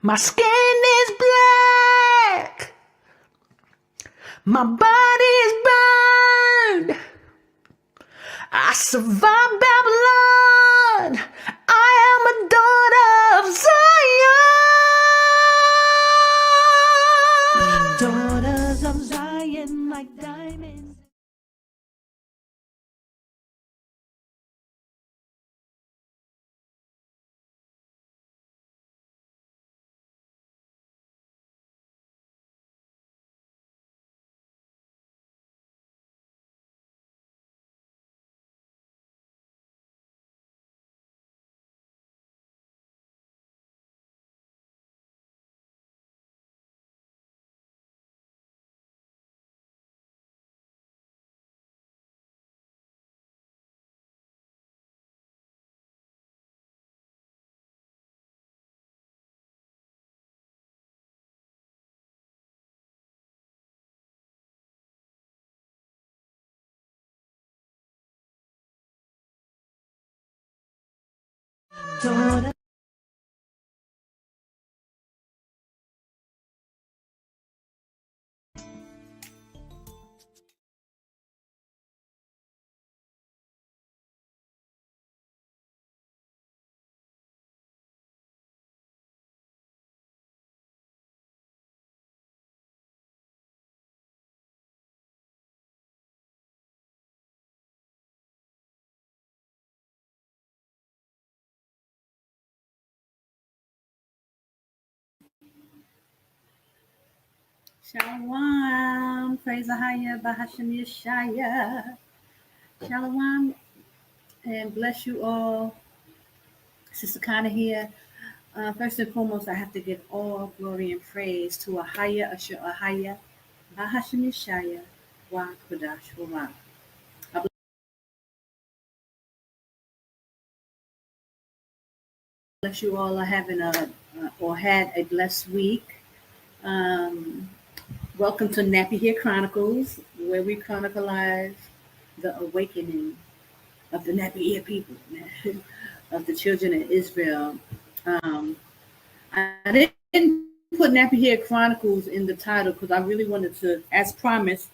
My skin is black. My body is burned. I survived Babylon. I am a daughter of Zion. Daughters of Zion like diamonds. Daughter. Shalom, praise AHAYAH, Bahasham Yashaya. Shalom, and bless you all. Sister Kana here. First and foremost, I have to give all glory and praise to AHAYAH, Asher AHAYAH, Bahasham Yashaya, Wa Kodash, Rawach. I bless you all are having or had a blessed week. Um, Welcome to Nappy Here Chronicles, where we chronicleize the awakening of the Nappy Ear people, of the children of Israel. Um, I didn't put Nappy Head Chronicles in the title because I really wanted to, as promised,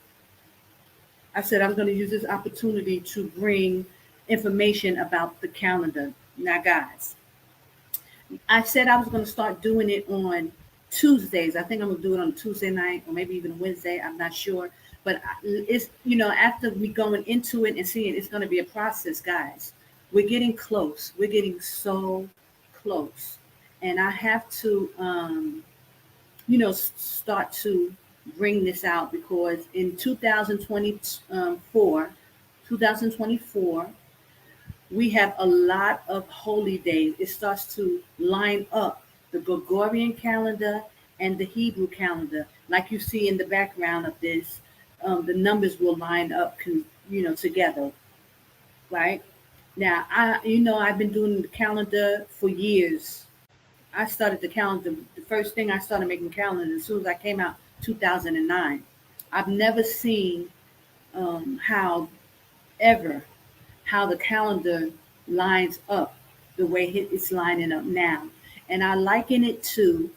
I said I'm going to use this opportunity to bring information about the calendar. Now, guys, I said I was going to start doing it on Tuesdays. I think I'm going to do it on Tuesday night or maybe even Wednesday. I'm not sure. But it's, after we going into it and seeing it's going to be a process, guys. We're getting close. We're getting so close. And I have to, start to bring this out because in 2024, we have a lot of holy days. It starts to line up the Gregorian calendar and the Hebrew calendar. Like you see in the background of this, the numbers will line up, together, right? Now, I've been doing the calendar for years. I started the calendar. The first thing I started making calendars as soon as I came out, 2009. I've never seen how ever how the calendar lines up the way it's lining up now. And I liken it to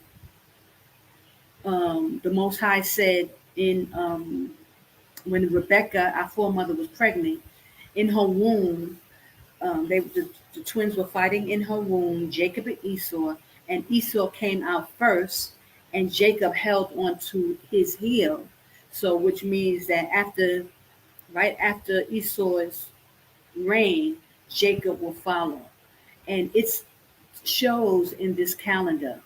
the Most High said in when Rebecca, our foremother, was pregnant, in her womb, the twins were fighting in her womb, Jacob and Esau came out first, and Jacob held on to his heel. So, which means that right after Esau's reign, Jacob will follow. And it shows in this calendar.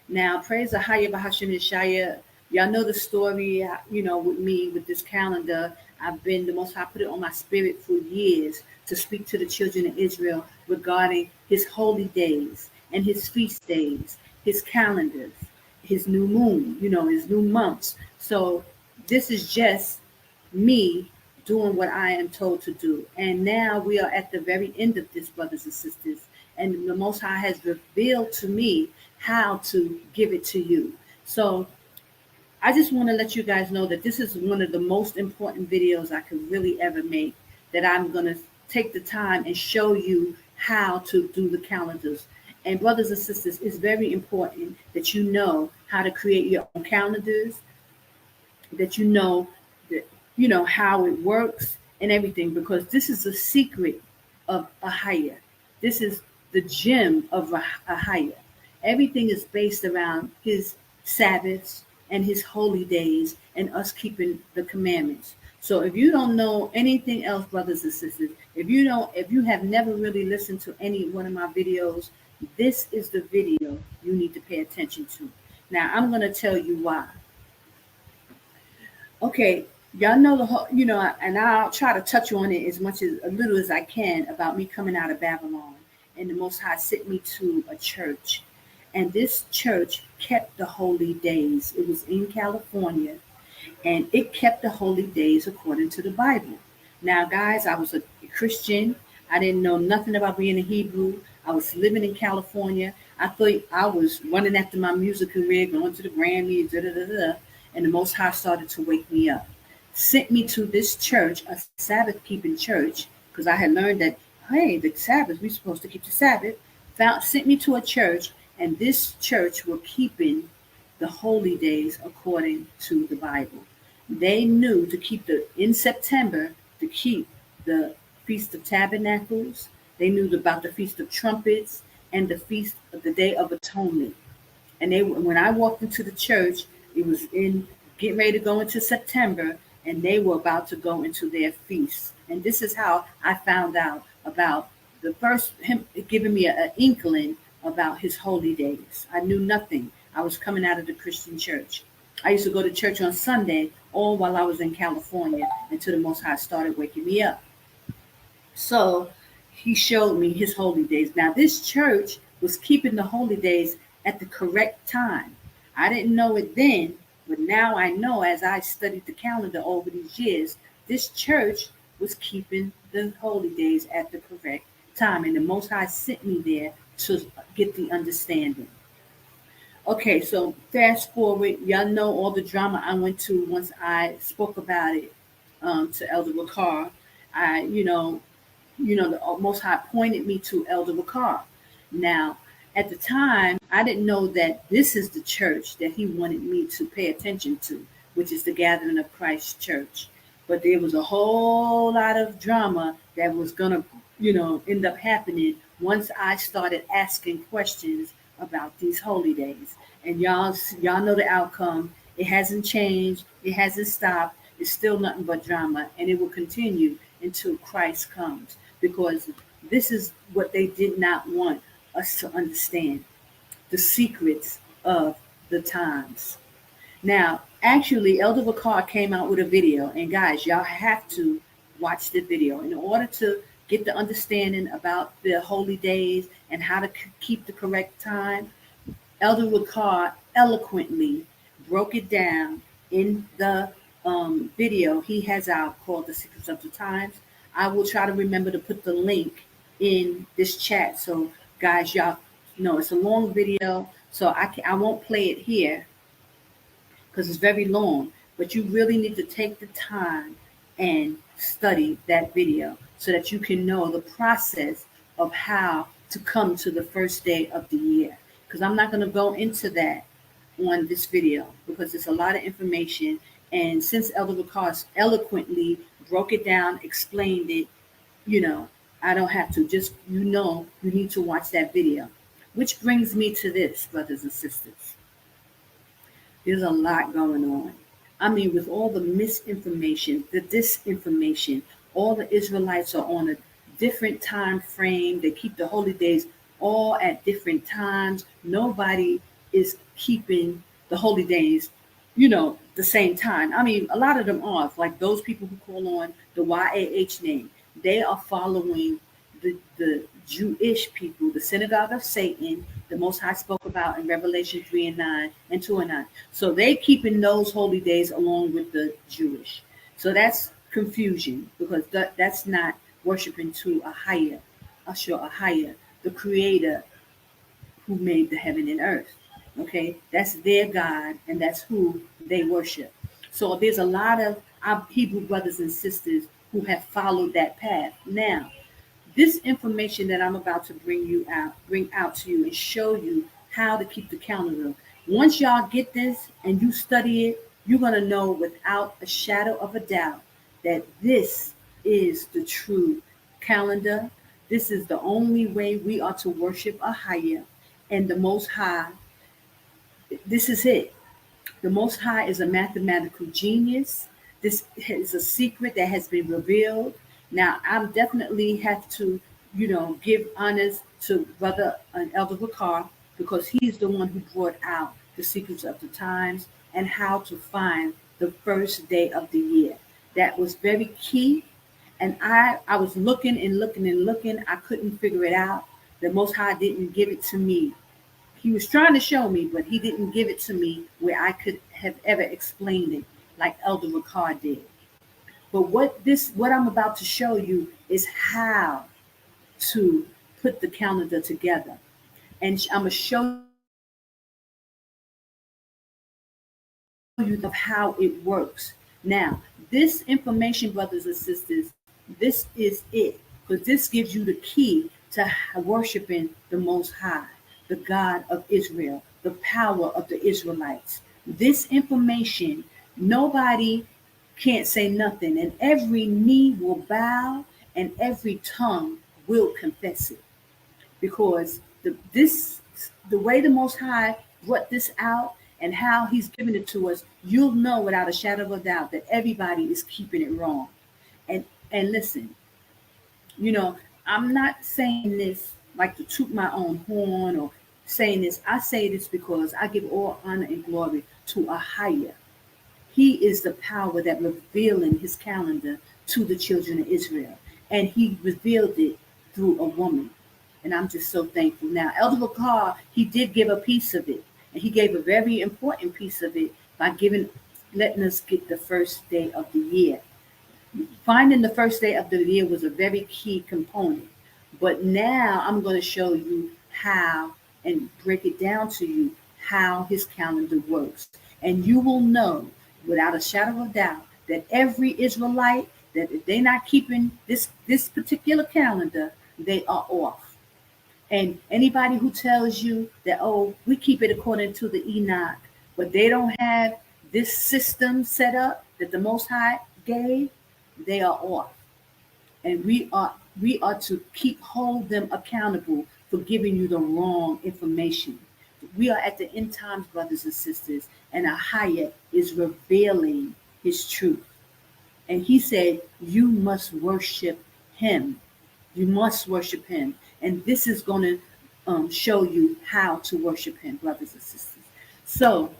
Now, praise the Hayah Bahashim Yashaya. Y'all know the story, with me, with this calendar. The Most High put it on my spirit for years to speak to the children of Israel regarding his holy days and his feast days, his calendars, his new moon, his new months. So this is just me doing what I am told to do. And now we are at the very end of this, brothers and sisters. And the Most High has revealed to me how to give it to you. So I just want to let you guys know that this is one of the most important videos I could really ever make, that I'm going to take the time and show you how to do the calendars. And brothers and sisters, it's very important that you know how to create your own calendars, that that you know how it works and everything, because this is the secret of AHAYAH. This is the gem of AHAYAH. Everything is based around his Sabbaths and his holy days and us keeping the commandments. So if you don't know anything else, brothers and sisters, if you have never really listened to any one of my videos, this is the video you need to pay attention to. Now I'm going to tell you why. Okay, y'all know the whole, and I'll try to touch on it as much as a little as I can about me coming out of Babylon. And the Most High sent me to a church, and this church kept the holy days. It was in California, and it kept the holy days according to the Bible. Now, guys, I was a Christian. I didn't know nothing about being a Hebrew. I was living in California. I thought I was running after my music career, going to the Grammys, da da da da. And the Most High started to wake me up. Sent me to this church, a Sabbath keeping church, because I had learned that, hey, the Sabbath, we're supposed to keep the Sabbath. Sent me to a church, and this church were keeping the holy days according to the Bible. They knew to keep in September, to keep the Feast of Tabernacles. They knew about the Feast of Trumpets and the Feast of the Day of Atonement. And when I walked into the church, it was in getting ready to go into September, and they were about to go into their feast. And this is how I found out about the first him giving me an inkling about his holy days. I knew nothing. I was coming out of the Christian church. I used to go to church on Sunday, all while I was in California, until the Most High started waking me up. So he showed me his holy days. Now, this church was keeping the holy days at the correct time. I didn't know it then, but now I know as I studied the calendar over these years, this church was keeping the holy days at the correct time. And the Most High sent me there to get the understanding. Okay, so fast forward, y'all know all the drama I went to once I spoke about it to Elder Ricard. The Most High pointed me to Elder Ricard. Now, at the time, I didn't know that this is the church that he wanted me to pay attention to, which is the Gathering of Christ Church. But there was a whole lot of drama that was going to, end up happening once I started asking questions about these holy days. And y'all know the outcome. It hasn't changed. It hasn't stopped. It's still nothing but drama. And it will continue until Christ comes. Because this is what they did not want us to understand. The secrets of the times. Now, actually, Elder Ricard came out with a video. And guys, y'all have to watch the video. In order to get the understanding about the holy days and how to keep the correct time, Elder Ricard eloquently broke it down in the video he has out called The Secrets of the Times. I will try to remember to put the link in this chat. So guys, y'all know it's a long video, so I won't play it here because it's very long, but you really need to take the time and study that video so that you can know the process of how to come to the first day of the year. Because I'm not going to go into that on this video because it's a lot of information. And since Elder Ricard eloquently broke it down, explained it, I don't have to. Just, you need to watch that video. Which brings me to this, brothers and sisters. There's a lot going on. I mean, with all the misinformation, the disinformation, all the Israelites are on a different time frame. They keep the holy days all at different times. Nobody is keeping the holy days, the same time. I mean, a lot of them are, like those people who call on the YAH name. They are following the Jewish people, the synagogue of Satan, the Most High spoke about in Revelation 3:9 and 2:9. So they keeping those holy days along with the Jewish. So that's confusion because that's not worshiping to AHAYAH, the creator who made the heaven and earth. Okay, that's their God and that's who they worship. So there's a lot of our Hebrew brothers and sisters who have followed that path. Now, This information that I'm about to bring out to you and show you how to keep the calendar. Once y'all get this and you study it, you're going to know without a shadow of a doubt that this is the true calendar. This is the only way we are to worship AHAYAH and the Most High. This is it. The Most High is a mathematical genius. This is a secret that has been revealed. Now, I definitely have to, give honors to Brother Elder Bakar, because he's the one who brought out the secrets of the times and how to find the first day of the year. That was very key. And I was looking and looking and looking. I couldn't figure it out. The Most High didn't give it to me. He was trying to show me, but he didn't give it to me where I could have ever explained it like Elder Ricard did. But what I'm about to show you is how to put the calendar together. And I'm going to show you of how it works. Now, this information, brothers and sisters, this is it. Because this gives you the key to worshiping the Most High, the God of Israel, the power of the Israelites. This information, nobody can't say nothing, and every knee will bow and every tongue will confess it. Because the way the Most High brought this out and how he's given it to us, you'll know without a shadow of a doubt that everybody is keeping it wrong. And listen, I'm not saying this like to toot my own horn or saying this. I say this because I give all honor and glory to AHAYAH. He is the power that revealing his calendar to the children of Israel. And he revealed it through a woman. And I'm just so thankful. Now, Elder Bakar, he did give a piece of it. And he gave a very important piece of it by letting us get the first day of the year. Finding the first day of the year was a very key component. But now I'm going to show you how and break it down to you how his calendar works. And you will know without a shadow of doubt that every Israelite, that if they're not keeping this particular calendar, they are off. And anybody who tells you that, oh, we keep it according to the Enoch, but they don't have this system set up that the Most High gave, they are off. And we are to hold them accountable for giving you the wrong information. We are at the end times, brothers and sisters, and AHAYAH is revealing his truth. And he said, you must worship him. You must worship him. And this is going to show you how to worship him, brothers and sisters. So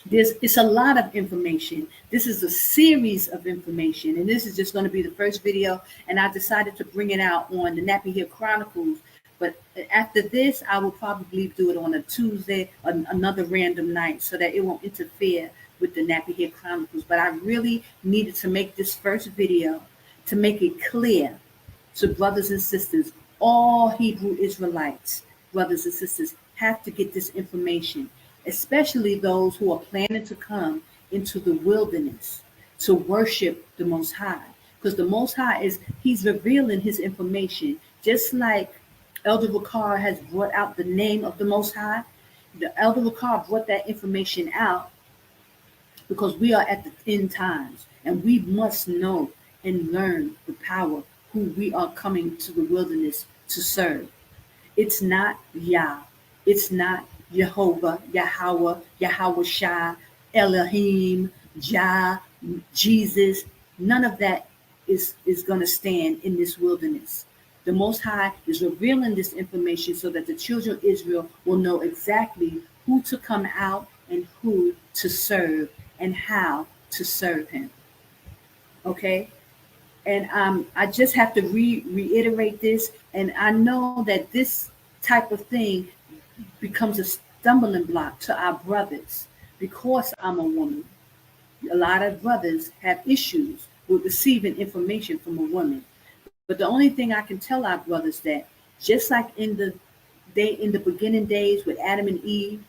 it's a lot of information. This is a series of information, and this is just going to be the first video. And I decided to bring it out on the Nappy Hill Chronicles. But after this, I will probably do it on a Tuesday, another random night, so that it won't interfere with the Nappy Hill Chronicles. But I really needed to make this first video to make it clear to brothers and sisters, all Hebrew Israelites, brothers and sisters, have to get this information, especially those who are planning to come into the wilderness to worship the Most High. Because the Most High he's revealing his information, just like Elder Bakar has brought out the name of the Most High. The Elder Bakar brought that information out because we are at the end times, and we must know and learn the power who we are coming to the wilderness to serve. It's not Yah. It's not Jehovah, Yahweh, Yahweh Shah, Elohim, Jah, Jesus. None of that is going to stand in this wilderness. The Most High is revealing this information so that the children of Israel will know exactly who to come out and who to serve and how to serve him. Okay? And I just have to reiterate this. And I know that this type of thing becomes a stumbling block to our brothers because I'm a woman. A lot of brothers have issues with receiving information from a woman. But the only thing I can tell our brothers that just like in the beginning days with Adam and Eve,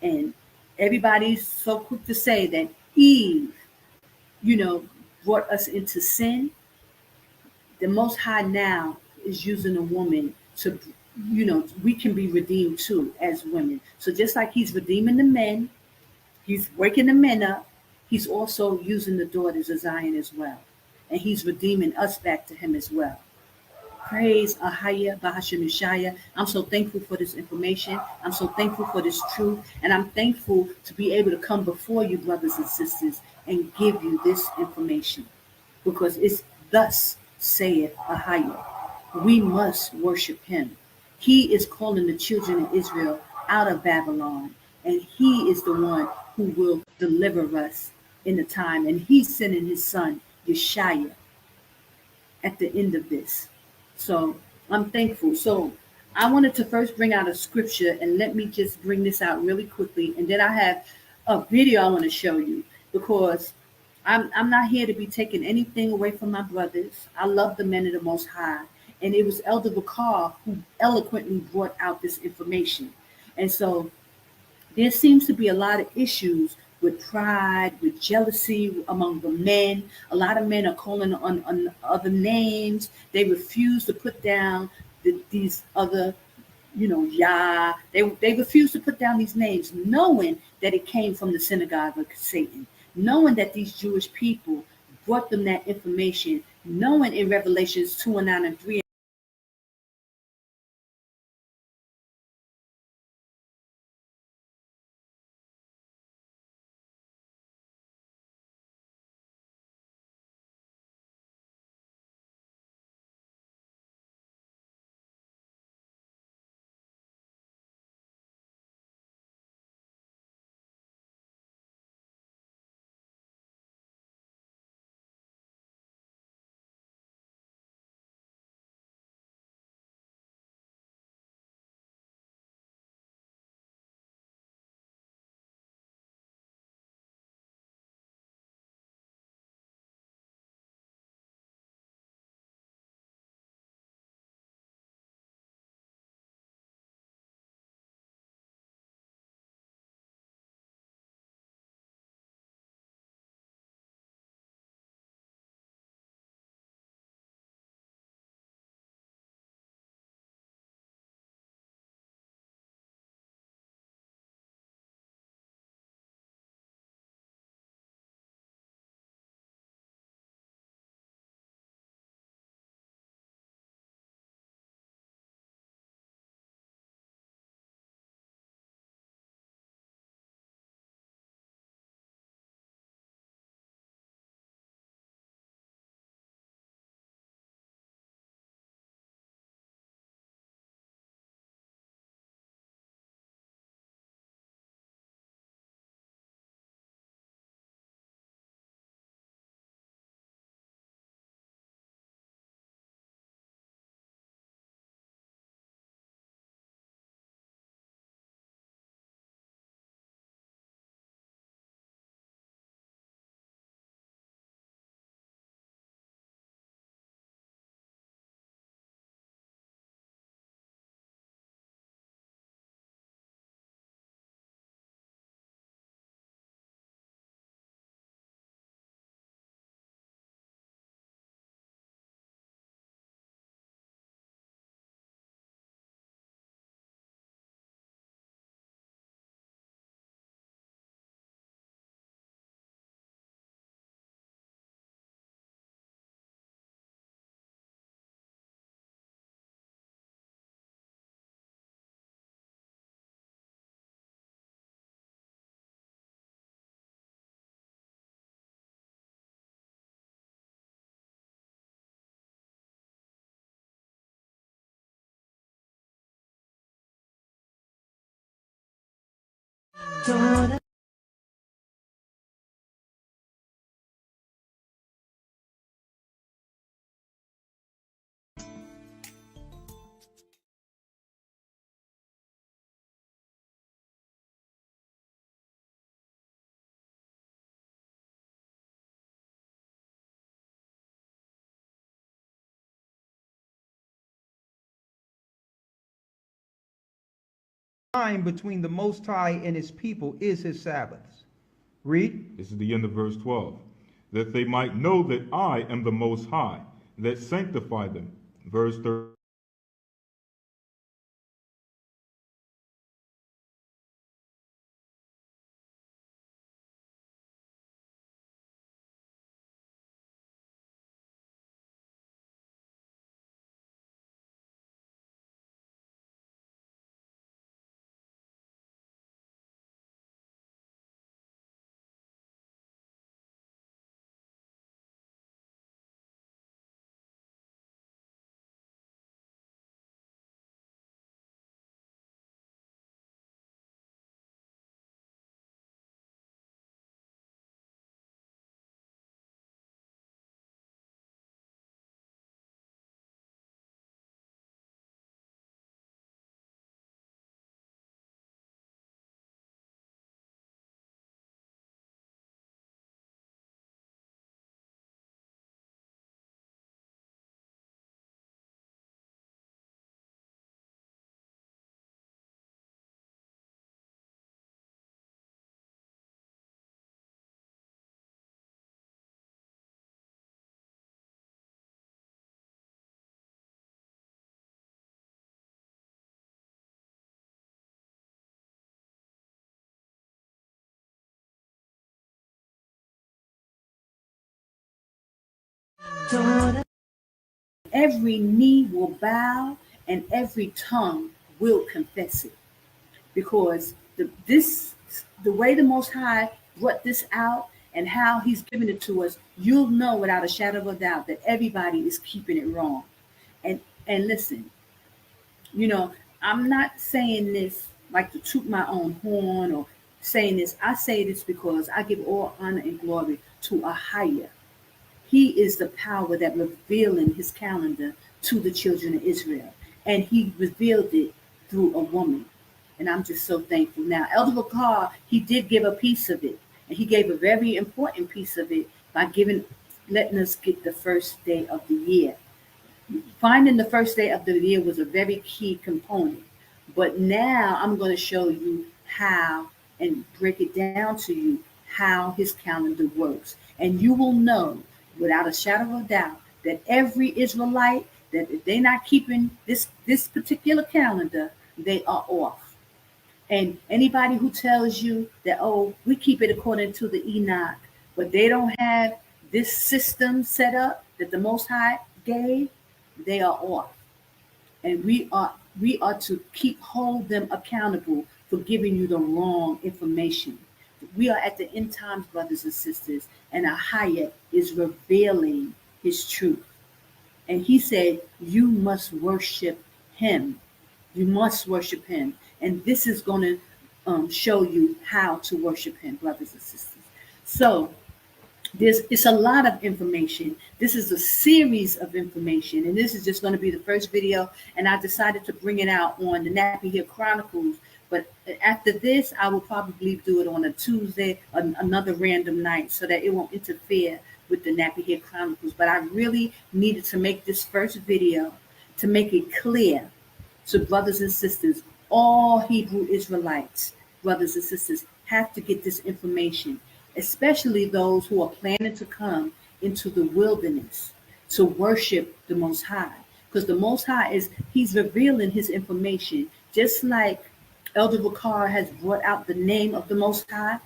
and everybody's so quick to say that Eve, brought us into sin. The Most High now is using a woman to, we can be redeemed too as women. So just like he's redeeming the men, he's waking the men up, he's also using the daughters of Zion as well. And he's redeeming us back to him as well. Praise AHAYAH, Bahashem Yashaya. I'm so thankful for this information. I'm so thankful for this truth. And I'm thankful to be able to come before you, brothers and sisters, and give you this information. Because it's thus saith AHAYAH. We must worship him. He is calling the children of Israel out of Babylon. And he is the one who will deliver us in the time. And he's sending his son, Yashaya, at the end of this. So I'm thankful. So I wanted to first bring out a scripture, and let me just bring this out really quickly. And then I have a video I want to show you, because I'm not here to be taking anything away from my brothers. I love the men of the Most High. And it was Elder Bakar who eloquently brought out this information. And so there seems to be a lot of issues with pride, with jealousy among the men. A lot of men are calling on other names. They refuse to put down these other, Yah. They refuse to put down these names, knowing that it came from the synagogue of Satan, knowing that these Jewish people brought them that information, knowing in Revelations 2 and 9 and 3. Line between the Most High and his people is his Sabbaths. Read. This is the end of verse 12. That they might know that I am the Most High, that sanctify them. Verse 13. Every knee will bow and every tongue will confess it. Because the way the Most High brought this out and how He's given it to us, you'll know without a shadow of a doubt that everybody is keeping it wrong. And listen, I'm not saying this like to toot my own horn or saying this. I say this because I give all honor and glory to AHAYAH. He is the power that revealing his calendar to the children of Israel. And he revealed it through a woman. And I'm just so thankful. Now, Elder Bakar, he did give a piece of it. And he gave a very important piece of it by letting us get the first day of the year. Finding the first day of the year was a very key component. But now I'm going to show you how and break it down to you how his calendar works. And you will know without a shadow of a doubt that every Israelite, that if they're not keeping this particular calendar, they are off. And anybody who tells you that, oh, we keep it according to the Enoch, but they don't have this system set up that the Most High gave, they are off. And we are to hold them accountable for giving you the wrong information. We are at the end times, brothers and sisters, and AHAYAH is revealing his truth. And he said, you must worship him. You must worship him. And this is going to show you how to worship him, brothers and sisters. So it's a lot of information. This is a series of information. And this is just going to be the first video. And I decided to bring it out on the Nappy Here Chronicles. But after this, I will probably do it on a Tuesday, another random night, so that it won't interfere with the Nappy Here Chronicles. But I really needed to make this first video to make it clear to brothers and sisters, all Hebrew Israelites, brothers and sisters, have to get this information, especially those who are planning to come into the wilderness to worship the Most High. Because the Most High he's revealing his information, just like Elder Bakar has brought out the name of the Most High.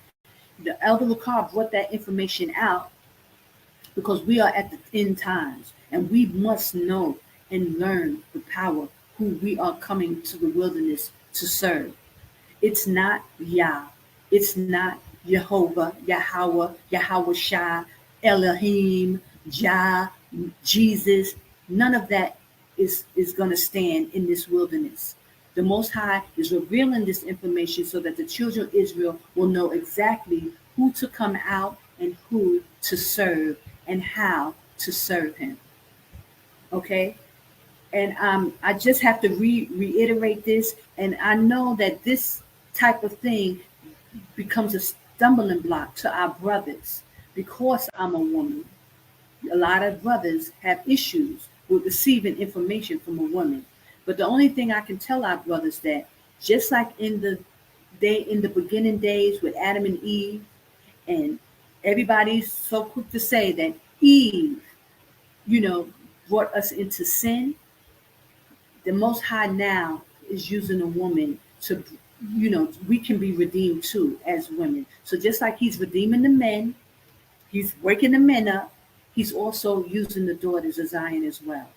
The Elder Bakar brought that information out because we are at the end times and we must know and learn the power who we are coming to the wilderness to serve. It's not Yah. It's not Jehovah, Yahweh, Yahweh Shah, Elohim, Jah, Jesus. None of that is going to stand in this wilderness. The Most High is revealing this information so that the children of Israel will know exactly who to come out and who to serve and how to serve him. Okay? And I just have to reiterate this. And I know that this type of thing becomes a stumbling block to our brothers because I'm a woman. A lot of brothers have issues with receiving information from a woman. But the only thing I can tell our brothers that just like in the beginning days with Adam and Eve, and everybody's so quick to say that Eve, brought us into sin. The Most High now is using a woman to, we can be redeemed too as women. So just like he's redeeming the men, he's waking the men up, he's also using the daughters of Zion as well.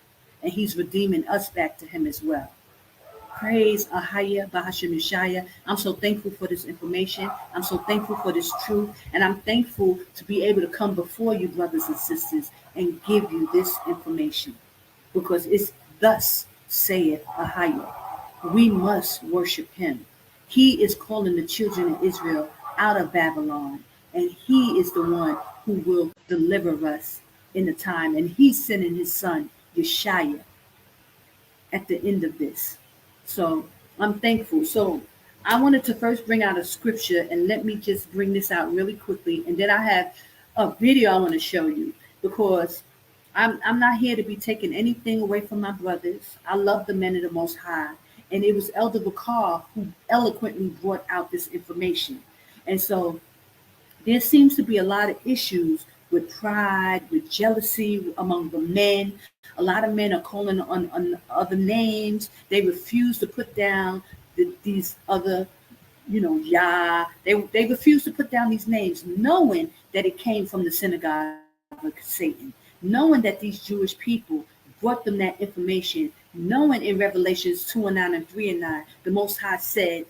And he's redeeming us back to him as well. Praise AHAYAH, Bahasham Yashaya. I'm so thankful for this information. I'm so thankful for this truth. And I'm thankful to be able to come before you, brothers and sisters, and give you this information. Because it's thus saith AHAYAH. We must worship him. He is calling the children of Israel out of Babylon. And he is the one who will deliver us in the time. And he's sending his son, Yashaya, at the end of this. So I'm thankful. So I wanted to first bring out a scripture, and let me just bring this out really quickly. And then I have a video I want to show you, because I'm not here to be taking anything away from my brothers. I love the men of the Most High. And it was Elder Bakar who eloquently brought out this information. And so there seems to be a lot of issues with pride, with jealousy among the men. A lot of men are calling on other names. They refuse to put down these other, Yah. They refuse to put down these names, knowing that it came from the synagogue of Satan. knowing that these Jewish people brought them that information, knowing in Revelations 2:9 and 3:9, the Most High said,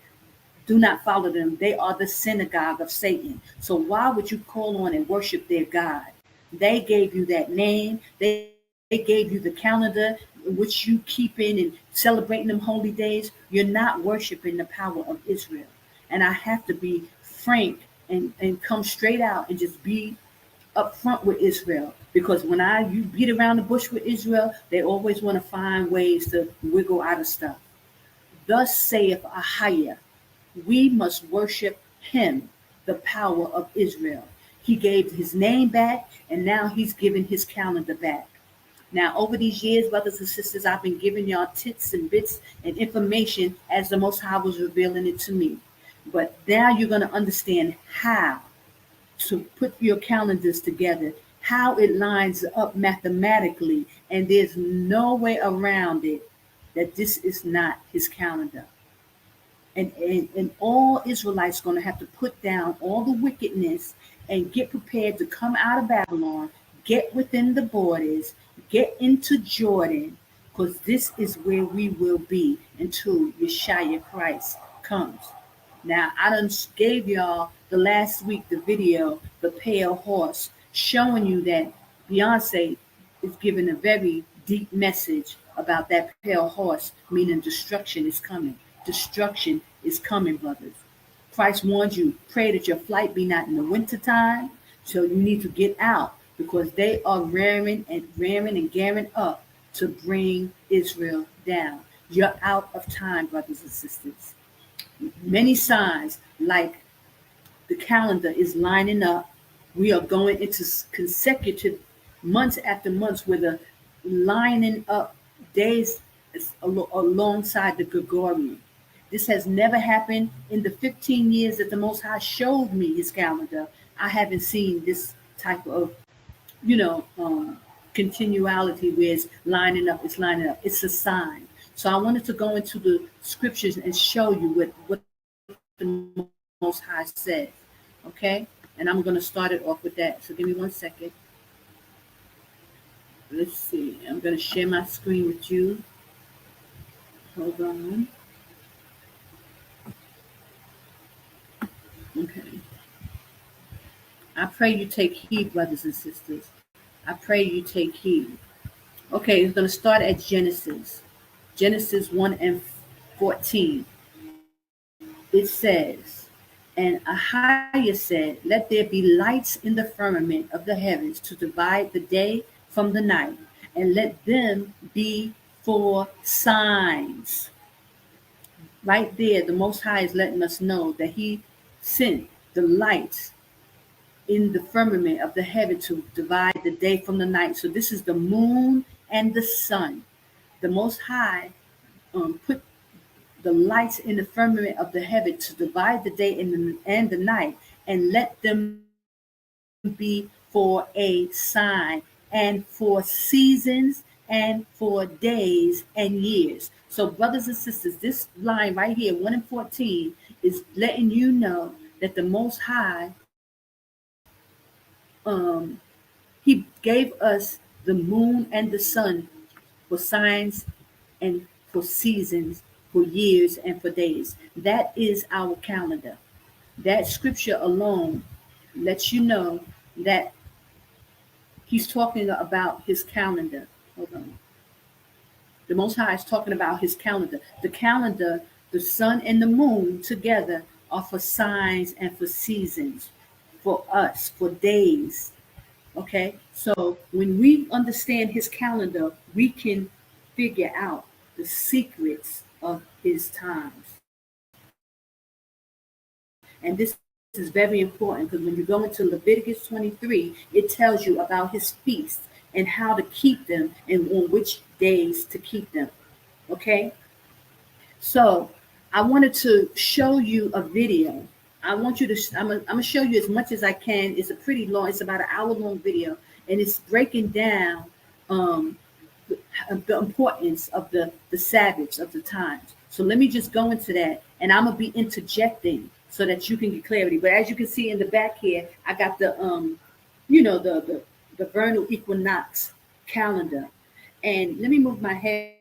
do not follow them. They are the synagogue of Satan. So why would you call on and worship their God? They gave you that name. They gave you the calendar which you keep in and celebrating them holy days. You're not worshiping the power of Israel. And I have to be frank and come straight out and just be upfront with Israel. Because when you beat around the bush with Israel, they always want to find ways to wiggle out of stuff. Thus saith AHAYAH, we must worship him, the power of Israel. He gave his name back, and now he's giving his calendar back. Now, over these years, brothers and sisters, I've been giving y'all tits and bits and information as the Most High was revealing it to me. But now you're going to understand how to put your calendars together, how it lines up mathematically, and there's no way around it that this is not his calendar. And all Israelites are going to have to put down all the wickedness and get prepared to come out of Babylon, get within the borders, get into Jordan, because this is where we will be until Yashaya Christ comes. Now, I done gave y'all the last week the video, The Pale Horse, showing you that Beyonce is giving a very deep message about that pale horse, meaning destruction is coming. Destruction is coming, brothers. Christ warns you, pray that your flight be not in the wintertime, so you need to get out because they are raring and gearing up to bring Israel down. You're out of time, brothers and sisters. Many signs, like the calendar is lining up. We are going into consecutive months after months with a lining up days alongside the Gregorian. This has never happened in the 15 years that the Most High showed me his calendar. I haven't seen this type of, continuality where it's lining up. It's a sign. So I wanted to go into the scriptures and show you what the Most High said. Okay? And I'm going to start it off with that. So give me 1 second. Let's see. I'm going to share my screen with you. Hold on. Okay. I pray you take heed, brothers and sisters. I pray you take heed. Okay, we're going to start at Genesis. Genesis 1 and 14. It says, and AHAYAH said, let there be lights in the firmament of the heavens to divide the day from the night, and let them be for signs. Right there, the Most High is letting us know that he sent the lights in the firmament of the heaven to divide the day from the night. So this is the moon and the sun. The Most High put the lights in the firmament of the heaven to divide the day and the night, and let them be for a sign and for seasons and for days and years. So brothers and sisters, this line right here, 1 and 14, is letting you know that the Most High, he gave us the moon and the sun for signs and for seasons, for years and for days. That is our calendar. That scripture alone lets you know that he's talking about his calendar. Hold on. The Most High is talking about his calendar. The calendar, the sun and the moon together are for signs and for seasons, for us, for days. Okay? So when we understand his calendar, we can figure out the secrets of his times. And this is very important because when you go into Leviticus 23, it tells you about his feasts and how to keep them and on which days to keep them. Okay? So I wanted to show you a video. I'm going to show you as much as I can. It's a pretty long, it's about an hour-long video, and it's breaking down the importance of the Sabbaths, of the times. So let me just go into that, and I'm going to be interjecting so that you can get clarity. But as you can see in the back here, I got the the vernal equinox calendar. And let me move my head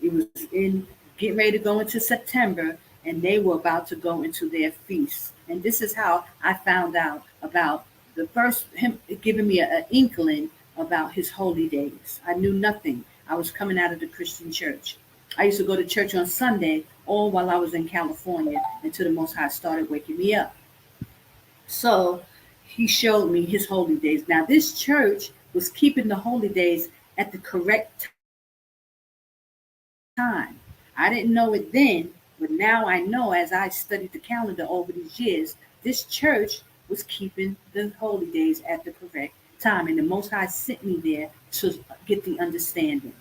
It was in getting ready to go into September, and they were about to go into their feast. And this is how I found out about the first him giving me an inkling about his holy days. I knew nothing. I was coming out of the Christian church. I used to go to church on Sunday, all while I was in California, until the Most High started waking me up. So he showed me his holy days. Now, this church was keeping the holy days at the correct time. I didn't know it then, but now I know as I studied the calendar over these years, this church was keeping the holy days at the correct time. And the Most High sent me there to get the understanding.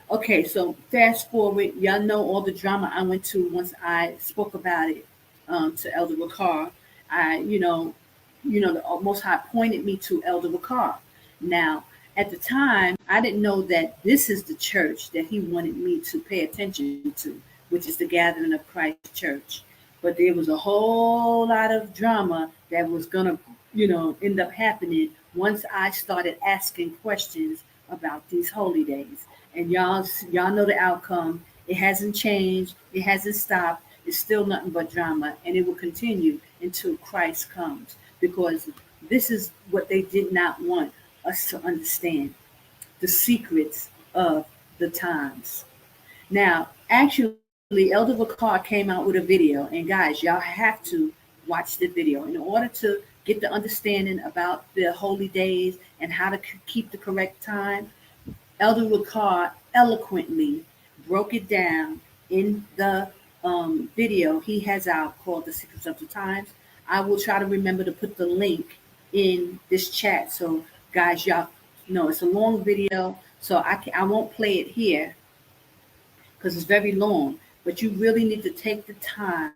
Okay, so fast forward, y'all know all the drama I went to once I spoke about it to Elder Ricard. I, the Most High pointed me to Elder Ricard. Now, at the time, I didn't know that this is the church that he wanted me to pay attention to, which is the Gathering of Christ Church. But there was a whole lot of drama that was gonna, end up happening once I started asking questions about these holy days. And y'all know the outcome. It hasn't changed. It hasn't stopped. It's still nothing but drama, and it will continue until Christ comes, because this is what they did not want us to understand: the secrets of the times. Now, actually, Elder Vakar came out with a video, and guys, y'all have to watch the video in order to get the understanding about the holy days and how to keep the correct time. Elder Ricard eloquently broke it down in the video he has out called The Secrets of the Times. I will try to remember to put the link in this chat. So, guys, y'all know it's a long video, so I won't play it here because it's very long. But you really need to take the time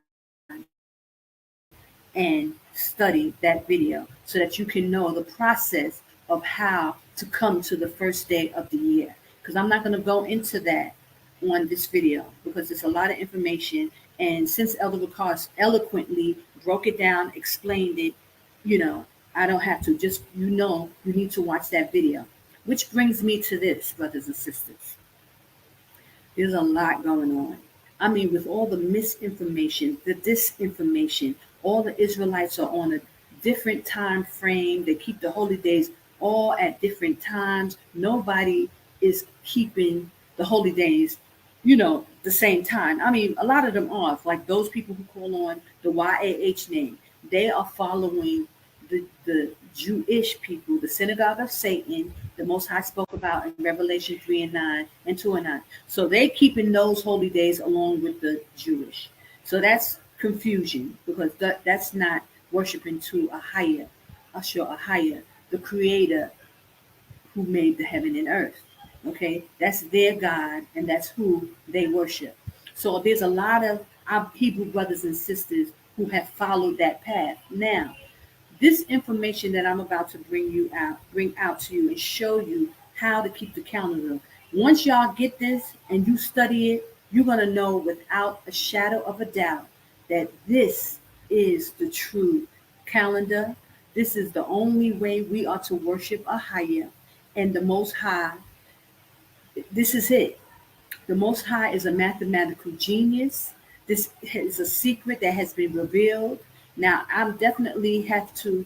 and study that video so that you can know the process of how to come to the first day of the year. Because I'm not going to go into that on this video because it's a lot of information. And since Elder Vikas eloquently broke it down, explained it, I don't have to. Just, you need to watch that video. Which brings me to this, brothers and sisters. There's a lot going on. I mean, with all the misinformation, the disinformation, all the Israelites are on a different time frame. They keep the holy days all at different times. Nobody is keeping the holy days, the same time. I mean, a lot of them are, like those people who call on the YAH name. They are following the Jewish people, the synagogue of Satan, the Most High spoke about in Revelation 3 and 9 and 2 and 9. So they keeping those holy days along with the Jewish. So that's confusion because that's not worshiping to AHAYAH, AHAYAH, the creator who made the heaven and earth. Okay, that's their God and that's who they worship. So there's a lot of our Hebrew brothers and sisters who have followed that path. Now, this information that I'm about to bring out to you and show you how to keep the calendar. Once y'all get this and you study it, you're going to know without a shadow of a doubt that this is the true calendar. This is the only way we are to worship AHAYAH and the Most High. This is it. The Most High is a mathematical genius. This is a secret that has been revealed. Now, I definitely have to,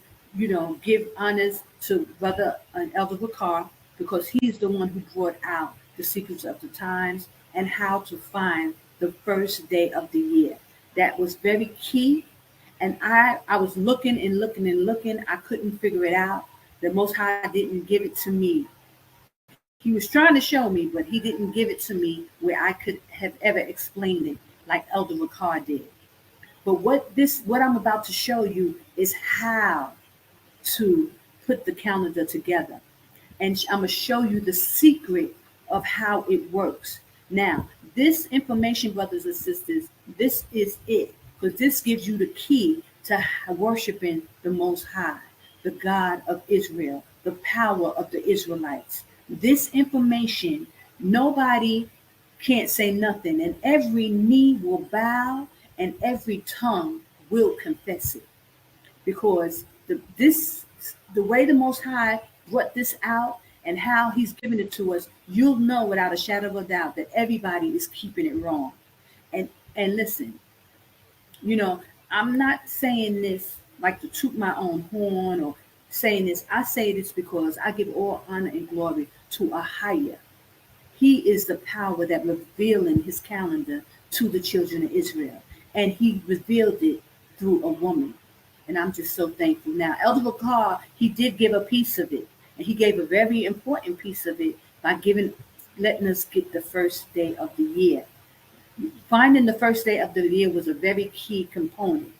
give honors to Brother Elder Bakar, because he's the one who brought out the secrets of the times and how to find the first day of the year. That was very key. And I was looking and looking and looking. I couldn't figure it out. The Most High didn't give it to me. He was trying to show me, but he didn't give it to me where I could have ever explained it like Elder Ricard did. But what I'm about to show you is how to put the calendar together. And I'm going to show you the secret of how it works. Now, this information, brothers and sisters, this is it. Because this gives you the key to worshiping the Most High, the God of Israel, the power of the Israelites. This information, nobody can't say nothing, and every knee will bow and every tongue will confess it. Because the way the Most High brought this out and how he's given it to us, you'll know without a shadow of a doubt that everybody is keeping it wrong. And listen, I'm not saying this like to toot my own horn or saying this. I say this because I give all honor and glory to AHAYAH. He is the power that revealing his calendar to the children of Israel. And he revealed it through a woman. And I'm just so thankful. Now, Elder Bakar, he did give a piece of it. And he gave a very important piece of it by letting us get the first day of the year. Finding the first day of the year was a very key component.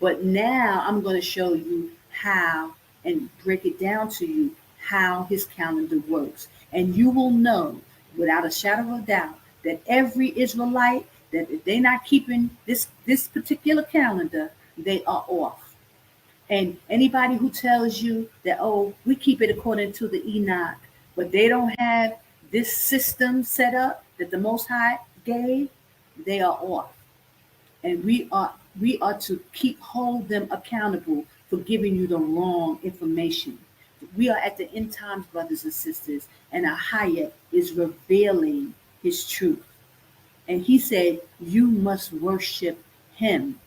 But now I'm going to show you how and break it down to you how his calendar works. And you will know without a shadow of a doubt that every Israelite, that if they're not keeping this particular calendar, they are off. And anybody who tells you that, oh, we keep it according to the Enoch, but they don't have this system set up that the Most High gave, they are off. And we are to hold them accountable for giving you the wrong information. We are at the end times, brothers and sisters, and AHAYAH is revealing his truth. And he said, you must worship him.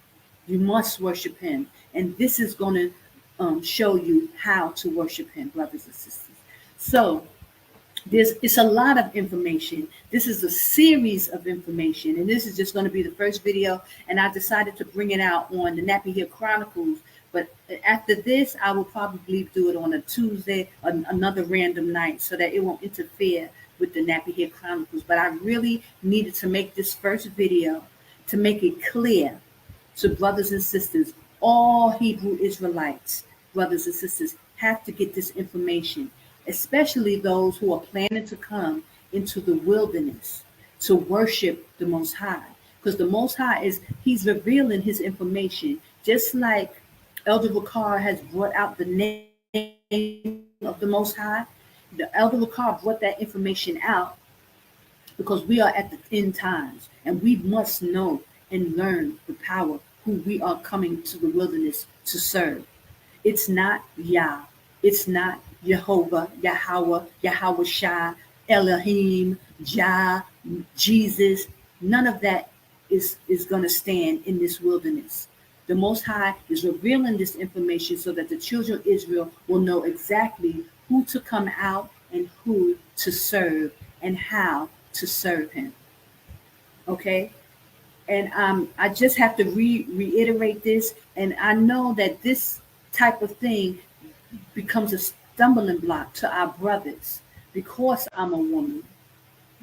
You must worship him. And this is going to show you how to worship him, brothers and sisters. So it's a lot of information. This is a series of information. And this is just going to be the first video. And I decided to bring it out on the Nappy Hill Chronicles. But after this, I will probably do it on a Tuesday, another random night, so that it won't interfere with the Nappy Hill Chronicles. But I really needed to make this first video to make it clear to brothers and sisters, all Hebrew Israelites, brothers and sisters, have to get this information, especially those who are planning to come into the wilderness to worship the Most High. Because the Most High he's revealing his information, just like Elder Bakar has brought out the name of the Most High. The Elder Bakar brought that information out because we are at the end times and we must know and learn the power who we are coming to the wilderness to serve. It's not Yah. It's not Jehovah, Yahweh, Yahweh Shai, Elohim, Jah, Jesus. None of that is going to stand in this wilderness. The Most High is revealing this information so that the children of Israel will know exactly who to come out and who to serve and how to serve him. Okay? And I just have to reiterate this. And I know that this type of thing becomes a stumbling block to our brothers because I'm a woman.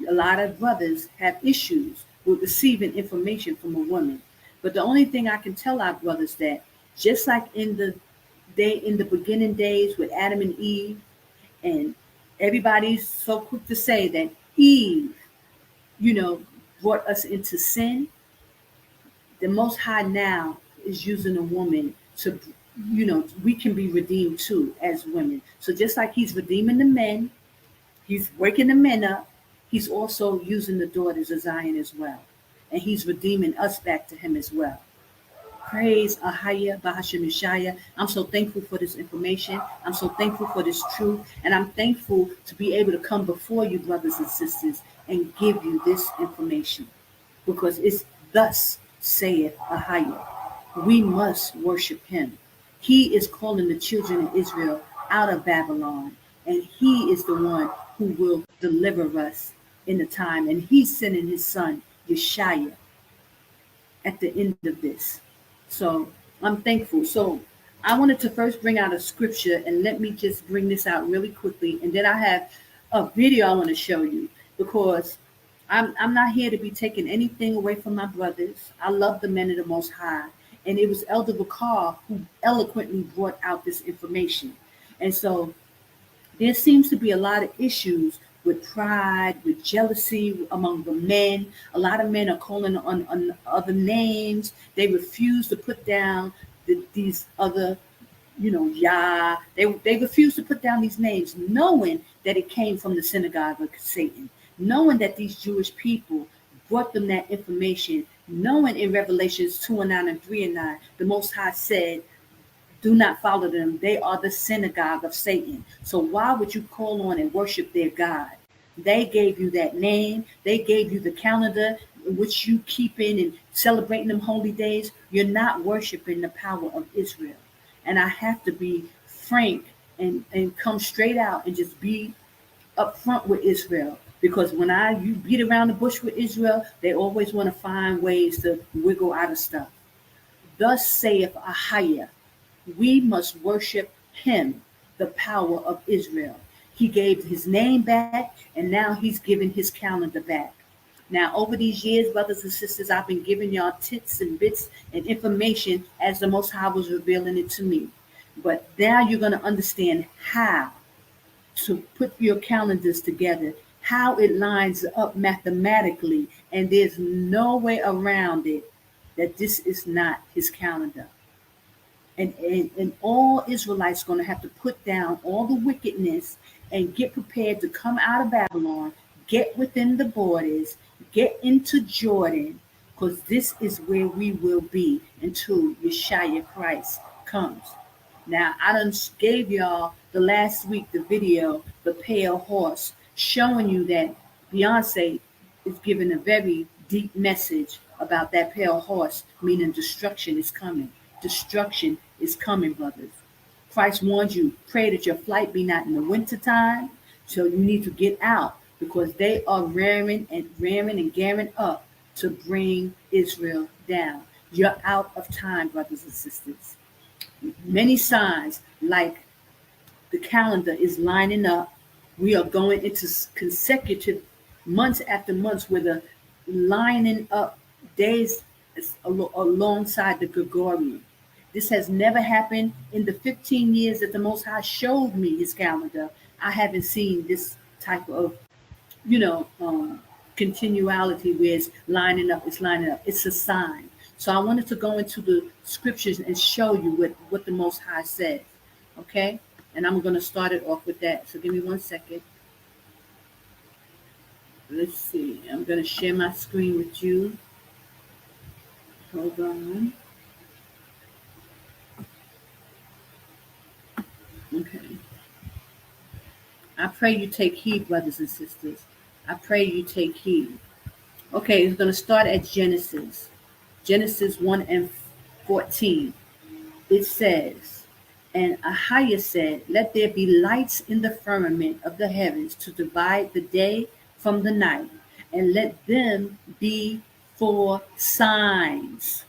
A lot of brothers have issues with receiving information from a woman. But the only thing I can tell our brothers that just like in the beginning days with Adam and Eve, and everybody's so quick to say that Eve, brought us into sin. The Most High now is using a woman to, we can be redeemed too as women. So just like he's redeeming the men, he's waking the men up, he's also using the daughters of Zion as well. And he's redeeming us back to him as well. Praise AHAYAH, Bahashem Yashaya. I'm so thankful for this information. I'm so thankful for this truth. And I'm thankful to be able to come before you, brothers and sisters, and give you this information. Because it's thus saith AHAYAH. We must worship him. He is calling the children of Israel out of Babylon. And he is the one who will deliver us in the time. And he's sending his son, Yashaya, at the end of this. So I'm thankful. So I wanted to first bring out a scripture, and let me just bring this out really quickly. And then I have a video I want to show you, because I'm not here to be taking anything away from my brothers. I love the men of the Most High. And it was Elder Bakar who eloquently brought out this information. And so there seems to be a lot of issues with pride, with jealousy among the men. A lot of men are calling on other names. They refuse to put down these other, Yah. They refuse to put down these names, knowing that it came from the synagogue of Satan, knowing that these Jewish people brought them that information, knowing in Revelations 2:9 and 3:9, the Most High said, do not follow them. They are the synagogue of Satan. So why would you call on and worship their God? They gave you that name. They gave you the calendar which you keep in and celebrating them holy days. You're not worshiping the power of Israel. And I have to be frank and come straight out and just be upfront with Israel. Because when you beat around the bush with Israel, they always want to find ways to wiggle out of stuff. Thus saith AHAYAH. We must worship him, the power of Israel. He gave his name back, and now he's giving his calendar back. Now, over these years, brothers and sisters, I've been giving y'all tits and bits and information as the Most High was revealing it to me. But now you're going to understand how to put your calendars together, how it lines up mathematically, and there's no way around it that this is not his calendar. And all Israelites going to have to put down all the wickedness and get prepared to come out of Babylon, get within the borders, get into Jordan, because this is where we will be until Yashaya Christ comes. Now, I done gave y'all the last week the video, The Pale Horse, showing you that Beyonce is giving a very deep message about that pale horse, meaning destruction is coming. Destruction is coming, brothers. Christ warns you, pray that your flight be not in the winter time, so you need to get out, because they are ramming and gearing up to bring Israel down. You're out of time, brothers and sisters. Many signs, like the calendar is lining up. We are going into consecutive months after months where the lining up days is alongside the Gregorian. This has never happened in the 15 years that the Most High showed me his calendar. I haven't seen this type of, continuality where it's lining up. It's a sign. So I wanted to go into the scriptures and show you what the Most High says. Okay? And I'm going to start it off with that. So give me 1 second. Let's see. I'm going to share my screen with you. Hold on. Okay. I pray you take heed, brothers and sisters. I pray you take heed. Okay, we're going to start at Genesis. Genesis 1:14. It says, and AHAYAH said, let there be lights in the firmament of the heavens to divide the day from the night, and let them be for signs.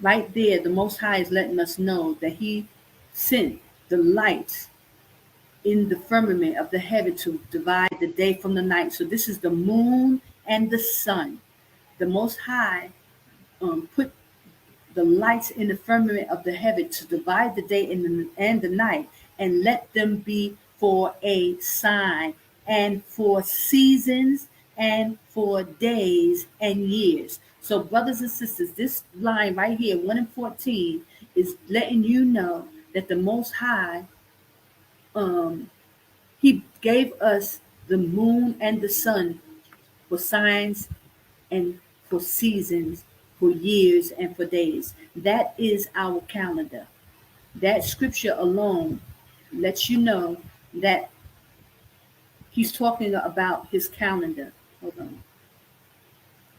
Right there, the Most High is letting us know that he sent the lights in the firmament of the heaven to divide the day from the night. So this is the moon and the sun. The Most High put the lights in the firmament of the heaven to divide the day and the night, and let them be for a sign, and for seasons, and for days and years. So, brothers and sisters, this line right here, 1 and 14, is letting you know that the Most High, um, He gave us the moon and the sun for signs and for seasons, for years and for days. That is our calendar. That scripture alone lets you know that He's talking about His calendar. Hold on.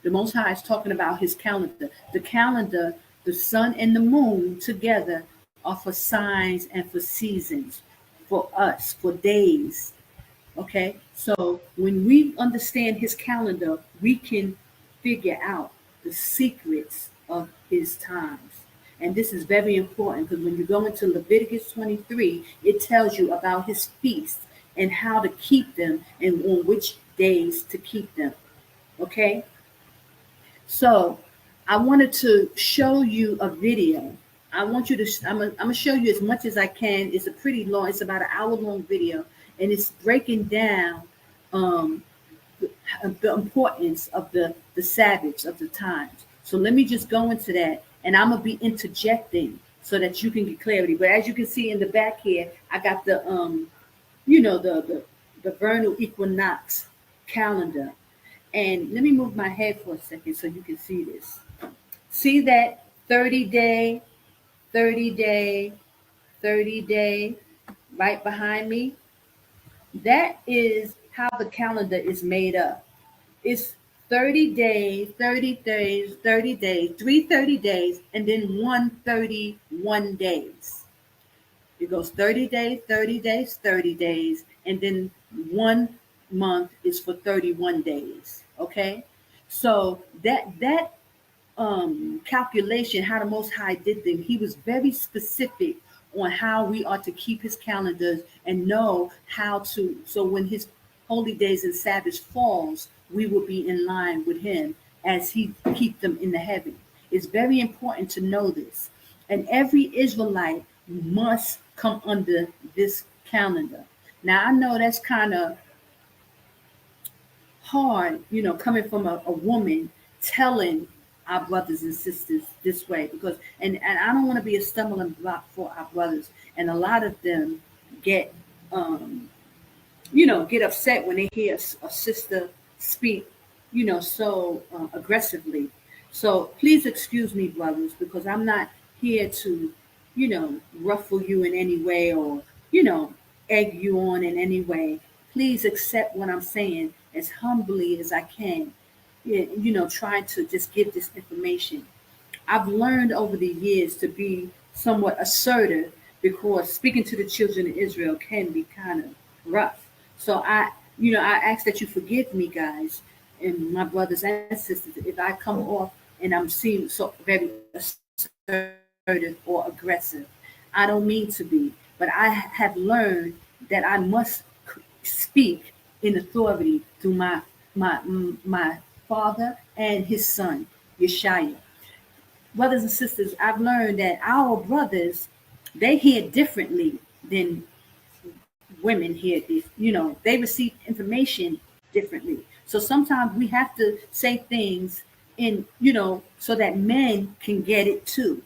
The Most High is talking about His calendar. The calendar, the sun and the moon together are for signs and for seasons, for us, for days. Okay? So when we understand His calendar, we can figure out the secrets of His times. And this is very important because when you go into Leviticus 23, it tells you about His feasts and how to keep them and on which days to keep them. Okay? So I wanted to show you a video. I want you to, I'm going to show you as much as I can. It's a pretty long, it's about an hour-long video, and it's breaking down um, the importance of the Sabbaths, of the times. So let me just go into that, and I'm going to be interjecting so that you can get clarity. But as you can see in the back here, I got the, the vernal equinox calendar. And let me move my head for a second so you can see this. See that 30-day, 30-day, 30-day right behind me? That is how the calendar is made up. It's 30 days, 30 days, 30 days, 30 days, and then 131 days. It goes 30 days, 30 days, 30 days, and then 1 month is for 31 days. Okay? So that calculation, how the Most High did them, He was very specific on how we are to keep His calendars and know how to, so when His holy days and Sabbath falls, we will be in line with Him as He keep them in the heaven. It's very important to know this. And every Israelite must come under this calendar. Now I know that's kind of hard, coming from a woman telling our brothers and sisters this way, because and I don't want to be a stumbling block for our brothers, and a lot of them get get upset when they hear a sister speak so aggressively. So please excuse me, brothers, because I'm not here to ruffle you in any way or egg you on in any way. Please accept what I'm saying as humbly as I can, trying to just give this information. I've learned over the years to be somewhat assertive because speaking to the children of Israel can be kind of rough. So I ask that you forgive me, guys, and my brothers and sisters, if I come off and I'm seen so very assertive or aggressive. I don't mean to be, but I have learned that I must speak in authority through my Father and His Son, Yashaya. Brothers and sisters, I've learned that our brothers, they hear differently than women hear this. They receive information differently. So sometimes we have to say things in, so that men can get it too.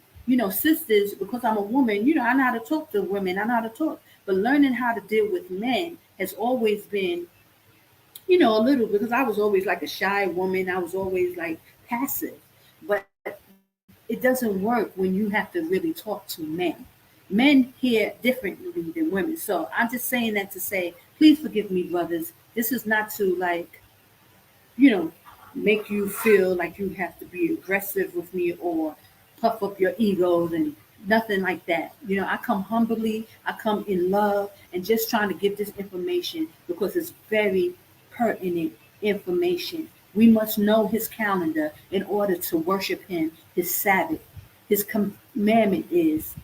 Sisters, because I'm a woman, I know how to talk to women, I know how to talk. But learning how to deal with men has always been, a little, because I was always like a shy woman. I was always like passive. But it doesn't work when you have to really talk to men. Men hear differently than women. So I'm just saying that to say, please forgive me, brothers. This is not to you know, make you feel like you have to be aggressive with me or puff up your egos and nothing like that. I come humbly, I come in love, and just trying to give this information because it's very pertinent information. We must know His calendar in order to worship Him, His Sabbath. His commandment is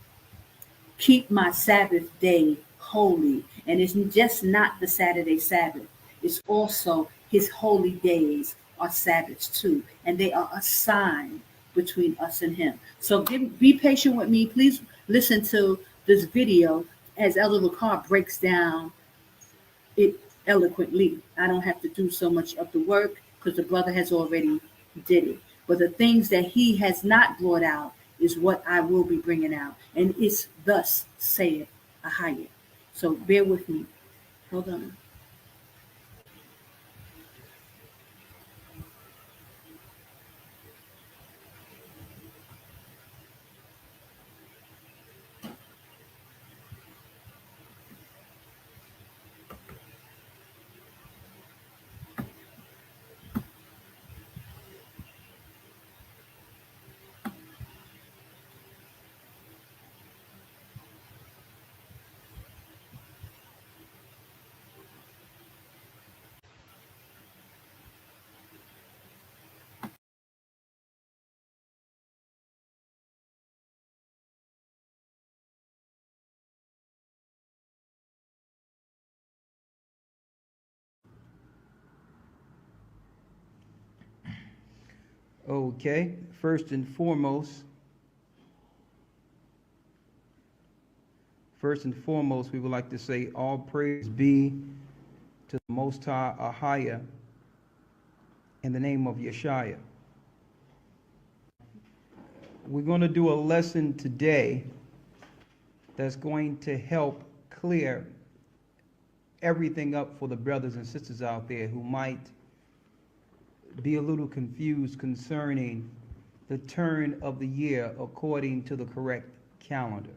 keep my Sabbath day holy. And it's just not the Saturday Sabbath. It's also His holy days are Sabbaths too. And they are a sign between us and Him. So be patient with me. Please listen to this video as Elder Ricard breaks down it eloquently. I don't have to do so much of the work because the brother has already did it. But the things that he has not brought out is what I will be bringing out. And it's thus saith AHAYAH. So bear with me. Hold on. Okay, first and foremost, we would like to say all praise be to the Most High AHAYAH in the name of Yashaya. We're going to do a lesson today that's going to help clear everything up for the brothers and sisters out there who might be a little confused concerning the turn of the year according to the correct calendar.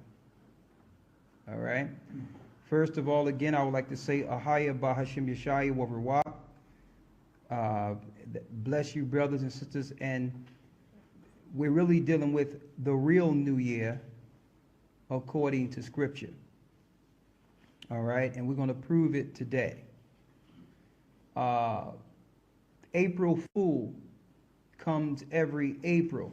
All right. First of all, again, I would like to say AHAYAH Bahashim Yashaya wa Rawach. Bless you, brothers and sisters. And we're really dealing with the real new year according to Scripture. All right. And we're going to prove it today. April Fool comes every April.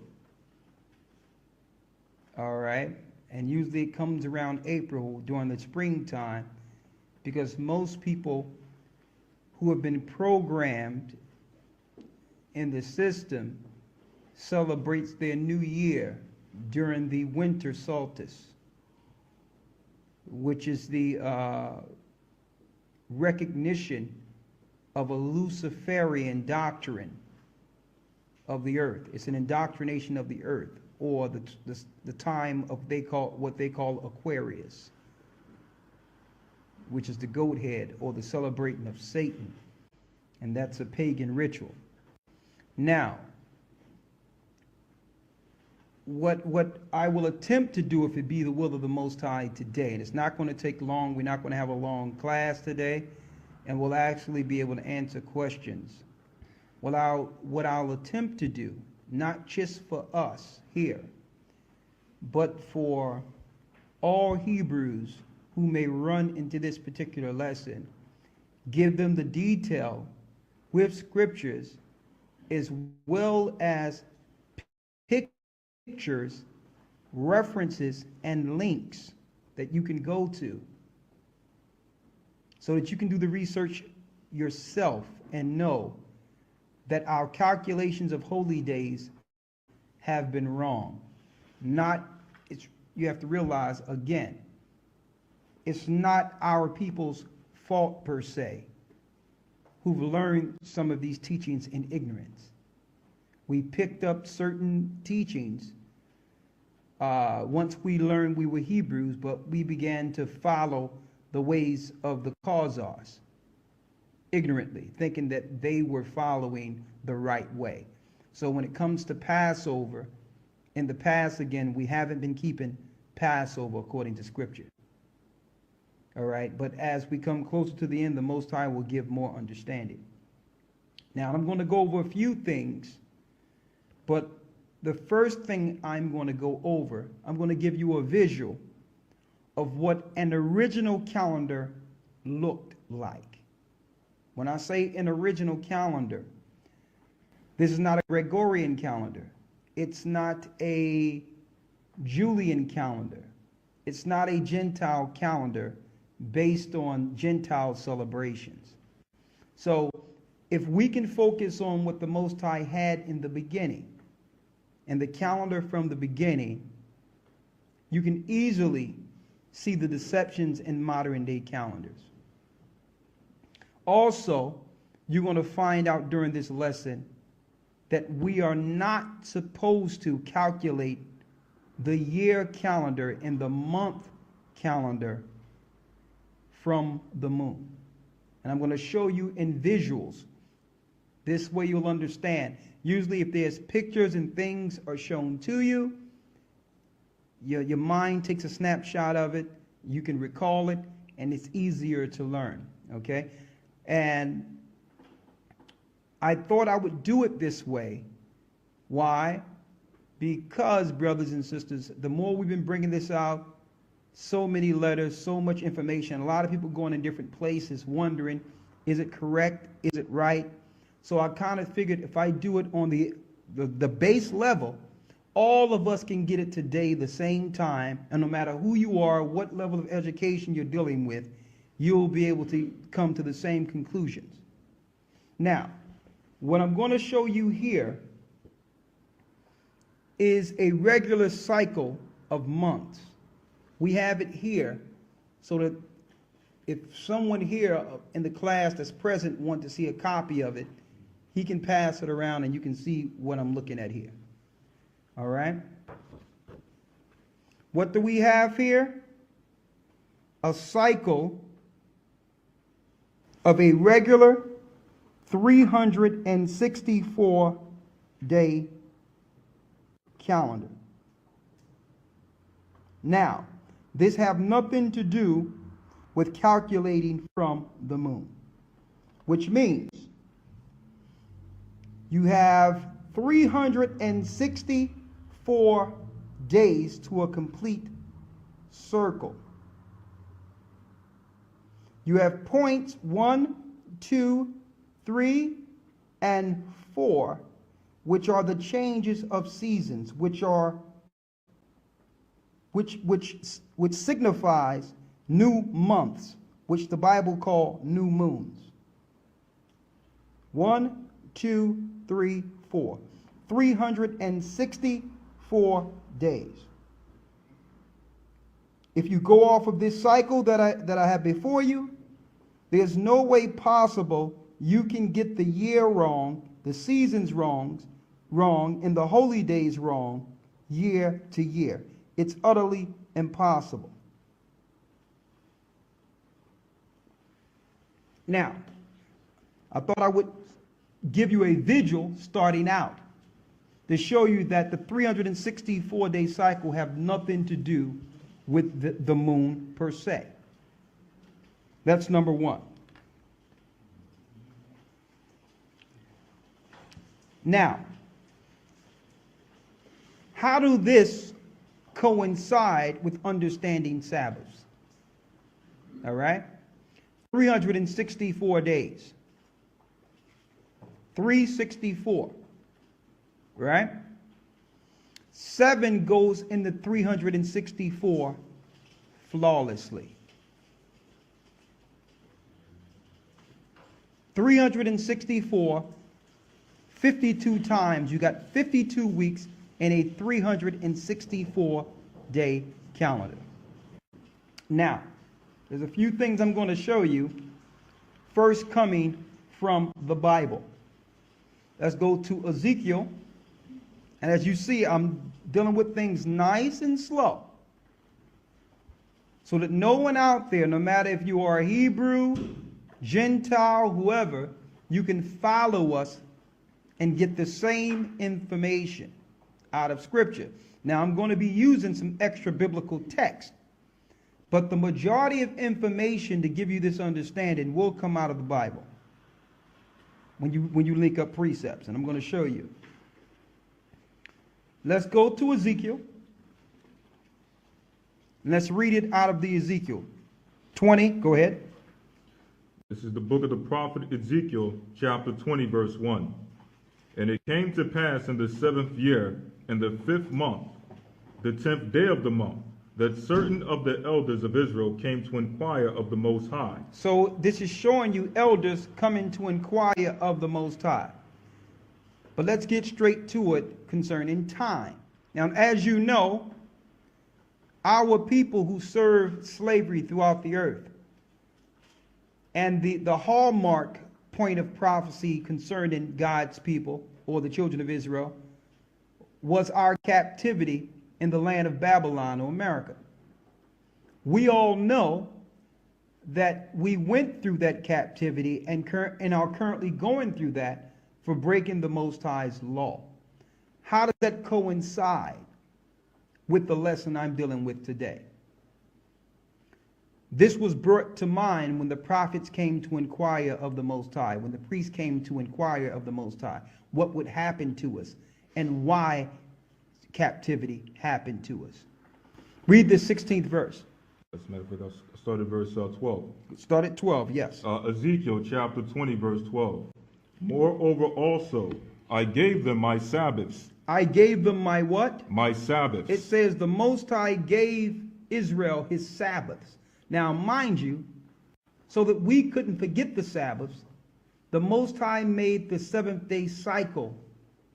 All right. And usually it comes around April during the springtime because most people who have been programmed in the system celebrates their new year during the winter solstice, which is the recognition of a Luciferian doctrine of the earth. It's an indoctrination of the earth, or the time of what they call Aquarius, which is the goat head or the celebrating of Satan, and that's a pagan ritual. Now, what I will attempt to do, if it be the will of the Most High today, and it's not going to take long, we're not going to have a long class today, and we'll actually be able to answer questions. What I'll attempt to do, not just for us here, but for all Hebrews who may run into this particular lesson, give them the detail with scriptures as well as pictures, references, and links that you can go to so that you can do the research yourself and know that our calculations of holy days have been wrong. You have to realize, again, it's not our people's fault per se who've learned some of these teachings in ignorance. We picked up certain teachings once we learned we were Hebrews, but we began to follow the ways of the Qasash ignorantly, thinking that they were following the right way. So when it comes to Passover, in the past, again, we haven't been keeping Passover according to Scripture. All right, but as we come closer to the end, the Most High will give more understanding. Now, I'm going to go over a few things, but the first thing I'm going to go over, I'm going to give you a visual of what an original calendar looked like. When I say an original calendar, this is not a Gregorian calendar. It's not a Julian calendar. It's not a Gentile calendar based on Gentile celebrations. So if we can focus on what the Most High had in the beginning, and the calendar from the beginning, you can easily see the deceptions in modern day calendars. Also, you're going to find out during this lesson that we are not supposed to calculate the year calendar and the month calendar from the moon. And I'm going to show you in visuals. This way you'll understand. Usually if there's pictures and things are shown to you, your mind takes a snapshot of it, you can recall it, and it's easier to learn, okay? And I thought I would do it this way. Why? Because, brothers and sisters, the more we've been bringing this out, so many letters, so much information, a lot of people going in different places wondering, is it correct? Is it right? So I kind of figured if I do it on the base level, all of us can get it today the same time, and no matter who you are, what level of education you're dealing with, you'll be able to come to the same conclusions. Now, what I'm going to show you here is a regular cycle of months. We have it here so that if someone here in the class that's present wants to see a copy of it, he can pass it around and you can see what I'm looking at here. All right? What do we have here? A cycle of a regular 364-day calendar. Now, this have nothing to do with calculating from the moon, which means you have 364 days to a complete circle. You have points 1, 2, 3, and 4, which are the changes of seasons, which signifies new months, which the Bible call new moons. 1, 2, 3, 4. 364 days. If you go off of this cycle that I have before you, there's no way possible you can get the year wrong, the seasons wrong, and the holy days wrong year to year. It's utterly impossible. Now, I thought I would give you a visual starting out to show you that the 364-day cycle have nothing to do with the moon per se. That's number one. Now, how do this coincide with understanding Sabbaths? All right? 364 days. 364. Right? 7 goes into 364 flawlessly. 364, 52 times. You got 52 weeks in a 364-day calendar. Now, there's a few things I'm going to show you. First, coming from the Bible. Let's go to Ezekiel. And as you see, I'm dealing with things nice and slow, so that no one out there, no matter if you are a Hebrew, Gentile, whoever, you can follow us and get the same information out of Scripture. Now, I'm going to be using some extra biblical text, but the majority of information to give you this understanding will come out of the Bible when you link up precepts, and I'm going to show you. Let's go to Ezekiel. And let's read it out of the Ezekiel. 20, go ahead. This is the book of the prophet Ezekiel, chapter 20, verse 1. And it came to pass in the 7th year, in the 5th month, the 10th day of the month, that certain of the elders of Israel came to inquire of the Most High. So this is showing you elders coming to inquire of the Most High. But let's get straight to it concerning time. Now, as you know, our people who served slavery throughout the earth, and the hallmark point of prophecy concerning God's people or the children of Israel, was our captivity in the land of Babylon or America. We all know that we went through that captivity and are currently going through that for breaking the Most High's law. How does that coincide with the lesson I'm dealing with today? This was brought to mind when the prophets came to inquire of the Most High, when the priests came to inquire of the Most High, what would happen to us and why captivity happened to us. Read the 16th verse. As a matter of fact, I started verse 12. Start at 12, yes. Ezekiel chapter 20, verse 12. Moreover also, I gave them my Sabbaths. I gave them my what? My Sabbaths. It says the Most High gave Israel his Sabbaths. Now, mind you, so that we couldn't forget the Sabbaths, the Most High made the seventh-day cycle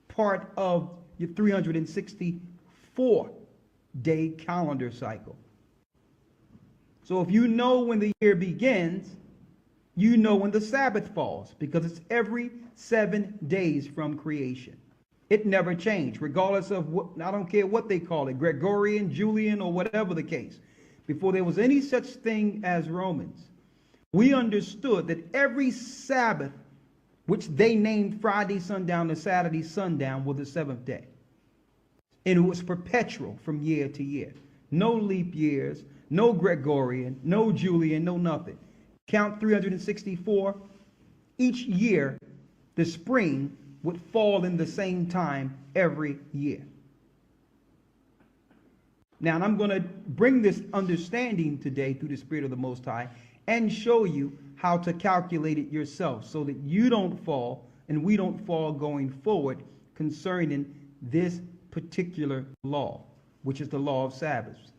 part of your 364-day calendar cycle. So if you know when the year begins, you know when the Sabbath falls, because it's every 7 days from creation. It never changed, regardless of what, I don't care what they call it, Gregorian, Julian, or whatever the case. Before there was any such thing as Romans, we understood that every Sabbath, which they named Friday sundown to Saturday sundown, was the seventh day. And it was perpetual from year to year. No leap years, no Gregorian, no Julian, no nothing. Count 364. Each year, the spring would fall in the same time every year. Now, and I'm going to bring this understanding today through the Spirit of the Most High and show you how to calculate it yourself so that you don't fall and we don't fall going forward concerning this particular law, which is the law of Sabbaths.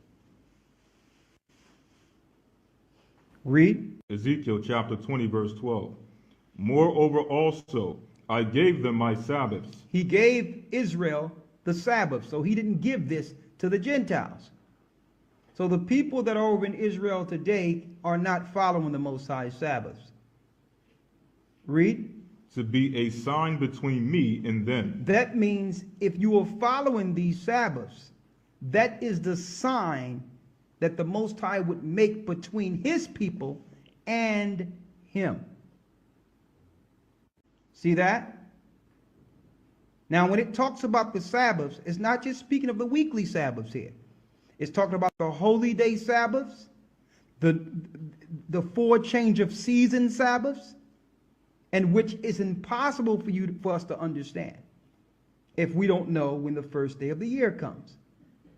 Read. Ezekiel chapter 20, verse 12. Moreover also, I gave them my Sabbaths. He gave Israel the Sabbath, so he didn't give this to the Gentiles. So the people that are over in Israel today are not following the Most High's Sabbaths. Read. To be a sign between me and them. That means if you are following these Sabbaths, that is the sign that the Most High would make between his people and him. See that? Now, when it talks about the Sabbaths, it's not just speaking of the weekly Sabbaths here. It's talking about the holy day Sabbaths, the 4 change of season Sabbaths, and which is impossible for us to understand if we don't know when the first day of the year comes.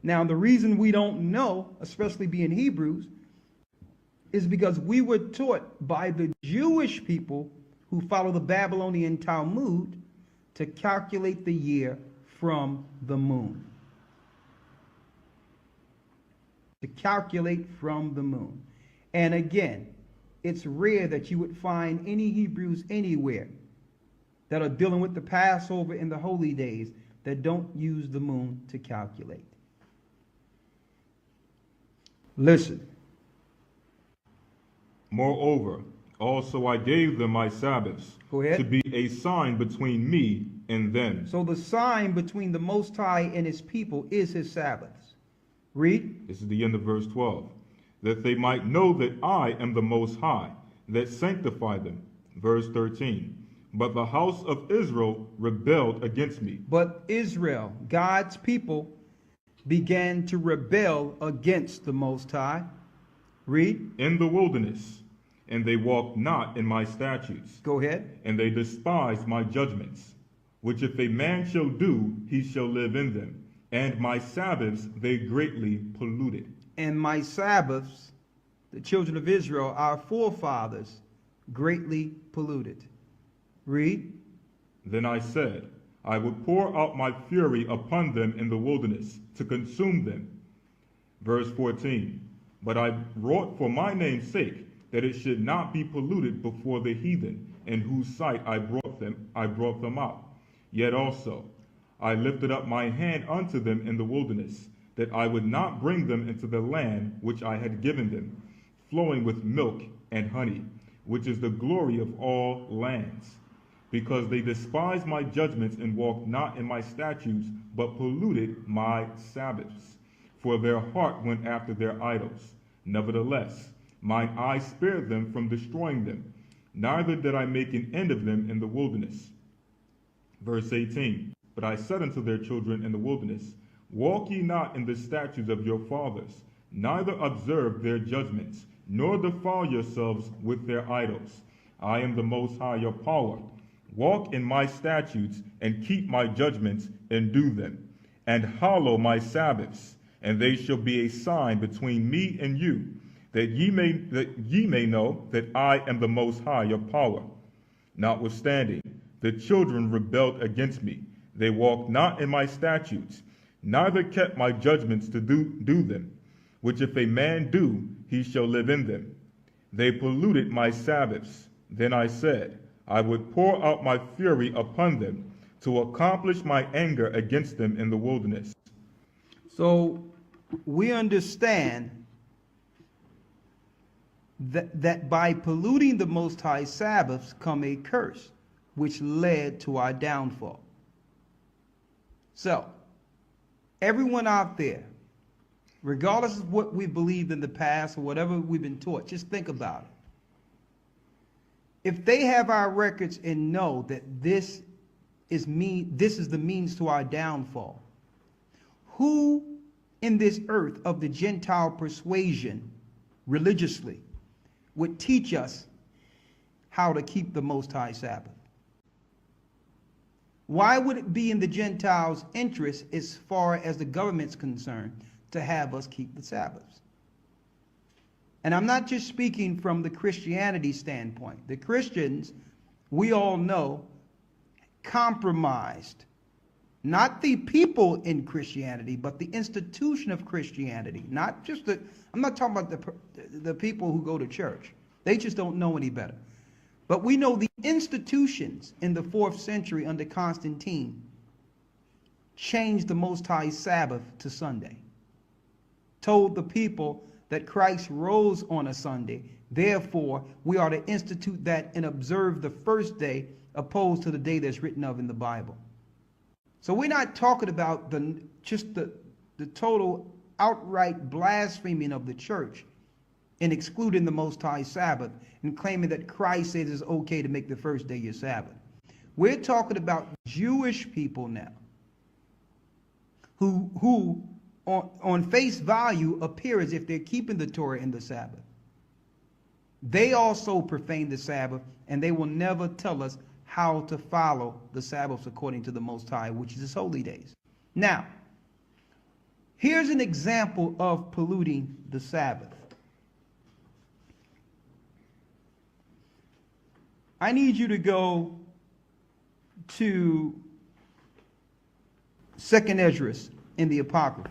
Now, the reason we don't know, especially being Hebrews, is because we were taught by the Jewish people who follow the Babylonian Talmud to calculate the year from the moon. To calculate from the moon. And again, it's rare that you would find any Hebrews anywhere that are dealing with the Passover and the holy days that don't use the moon to calculate. Listen. Moreover, also I gave them my Sabbaths. Go ahead. To be a sign between me and them. So the sign between the Most High and his people is his Sabbaths. Read. This is the end of verse 12. That they might know that I am the Most High, that sanctify them. Verse 13. But the house of Israel rebelled against me. But Israel, God's people, began to rebel against the Most High. Read. In the wilderness, and they walked not in my statutes. Go ahead. And they despised my judgments, which if a man shall do, he shall live in them. And my Sabbaths they greatly polluted. And my Sabbaths, the children of Israel, our forefathers, greatly polluted. Read. Then I said, I would pour out my fury upon them in the wilderness, to consume them. Verse 14. But I wrought for my name's sake, that it should not be polluted before the heathen, in whose sight I brought them out. Yet also I lifted up my hand unto them in the wilderness, that I would not bring them into the land which I had given them, flowing with milk and honey, which is the glory of all lands, because they despised my judgments and walked not in my statutes, but polluted my Sabbaths. For their heart went after their idols. Nevertheless, mine eye spared them from destroying them, neither did I make an end of them in the wilderness. Verse 18, but I said unto their children in the wilderness, walk ye not in the statutes of your fathers, neither observe their judgments, nor defile yourselves with their idols. I am the Most High your power. Walk in my statutes, and keep my judgments, and do them, and hallow my Sabbaths, and they shall be a sign between me and you, that ye may know that I am the Most High your power. Notwithstanding, the children rebelled against me. They walked not in my statutes, neither kept my judgments to do them, which if a man do, he shall live in them. They polluted my Sabbaths. Then I said, I would pour out my fury upon them to accomplish my anger against them in the wilderness. So we understand that by polluting the Most High Sabbaths come a curse, which led to our downfall. So, everyone out there, regardless of what we believed in the past or whatever we've been taught, just think about it. If they have our records and know that this is the means to our downfall, who in this earth of the Gentile persuasion religiously would teach us how to keep the Most High Sabbath? Why would it be in the Gentiles' interest, as far as the government's concerned, to have us keep the Sabbaths? And I'm not just speaking from the Christianity standpoint. The Christians, we all know, compromised not the people in Christianity, but the institution of Christianity. Not just I'm not talking about the people who go to church. They just don't know any better. But we know the institutions in the 4th century under Constantine changed the Most High Sabbath to Sunday. Told the people that Christ rose on a Sunday. Therefore, we are to institute that and observe the first day opposed to the day that's written of in the Bible. So we're not talking about the total outright blaspheming of the church and excluding the Most High Sabbath and claiming that Christ says it's okay to make the first day your Sabbath. We're talking about Jewish people now who on face value appear as if they're keeping the Torah and the Sabbath. They also profane the Sabbath, and they will never tell us how to follow the Sabbaths according to the Most High, which is his holy days. Now, here's an example of polluting the Sabbath. I need you to go to 2nd Esdras in the Apocrypha.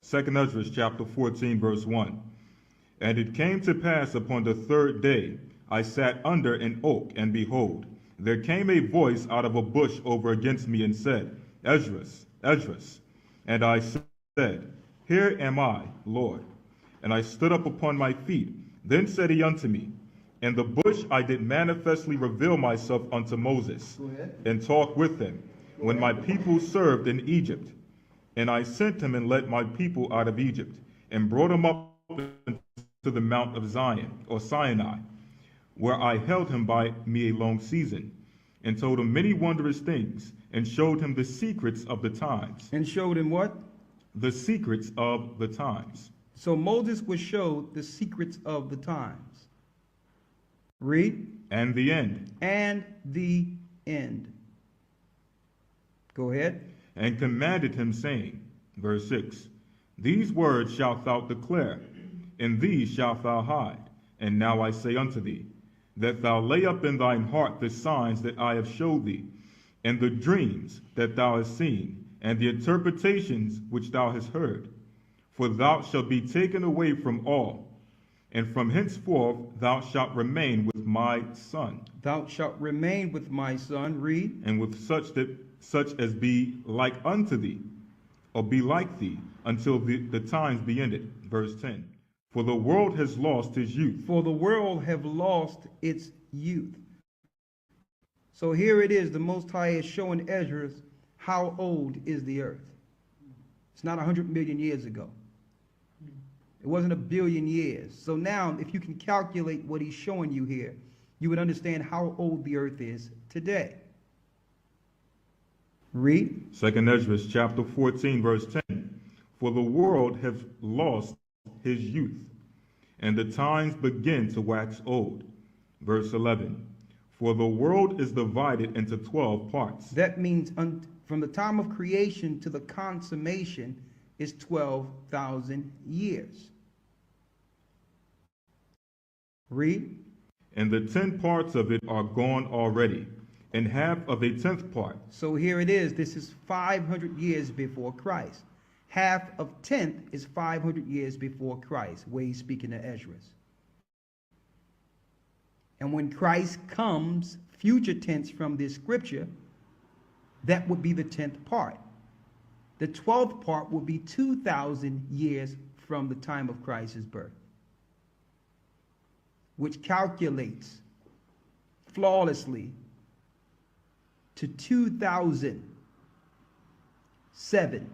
2 Esdras chapter 14, verse 1. And it came to pass upon the 3rd day, I sat under an oak, and behold, there came a voice out of a bush over against me, and said, Esdras, Esdras. And I said, Here am I, Lord. And I stood up upon my feet. Then said he unto me, In the bush I did manifestly reveal myself unto Moses, and talk with him, when my people served in Egypt. And I sent him and led my people out of Egypt, and brought him up to the Mount of Zion, or Sinai, where I held him by me a long season, and told him many wondrous things, and showed him the secrets of the times. And showed him what? The secrets of the times. So Moses was showed the secrets of the times. Read. And the end. And the end. Go ahead. And commanded him, saying, verse 6, These words shalt thou declare, and these shalt thou hide. And now I say unto thee, that thou lay up in thine heart the signs that I have showed thee, and the dreams that thou hast seen, and the interpretations which thou hast heard. For thou shalt be taken away from all, and from henceforth thou shalt remain with my son. Thou shalt remain with my son. Read. And with such as be like unto thee, or be like thee, until the times be ended. Verse 10. For the world has lost his youth. For the world have lost its youth. So here it is, the Most High is showing Ezra how old is the earth. It's not 100 million years ago. It wasn't a billion years. So now, if you can calculate what he's showing you here, you would understand how old the earth is today. Read. 2 Ezra chapter 14, verse 10. For the world has lost his youth, and the times begin to wax old. Verse 11. For the world is divided into 12 parts. That means from the time of creation to the consummation is 12,000 years. Read. And the 10 parts of it are gone already, and half of a 10th part. So here it is. This is 500 years before Christ. Half of 10th is 500 years before Christ, where he's speaking to Ezra. And when Christ comes, future tense from this scripture, that would be the 10th part. The 12th part would be 2,000 years from the time of Christ's birth, which calculates flawlessly to 2007.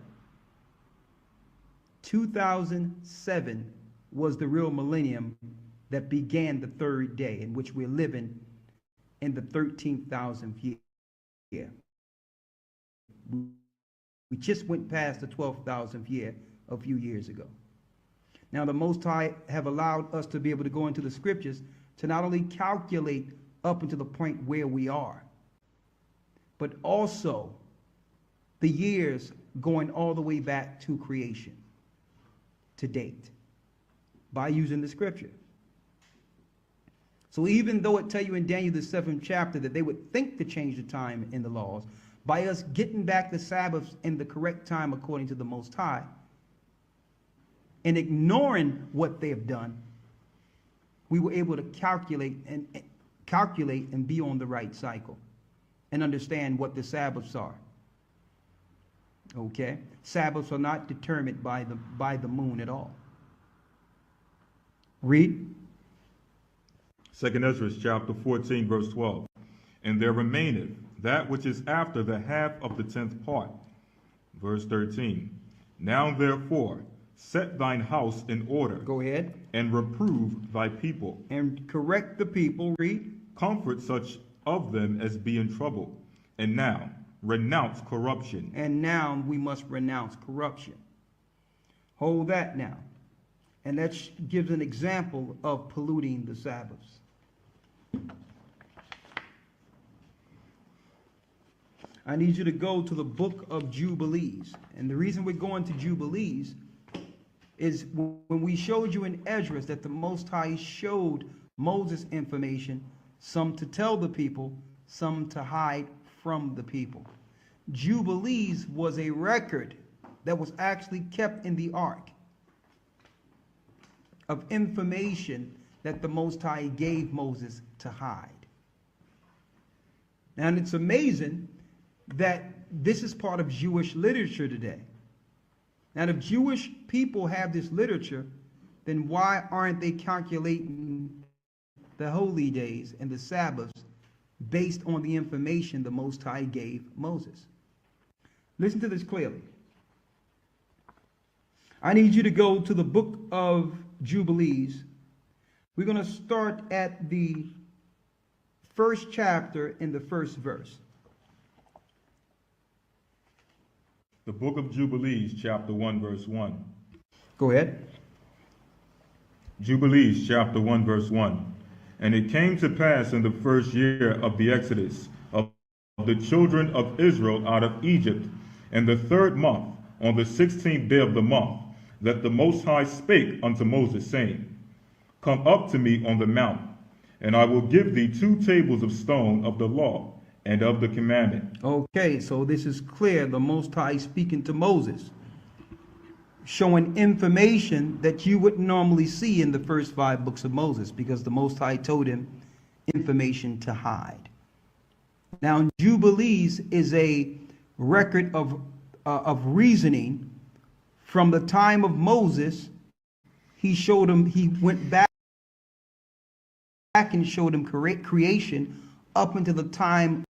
2007 was the real millennium that began the third day, in which we're living in the 13,000th year. We just went past the 12,000th year a few years ago. Now, the Most High have allowed us to be able to go into the scriptures to not only calculate up until the point where we are, but also the years going all the way back to creation, to date, by using the scripture. So even though it tell you in Daniel the 7th chapter that they would think to change the time in the laws, by us getting back the Sabbaths in the correct time according to the Most High, and ignoring what they have done, we were able to calculate and be on the right cycle and understand what the Sabbaths are. Okay? Sabbaths are not determined by the moon at all. Read. 2 Ezra chapter 14, verse 12. And there remaineth that which is after the half of the 10th part. Verse 13. Now therefore, set thine house in order. Go ahead. And reprove thy people. And correct the people. Read. Comfort such of them as be in trouble. And now, renounce corruption. And now we must renounce corruption. Hold that now. And that gives an example of polluting the Sabbaths. I need you to go to the book of Jubilees. And the reason we're going to Jubilees is when we showed you in Ezra that the Most High showed Moses information, some to tell the people, some to hide from the people. Jubilees was a record that was actually kept in the ark of information that the Most High gave Moses to hide. And it's amazing that this is part of Jewish literature today. And if Jewish people have this literature, then why aren't they calculating the holy days and the Sabbaths based on the information the Most High gave Moses? Listen to this clearly. I need you to go to the book of Jubilees. We're going to start at the first chapter in the first verse. The book of Jubilees, chapter 1, verse 1. Go ahead. Jubilees, chapter 1, verse 1. And it came to pass in the first year of the exodus of the children of Israel out of Egypt, in the 3rd month, on the 16th day of the month, that the Most High spake unto Moses, saying, Come up to me on the mount, and I will give thee 2 tables of stone of the law and of the commandment. Okay, so this is clear. The Most High speaking to Moses, showing information that you wouldn't normally see in the first 5 books of Moses, because the Most High told him information to hide. Now, Jubilees is a record of reasoning from the time of Moses he showed him, he went back and showed him creation up until the time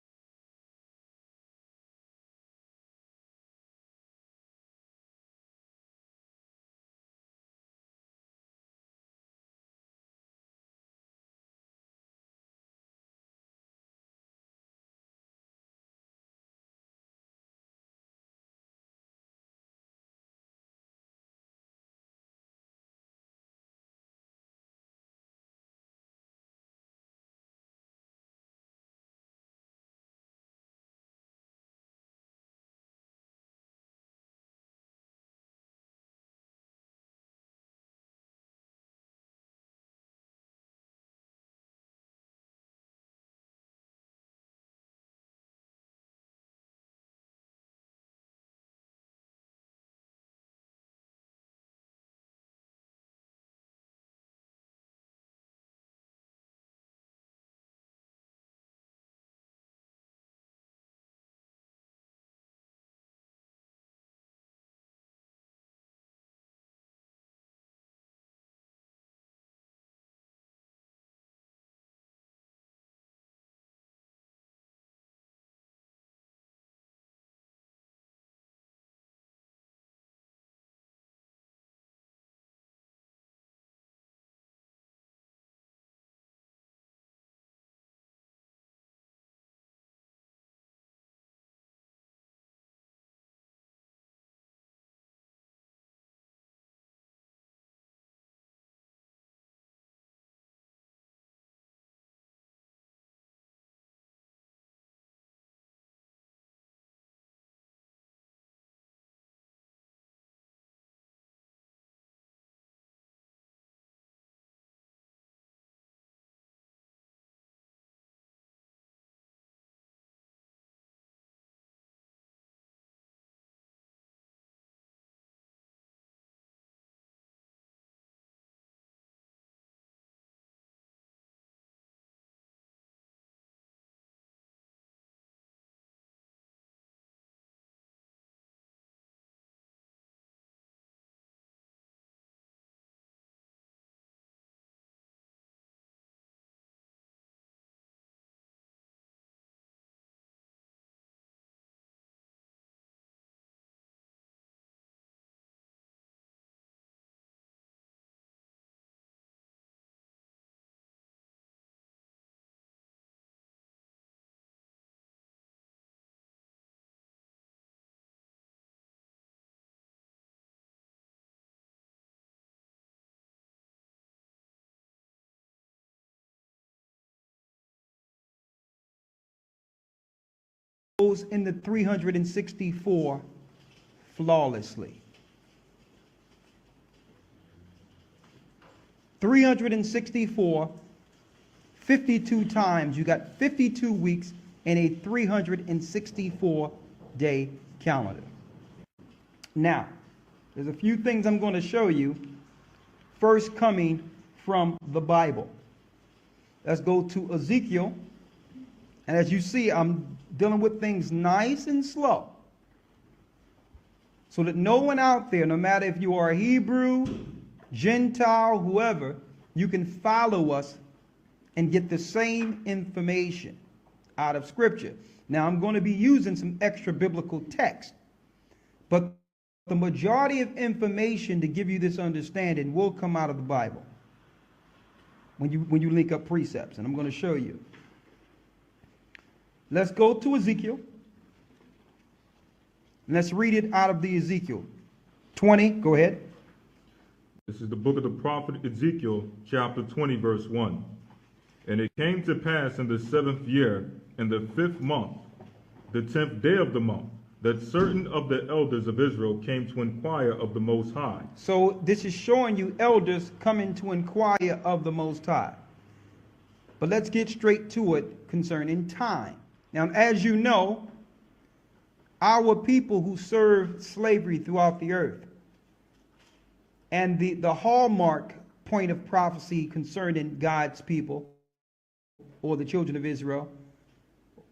goes in the 364 flawlessly. 364, 52 times. You got 52 weeks in a 364-day calendar. Now, there's a few things I'm going to show you. First, coming from the Bible. Let's go to Ezekiel. And as you see, I'm dealing with things nice and slow, so that no one out there, no matter if you are a Hebrew, Gentile, whoever, you can follow us and get the same information out of Scripture. Now, I'm going to be using some extra biblical text, but the majority of information to give you this understanding will come out of the Bible when you link up precepts, and I'm going to show you. Let's go to Ezekiel. Let's read it out of the Ezekiel 20. Go ahead. This is the book of the prophet Ezekiel, chapter 20, verse 1. And it came to pass in the 7th year, in the 5th month, the 10th day of the month, that certain of the elders of Israel came to inquire of the Most High. So this is showing you elders coming to inquire of the Most High. But let's get straight to it concerning time. Now, as you know, our people who served slavery throughout the earth, and the hallmark point of prophecy concerning God's people, or the children of Israel,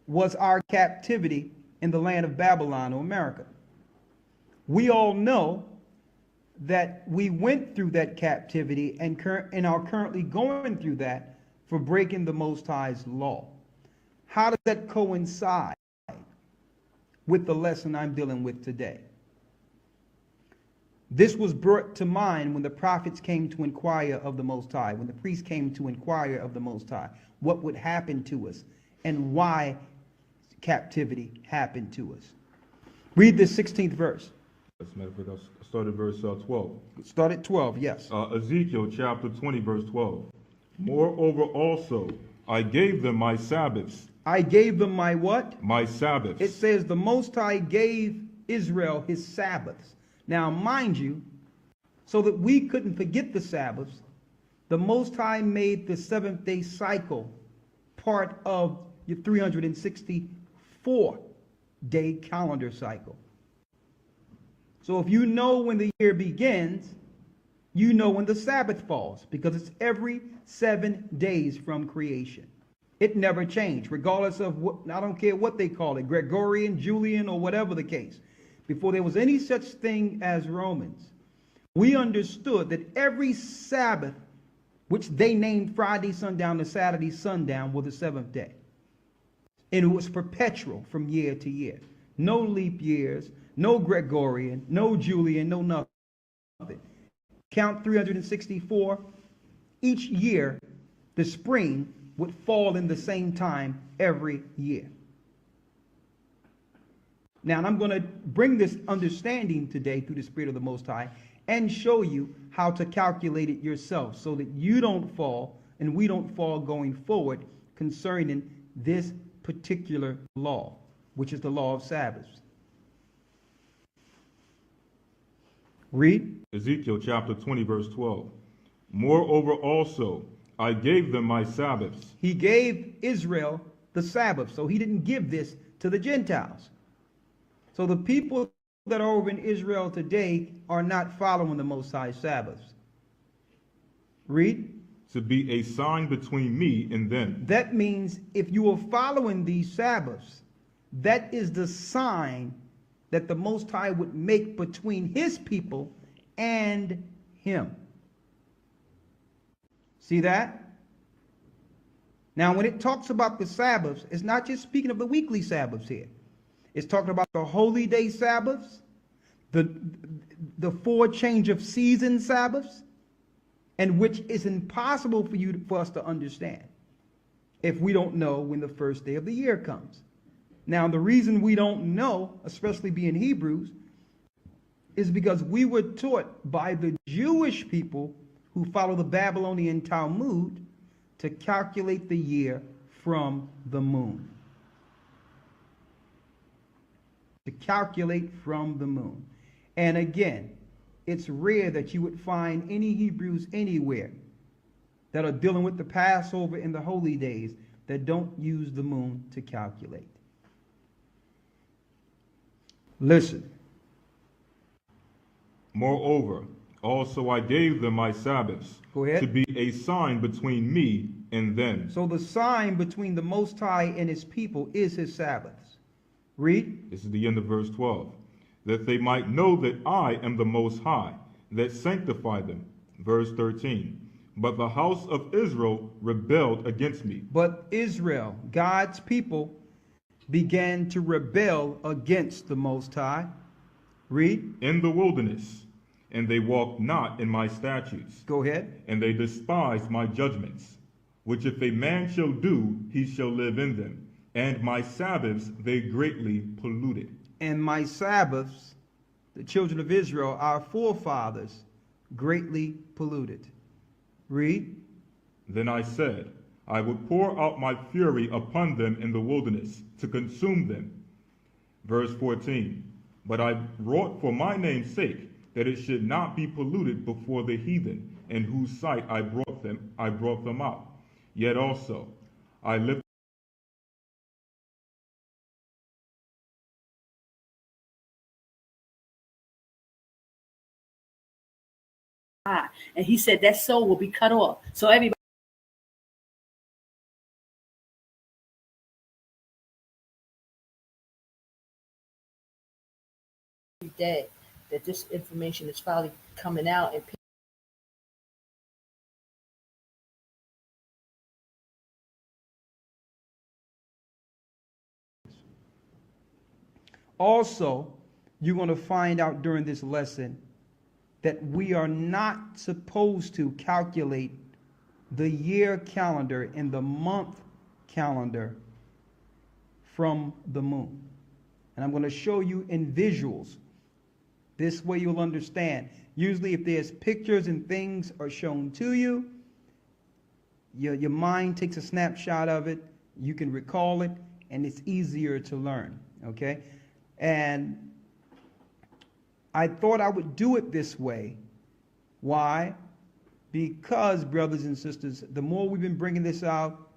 was our captivity in the land of Babylon, or America. We all know that we went through that captivity and are currently going through that for breaking the Most High's law. How does that coincide with the lesson I'm dealing with today? This was brought to mind when the prophets came to inquire of the Most High, when the priests came to inquire of the Most High, what would happen to us and why captivity happened to us. Read the 16th verse. As a matter of fact, I'll start at verse 12. Start at 12, yes. Ezekiel chapter 20, verse 12. Moreover also, I gave them my Sabbaths. I gave them my what? My Sabbaths. It says the Most High gave Israel his Sabbaths. Now, mind you, so that we couldn't forget the Sabbaths, the Most High made the seventh-day cycle part of your 364-day calendar cycle. So if you know when the year begins, you know when the Sabbath falls, because it's every 7 days from creation. It never changed, regardless of what, I don't care what they call it, Gregorian, Julian, or whatever the case. Before there was any such thing as Romans, we understood that every Sabbath, which they named Friday sundown to Saturday sundown, was the seventh day. And it was perpetual from year to year. No leap years, no Gregorian, no Julian, no nothing. Count 364. Each year, the spring would fall in the same time every year. Now, and I'm going to bring this understanding today through the Spirit of the Most High and show you how to calculate it yourself so that you don't fall and we don't fall going forward concerning this particular law, which is the law of Sabbaths. Read. Ezekiel chapter 20, verse 12. Moreover also, I gave them my Sabbaths. He gave Israel the Sabbath, so he didn't give this to the Gentiles. So the people that are over in Israel today are not following the Most High Sabbaths. Read. To be a sign between me and them. That means if you are following these Sabbaths, that is the sign that the Most High would make between his people and him. See that? Now, when it talks about the Sabbaths, it's not just speaking of the weekly Sabbaths here. It's talking about the holy day Sabbaths, the 4 change of season Sabbaths, and which is impossible for us to understand if we don't know when the first day of the year comes. Now, the reason we don't know, especially being Hebrews, is because we were taught by the Jewish people who follow the Babylonian Talmud to calculate the year from the moon. To calculate from the moon. And again, it's rare that you would find any Hebrews anywhere that are dealing with the Passover and the holy days that don't use the moon to calculate. Listen. Moreover, also I gave them my Sabbaths. Go ahead. To be a sign between me and them. So the sign between the Most High and his people is his Sabbaths. Read. This is the end of verse 12. That they might know that I am the Most High, that sanctify them. Verse 13. But the house of Israel rebelled against me. But Israel, God's people, began to rebel against the Most High. Read. In the wilderness, and they walked not in my statutes. Go ahead. And they despised my judgments, which if a man shall do, he shall live in them. And my Sabbaths they greatly polluted. And my Sabbaths, the children of Israel, our forefathers, greatly polluted. Read. Then I said, I would pour out my fury upon them in the wilderness, to consume them. Verse 14. But I wrought for my name's sake, that it should not be polluted before the heathen, in whose sight I brought them out. Yet also I lifted and he said that soul will be cut off. So everybody dead. that this information is finally coming out and Also, you're going to find out during this lesson that we are not supposed to calculate the year calendar and the month calendar from the moon. And I'm going to show you in visuals. This way you'll understand. Usually if there's pictures and things are shown to you, your mind takes a snapshot of it, you can recall it, and it's easier to learn, okay? And I thought I would do it this way. Why? Because, brothers and sisters, the more we've been bringing this out,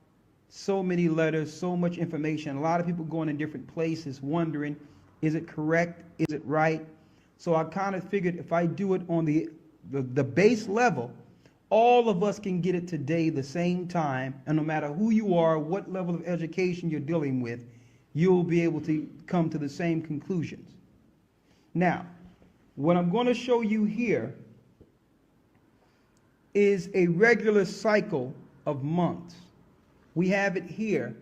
so many letters, so much information, a lot of people going in different places wondering, is it correct? Is it right? So I kind of figured if I do it on the base level, all of us can get it today the same time, and no matter who you are, what level of education you're dealing with, you'll be able to come to the same conclusions. Now, what I'm going to show you here is a regular cycle of months. We have it here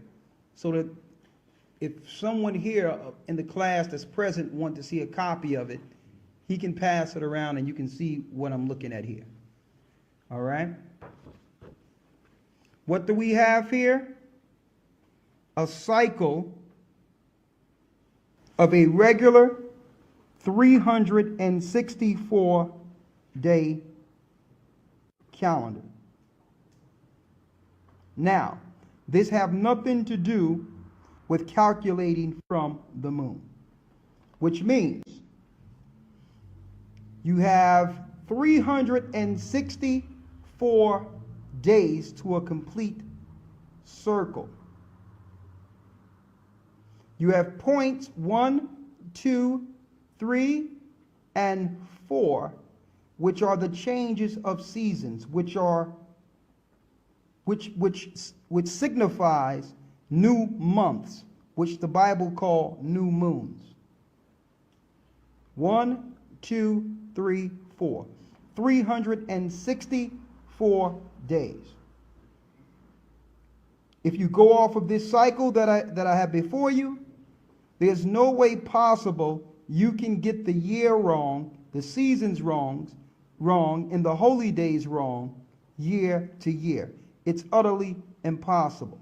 so that if someone here in the class that's present wants to see a copy of it, he can pass it around and you can see what I'm looking at here. All right? What do we have here? A cycle of a regular 364-day calendar. Now, this have nothing to do with calculating from the moon, which means you have 364 days to a complete circle. You have points 1, 2, 3, and 4, which are the changes of seasons, which signifies new months, which the Bible call new moons. 1, 2, 3, 4. 364 days. If you go off of this cycle that I have before you, there's no way possible you can get the year wrong, the seasons wrong, and the holy days wrong year to year. It's utterly impossible.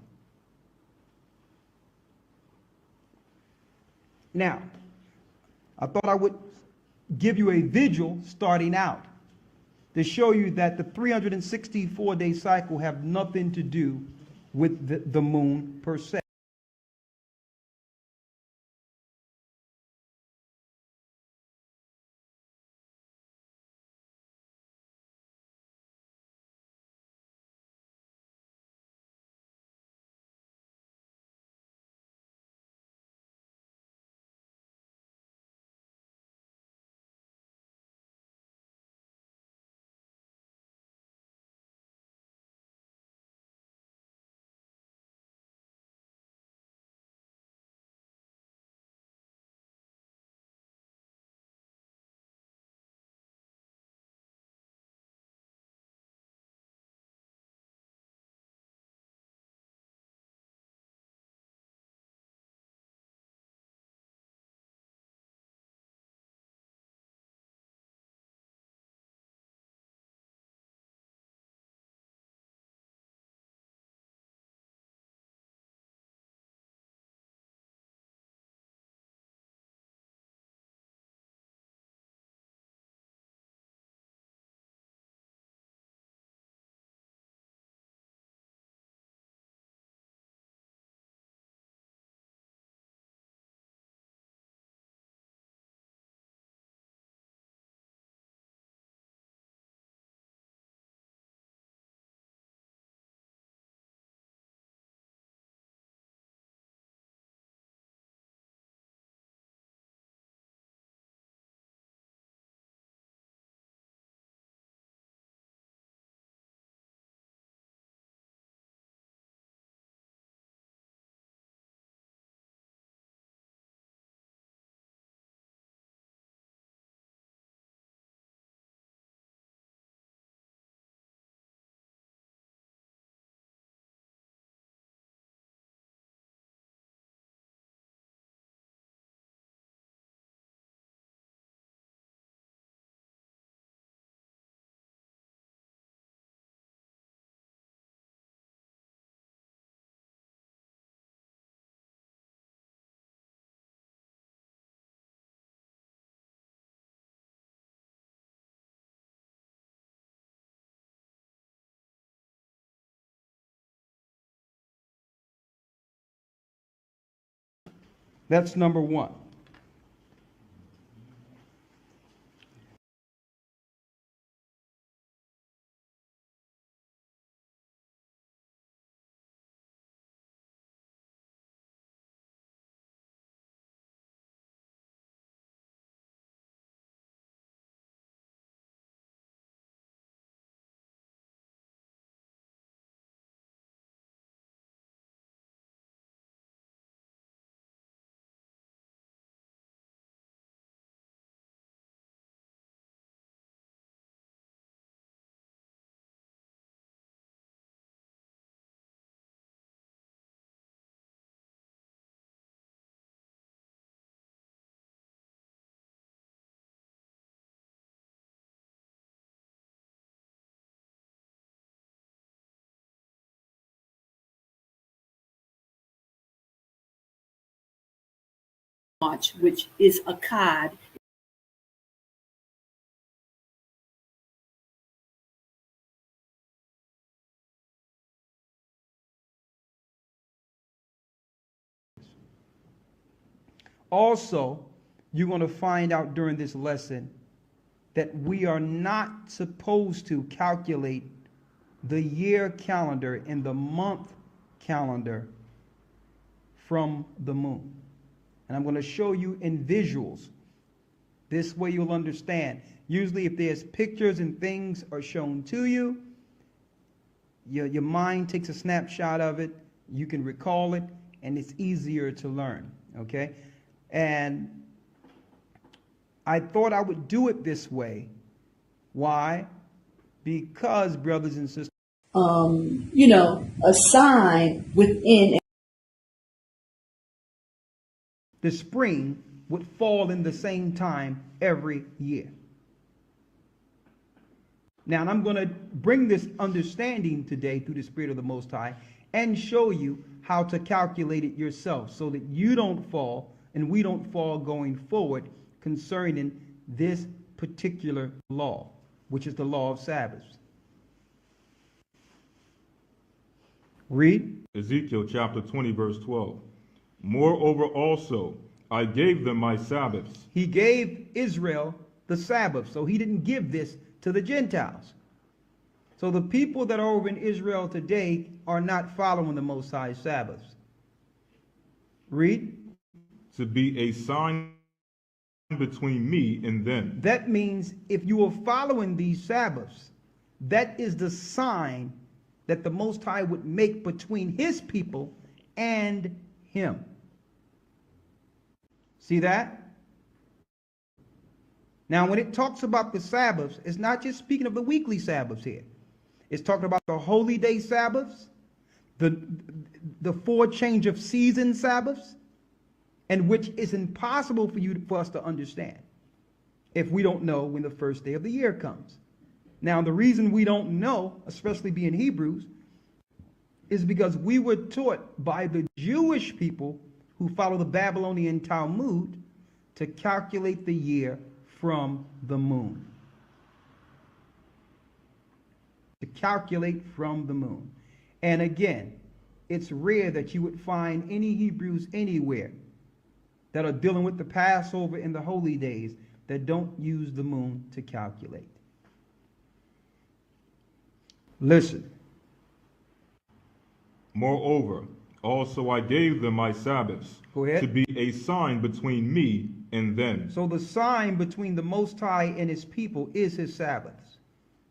Now, I thought I would give you a visual starting out to show you that the 364-day cycle have nothing to do with the moon per se. That's number one. which is a cod. Also, you're going to find out during this lesson that we are not supposed to calculate the year calendar and the month calendar from the moon. And I'm going to show you in visuals. This way you'll understand. Usually if there's pictures and things are shown to you, your mind takes a snapshot of it, you can recall it, and it's easier to learn, okay? And I thought I would do it this way. Why? Because, brothers and sisters, A sign within. the spring would fall in the same time every year. Now, and I'm going to bring this understanding today through the Spirit of the Most High and show you how to calculate it yourself so that you don't fall and we don't fall going forward concerning this particular law, which is the law of Sabbaths. Read. Ezekiel chapter 20, verse 12. Moreover also, I gave them my Sabbaths. He gave Israel the Sabbath, so he didn't give this to the Gentiles. So the people that are over in Israel today are not following the Most High Sabbaths. Read. To be a sign between me and them. That means if you are following these Sabbaths, that is the sign that the Most High would make between his people and him. See that? Now, when it talks about the Sabbaths, it's not just speaking of the weekly Sabbaths here. It's talking about the holy day Sabbaths, the 4 change of season Sabbaths, and which is impossible for us to understand if we don't know when the first day of the year comes. Now, the reason we don't know, especially being Hebrews, is because we were taught by the Jewish people who follow the Babylonian Talmud to calculate the year from the moon. To calculate from the moon. And again, it's rare that you would find any Hebrews anywhere that are dealing with the Passover and the holy days that don't use the moon to calculate. Listen. Moreover, also I gave them my Sabbaths. Go ahead. To be a sign between me and them. So the sign between the Most High and his people is his Sabbaths.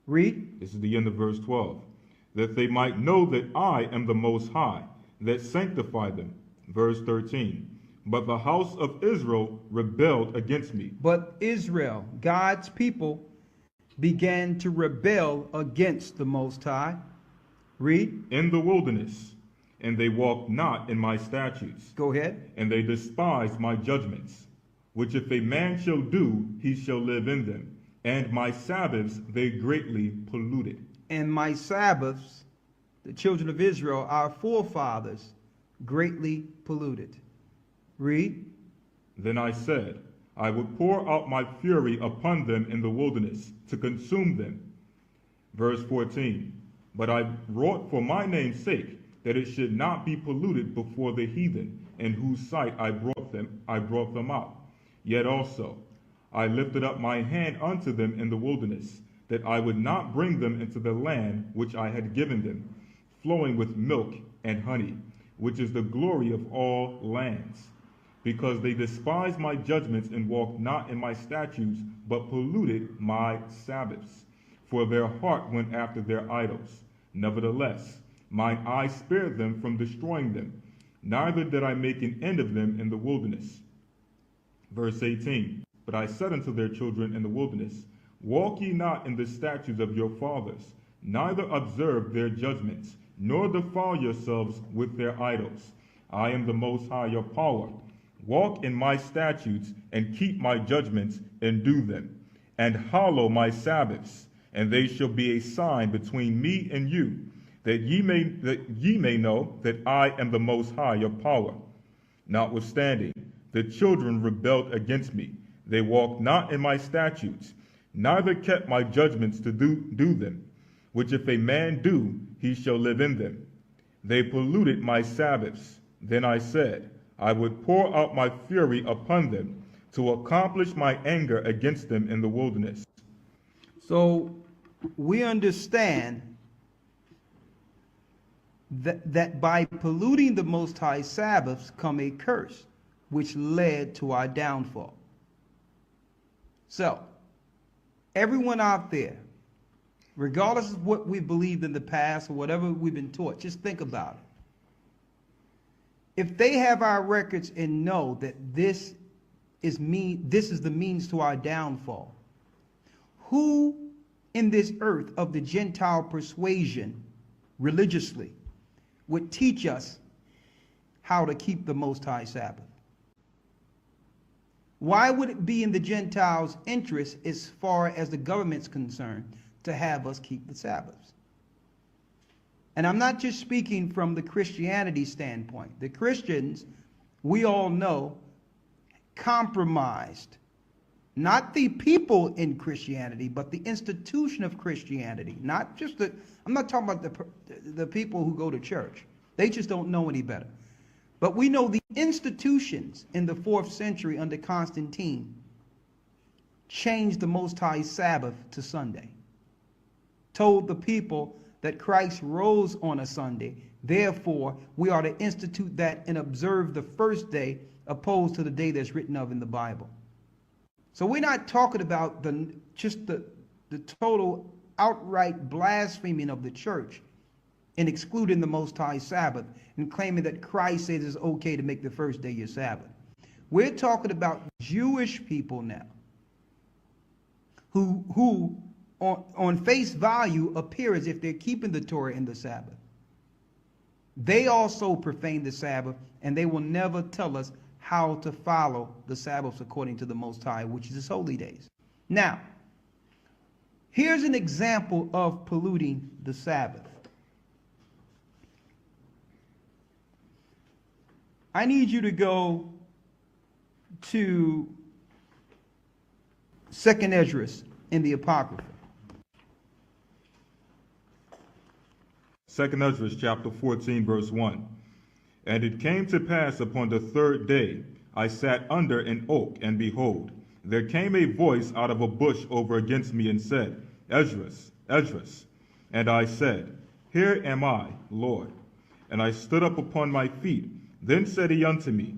Read. This is the end of verse 12. That they might know that I am the Most High, that sanctify them. Verse 13. But the house of Israel rebelled against me. But Israel, God's people, began to rebel against the Most High. Read. In the wilderness. And they walked not in my statutes. Go ahead. And they despised my judgments, which if a man shall do, he shall live in them. And my Sabbaths they greatly polluted. And my Sabbaths, the children of Israel, our forefathers, greatly polluted. Read. Then I said, I would pour out my fury upon them in the wilderness to consume them. Verse 14. But I wrought for my name's sake, that it should not be polluted before the heathen, in whose sight I brought brought them out. Yet also I lifted up my hand unto them in the wilderness, that I would not bring them into the land which I had given them, flowing with milk and honey, which is the glory of all lands. Because they despised my judgments and walked not in my statutes, but polluted my Sabbaths. For their heart went after their idols. Nevertheless, mine eye spared them from destroying them, neither did I make an end of them in the wilderness. Verse 18, but I said unto their children in the wilderness, walk ye not in the statutes of your fathers, neither observe their judgments, nor defile yourselves with their idols. I am the Most High your power. Walk in my statutes, and keep my judgments, and do them, and hallow my Sabbaths, and they shall be a sign between me and you, that ye may know that I am the Most High your power. Notwithstanding, the children rebelled against me. They walked not in my statutes, neither kept my judgments to do them, which if a man do, he shall live in them. They polluted my Sabbaths. Then I said, I would pour out my fury upon them to accomplish my anger against them in the wilderness. So we understand that by polluting the Most High Sabbaths come a curse, which led to our downfall. So, everyone out there, regardless of what we believed in the past or whatever we've been taught, just think about it. If they have our records and know that this is the means to our downfall, who in this earth of the Gentile persuasion religiously would teach us how to keep the Most High Sabbath? Why would it be in the Gentiles' interest, as far as the government's concerned, to have us keep the Sabbaths? And I'm not just speaking from the Christianity standpoint. The Christians, we all know, compromised not the people in Christianity, but the institution of Christianity. Not just I'm not talking about the people who go to church. They just don't know any better. But we know the institutions in the 4th century under Constantine changed the Most High Sabbath to Sunday. Told the people that Christ rose on a Sunday. Therefore, we are to institute that and observe the first day opposed to the day that's written of in the Bible. So we're not talking about the total outright blaspheming of the church and excluding the Most High Sabbath and claiming that Christ says it's okay to make the first day your Sabbath. We're talking about Jewish people now who on face value appear as if they're keeping the Torah and the Sabbath. They also profane the Sabbath, and they will never tell us how to follow the Sabbaths according to the Most High, which is his holy days. Now, here's an example of polluting the Sabbath. I need you to go to 2nd Esdras in the Apocrypha. 2 Esdras chapter 14, verse 1. And it came to pass upon the 3rd day, I sat under an oak, and behold, there came a voice out of a bush over against me, and said, Esdras, Esdras. And I said, Here am I, Lord. And I stood up upon my feet. Then said he unto me,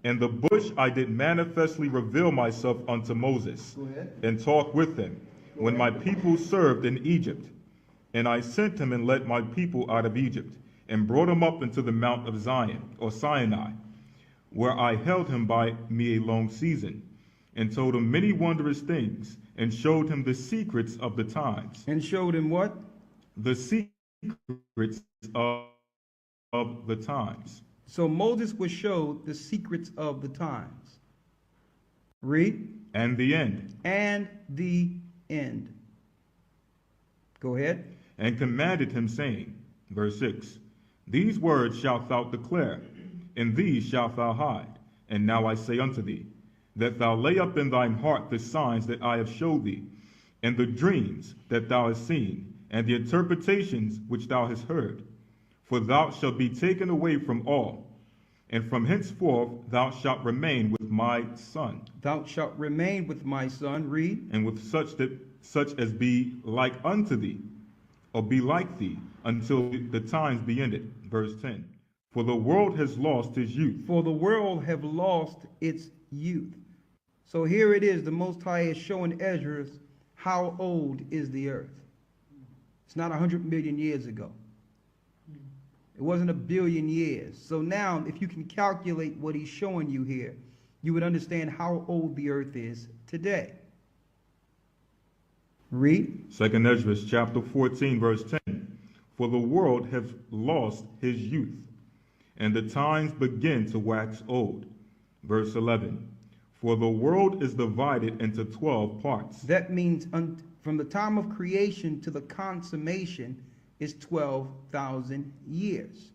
In the bush I did manifestly reveal myself unto Moses, and talk with him, when my people served in Egypt. And I sent him and led my people out of Egypt, and brought him up into the mount of Zion, or Sinai, where I held him by me a long season, and told him many wondrous things, and showed him the secrets of the times. And showed him what? The secrets of the times. So Moses was showed the secrets of the times. Read. And the end. And the end. Go ahead. And commanded him, saying, verse 6, These words shalt thou declare, and these shalt thou hide. And now I say unto thee, that thou lay up in thine heart the signs that I have showed thee, and the dreams that thou hast seen, and the interpretations which thou hast heard. For thou shalt be taken away from all, And from henceforth thou shalt remain with my son, Thou shalt remain with my son, read, and with such as be like unto thee, or be like thee, until the times be ended. Verse 10. For the world has lost his youth. for the world have lost its youth. So here it is, the Most High is showing Ezra how old is the earth. It's not 100 million years ago. It wasn't a billion years. So now, if you can calculate what he's showing you here, you would understand how old the earth is today. Read. 2 Ezra chapter 14, verse 10. For the world has lost his youth, and the times begin to wax old. Verse 11. For the world is divided into 12 parts. That means from the time of creation to the consummation is 12,000 years.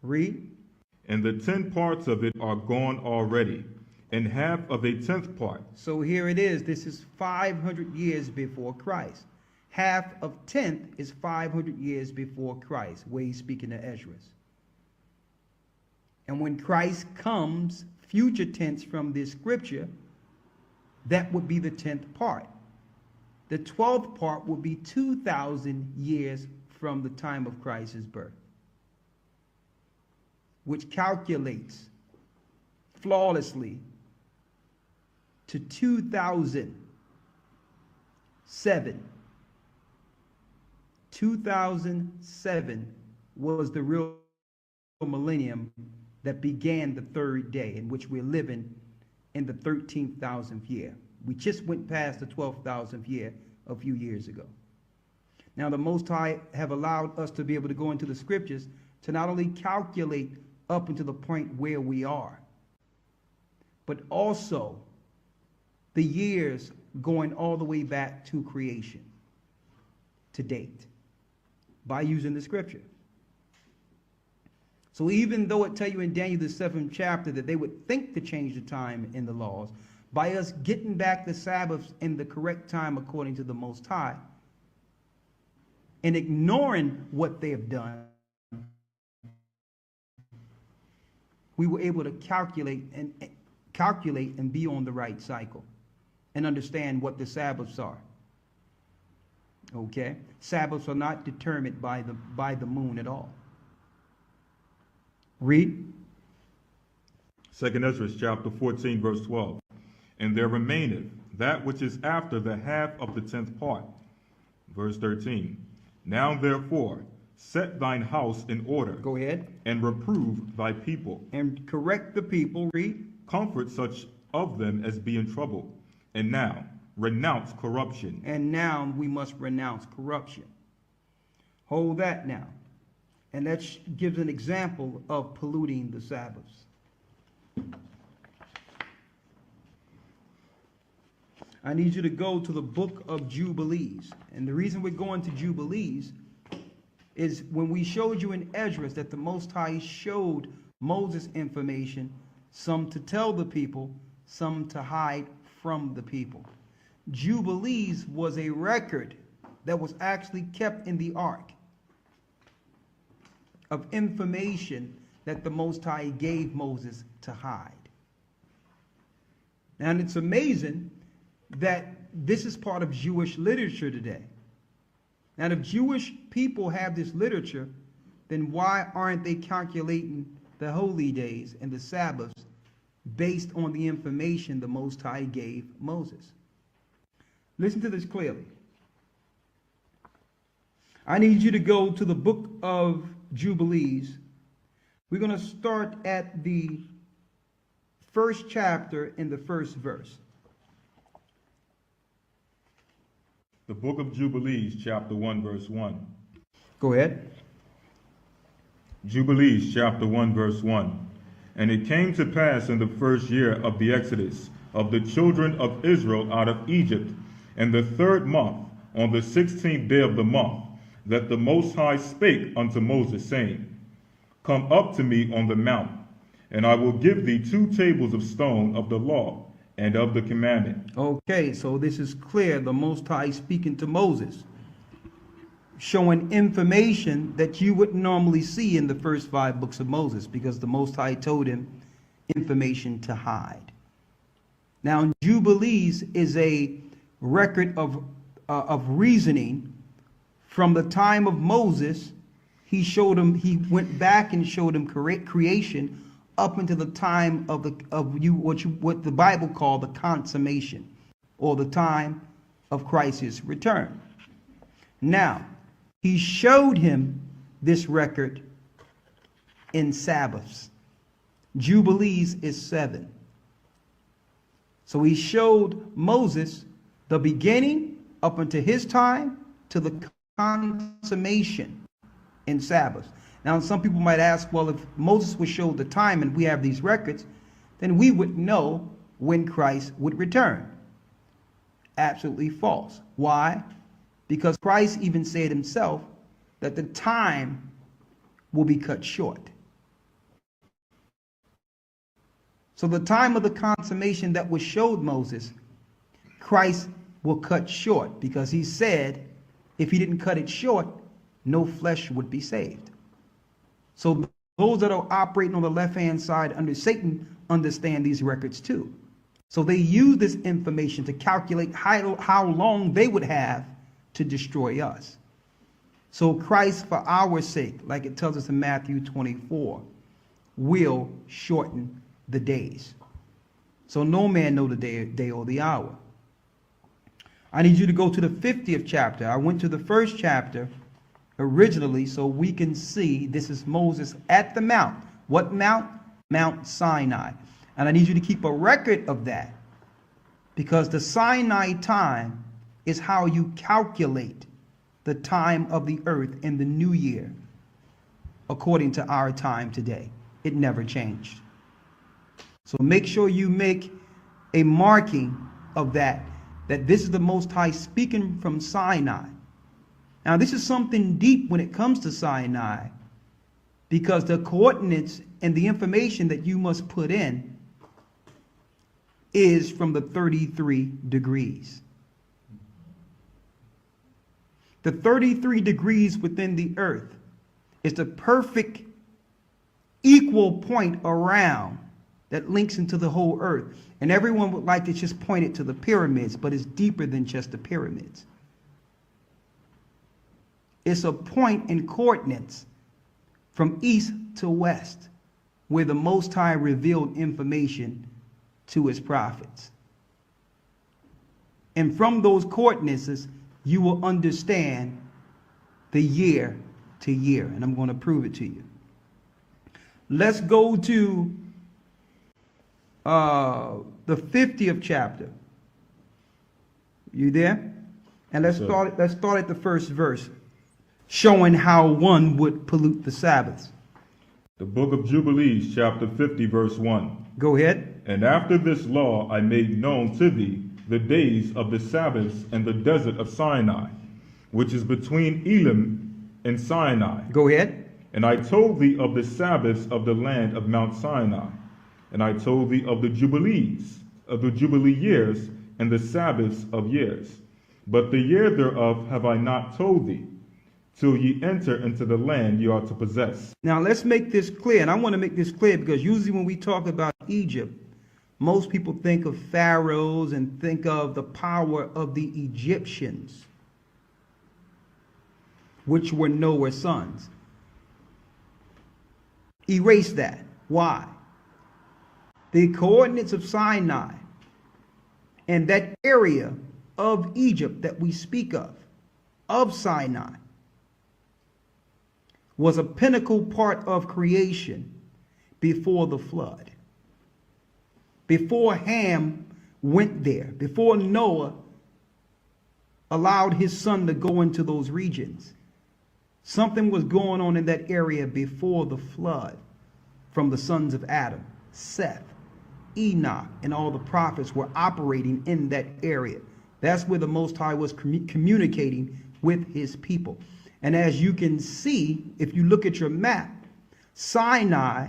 Read. And the 10 parts of it are gone already, and half of a 10th part. So here it is. This is 500 years before Christ. Half of 10th is 500 years before Christ, where he's speaking to Ezra. And when Christ comes, future tense from this scripture, that would be the 10th part. The 12th part would be 2,000 years from the time of Christ's birth, which calculates flawlessly to 2007. 2007 was the real millennium that began the third day, in which we're living in the 13,000th year. We just went past the 12,000th year a few years ago. Now, the Most High have allowed us to be able to go into the scriptures to not only calculate up until the point where we are, but also the years going all the way back to creation to date by using the scripture. So even though it tell you in Daniel the 7th chapter that they would think to change the time in the laws, by us getting back the Sabbaths in the correct time according to the Most High, and ignoring what they have done, we were able to calculate and be on the right cycle and understand what the Sabbaths are. Okay? Sabbaths are not determined by the moon at all. Read. 2 Ezra chapter 14, verse 12. And there remaineth that which is after the half of the 10th part. Verse 13. Now therefore set thine house in order. Go ahead. And reprove thy people. And correct the people. Read. Comfort such of them as be in trouble. And now renounce corruption. And now we must renounce corruption. Hold that now. And that gives an example of polluting the Sabbaths. I need you to go to the book of Jubilees. And the reason we're going to Jubilees is when we showed you in Ezra that the Most High showed Moses information, some to tell the people, some to hide from the people. Jubilees was a record that was actually kept in the ark of information that the Most High gave Moses to hide. And it's amazing that this is part of Jewish literature today. Now, if Jewish people have this literature, then why aren't they calculating the holy days and the Sabbaths based on the information the Most High gave Moses? Listen to this clearly. I need you to go to the book of Jubilees. We're going to start at the first chapter in the first verse. The book of Jubilees, chapter 1, verse 1. Go ahead. Jubilees, chapter 1, verse 1. And it came to pass in the first year of the exodus of the children of Israel out of Egypt, in the 3rd month, on the 16th day of the month, that the Most High spake unto Moses, saying, Come up to me on the mount, and I will give thee 2 tables of stone of the law and of the commandment. Okay, so this is clear. The Most High speaking to Moses, showing information that you wouldn't normally see in the first 5 books of Moses, because the Most High told him information to hide. Now, Jubilees is a record of reasoning from the time of Moses. He went back and showed him creation up until the time of what the Bible called the consummation, or the time of Christ's return. Now, he showed him this record in Sabbaths. Jubilees is 7. So he showed Moses the beginning up until his time to the consummation in Sabbaths. Now, some people might ask, well, if Moses was showed the time and we have these records, then we would know when Christ would return. Absolutely false. Why? Because Christ even said himself that the time will be cut short. So the time of the consummation that was showed Moses, Christ will cut short, because he said if he didn't cut it short, no flesh would be saved. So those that are operating on the left-hand side under Satan understand these records too. So they use this information to calculate how long they would have to destroy us. So Christ, for our sake, like it tells us in Matthew 24, will shorten the days. So no man know the day or the hour. I need you to go to the 50th chapter. I went to the first chapter originally so we can see this is Moses at the mount. What mount? Mount Sinai. And I need you to keep a record of that, because the Sinai time is how you calculate the time of the earth in the new year according to our time today. It never changed. So make sure you make a marking of that this is the Most High speaking from Sinai. Now, this is something deep when it comes to Sinai, because the coordinates and the information that you must put in is from the 33 degrees. The 33 degrees within the earth is the perfect equal point around that links into the whole earth. And everyone would like to just point it to the pyramids, but it's deeper than just the pyramids. It's a point in coordinates from east to west where the Most High revealed information to his prophets. And from those coordinates, you will understand the year to year. And I'm going to prove it to you. Let's go to the 50th chapter. You there? And let's start at the first verse, showing how one would pollute the Sabbaths. The book of Jubilees, chapter 50, verse 1. Go ahead. And after this law I made known to thee the days of the Sabbaths in the desert of Sinai, which is between Elim and Sinai. Go ahead. And I told thee of the Sabbaths of the land of Mount Sinai. And I told thee of the Jubilees, of the Jubilee years, and the Sabbaths of years. But the year thereof have I not told thee, till ye enter into the land ye are to possess. Now let's make this clear, and I want to make this clear because usually when we talk about Egypt, most people think of pharaohs and think of the power of the Egyptians, which were Noah's sons. Erase that. Why? The coordinates of Sinai and that area of Egypt that we speak of Sinai, was a pinnacle part of creation before the flood. Before Ham went there, before Noah allowed his son to go into those regions, something was going on in that area before the flood from the sons of Adam. Seth, Enoch, and all the prophets were operating in that area. That's where the Most High was communicating with his people. And as you can see, if you look at your map, Sinai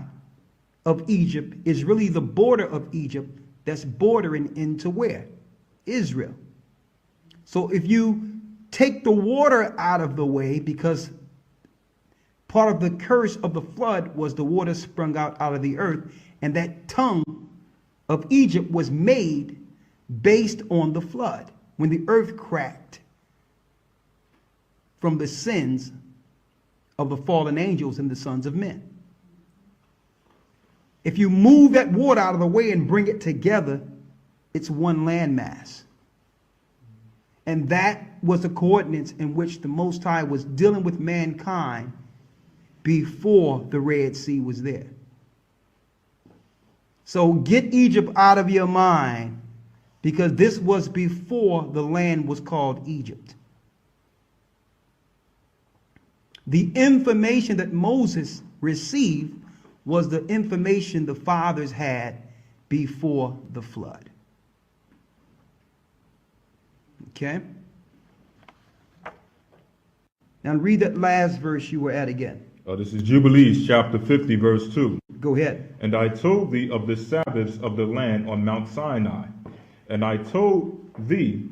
of Egypt is really the border of Egypt that's bordering into where? Israel. So if you take the water out of the way, because part of the curse of the flood was the water sprung out of the earth, and that tongue of Egypt was made based on the flood, when the earth cracked from the sins of the fallen angels and the sons of men. If you move that water out of the way and bring it together, it's one landmass. And that was the coordinates in which the Most High was dealing with mankind before the Red Sea was there. So get Egypt out of your mind, because this was before the land was called Egypt. The information that Moses received was the information the fathers had before the flood. Okay? Now read that last verse you were at again. This is Jubilees chapter 50, verse 2. Go ahead. And I told thee of the Sabbaths of the land on Mount Sinai, and I told thee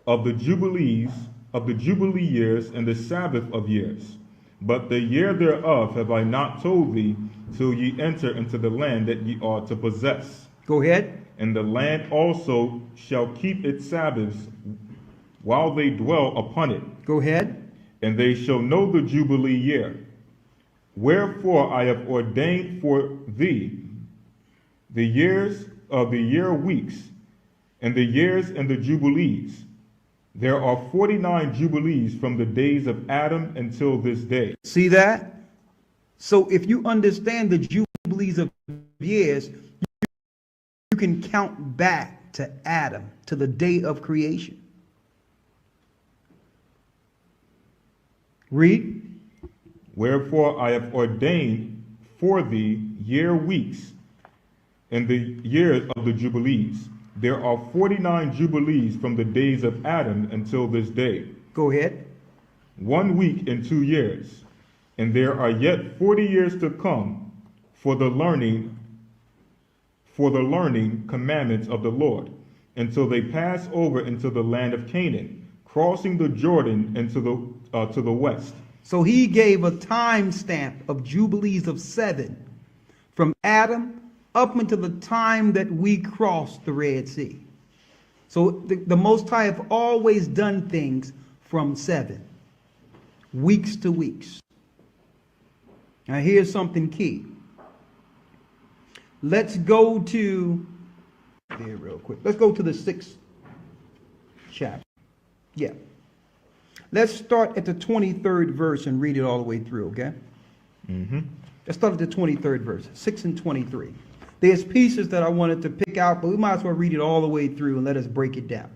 of the Jubilees, of the Jubilee years and the Sabbath of years. But the year thereof have I not told thee, till ye enter into the land that ye are to possess. Go ahead. And the land also shall keep its Sabbaths while they dwell upon it. Go ahead. And they shall know the Jubilee year. Wherefore I have ordained for thee the years of the year weeks, and the years and the Jubilees. There are 49 Jubilees from the days of Adam until this day. See that? So if you understand the Jubilees of years, you can count back to Adam, to the day of creation. Read. Wherefore I have ordained for thee year weeks and the years of the Jubilees. There are 49 Jubilees from the days of Adam until this day. Go ahead. 1 week in 2 years. And there are yet 40 years to come for the learning commandments of the Lord, until they pass over into the land of Canaan, crossing the Jordan into to the west. So he gave a time stamp of Jubilees of 7 from Adam up until the time that we crossed the Red Sea. So the Most High have always done things from 7, weeks to weeks. Now here's something key. Let's go to, here real quick. Let's go to the 6th chapter. Yeah. Let's start at the 23rd verse and read it all the way through, okay? Let's start at the 23rd verse, 6 and 23. There's pieces that I wanted to pick out, but we might as well read it all the way through and let us break it down.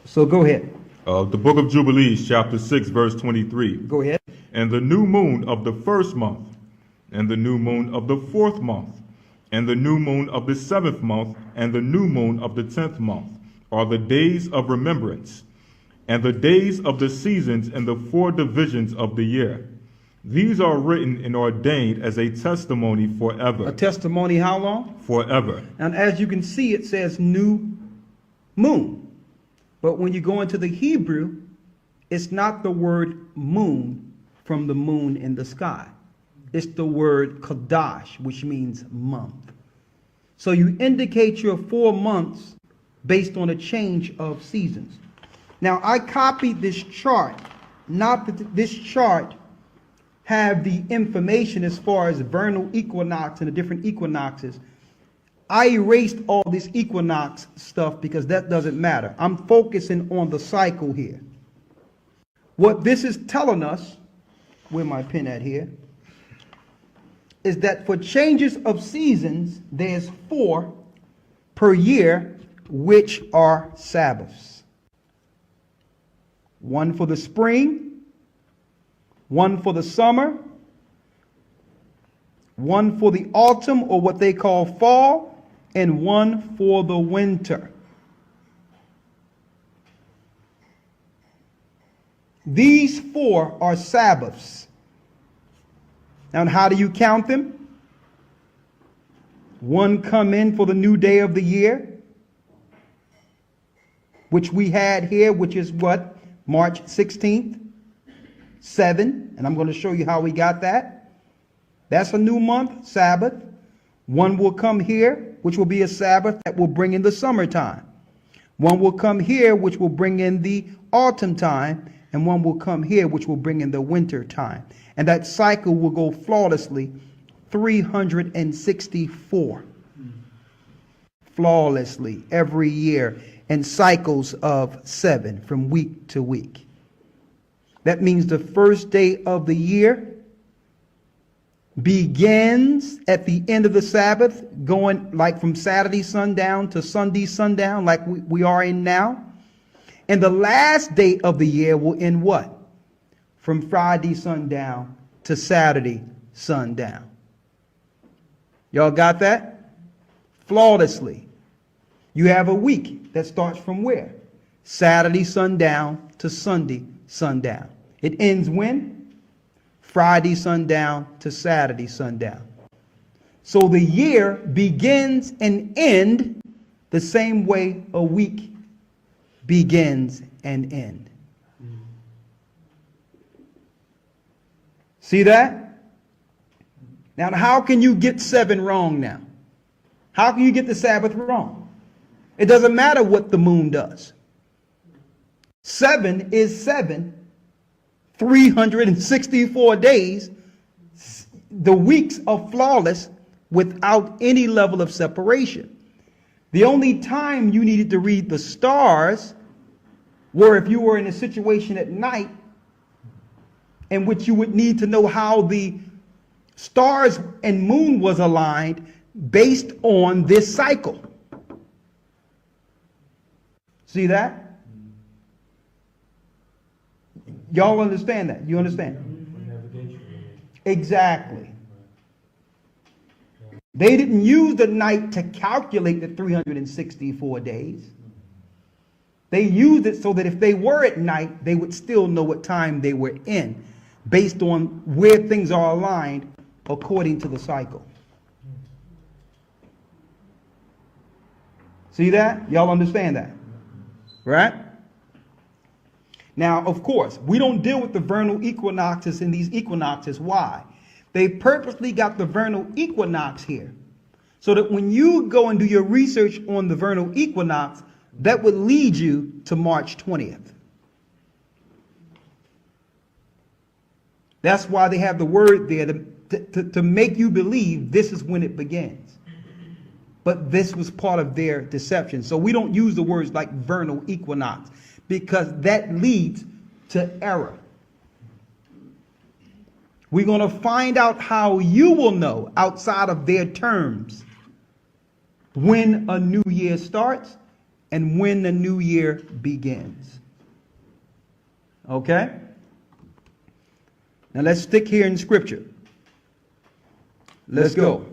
So go ahead. The book of Jubilees, chapter 6, verse 23. Go ahead. And the new moon of the 1st month, and the new moon of the 4th month, and the new moon of the 7th month, and the new moon of the 10th month are the days of remembrance, and the days of the seasons and the 4 divisions of the year. These are written and ordained as a testimony forever. A testimony how long? Forever. And as you can see, it says new moon. But when you go into the Hebrew, it's not the word moon from the moon in the sky. It's the word KADESH, which means month. So you indicate your 4 months based on a change of seasons. Now, I copied this chart, not that this chart have the information as far as vernal equinox and the different equinoxes. I erased all this equinox stuff because that doesn't matter. I'm focusing on the cycle here. What this is telling us, where my pen at here, is that for changes of seasons, there's 4 per year, which are Sabbaths. 1 for the spring, 1 for the summer, 1 for the autumn, or what they call fall, and 1 for the winter. These 4 are Sabbaths. Now, how do you count them? 1 come in for the new day of the year, which we had here, which is what? March 16th, 7, and I'm going to show you how we got that. That's a new month, Sabbath. One will come here, which will be a Sabbath that will bring in the summertime. One will come here, which will bring in the autumn time, and one will come here, which will bring in the winter time. And that cycle will go flawlessly 364. Flawlessly every year in cycles of 7 from week to week. That means the first day of the year begins at the end of the Sabbath, going like from Saturday sundown to Sunday sundown, like we are in now. And the last day of the year will end what? From Friday sundown to Saturday sundown. Y'all got that? Flawlessly. You have a week that starts from where? Saturday sundown to Sunday sundown. It ends when? Friday sundown to Saturday sundown. So the year begins and ends the same way a week begins and ends. See that? Now, how can you get 7 wrong now? How can you get the Sabbath wrong? It doesn't matter what the moon does. 7 is 7. 364 days. The weeks are flawless without any level of separation. The only time you needed to read the stars were if you were in a situation at night in which you would need to know how the stars and moon was aligned based on this cycle. See that? Y'all understand that? You understand? Exactly. They didn't use the night to calculate the 364 days. They used it so that if they were at night, they would still know what time they were in, based on where things are aligned according to the cycle. See that? Y'all understand that? Right? Now, of course, we don't deal with the vernal equinoxes in these equinoxes. Why? They purposely got the vernal equinox here, so that when you go and do your research on the vernal equinox, that would lead you to March 20th. That's why they have the word there to make you believe this is when it begins. But this was part of their deception. So we don't use the words like vernal equinox, because that leads to error. We're going to find out how you will know outside of their terms when a new year starts and when the new year begins. Okay? Now let's stick here in Scripture. Let's go.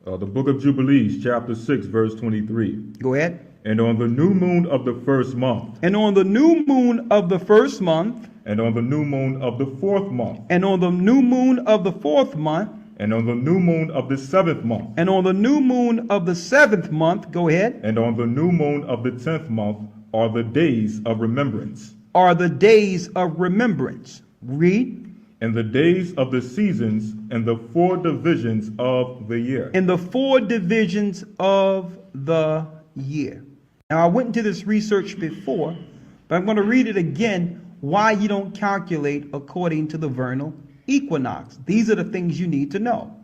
The book of Jubilees, chapter 6, verse 23. Go ahead. And on the new moon of the first month. And on the new moon of the first month. And on the new moon of the fourth month. And on the new moon of the fourth month. And on the new moon of the seventh month. And on the new moon of the seventh month. Go ahead. And on the new moon of the 10th month are the days of remembrance. Are the days of remembrance. Read. And the days of the seasons and the 4 divisions of the year. In the 4 divisions of the year. Now, I went into this research before, but I'm going to read it again, why you don't calculate according to the vernal equinox. These are the things you need to know.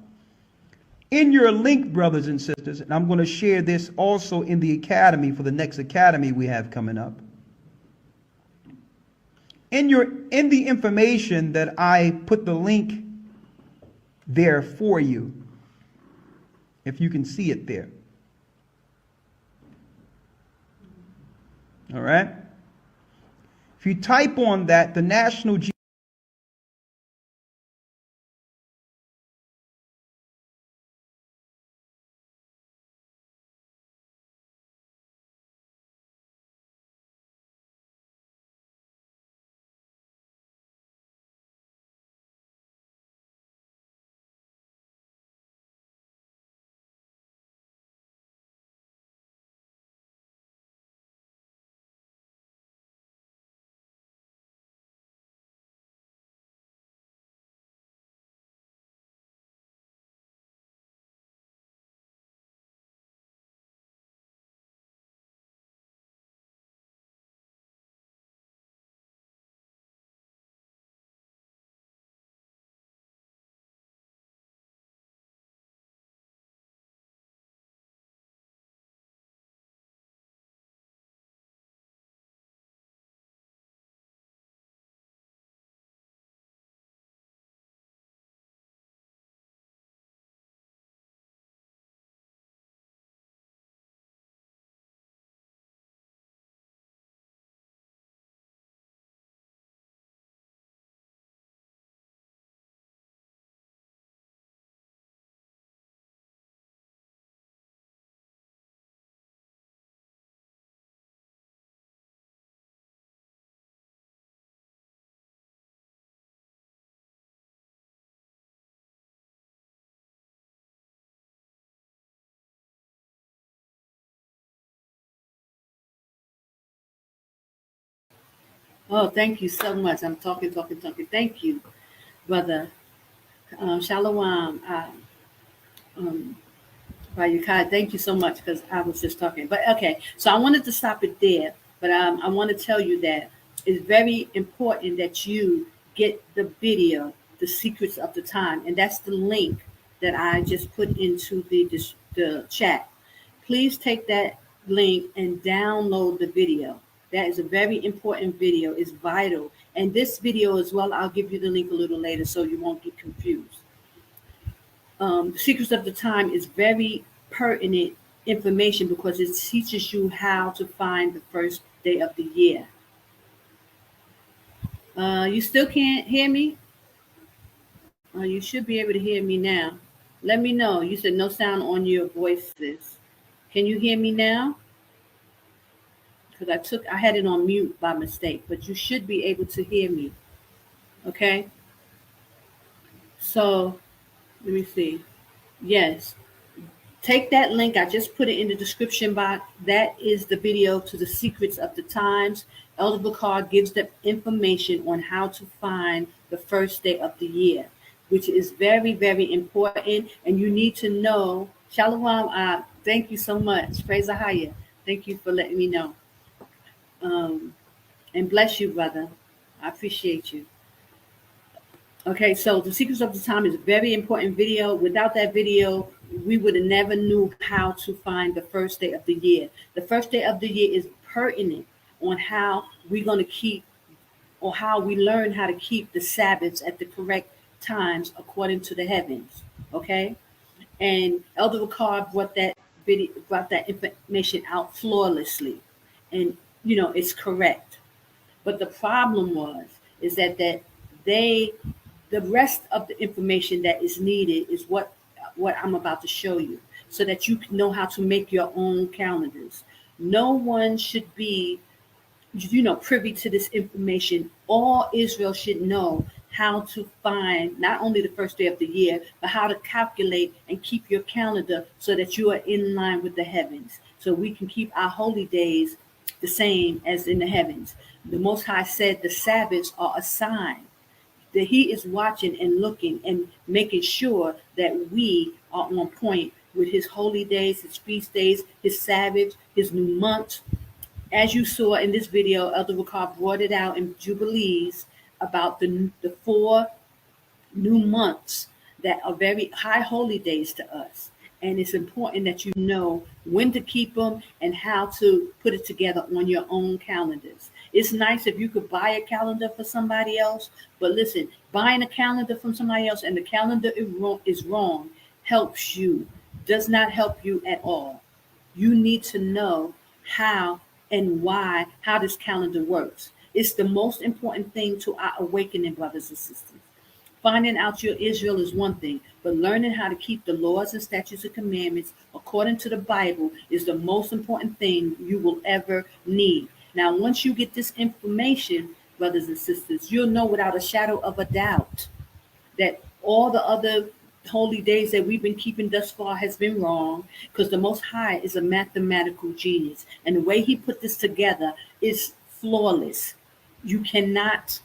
In your link, brothers and sisters, and I'm going to share this also in the academy for the next academy we have coming up. In the information that I put the link there for you, if you can see it there. All right? If you type on that, the National Oh, thank you so much. I'm talking. Thank you, brother. Shalom. Um, Bayukai, thank you so much because I was just talking. But okay, so I wanted to stop it there. But I want to tell you that it's very important that you get the video, The Secrets of the Time. And that's the link that I just put into the chat. Please take that link and download the video. That is a very important video. It's vital. And this video as well, I'll give you the link a little later so you won't get confused. The Secrets of the Time is very pertinent information because it teaches you how to find the first day of the year. You still can't hear me? You should be able to hear me now. Let me know. You said no sound on your voices. Can you hear me now? Because I had it on mute by mistake, but you should be able to hear me. Okay? So let me see. Yes. Take that link. I just put it in the description box. That is the video to The Secrets of the Times. Elder Bakar gives the information on how to find the first day of the year, which is very, very important. And you need to know. Shalom. Thank you so much. Praise AHAYAH. Thank you for letting me know. And bless you, brother. I appreciate you. Okay, so The Secrets of the Time is a very important video. Without that video, we would have never knew how to find the first day of the year. The first day of the year is pertinent on how we're going to keep, or how we learn how to keep the Sabbaths at the correct times according to the heavens. Okay, and Elder Ricard brought that information out flawlessly, and it's correct. But the problem is that the rest of the information that is needed is what I'm about to show you, so that you can know how to make your own calendars. No one should be, privy to this information. All Israel should know how to find not only the first day of the year, but how to calculate and keep your calendar so that you are in line with the heavens, so we can keep our holy days the same as in the heavens. The Most High said the Sabbaths are a sign that He is watching and looking and making sure that we are on point with His holy days, His feast days, His Sabbath, His new months. As you saw in this video, Elder Ricard brought it out in Jubilees about the 4 new months that are very high holy days to us. And it's important that you know when to keep them and how to put it together on your own calendars. It's nice if you could buy a calendar for somebody else, but listen, buying a calendar from somebody else and the calendar is wrong helps you, does not help you at all. You need to know how and why, how this calendar works. It's the most important thing to our awakening, brothers and sisters. Finding out your Israel is one thing, but learning how to keep the laws and statutes and commandments according to the Bible is the most important thing you will ever need. Now, once you get this information, brothers and sisters, you'll know without a shadow of a doubt that all the other holy days that we've been keeping thus far has been wrong, because the Most High is a mathematical genius. And the way He put this together is flawless. You cannot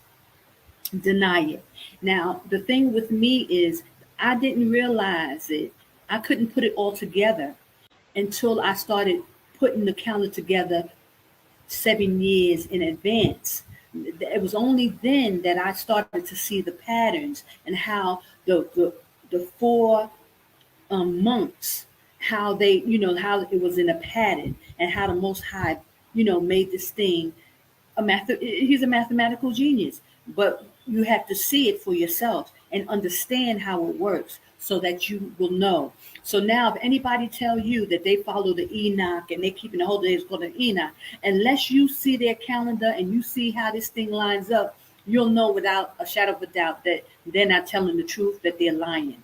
deny it. Now, the thing with me is I didn't realize it. I couldn't put it all together until I started putting the calendar together 7 years in advance. It was only then that I started to see the patterns and how the 4 months, how they, how it was in a pattern, and how the Most High, made this thing He's a mathematical genius. But you have to see it for yourself and understand how it works so that you will know. So now if anybody tell you that they follow the Enoch and they keeping the whole days called an Enoch, unless you see their calendar and you see how this thing lines up, you'll know without a shadow of a doubt that they're not telling the truth, that they're lying.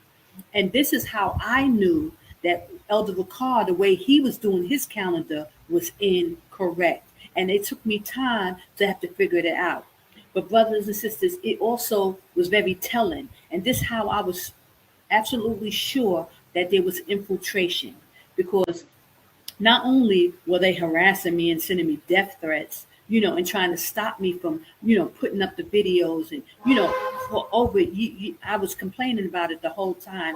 And this is how I knew that Elder Ricard, the way he was doing his calendar, was incorrect. And it took me time to have to figure it out. But brothers and sisters, it also was very telling. And this is how I was absolutely sure that there was infiltration. Because not only were they harassing me and sending me death threats and trying to stop me from, putting up the videos. And, for over, I was complaining about it the whole time.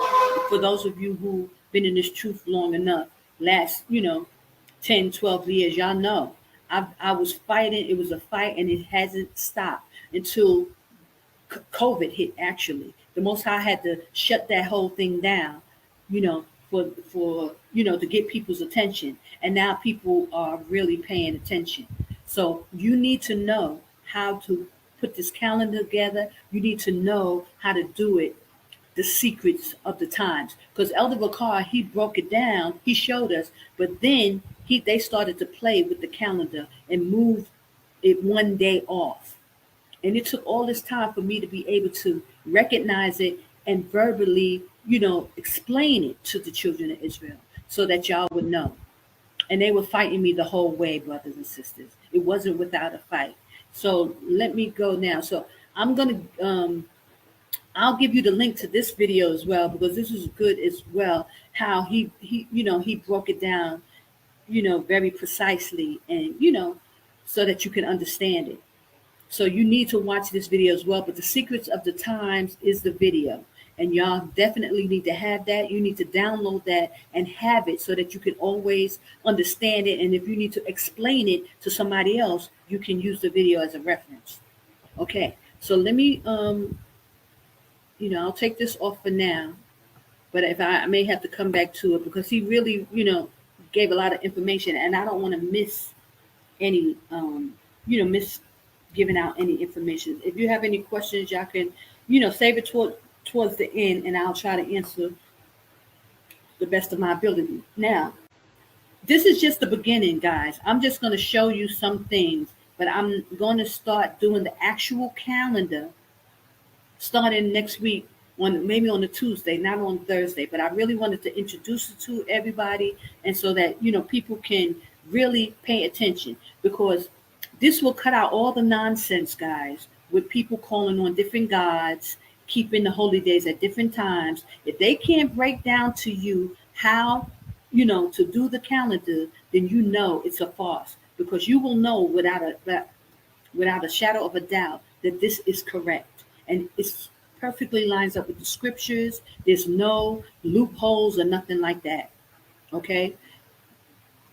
For those of you who been in this truth long enough, last, 10, 12 years, y'all know. I was fighting. It was a fight, and it hasn't stopped until COVID hit. Actually, the Most High had to shut that whole thing down, for to get people's attention, and now people are really paying attention. So you need to know how to put this calendar together. You need to know how to do it, the secrets of the times. Because Elder Bakar, he broke it down, he showed us, but then they started to play with the calendar and move it one day off. And it took all this time for me to be able to recognize it and verbally, explain it to the children of Israel so that y'all would know. And they were fighting me the whole way, brothers and sisters. It wasn't without a fight. So let me go now. So I'm going to, I'll give you the link to this video as well, because this is good as well, how he broke it down, very precisely, and, so that you can understand it. So you need to watch this video as well. But the secrets of the times is the video. And y'all definitely need to have that. You need to download that and have it so that you can always understand it. And if you need to explain it to somebody else, you can use the video as a reference. Okay, so let me, I'll take this off for now. But if I may have to come back to it, because he really, gave a lot of information, and I don't want to miss any, miss giving out any information. If you have any questions, y'all can, save it towards the end, and I'll try to answer the best of my ability. Now, this is just the beginning, guys. I'm just going to show you some things, but I'm going to start doing the actual calendar starting next week, maybe on a Tuesday, not on Thursday. But I really wanted to introduce it to everybody, and so that people can really pay attention, because this will cut out all the nonsense, guys, with people calling on different gods, keeping the holy days at different times. If they can't break down to you how, to do the calendar, then it's a farce, because you will know without a shadow of a doubt that this is correct. And it's perfectly lines up with the scriptures. There's no loopholes or nothing like that. Okay?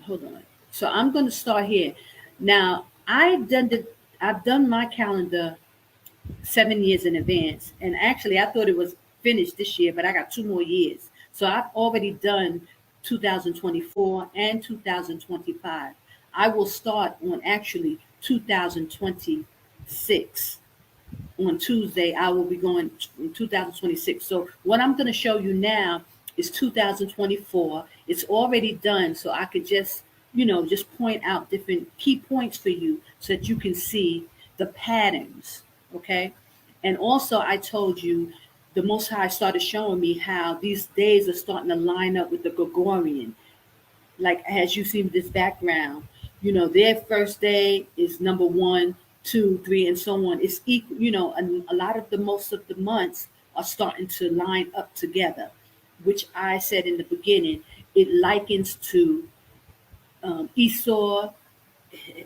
Hold on. So I'm going to start here. Now, I've done my calendar 7 years in advance. And actually, I thought it was finished this year, but I got 2 more years. So I've already done 2024 and 2025. I will start on actually 2026. On Tuesday, I will be going in 2026. So what I'm going to show you now is 2024. It's already done, so I could just point out different key points for you so that you can see the patterns, okay? And also, I told you, the Most High started showing me how these days are starting to line up with the Gregorian. Like, as you see this background, their first day is number 1, 2, 3, and so on. It's equal, and a lot of most of the months are starting to line up together, which I said in the beginning, it likens to Esau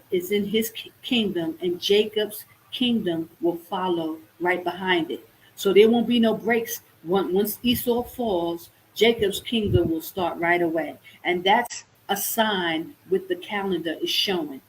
is in his kingdom, and Jacob's kingdom will follow right behind it. So there won't be no breaks. Once Esau falls, Jacob's kingdom will start right away. And that's a sign with the calendar is showing.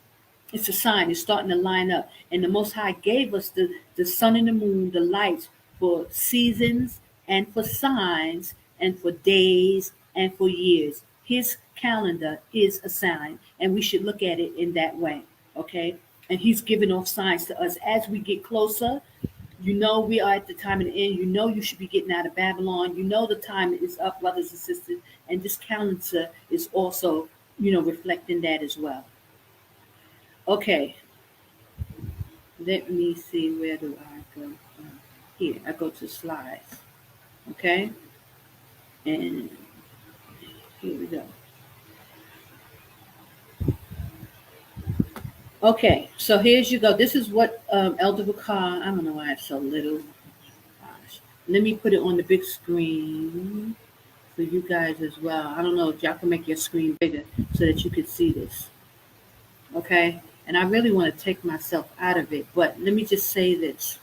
It's a sign. It's starting to line up. And the Most High gave us the sun and the moon, the lights, for seasons and for signs and for days and for years. His calendar is a sign, and we should look at it in that way, okay? And he's giving off signs to us as we get closer. We are at the time of the end. You should be getting out of Babylon. The time is up, brothers and sisters. And this calendar is also, reflecting that as well. Okay. Let me see, where do I go? Here, I go to slides. Okay. And here we go. Okay, so here's you go. This is what Elder Bakar, I don't know why it's so little. Gosh. Let me put it on the big screen for you guys as well. I don't know if y'all can make your screen bigger so that you can see this. Okay, And I really want to take myself out of it. But let me just say this.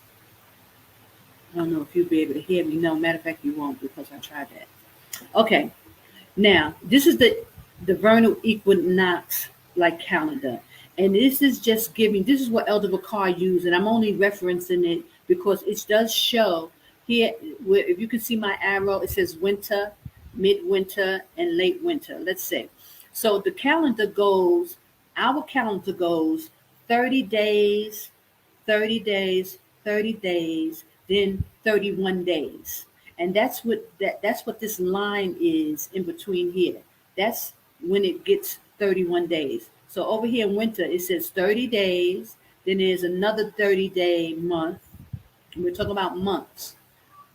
I don't know if you'll be able to hear me. No, matter of fact, you won't because I tried that. Okay. Now, this is the vernal equinox like calendar. And this is just giving, this is what Elder Bakar used, and I'm only referencing it because it does show here, where if you can see my arrow, it says winter, midwinter, and late winter, let's say. So the calendar goes, our calendar goes 30 days, 30 days, 30 days, then 31 days. And that's what this line is in between here. That's when it gets 31 days. So over here in winter, it says 30 days, then there's another 30-day month. And we're talking about months.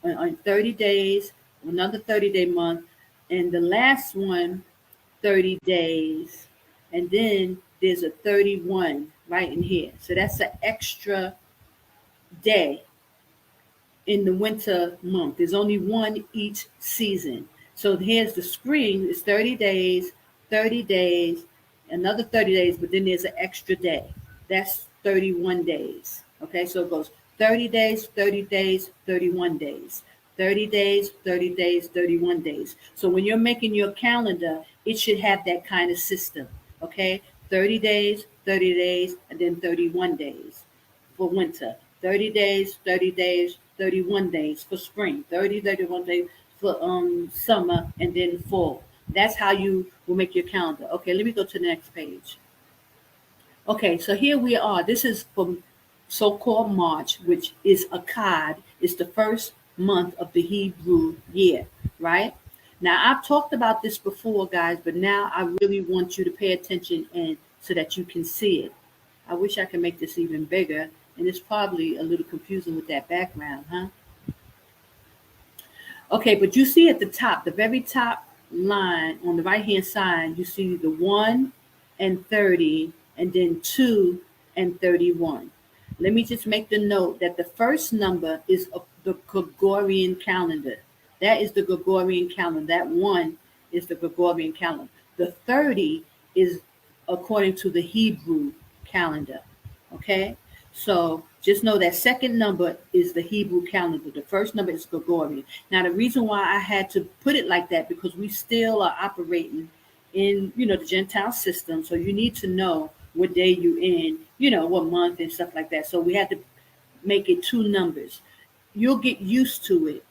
On 30 days, another 30-day month, and the last one, 30 days. And then there's a 31 right in here. So that's an extra day in the winter month. There's only one each season. So here's the spring, it's 30 days, 30 days, another 30 days, but then there's an extra day. That's 31 days. Okay, so it goes 30 days, 30 days, 31 days. 30 days, 30 days, 31 days. So when you're making your calendar, it should have that kind of system. Okay, 30 days, and then 31 days for winter. 30 days, 30 days, 31 days for spring. 30, 31 days for summer, and then fall. That's how you will make your calendar. Okay, let me go to the next page. Okay, so here we are. This is from so-called March, which is Akkad. It's the first month of the Hebrew year, right? Now, I've talked about this before, guys, but now I really want you to pay attention and so that you can see it. I wish I could make this even bigger, and it's probably a little confusing with that background, huh? Okay, but you see at the top, the very top line on the right-hand side, you see the 1 and 30, and then 2 and 31. Let me just make the note that the first number is the Gregorian calendar. That is the Gregorian calendar. That 1 is the Gregorian calendar. The 30 is according to the Hebrew calendar. Okay? So just know that second number is the Hebrew calendar. The first number is Gregorian. Now, the reason why I had to put it like that, because we still are operating in, the Gentile system. So you need to know what day you're in, what month and stuff like that. So we had to make it two numbers. You'll get used to it,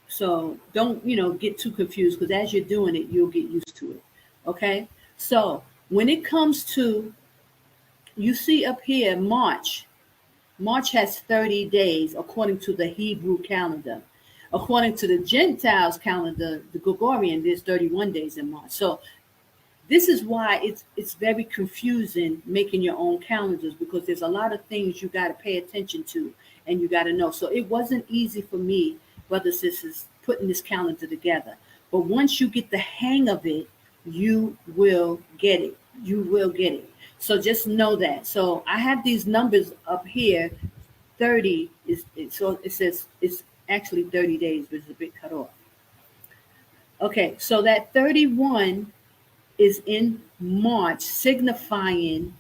so don't, get too confused, because as you're doing it, you'll get used to it. Okay. So when it comes to, you see up here, March has 30 days according to the Hebrew calendar. According to the Gentiles calendar, the Gregorian, there's 31 days in March. So this is why it's very confusing making your own calendars, because there's a lot of things you got to pay attention to and you got to know. So it wasn't easy for me, brothers and sisters, putting this calendar together. But once you get the hang of it, you will get it. You will get it. So just know that. So I have these numbers up here. 30 so it says it's actually 30 days, but it's a bit cut off. Okay, so that 31 is in March, signifying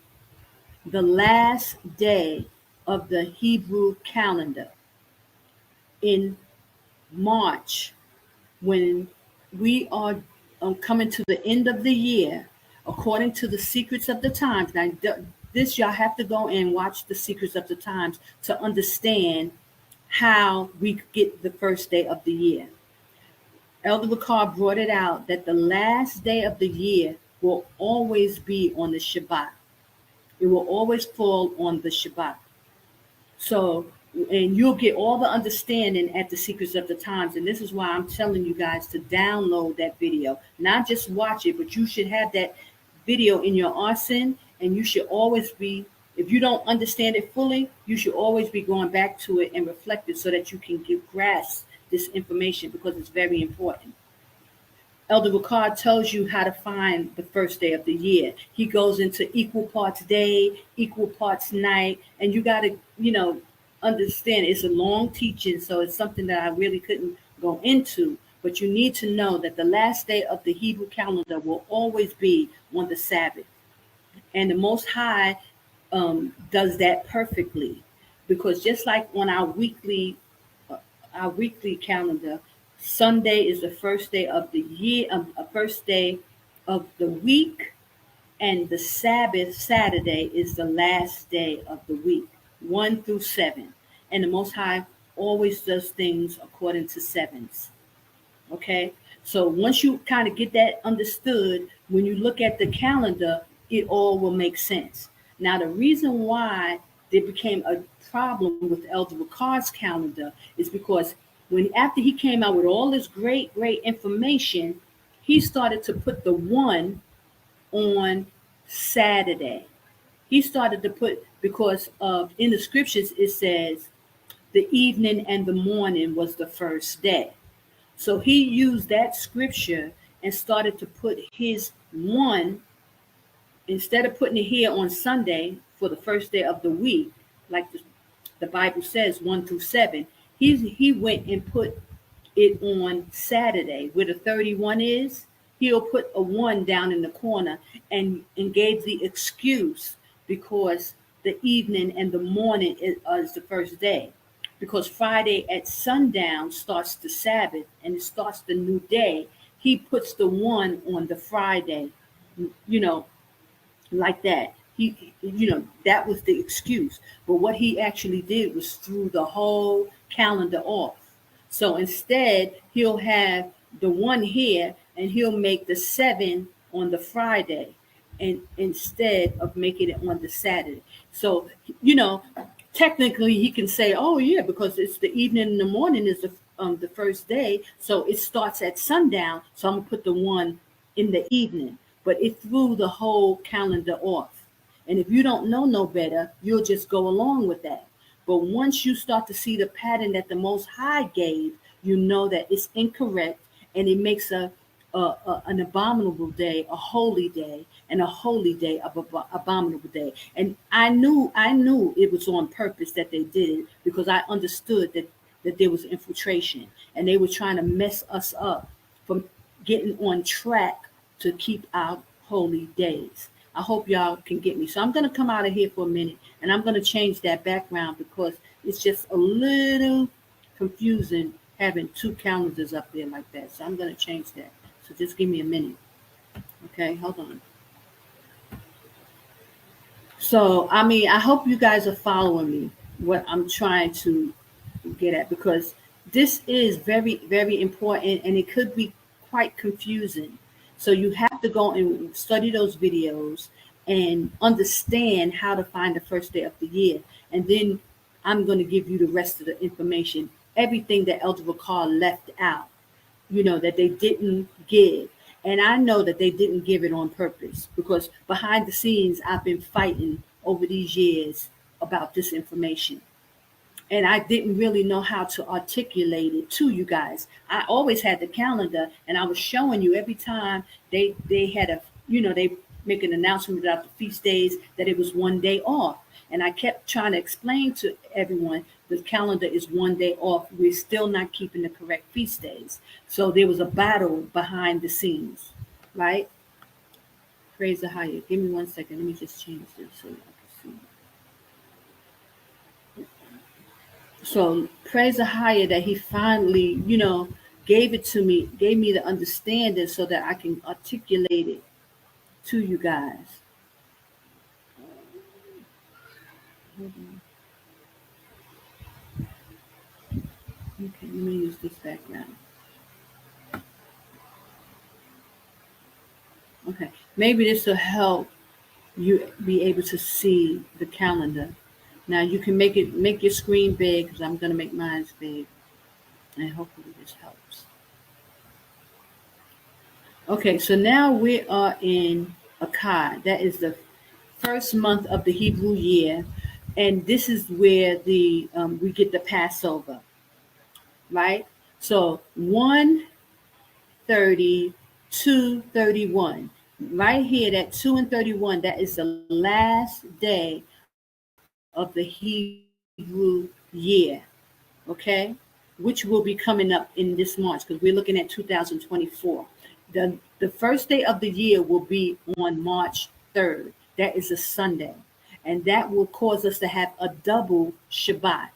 the last day of the Hebrew calendar. In March, when we are coming to the end of the year, according to the Secrets of the Times. Now, this y'all have to go and watch the Secrets of the Times to understand how we get the first day of the year. Elder Bakar brought it out that the last day of the year will always be on the Shabbat. It will always fall on the Shabbat. So, and you'll get all the understanding at the Secrets of the Times. And this is why I'm telling you guys to download that video. Not just watch it, but you should have that video in your arsenal. And you should always be, if you don't understand it fully, you should always be going back to it and reflect it so that you can grasp this information, because it's very important. Elder Bakar tells you how to find the first day of the year. He goes into equal parts day, equal parts night, and you got to, understand it's a long teaching, so it's something that I really couldn't go into, but you need to know that the last day of the Hebrew calendar will always be on the Sabbath. And the Most High does that perfectly, because just like on our weekly calendar, Sunday is the first day of the year, first day of the week, and the Sabbath, Saturday, is the last day of the week, 1 through 7. And the Most High always does things according to sevens. Okay? So once you kind of get that understood, when you look at the calendar, it all will make sense. Now, the reason why there became a problem with Elder Ricard's calendar is because after he came out with all this great, great information, he started to put the one on Saturday. He started to put, because of in the scriptures it says the evening and the morning was the first day. So he used that scripture and started to put his one, instead of putting it here on Sunday for the first day of the week, like the Bible says, 1 through 7, he went and put it on Saturday where the 31 is. He'll put a 1 down in the corner and gave the excuse because the evening and the morning is the first day. Because Friday at sundown starts the Sabbath and it starts the new day. He puts the 1 on the Friday, you know, like that. That was the excuse. But what he actually did was threw the whole calendar off. So instead, he'll have the 1 here and he'll make the 7 on the Friday, and instead of making it on the Saturday. So, technically he can say, oh yeah, because it's the evening and the morning is the first day. So it starts at sundown. So I'm gonna put the 1 in the evening, but it threw the whole calendar off. And if you don't know no better, you'll just go along with that. But once you start to see the pattern that the Most High gave, you know that it's incorrect, and it makes an abominable day a holy day, and a holy day of abominable day. And I knew it was on purpose that they did it, because I understood that there was infiltration, and they were trying to mess us up from getting on track to keep our holy days. I hope y'all can get me. So I'm going to come out of here for a minute, and I'm going to change that background because it's just a little confusing having 2 calendars up there like that. So I'm going to change that. So just give me a minute. Okay, hold on. So, I hope you guys are following me, what I'm trying to get at, because this is very, very important, and it could be quite confusing. So you have to go and study those videos and understand how to find the first day of the year. And then I'm going to give you the rest of the information, everything that Elder Ricard left out, that they didn't give. And I know that they didn't give it on purpose, because behind the scenes, I've been fighting over these years about this information. And I didn't really know how to articulate it to you guys. I always had the calendar, and I was showing you every time they had they make an announcement about the feast days that it was 1 day off. And I kept trying to explain to everyone the calendar is 1 day off. We're still not keeping the correct feast days. So there was a battle behind the scenes, right? Praise the higher. Give me 1 second. Let me just change this so y'all can see. So praise the higher that he finally, gave it to me, gave me the understanding so that I can articulate it to you guys. Hold on. Okay, let me use this background. Okay, maybe this will help you be able to see the calendar. Now you can make your screen big, because I'm going to make mine big, and hopefully this helps. Okay, so now we are in AHAYAH. That is the first month of the Hebrew year, and this is where we get the Passover, right? So 1:30, 2:31, right here, that 2 and 31, that is the last day of the Hebrew year, okay, which will be coming up in this March, because we're looking at 2024. The first day of the year will be on March 3rd. That is a Sunday. And that will cause us to have a double Shabbat.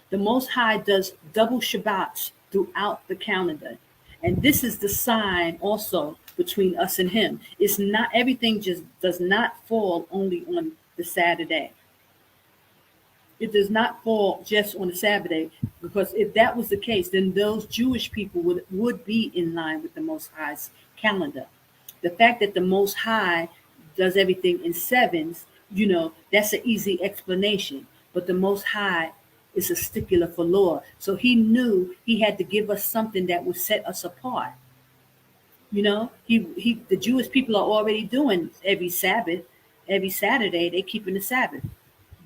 The Most High does double Shabbats throughout the calendar. And this is the sign also between us and him. It's not everything just does not fall only on the Saturday. It does not fall just on the Saturday, because if that was the case, then those Jewish people would be in line with the Most High's calendar. The fact that the Most High does everything in sevens, that's an easy explanation. But the Most High is a stickler for law. So he knew he had to give us something that would set us apart. The Jewish people are already doing every Sabbath, every Saturday, they're keeping the Sabbath.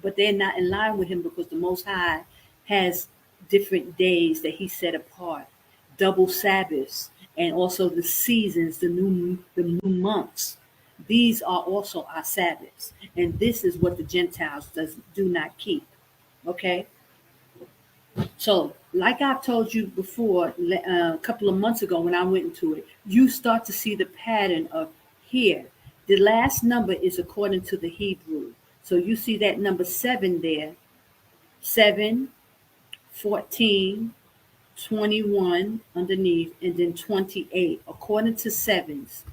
But they're not in line with him because the Most High has different days that he set apart, double Sabbaths, and also the seasons, the new months. These are also our Sabbaths, and this is what the Gentiles do not keep. Okay, so like I've told you before, a couple of months ago when I went into it, you start to see the pattern of here. The last number is according to the Hebrew. So you see that number 7 there, 7, 14, 21 underneath, and then 28, according to sevens,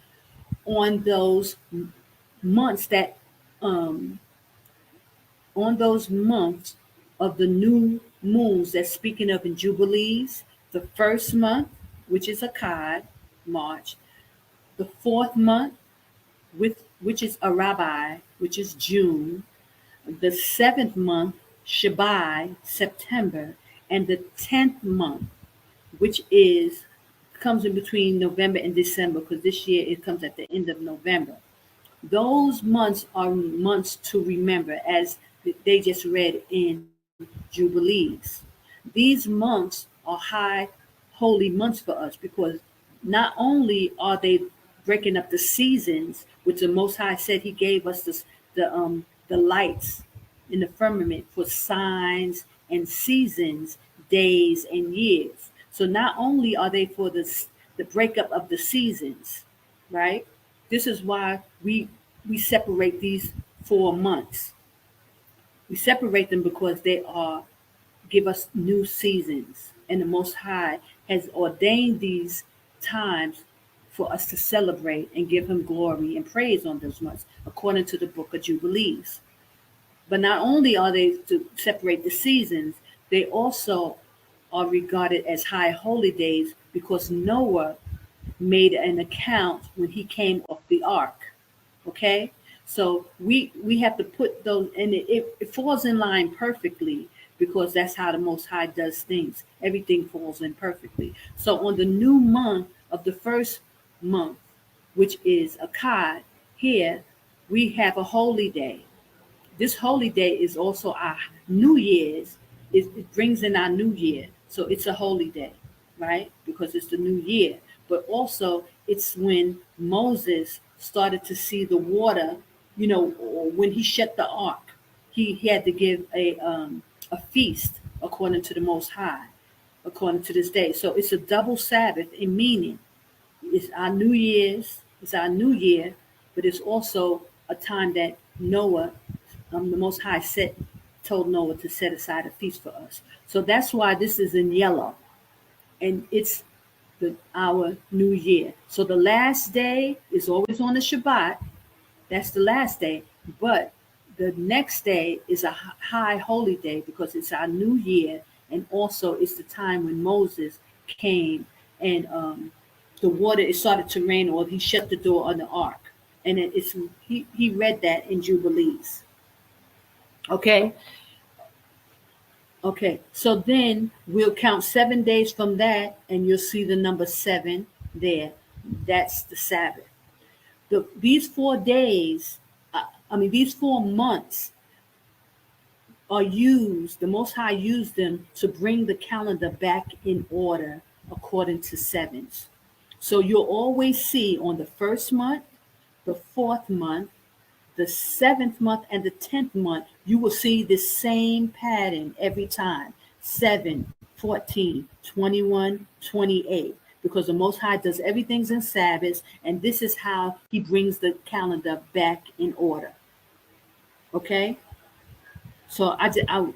on those months on those months of the new moons that's speaking of in Jubilees, the first month, which is Akkad, March, the fourth month, which is Arabi, which is June, the 7th month, Shabai, September, and the 10th month, which comes in between November and December, because this year it comes at the end of November. Those months are months to remember, as they just read in Jubilees. These months are high holy months for us, because not only are they breaking up the seasons, which the Most High said he gave us the lights in the firmament for signs and seasons, days and years. So not only are they for the breakup of the seasons, right? This is why we separate these 4 months. We separate them because they give us new seasons, and the Most High has ordained these times for us to celebrate and give him glory and praise on those months, according to the book of Jubilees. But not only are they to separate the seasons, they also are regarded as high holy days, because Noah made an account when he came off the ark. Okay? So we have to put those, and it falls in line perfectly, because that's how the Most High does things. Everything falls in perfectly. So on the new month of the first month, which is Akkad, here we have a holy day. This holy day is also our New Year's. It brings in our new year. So it's a holy day, right? Because it's the new year. But also it's when Moses started to see the water, when he shut the ark, he had to give a feast according to the Most High, according to this day. So it's a double Sabbath in meaning. It's our New Year's, it's our new year, but it's also a time that Noah, the Most High told Noah to set aside a feast for us. So that's why this is in yellow, and it's our new year. So the last day is always on the Shabbat. That's the last day, but the next day is a high holy day, because it's our new year, and also it's the time when Moses came and the water, it started to rain, or he shut the door on the ark, and he read that in Jubilees. Okay, so then we'll count 7 days from that, and you'll see the number 7 there. That's the Sabbath. These 4 days, these 4 months are used, the Most High used them to bring the calendar back in order according to sevens. So you'll always see on the first month, the 4th month, the 7th month, and the 10th month, you will see the same pattern every time. 7, 14, 21, 28. Because the Most High does everything in Sabbaths, and this is how he brings the calendar back in order. Okay? So I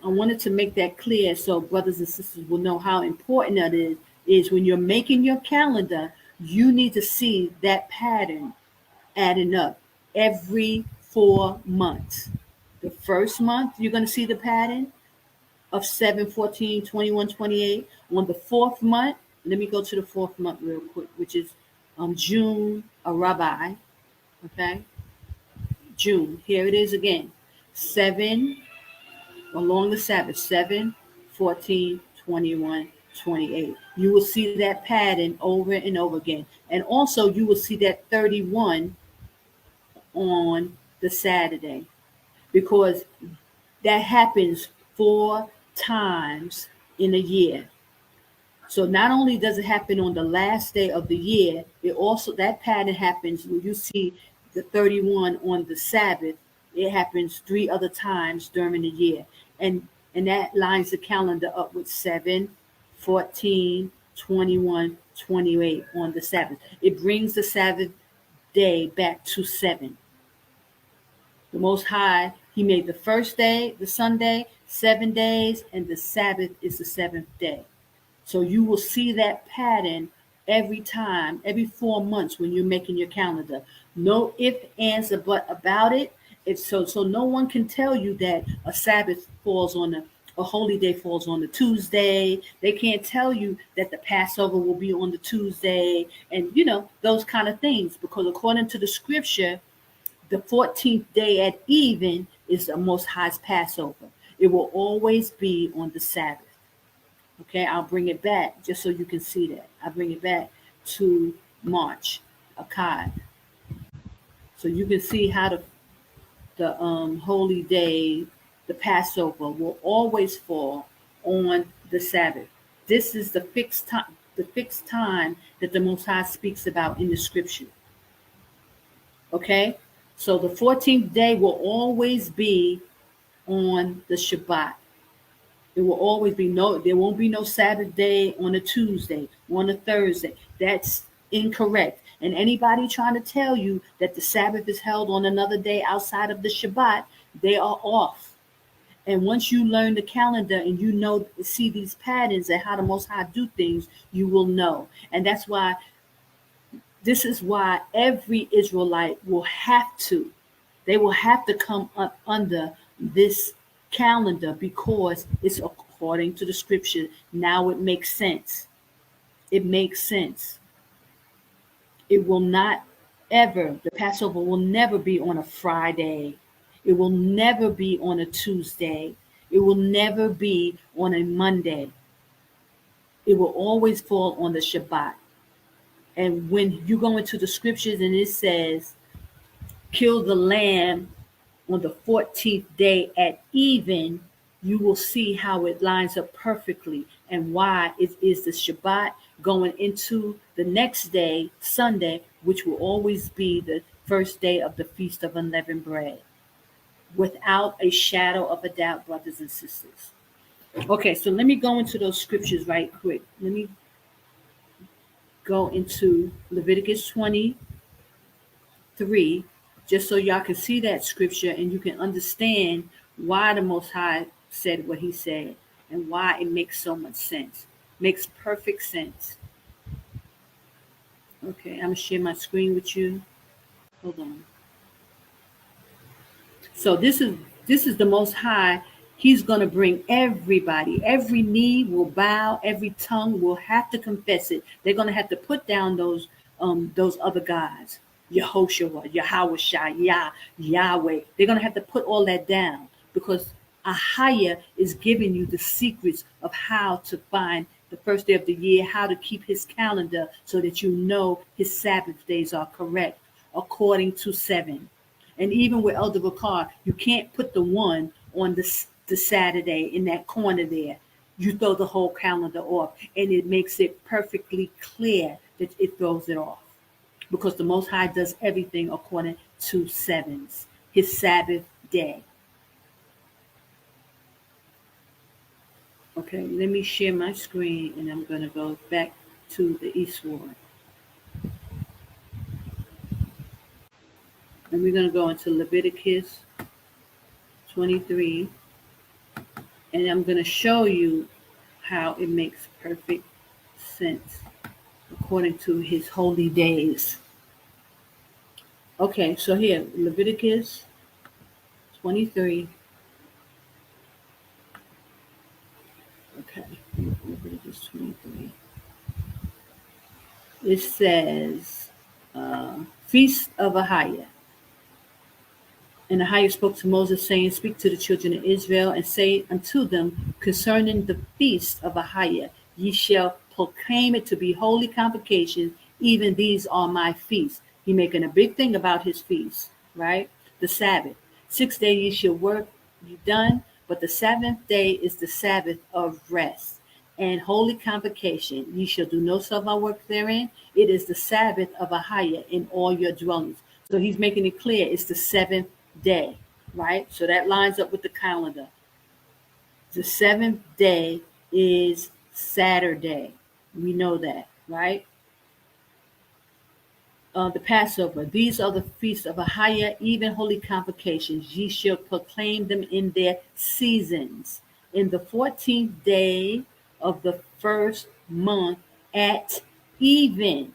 wanted to make that clear so brothers and sisters will know how important that is when you're making your calendar, you need to see that pattern adding up every 4 months. The first month, you're going to see the pattern of 7, 14, 21, 28. On the fourth month, let me go to the fourth month real quick, which is June, a rabbi. Okay? June. Here it is again. 7 along the Sabbath, 7, 14, 21, 28. You will see that pattern over and over again. And also you will see that 31 on the Saturday because that happens 4 times in a year. So not only does it happen on the last day of the year, it also that pattern happens when you see the 31 on the Sabbath. It happens 3 other times during the year. And that lines the calendar up with 7, 14, 21, 28 on the Sabbath. It brings the Sabbath day back to 7. The Most High, He made the first day, the Sunday, 7 days, and the Sabbath is the seventh day. So you will see that pattern every time, every 4 months when you're making your calendar. No if, ands, or but about it. It's so no one can tell you that a Sabbath falls on a holy day falls on the Tuesday. They can't tell you that the Passover will be on the Tuesday and those kind of things because according to the scripture, the 14th day at even is the Most High's Passover. It will always be on the Sabbath. Okay, I'll bring it back just so you can see that. I bring it back to March, Akkad. So you can see how the holy day, the Passover, will always fall on the Sabbath. This is the fixed time that the Most High speaks about in the scripture. Okay? So the 14th day will always be on the Shabbat. It will always be there won't be no Sabbath day on a Tuesday, on a Thursday. That's incorrect. And anybody trying to tell you that the Sabbath is held on another day outside of the Shabbat, they are off. And once you learn the calendar and see these patterns and how the Most High do things, you will know. And this is why every Israelite they will have to come up under this calendar because it's according to the scripture. Now it makes sense. It makes sense. It will not the Passover will never be on a Friday. It will never be on a Tuesday. It will never be on a Monday. It will always fall on the Shabbat. And when you go into the scriptures and it says, kill the lamb on the 14th day at even, you will see how it lines up perfectly and why it is the Shabbat going into the next day, Sunday, which will always be the first day of the Feast of Unleavened Bread. Without a shadow of a doubt, brothers and sisters. Okay, so let me go into those scriptures right quick. Let me go into Leviticus 23, just so y'all can see that scripture and you can understand why the Most High said what he said and why it makes so much sense. Makes perfect sense. Okay, I'm going to share my screen with you. Hold on. So this is the Most High. He's going to bring everybody. Every knee will bow. Every tongue will have to confess it. They're going to have to put down those other gods. Yehoshua, Yahweh, Yahweh. They're going to have to put all that down because AHAYAH is giving you the secrets of how to find the first day of the year, how to keep his calendar so that you know his Sabbath days are correct according to 7. And even with Elder Bakar, you can't put the 1 on the Saturday in that corner there. You throw the whole calendar off, and it makes it perfectly clear that it throws it off. Because the Most High does everything according to 7s, his Sabbath day. Okay, let me share my screen, and I'm going to go back to the eastward. And we're going to go into Leviticus 23, and I'm going to show you how it makes perfect sense according to his holy days. Okay, so here, Leviticus 23. Okay, Leviticus 23. It says, Feast of AHAYAH. And AHAYAH spoke to Moses, saying, Speak to the children of Israel, and say unto them concerning the feast of AHAYAH, ye shall proclaim it to be holy convocations, even these are my feasts. He making a big thing about his feast, right? The Sabbath. 6 days ye shall work, ye done, but the seventh day is the Sabbath of rest. And holy convocation, ye shall do no servile work therein. It is the Sabbath of AHAYAH in all your dwellings. So he's making it clear it's the seventh day, right? So that lines up with the calendar. The seventh day is Saturday. We know that, right? The Passover. These are the feasts of AHAYAH, even holy convocations. Ye shall proclaim them in their seasons. In the 14th day of the first month at even,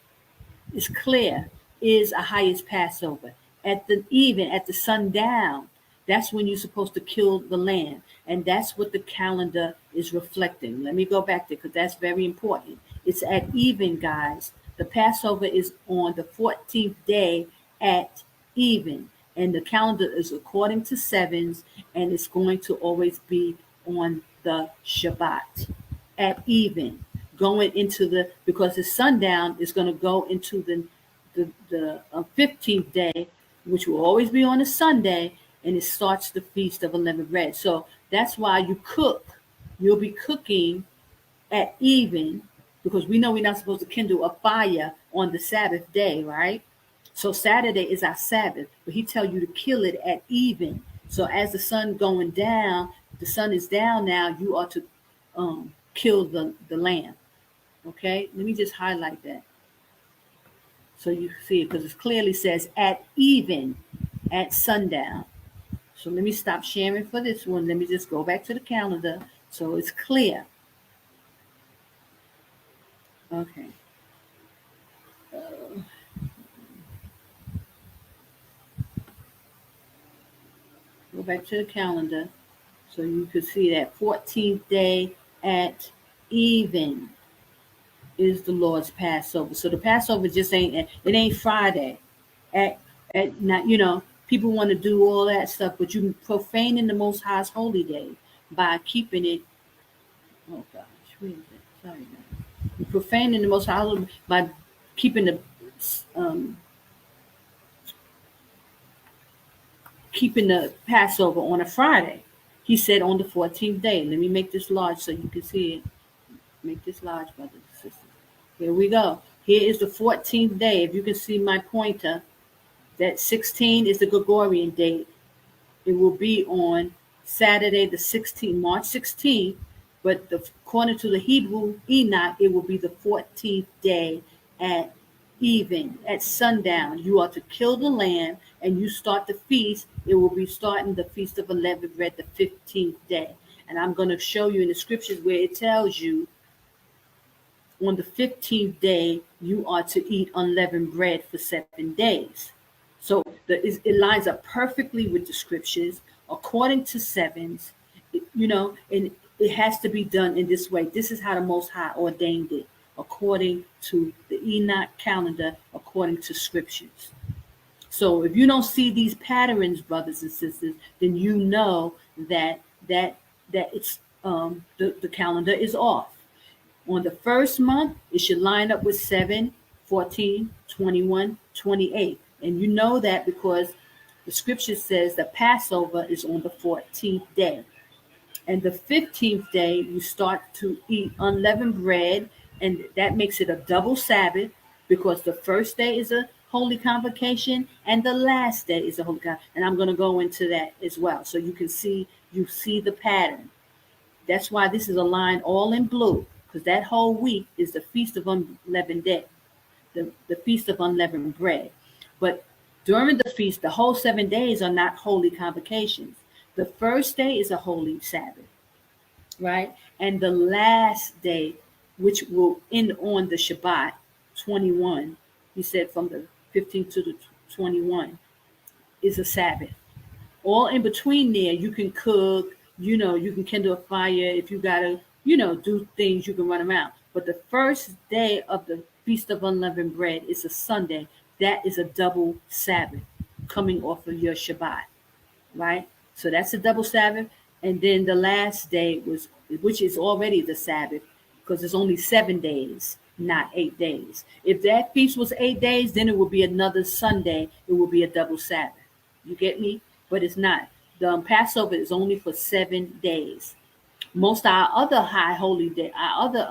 it's clear, is AHAYAH's Passover. At the even, at the sundown, that's when you're supposed to kill the lamb. And that's what the calendar is reflecting. Let me go back there because that's very important. It's at even, guys. The Passover is on the 14th day at even. And the calendar is according to sevens, and it's going to always be on the Shabbat at even. Going into the, because the sundown is going to go into the 15th day, which will always be on a Sunday, and it starts the Feast of Unleavened Bread. So that's why you cook. You'll be cooking at even, because we know we're not supposed to kindle a fire on the Sabbath day, right? So Saturday is our Sabbath, but he tell you to kill it at even. So as the sun going down, the sun is down now, you are to kill the lamb. Okay, let me just highlight that so you see it, because it clearly says at even, at sundown. So let me stop sharing for this one. Let me just go back to the calendar so it's clear. Okay. Go back to the calendar so you can see that 14th day at even is the Lord's Passover. So the Passover just ain't, it ain't Friday. At not, people want to do all that stuff, but you profaning the Most High's holy day by keeping it. Oh gosh, where is it? Sorry, guys. You're profaning the Most High by keeping the Passover on a Friday. He said on the 14th day. Let me make this large so you can see it. Make this large, brothers and sisters. Here we go. Here is the 14th day. If you can see my pointer, that 16 is the Gregorian date. It will be on Saturday the 16th, March 16th, but according to the Hebrew Enoch, it will be the 14th day at even, at sundown. You are to kill the lamb and you start the feast. It will be starting the Feast of Unleavened Bread the 15th day. And I'm going to show you in the scriptures where it tells you on the 15th day, you are to eat unleavened bread for 7 days. So it lines up perfectly with the scriptures according to sevens, and it has to be done in this way. This is how the Most High ordained it, according to the Enoch calendar, according to scriptures. So if you don't see these patterns, brothers and sisters, then you know that it's the calendar is off. On the first month, it should line up with 7, 14, 21, 28. And you know that because the scripture says the Passover is on the 14th day. And the 15th day, you start to eat unleavened bread, and that makes it a double Sabbath because the first day is a holy convocation and the last day is a holy convocation. And I'm going to go into that as well. So you see the pattern. That's why this is aligned all in blue, because that whole week is the Feast of Unleavened Bread, the Feast of Unleavened Bread. But during the feast, the whole 7 days are not holy convocations. The first day is a holy Sabbath, right? And the last day, which will end on the Shabbat, 21, he said from the 15th to the 21, is a Sabbath. All in between there, you can cook, you can kindle a fire. If you got to, do things, you can run around. But the first day of the Feast of Unleavened Bread is a Sunday. That is a double Sabbath coming off of your Shabbat, right? So that's a double Sabbath. And then the last day which is already the Sabbath, because it's only 7 days, not 8 days. If that feast was 8 days, then it would be another Sunday. It would be a double Sabbath. You get me? But it's not. The Passover is only for 7 days. Most of our other high holy day, our other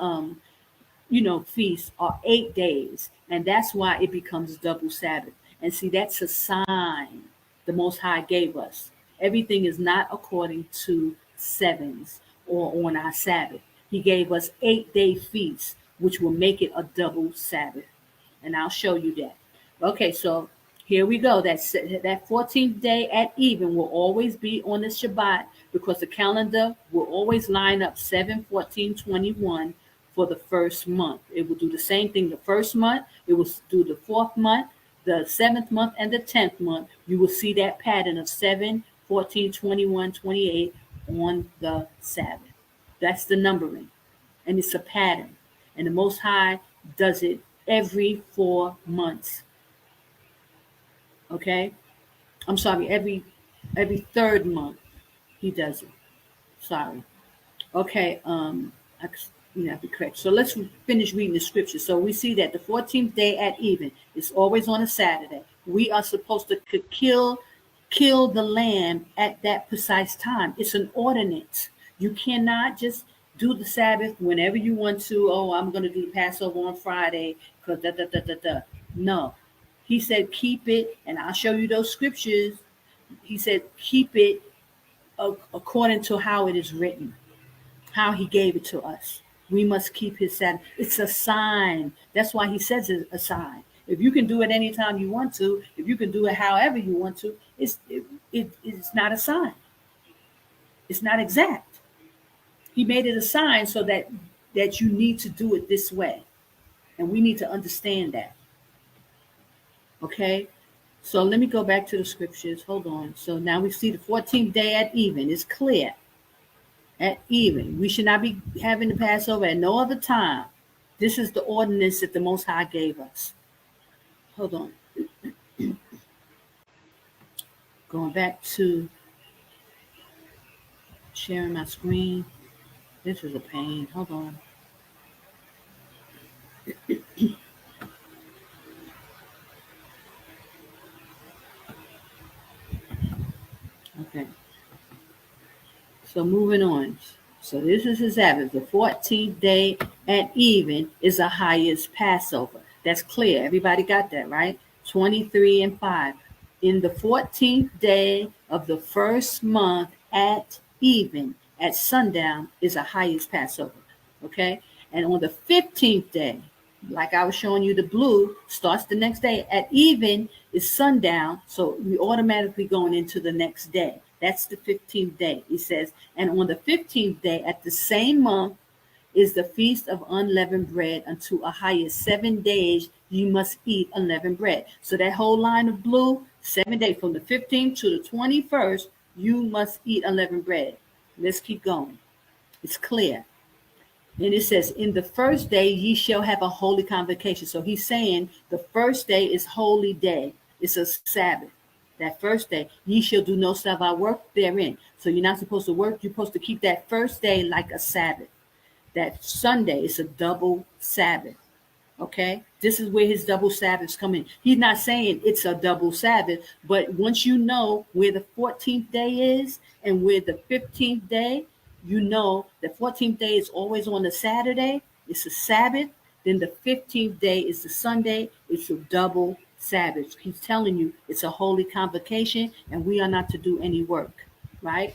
feasts are 8 days, and that's why it becomes double Sabbath. And see, that's a sign the Most High gave us. Everything is not according to sevens or on our Sabbath. He gave us 8-day feasts, which will make it a double Sabbath. And I'll show you that. Okay, so here we go. That 14th day at even will always be on the Shabbat, because the calendar will always line up 7/14/21 for the first month. It will do the same thing the first month. It will do the fourth month, the seventh month, and the 10th month. You will see that pattern of 7/14/21/28 on the Sabbath. That's the numbering, and it's a pattern. And the Most High does it every 4 months. Okay, I'm sorry, every third month he does it. Sorry. Okay, I have to correct. So let's finish reading the scripture. So we see that the 14th day at even is always on a Saturday. We are supposed to kill the lamb at that precise time. It's an ordinance. You cannot just do the Sabbath whenever you want to. Oh, I'm going to do the Passover on Friday because da da da da da. No, he said keep it, and I'll show you those scriptures. He said keep it according to how it is written, how he gave it to us. We must keep his Sabbath. It's a sign. That's why he says it's a sign. If you can do it anytime you want to, if you can do it however you want to, it's not a sign. It's not exact. He made it a sign so that you need to do it this way. And we need to understand that. Okay? So let me go back to the scriptures. Hold on. So now we see the 14th day at even. It's clear. At even. We should not be having the Passover at no other time. This is the ordinance that the Most High gave us. Hold on. Going back to sharing my screen. This is a pain. Hold on. Okay. So moving on. So this is his Sabbath. The 14th day at even is AHAYAH's Passover. That's clear. Everybody got that, right? 23:5. In the 14th day of the first month at even, at sundown, is AHAYAH's Passover. Okay? And on the 15th day, like I was showing you, the blue starts the next day. At even is sundown, so we automatically going into the next day. That's the 15th day, he says. And on the 15th day, at the same month, is the feast of unleavened bread unto AHAYAH. 7 days you must eat unleavened bread. So that whole line of blue, 7 days, from the 15th to the 21st, you must eat unleavened bread. Let's keep going. It's clear. And it says, in the first day ye shall have a holy convocation. So he's saying the first day is holy day. It's a Sabbath. That first day, ye shall do no Sabbath work therein. So you're not supposed to work. You're supposed to keep that first day like a Sabbath. That Sunday is a double Sabbath. Okay? This is where his double Sabbaths come in. He's not saying it's a double Sabbath, but once you know where the 14th day is and where the 15th day, you know the 14th day is always on a Saturday. It's a Sabbath. Then the 15th day is the Sunday. It's a double Sabbath. He's telling you it's a holy convocation and we are not to do any work, right?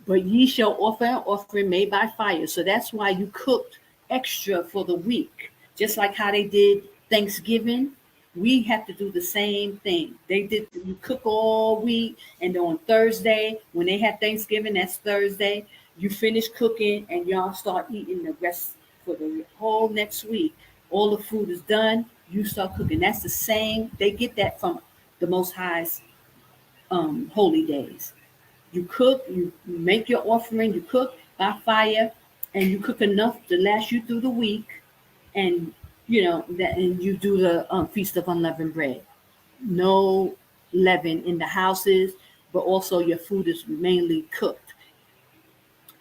But ye shall offer an offering made by fire. So that's why you cooked extra for the week. Just like how they did Thanksgiving. We have to do the same thing. You cook all week, and on Thursday, when they have Thanksgiving, that's Thursday, you finish cooking and y'all start eating the rest for the whole next week. All the food is done, you start cooking. That's the same. They get that from the Most High's holy days. You cook, you make your offering, you cook by fire, and you cook enough to last you through the week, and and you do the feast of unleavened bread. No leaven in the houses, but also your food is mainly cooked.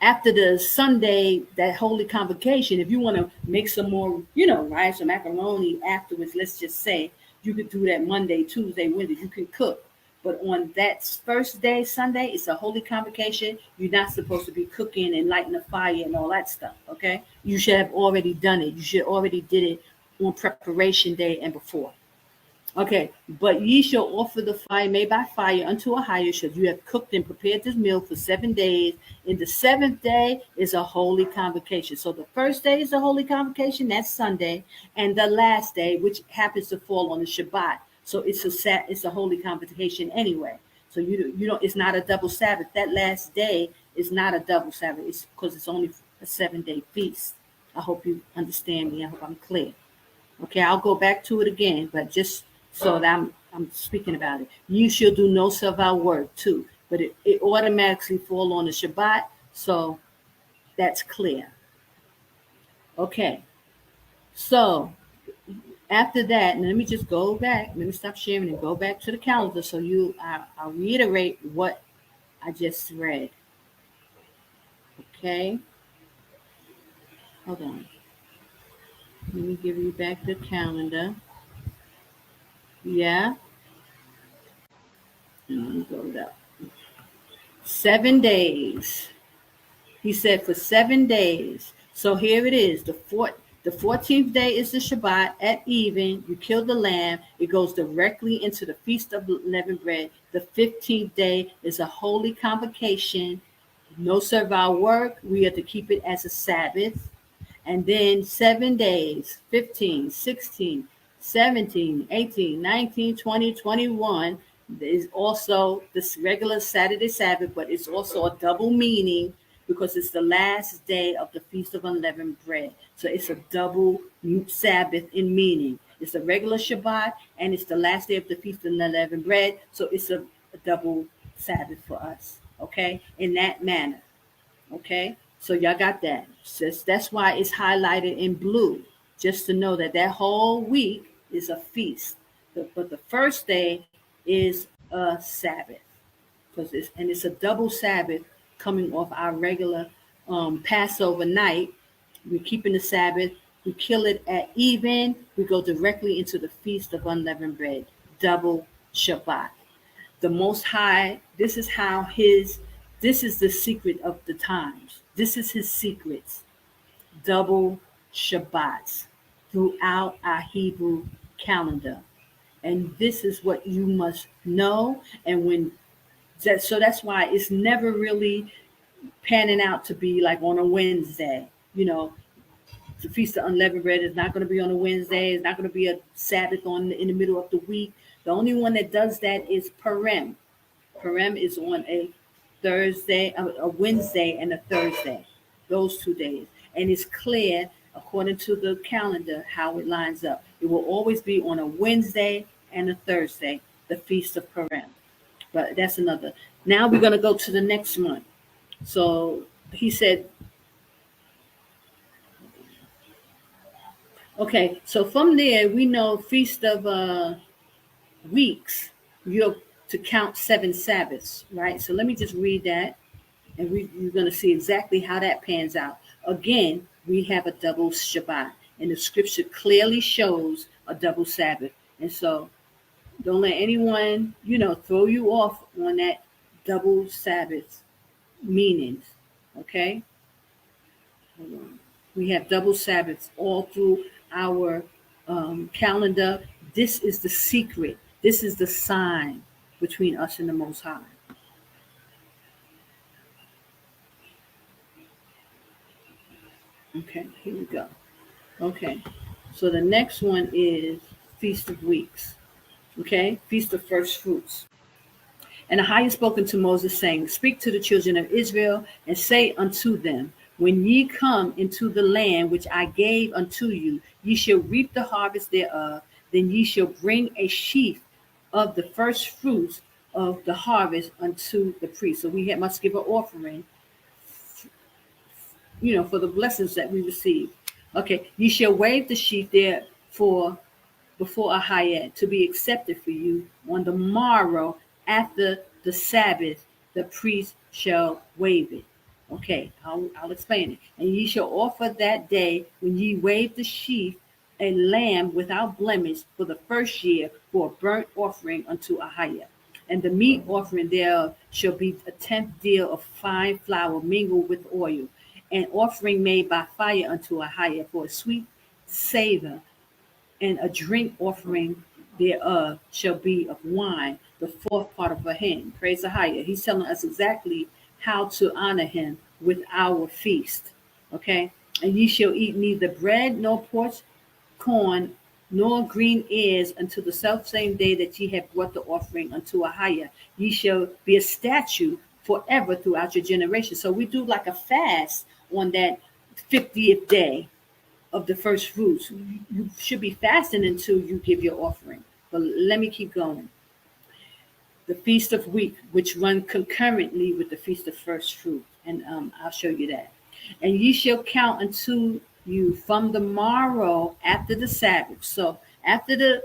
After the Sunday, that holy convocation, if you want to make some more, rice or macaroni afterwards, let's just say, you could do that Monday, Tuesday, Wednesday, you can cook. But on that first day, Sunday, it's a holy convocation. You're not supposed to be cooking and lighting a fire and all that stuff, okay? You should have already done it. You should already did it on preparation day and before. Okay, but ye shall offer the fire made by fire unto AHAYAH, shall you have cooked and prepared this meal for 7 days. In the seventh day is a holy convocation. So the first day is a holy convocation, that's Sunday, and the last day, which happens to fall on the Shabbat. So it's a holy convocation anyway. So you don't it's not a double Sabbath. That last day is not a double Sabbath. It's because it's only a 7-day feast. I hope you understand me. I hope I'm clear. Okay, I'll go back to it again, but just so that I'm speaking about it. You shall do no servile work too, but it automatically fall on the Shabbat, so that's clear. Okay, so after that, and let me just go back. Let me stop sharing and go back to the calendar so I'll reiterate what I just read. Okay, hold on. Let me give you back the calendar. Yeah, and let me go it up. 7 days. He said for 7 days. So here it is. The 14th day is the Shabbat at even. You kill the lamb. It goes directly into the Feast of Unleavened Bread. The 15th day is a holy convocation. No servile work. We are to keep it as a Sabbath. And then 7 days, 15, 16, 17, 18, 19, 20, 21 is also this regular Saturday Sabbath, but it's also a double meaning because it's the last day of the Feast of Unleavened Bread. So it's a double Sabbath in meaning. It's a regular Shabbat and it's the last day of the Feast of Unleavened Bread. So it's a double Sabbath for us, okay, in that manner. Okay, so y'all got that. That's why it's highlighted in blue, just to know that whole week is a feast. But the first day is a Sabbath, because it's a double Sabbath coming off our regular Passover night. We're keeping the Sabbath. We kill it at even. We go directly into the Feast of Unleavened Bread, double Shabbat. The Most High, this is the secret of the times. This is his secrets. Double Shabbats throughout our Hebrew calendar. And this is what you must know. So that's why it's never really panning out to be like on a Wednesday. The Feast of Unleavened Bread is not going to be on a Wednesday. It's not going to be a Sabbath in the middle of the week. The only one that does that is Purim. Purim is on a Thursday, a Wednesday, and a Thursday. Those 2 days, and it's clear according to the calendar how it lines up. It will always be on a Wednesday and a Thursday, the Feast of Purim. But that's another. Now we're going to go to the next one. So he said, okay. So from there we know Feast of Weeks. You're to count 7 Sabbaths, right? So let me just read that, and you're going to see exactly how that pans out. Again, we have a double Shabbat, and the scripture clearly shows a double Sabbath. And so don't let anyone, throw you off on that double Sabbath meanings, okay? Hold on. We have double Sabbaths all through our calendar. This is the secret. This is the sign between us and the Most High. Okay, here we go. Okay, so the next one is Feast of Weeks. Okay, Feast of First Fruits. And AHAYAH spoke unto Moses, saying, Speak to the children of Israel, and say unto them, When ye come into the land which I gave unto you, ye shall reap the harvest thereof. Then ye shall bring a sheaf of the first fruits of the harvest unto the priest. So we must give an offering, for the blessings that we receive. Okay, ye shall wave the sheaf there before AHAYAH to be accepted for you on the morrow after the Sabbath, the priest shall wave it. Okay, I'll explain it. And ye shall offer that day when ye wave the sheaf a lamb without blemish for the first year for a burnt offering unto AHAYAH. And the meat offering thereof shall be a tenth deal of fine flour mingled with oil, an offering made by fire unto AHAYAH for a sweet savor, and a drink offering thereof shall be of wine, the fourth part of a hin. Praise the higher. He's telling us exactly how to honor him with our feast. Okay? And ye shall eat neither bread nor pork, corn, nor green ears until the selfsame day that ye have brought the offering unto AHAYAH. Ye shall be a statute forever throughout your generation. So we do like a fast on that 50th day of the first fruits. You should be fasting until you give your offering. But let me keep going. The Feast of Week, which run concurrently with the Feast of First Fruit. And I'll show you that. And ye shall count unto you from the morrow after the Sabbath. So after the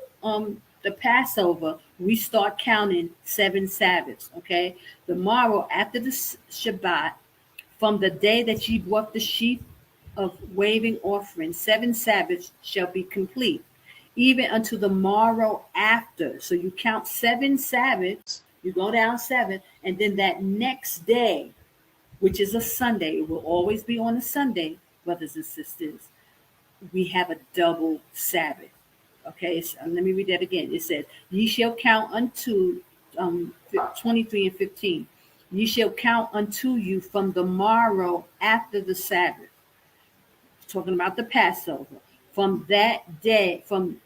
Passover, we start counting 7 Sabbaths. Okay, the morrow after the Shabbat, from the day that ye brought the sheaf of waving offering, 7 Sabbaths shall be complete, even unto the morrow after. So you count 7 Sabbaths, you go down 7, and then that next day, which is a Sunday, it will always be on a Sunday, brothers and sisters, we have a double Sabbath. Okay, let me read that again. It says, Ye shall count unto 23 and 15. Ye shall count unto you from the morrow after the Sabbath, talking about the Passover, from that day, from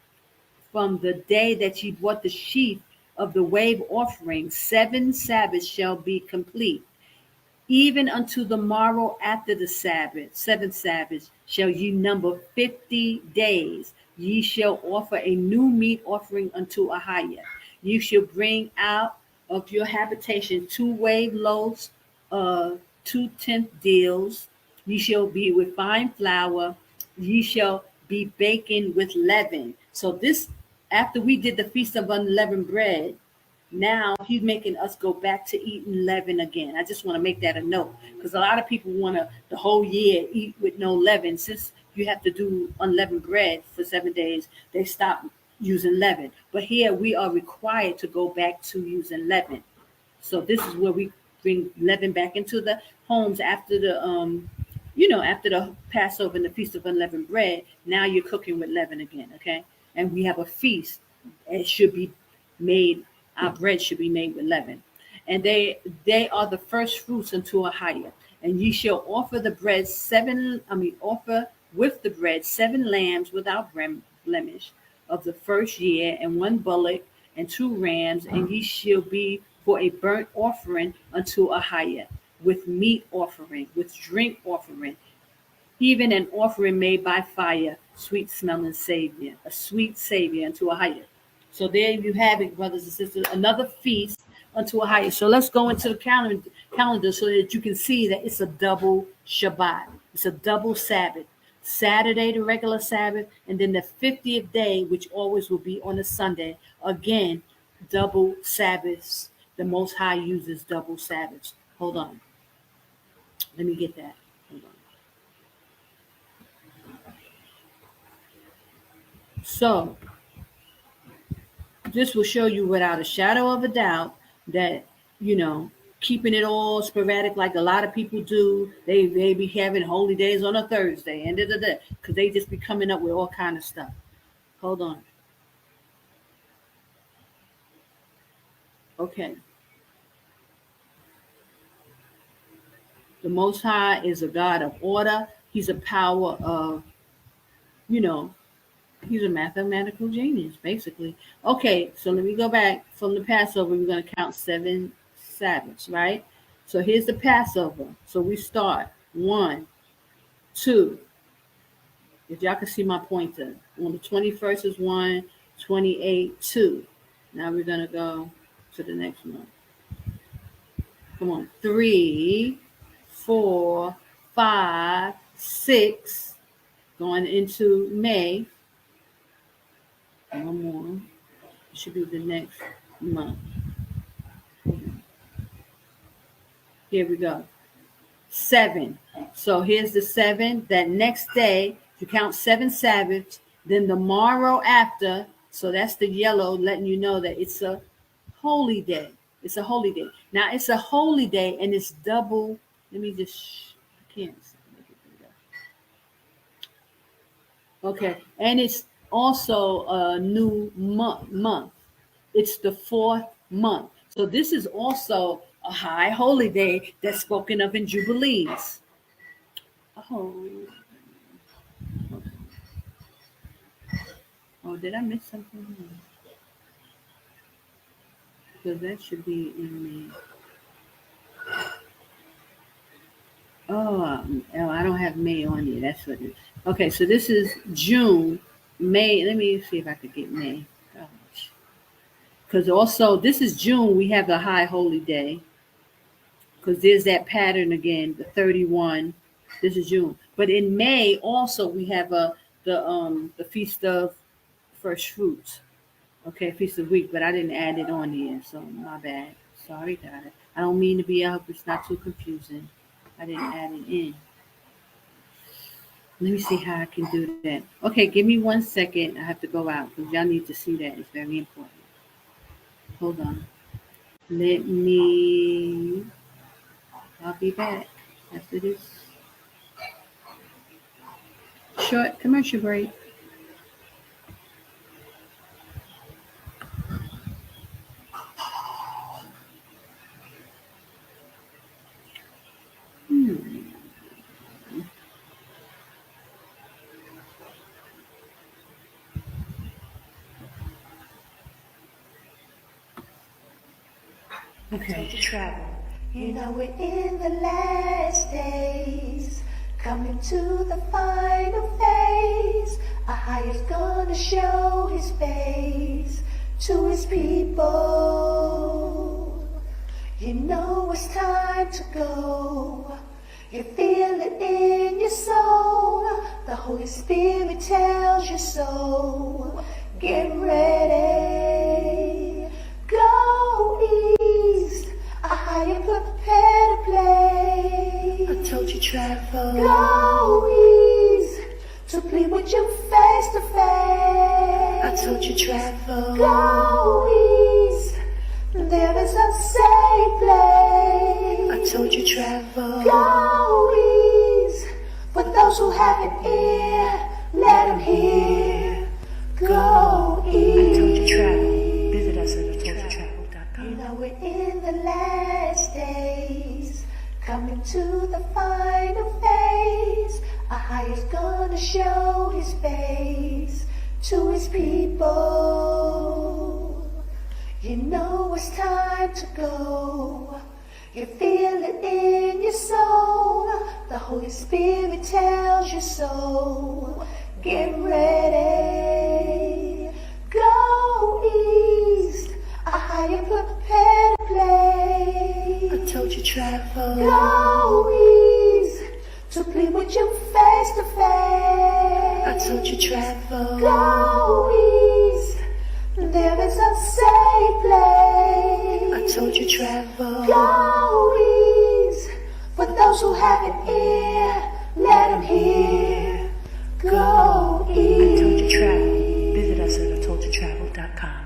the day that ye brought the sheaf of the wave offering, 7 Sabbaths shall be complete. Even unto the morrow after the Sabbath, 7 Sabbaths, shall ye number 50 days. Ye shall offer a new meat offering unto AHAYAH. You shall bring out of your habitation 2 wave loaves of 2/10 deals. Ye shall be with fine flour. Ye shall be baking with leaven. So this, after we did the Feast of Unleavened Bread, now he's making us go back to eating leaven again. I just want to make that a note, because a lot of people want to the whole year eat with no leaven. Since you have to do unleavened bread for 7 days, they stop using leaven. But here we are required to go back to using leaven. So this is where we bring leaven back into the homes after after the Passover and the Feast of Unleavened Bread. Now you're cooking with leaven again, okay? And we have a feast. It should be made. Our bread should be made with leaven. And they are the first fruits unto AHAYAH. And ye shall offer offer with the bread 7 lambs without blemish of the first year, and 1 bullock and 2 rams, and ye shall be for a burnt offering unto AHAYAH, with meat offering, with drink offering, even an offering made by fire, sweet smelling savior, a sweet savior unto AHAYAH. So there you have it, brothers and sisters, another feast unto AHAYAH. So let's go into the calendar so that you can see that it's a double Shabbat. It's a double Sabbath. Saturday, the regular Sabbath, and then the 50th day, which always will be on a Sunday. Again, double Sabbaths. The Most High uses double Sabbaths. Hold on. Let me get that. Hold on. So this will show you without a shadow of a doubt that, keeping it all sporadic like a lot of people do, they be having holy days on a Thursday and because they just be coming up with all kind of stuff. Hold on. Okay. The Most High is a God of order. He's a power of, He's a mathematical genius, basically. Okay, so let me go back from the Passover. We're going to count 7 Sabbaths, right? So here's the Passover. So we start 1, 2. If y'all can see my pointer, on the 21st is 1, 28, 2. Now we're going to go to the next one. Come on, 3, 4, 5, 6. Going into May. One more. It should be the next month. Here we go. 7. So here's the 7. That next day, you count 7 Sabbaths. Then the morrow after, so that's the yellow, letting you know that it's a holy day. It's a holy day. Now it's a holy day and it's double. Let me just, I can't. Okay, and it's also a new month. It's the 4th month. So this is also a high holy day that's spoken of in Jubilees. Oh, oh, did I miss something? Because that should be in the. Oh, I don't have May on here. That's what it is. Okay, so this is June, May. Let me see if I could get May. Because also, this is June. We have the high holy day. Because there's that pattern again, the 31. This is June. But in May also we have the feast of first fruits. Okay, feast of week, but I didn't add it on here, so my bad. Sorry, got it. I don't mean to be out, it's not too confusing. I didn't add it in. Let me see how I can do that. Okay, give me 1 second. I have to go out because y'all need to see that. It's very important. Hold on. Let me. I'll be back after this short commercial break. Okay. Travel. You know we're in the last days, coming to the final phase. AHAYAH's gonna show his face to his people. You know it's time to go. You feel it in your soul. The Holy Spirit tells you so. Get ready. Go east. AHAYAH prepare to play. I told you travel. Go east to plead with you face to face. I told you travel. Go east. There is a safe place. I told you travel. Go east. For those who have an ear, let them hear. Go east. I told you travel. Visit us at itojatravel.com. You know we're in the last days, coming to the final phase. AHAYAH's gonna show his face to his people. You know it's time to go. You feel it in your soul. The Holy Spirit tells you so. Get ready. Go east. AHAYAH prepare to play. I told you travel. Go east to plead with you face to face. I told you travel. Go east. There is a safe place. I told you travel. Go east. For those who have an ear, let them hear. Go east. I told you travel. Visit us at itojatravel.com.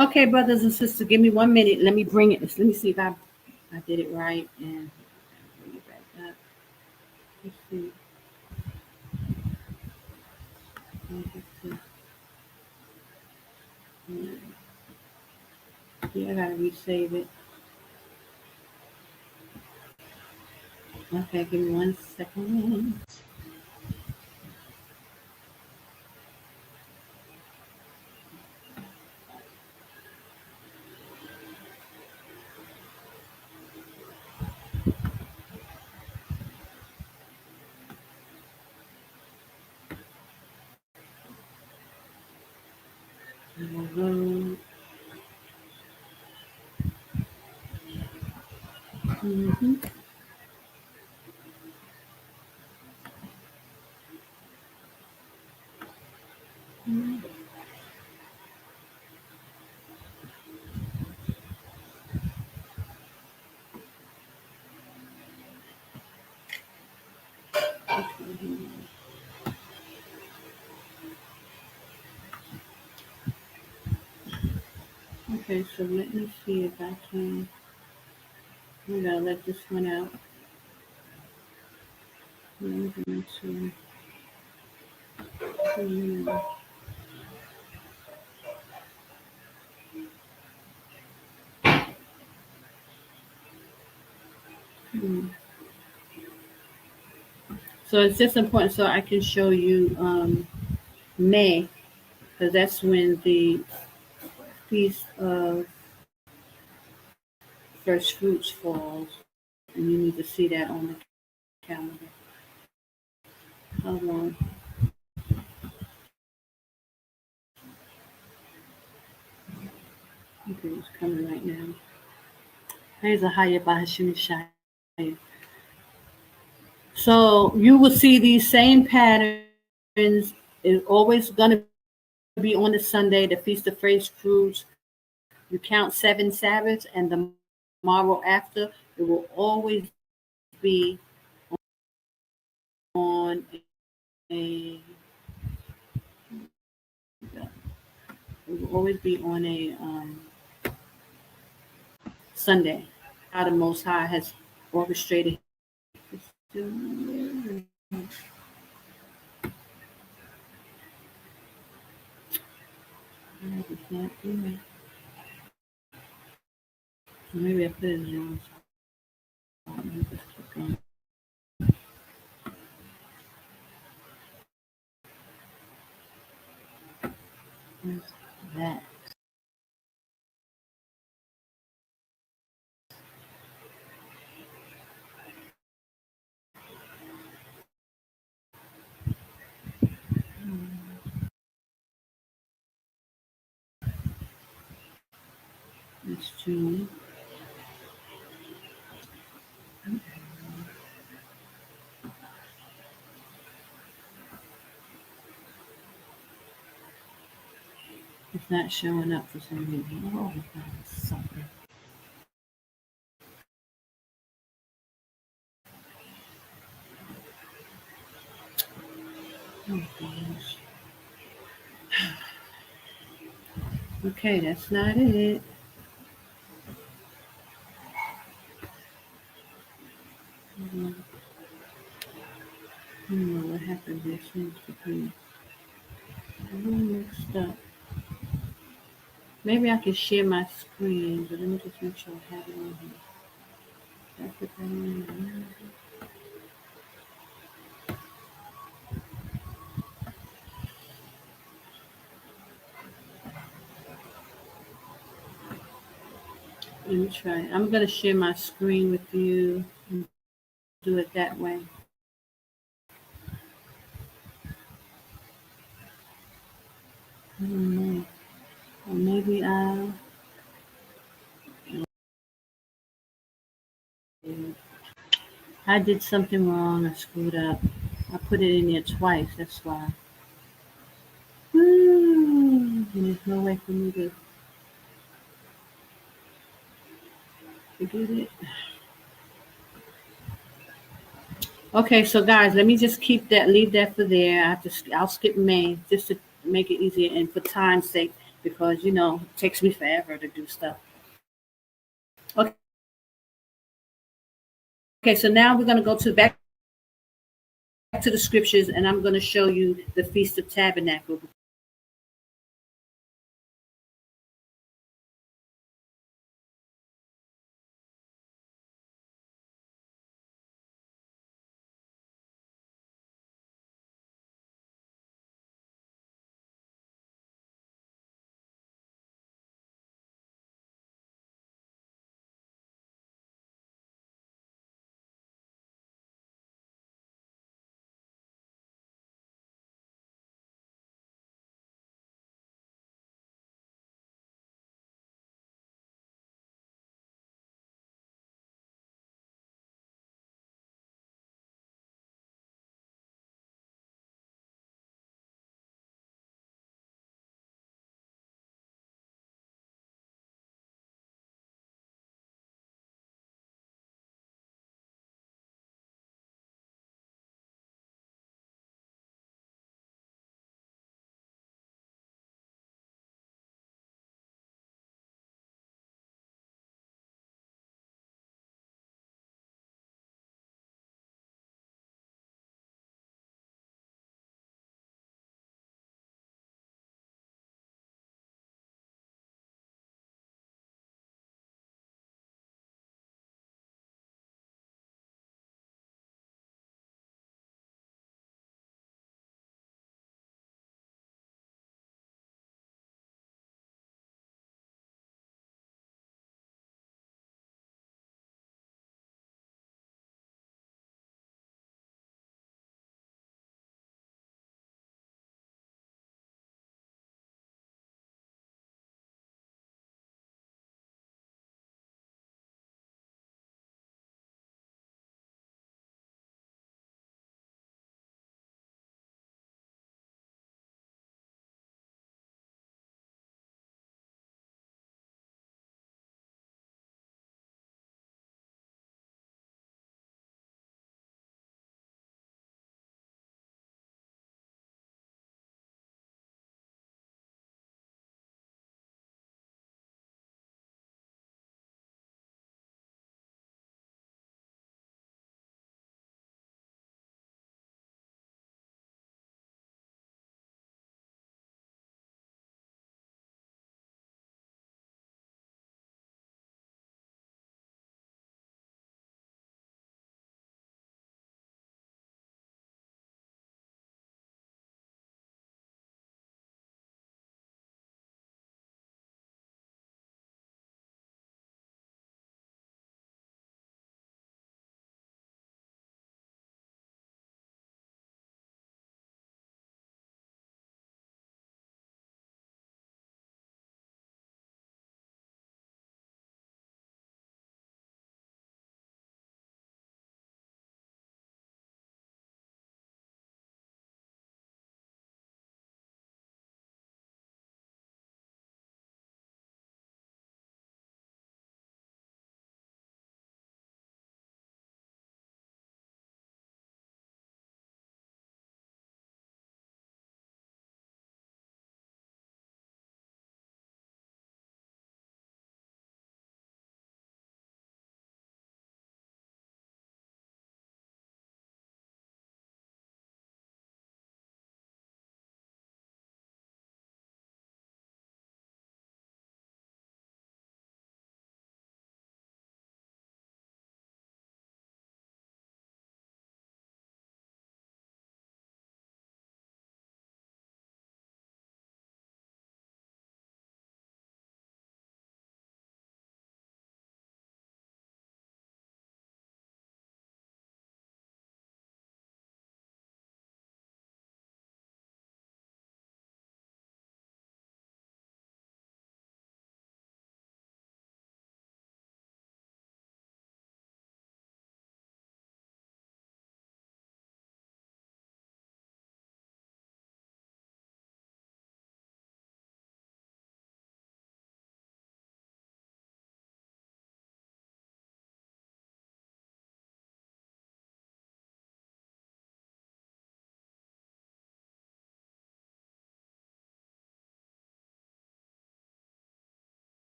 Okay, brothers and sisters, give me 1 minute. Let me bring it. Let me see if I did it right and bring it back up. Let's see. Yeah, I gotta resave it. Okay, give me 1 second. Mm-hmm. Okay, so let me see if I can. I'm gonna let this one out. I'm going to. Hmm. So it's just important so I can show you May, because that's when the Feast of First Fruits falls, and you need to see that on the calendar. Hold on. Okay, it's coming right now. Here's AHAYAH Yashaya. So you will see these same patterns. It's always going to be on the Sunday, the Feast of First Fruits. You count 7 Sabbaths, and the tomorrow after, it will always be on a. It will always be on a Sunday. How the Most High has orchestrated. Maybe I put it in that. It's June. It's not showing up for some reason. Oh, something. Oh, gosh. Okay, that's not it. I don't know what happened. There seems to be a little mixed up. Maybe I can share my screen, but let me just make sure I have it on here. That's it on Let me try it. I'm going to share my screen with you and do it that way. I don't know. Or maybe I did something wrong. I screwed up. I put it in there twice. That's why. And there's no way for me to forget it. Okay, so guys, let me just leave that for there. I'll skip May just to make it easier and for time's sake, because it takes me forever to do stuff. Okay, so now we're gonna go back to the scriptures, and I'm gonna show you the Feast of Tabernacle.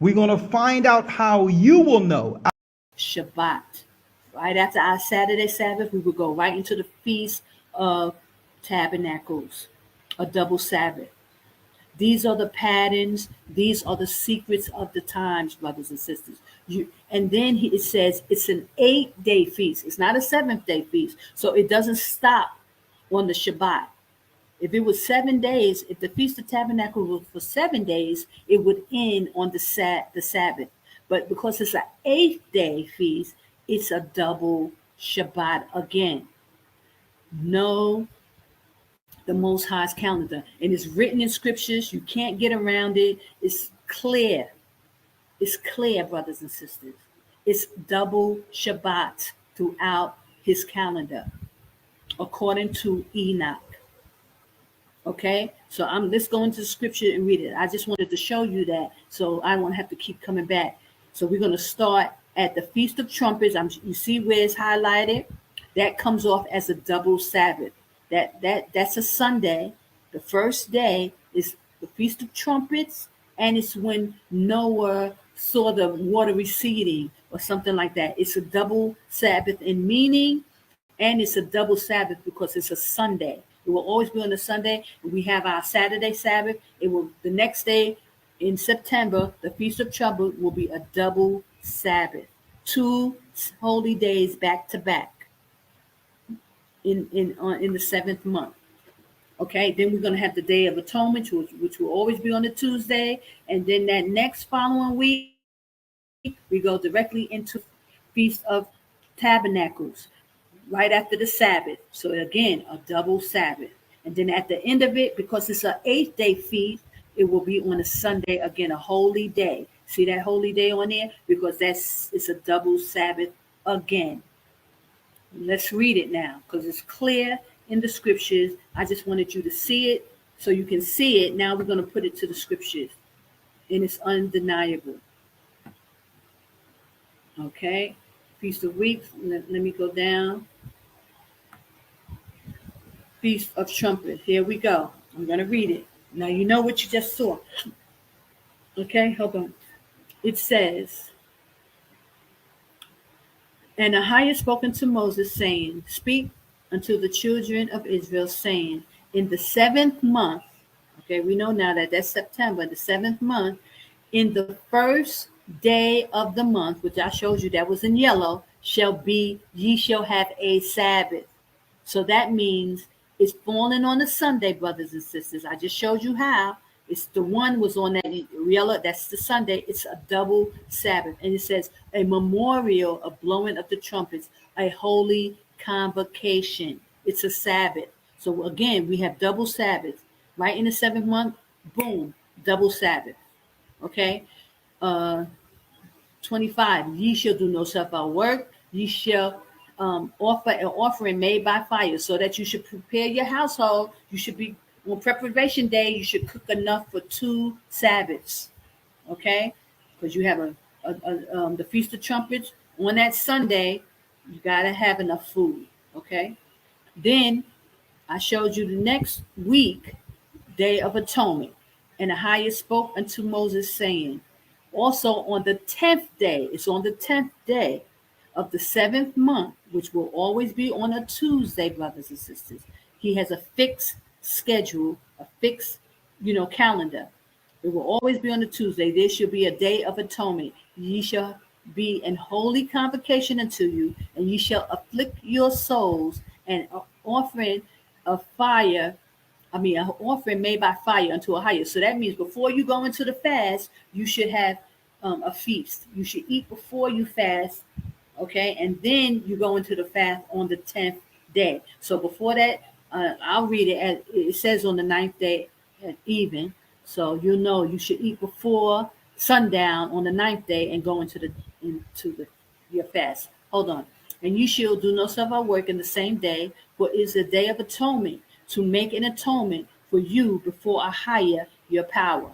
We're going to find out how you will know. Shabbat. Right after our Saturday Sabbath, we will go right into the Feast of Tabernacles, a double Sabbath. These are the patterns. These are the secrets of the times, brothers and sisters. And then it says it's an 8-day feast. It's not a 7th-day feast. So it doesn't stop on the Shabbat. If it was 7 days, if the Feast of Tabernacles was for 7 days, it would end on the Sabbath. But because it's an 8-day feast, it's a double Shabbat again. Know the Most High's calendar. And it's written in scriptures. You can't get around it. It's clear. It's clear, brothers and sisters. It's double Shabbat throughout his calendar, according to Enoch. Okay, so let's go into the scripture and read it. I just wanted to show you that so I won't have to keep coming back. So we're going to start at the Feast of Trumpets. You see where it's highlighted? That comes off as a double Sabbath. That's a Sunday. The first day is the Feast of Trumpets, and it's when Noah saw the water receding or something like that. It's a double Sabbath in meaning, and it's a double Sabbath because it's a Sunday. It will always be on a Sunday. We have our Saturday Sabbath. It will the next day in September, the Feast of Trumpets will be a double Sabbath, 2 holy days back to back in the 7th month. Okay, then we're going to have the Day of Atonement, which will always be on a Tuesday, and then that next following week we go directly into Feast of Tabernacles, right after the Sabbath. So again, a double Sabbath. And then at the end of it, because it's an 8-day feast, it will be on a Sunday, again, a holy day. See that holy day on there? Because it's a double Sabbath again. Let's read it now, because it's clear in the scriptures. I just wanted you to see it so you can see it. Now we're going to put it to the scriptures, and it's undeniable. Okay, Feast of Weeks. Let me go down. Feast of Trumpets. Here we go. I'm going to read it. Now you know what you just saw. Okay, hold on. It says, and AHAYAH spoke unto Moses, saying, Speak unto the children of Israel, saying, In the 7th month, okay, we know now that that's September, the 7th month, in the first day of the month, which I showed you that was in yellow, ye shall have a Sabbath. So that means it's falling on a Sunday, brothers and sisters. I just showed you how. It's the one was on that yellow. That's the Sunday. It's a double Sabbath. And it says a memorial of blowing of the trumpets, a holy convocation. It's a Sabbath. So again, we have double Sabbath. Right in the 7th month, boom, double Sabbath. Okay. 25, ye shall do no self-out work. Ye shall offer an offering made by fire, so that you should prepare your household. You should be on preparation day. You should cook enough for 2 Sabbaths, okay? Because you have the Feast of Trumpets on that Sunday. You gotta have enough food, okay? Then I showed you the next week, Day of Atonement, and AHAYAH spoke unto Moses, saying, also on the 10th day, it's on the 10th day of the 7th month, which will always be on a Tuesday, brothers and sisters. He has a fixed schedule, a fixed, calendar. It will always be on a Tuesday. There shall be a Day of Atonement. Ye shall be an holy convocation unto you, and ye shall afflict your souls, and an offering of fire, an offering made by fire unto AHAYAH. So that means before you go into the fast, you should have a feast. You should eat before you fast, okay? And then you go into the fast on the 10th day. So before that, I'll read it. As it says on the 9th day at even. So you should eat before sundown on the 9th day and go into your fast. Hold on. And you shall do no self work in the same day, for it is a day of atonement, to make an atonement for you before AHAYAH your power.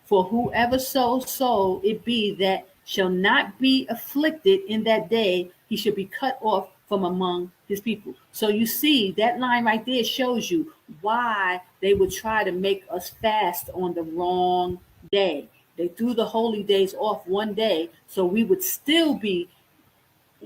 For whoever so it be that shall not be afflicted in that day, he shall be cut off from among his people. So you see, that line right there shows you why they would try to make us fast on the wrong day. They threw the holy days off one day, so we would still be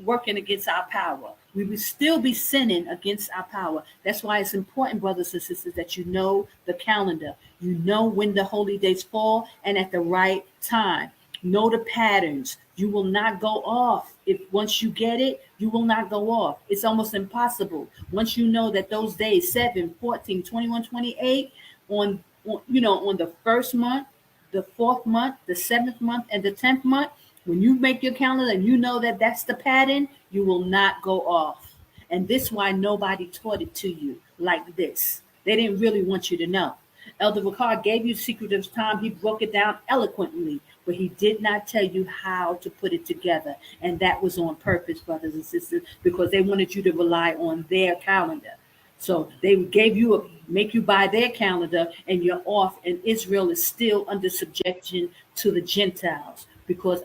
working against our power. We would still be sinning against our power. That's why it's important, brothers and sisters, that you know the calendar. You know when the holy days fall and at the right time. Know the patterns. You will not go off. If once you get it, you will not go off. It's almost impossible. Once you know that those days, 7, 14, 21, 28, on the first month, the fourth month, the seventh month, and the 10th month, when you make your calendar and you know that that's the pattern, you will not go off. And this is why nobody taught it to you like this. They didn't really want you to know. Elder Ricard gave you the secret of time. He broke it down eloquently, but he did not tell you how to put it together. And that was on purpose, brothers and sisters, because they wanted you to rely on their calendar. So they make you buy their calendar, and you're off, and Israel is still under subjection to the Gentiles because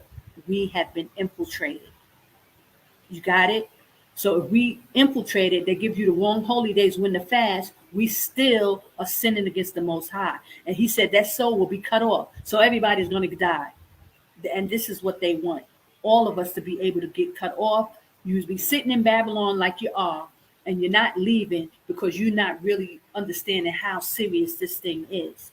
we have been infiltrated. You got it? So if we infiltrated, they give you the wrong holy days when to fast, we still are sinning against the Most High. And he said that soul will be cut off. So everybody's going to die. And this is what they want. All of us to be able to get cut off. You be sitting in Babylon like you are, and you're not leaving because you're not really understanding how serious this thing is.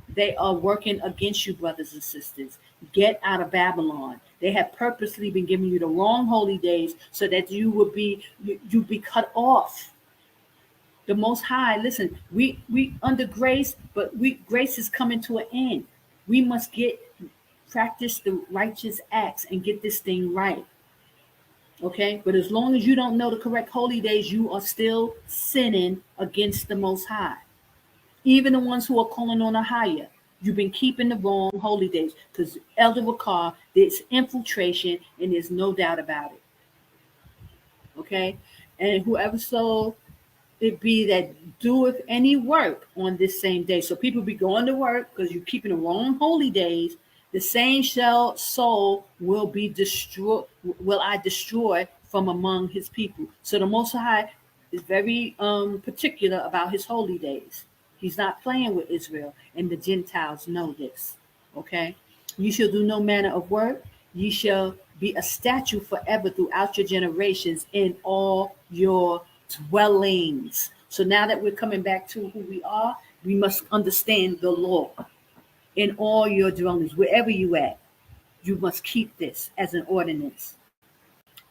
They are working against you, brothers and sisters. Get out of Babylon. They have purposely been giving you the wrong holy days so that you be cut off. The Most High, listen, we under grace, but grace is coming to an end. We must practice the righteous acts and get this thing right. Okay, but as long as you don't know the correct holy days, you are still sinning against the Most High. Even the ones who are calling on AHAYAH, you've been keeping the wrong holy days, because Elder Ricard, there's infiltration, and there's no doubt about it. Okay, and whoever so it be that doeth any work on this same day. So people be going to work because you're keeping the wrong holy days. The same soul will be destroyed. Will I destroy from among his people? So the Most High is very particular about his holy days. He's not playing with Israel, and the Gentiles know this. Okay, you shall do no manner of work. Ye shall be a statue forever throughout your generations in all your dwellings. So now that we're coming back to who we are, we must understand the law. In all your dwellings, wherever you at, you must keep this as an ordinance.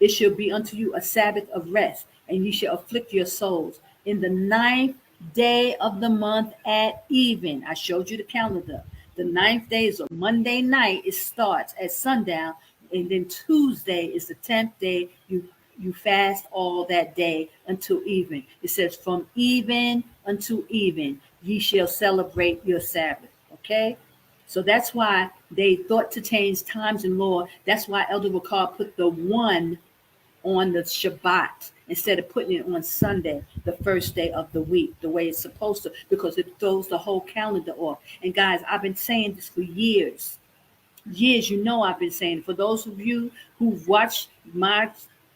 It shall be unto you a Sabbath of rest, and ye shall afflict your souls. In the 9th day of the month at even. I showed you the calendar. The 9th day is a Monday night. It starts at sundown, and then Tuesday is the 10th day. You fast all that day until even. It says from even until even, ye shall celebrate your Sabbath. Okay? So that's why they thought to change times and law. That's why Elder Ricard put the 1 on the Shabbat instead of putting it on Sunday, the first day of the week, the way it's supposed to, because it throws the whole calendar off. And guys, I've been saying this for years. I've been saying, for those of you who've watched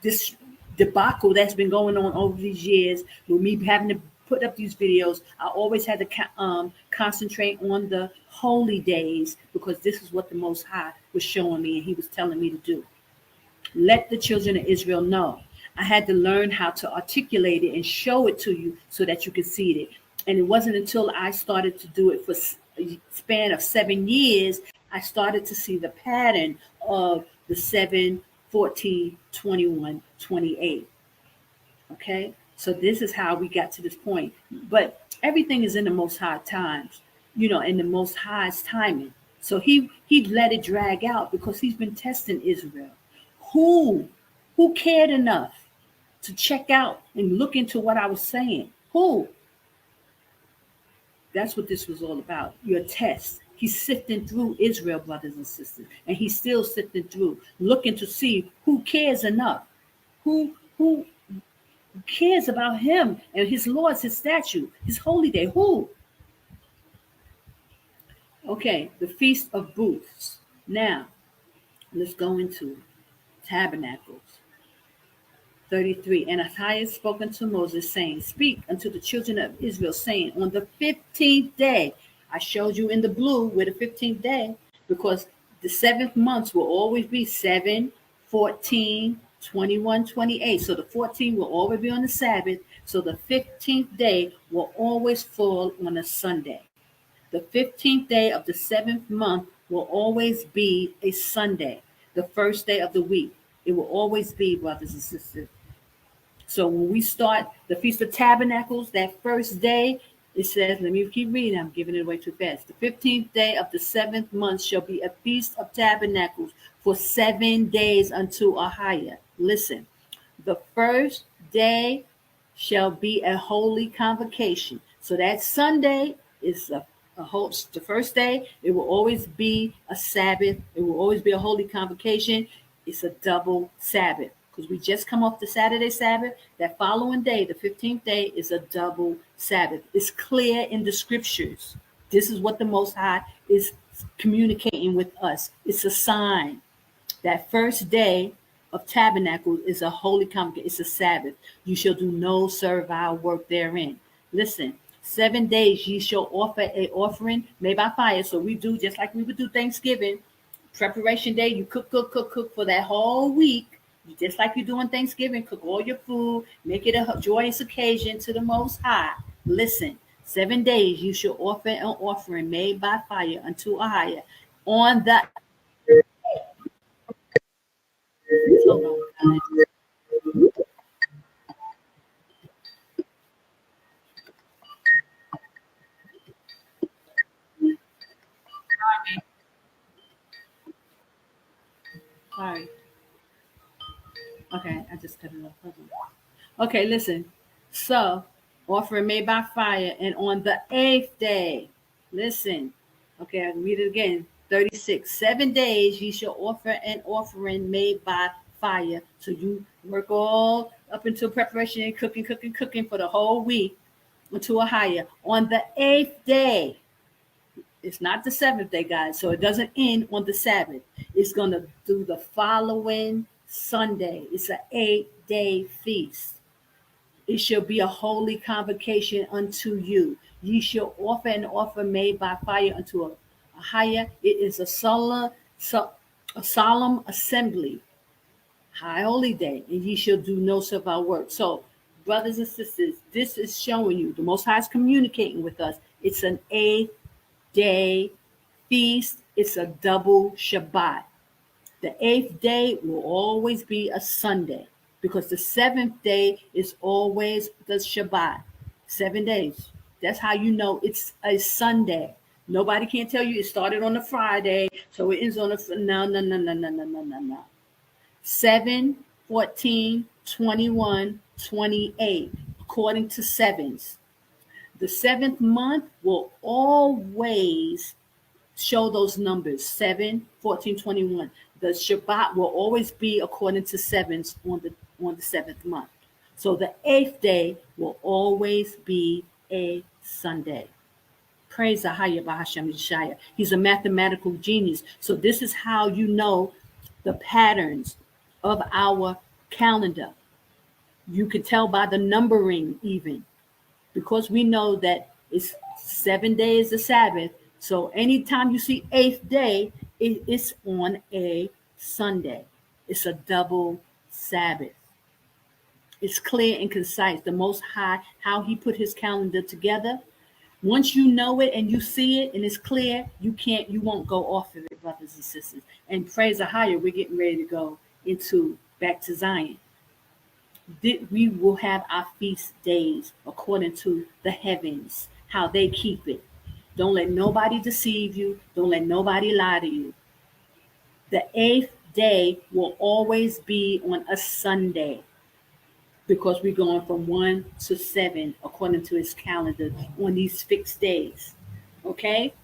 this debacle that's been going on over these years, with me having to put up these videos, I always had to concentrate on the holy days, because this is what the Most High was showing me and he was telling me to do. Let the children of Israel know. I had to learn how to articulate it and show it to you so that you could see it. And it wasn't until I started to do it for a span of 7 years, I started to see the pattern of the 7, 14, 21, 28. Okay? So this is how we got to this point. But everything is in the Most High times, in the Most High's timing. So he let it drag out because he's been testing Israel. Who cared enough to check out and look into what I was saying? Who? That's what this was all about. Your test. He's sifting through Israel, brothers and sisters, and he's still sifting through, looking to see who cares enough, who cares about him and his laws, his statute, his holy day. Who? Okay, the Feast of Booths. Now, let's go into Tabernacles. 33. And AHAYAH spoke unto Moses, saying, speak unto the children of Israel, saying, on the 15th day, I showed you in the blue where the 15th day, because the 7th months will always be 7, 14, 21, 28. So the 14 will always be on the Sabbath. So the 15th day will always fall on a Sunday. The 15th day of the 7th month will always be a Sunday, the first day of the week. It will always be, brothers and sisters. So when we start the Feast of Tabernacles, that first day, it says, let me keep reading, I'm giving it away too fast. The 15th day of the 7th month shall be a Feast of Tabernacles for 7 days unto AHAYAH. Listen, the first day shall be a holy convocation. So that Sunday is a whole, the first day, it will always be a Sabbath. It will always be a holy convocation. It's a double Sabbath because we just come off the Saturday Sabbath. That following day, the 15th day, is a double Sabbath. It's clear in the scriptures. This is what the Most High is communicating with us. It's a sign. That first day of tabernacle is a holy convocation. It's a Sabbath. You shall do no servile work therein. Listen, 7 days ye shall offer a offering made by fire. So we do just like we would do Thanksgiving. Preparation day, you cook for that whole week. Just like you do on Thanksgiving, cook all your food, make it a joyous occasion to the Most High. Listen, 7 days you shall offer an offering made by fire unto AHAYAH on the hold on, guys. Sorry. Okay, I just cut it off. Hold on. Okay, listen. So, offering made by fire, and on the 8th day, listen. Okay, I can read it again. 36. 7 days ye shall offer an offering made by fire. So you work all up until preparation and cooking for the whole week until AHAYAH. On the 8th day, it's not the 7th day, guys. So it doesn't end on the Sabbath. It's going to do the following Sunday. It's an 8-day feast. It shall be a holy convocation unto you. Ye shall offer an offer made by fire unto a higher. It is a solemn assembly, high holy day, and ye shall do no servile work. So, brothers and sisters, this is showing you the Most High is communicating with us. It's an 8-day feast. It's a double Shabbat. The 8th day will always be a Sunday because the 7th day is always the Shabbat. 7 days. That's how you know it's a Sunday. Nobody can tell you it started on a Friday, so it ends on a no. 7, 14, 21, 28, according to sevens. The 7th month will always show those numbers 7, 14, 21. The Shabbat will always be according to sevens on the 7th month. So the 8th day will always be a Sunday. Praise AHAYAH Bahashem Yashaya. He's a mathematical genius. So this is how you know the patterns of our calendar. You can tell by the numbering even, because we know that it's 7 days of Sabbath. So anytime you see 8th day, it's on a Sunday. It's a double Sabbath. It's clear and concise. The Most High, how he put his calendar together. Once you know it and you see it and it's clear, you won't go off of it, brothers and sisters. And praise AHAYAH, we're getting ready to go into back to Zion. We will have our feast days according to the heavens, how they keep it. Don't let nobody deceive you. Don't let nobody lie to you. The 8th day will always be on a Sunday because we're going from 1 to 7 according to his calendar on these fixed days. Okay?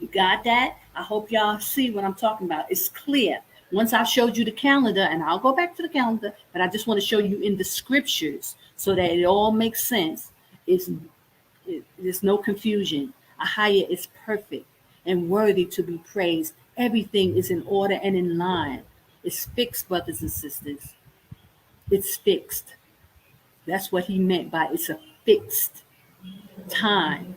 You got that? I hope y'all see what I'm talking about. It's clear. Once I showed you the calendar, and I'll go back to the calendar, but I just want to show you in the scriptures so that it all makes sense. There's no confusion. AHAYAH is perfect and worthy to be praised. Everything is in order and in line. It's fixed, brothers and sisters. It's fixed. That's what he meant by it's a fixed time.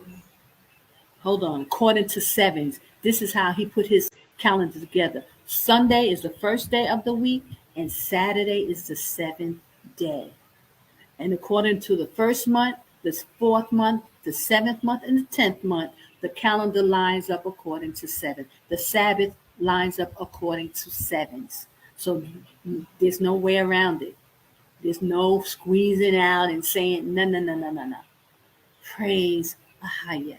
hold on, according to sevens. This is how he put his calendar together. Sunday is the first day of the week, and Saturday is the seventh day. And according to the first month, the fourth month, the seventh month, and the 10th month, the calendar lines up according to seven. The Sabbath lines up according to sevens. So there's no way around it. There's no squeezing out and saying, no, no, no, no, no, no. Praise AHAYAH.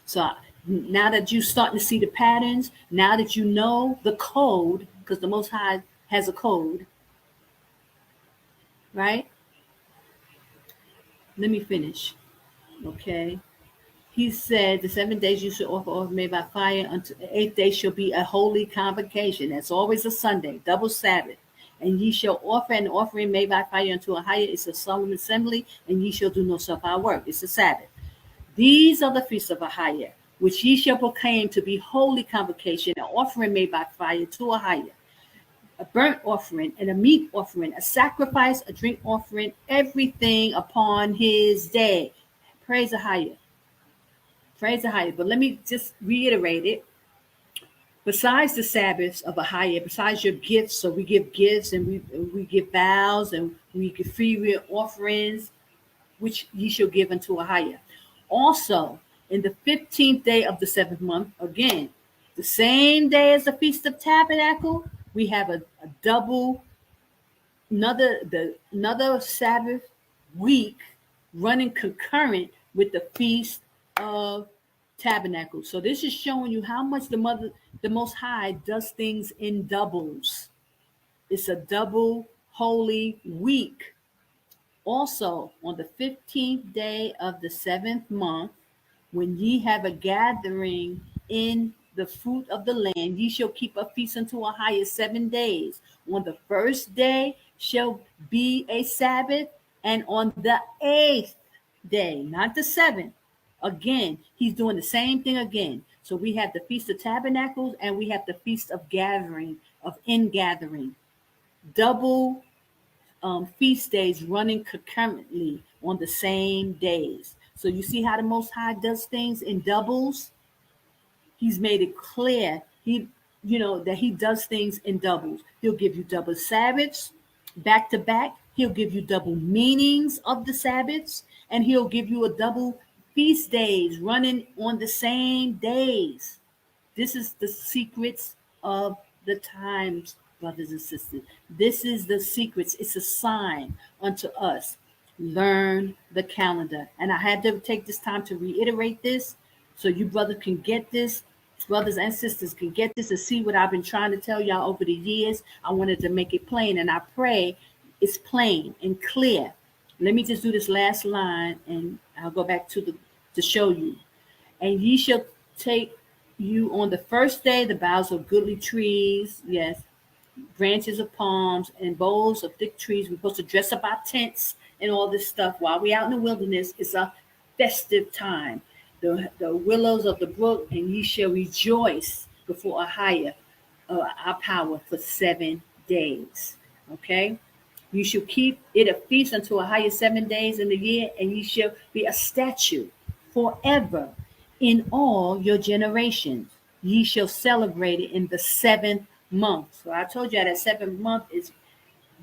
So now that you're starting to see the patterns, now that you know the code, because the Most High has a code, right? Let me finish. Okay. He said, the 7 days you should offer offering made by fire. Until the 8th day shall be a holy convocation. That's always a Sunday, double Sabbath. And ye shall offer an offering made by fire unto AHAYAH. It's a solemn assembly, and ye shall do no self-our work. It's a Sabbath. These are the feasts of AHAYAH, which ye shall proclaim to be holy convocation, an offering made by fire to AHAYAH, a burnt offering and a meat offering, a sacrifice, a drink offering, everything upon his day. Praise AHAYAH. Praise AHAYAH. But let me just reiterate it. Besides the Sabbaths of AHAYAH, besides your gifts, so we give gifts and we give vows and we give free will offerings, which ye shall give unto AHAYAH. Also, in the 15th day of the 7th month, again, the same day as the Feast of Tabernacle, we have a double, another Sabbath week running concurrent with the Feast of Tabernacle. So this is showing you how much the Most High does things in doubles. It's a double holy week. Also, on the 15th day of the 7th month, when ye have a gathering in the fruit of the land, ye shall keep a feast unto AHAYAH 7 days. On the first day shall be a Sabbath, and on the 8th day, not the 7th. Again, he's doing the same thing again. So we have the Feast of Tabernacles and we have the Feast of Gathering, of Ingathering. Double feast days running concurrently on the same days. So you see how the Most High does things in doubles? He's made it clear that he does things in doubles. He'll give you double Sabbaths back to back. He'll give you double meanings of the Sabbaths, and he'll give you a double feast days running on the same days. This is the secrets of the times, brothers and sisters. This is the secrets. It's a sign unto us. Learn the calendar. And I had to take this time to reiterate this so you brothers can get this. Brothers and sisters can get this and see what I've been trying to tell y'all over the years. I wanted to make it plain, and I pray it's plain and clear. Let me just do this last line, and I'll go back to show you. And ye shall take you on the first day the boughs of goodly trees, yes, branches of palms and boughs of thick trees. We're supposed to dress up our tents and all this stuff while we're out in the wilderness. It's a festive time. The willows of the brook, and ye shall rejoice before AHAYAH, our power, for 7 days. Okay? You shall keep it a feast unto AHAYAH 7 days in the year, and ye shall be a statute forever in all your generations. Ye shall celebrate it in the 7th month. So I told you that 7th month is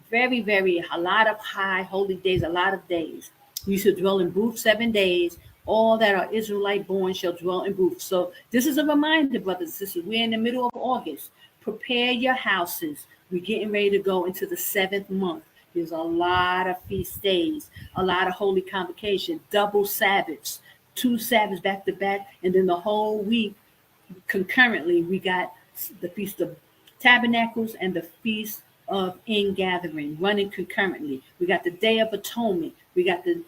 very, very, a lot of high holy days, a lot of days. You shall dwell in booths 7 days. All that are Israelite born shall dwell in booths. So this is a reminder, brothers and sisters. We're in the middle of August. Prepare your houses. We're getting ready to go into the 7th month. There's a lot of feast days, a lot of holy convocation, double Sabbaths, 2 Sabbaths back to back, and then the whole week concurrently we got the Feast of Tabernacles and the Feast of Ingathering running concurrently. We got the Day of Atonement. We got the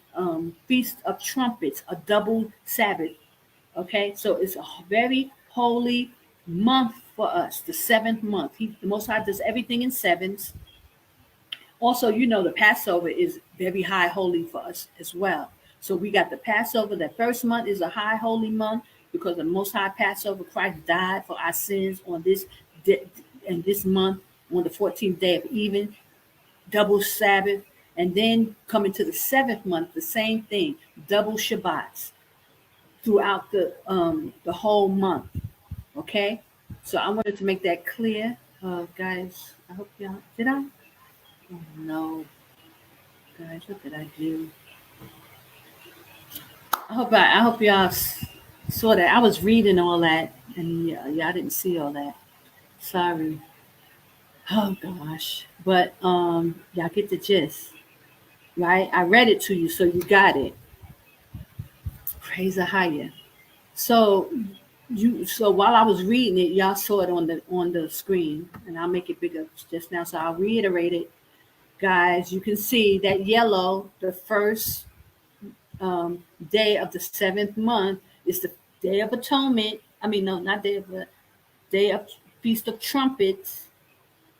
Feast of Trumpets, a double Sabbath. Okay, so it's a very holy month for us, the 7th month. The Most High does everything in sevens. Also, the Passover is very high holy for us as well. So we got the Passover. That first month is a high holy month because the Most High Passover, Christ died for our sins on this month, on the 14th day of even, double Sabbath. And then coming to the 7th month, the same thing, double Shabbats, throughout the whole month. Okay, so I wanted to make that clear, guys. I hope y'all did I? Oh no, guys, what did I do? I hope y'all saw that. I was reading all that, and y'all didn't see all that. Sorry. Oh gosh, but y'all get the gist, right? I read it to you, so you got it. Praise the higher. So so while I was reading it, y'all saw it on the screen, and I'll make it bigger just now. So I'll reiterate it, guys. You can see that yellow, the first day of the seventh month is the Day of Atonement. I mean, no, not Day of the Day of Feast of Trumpets,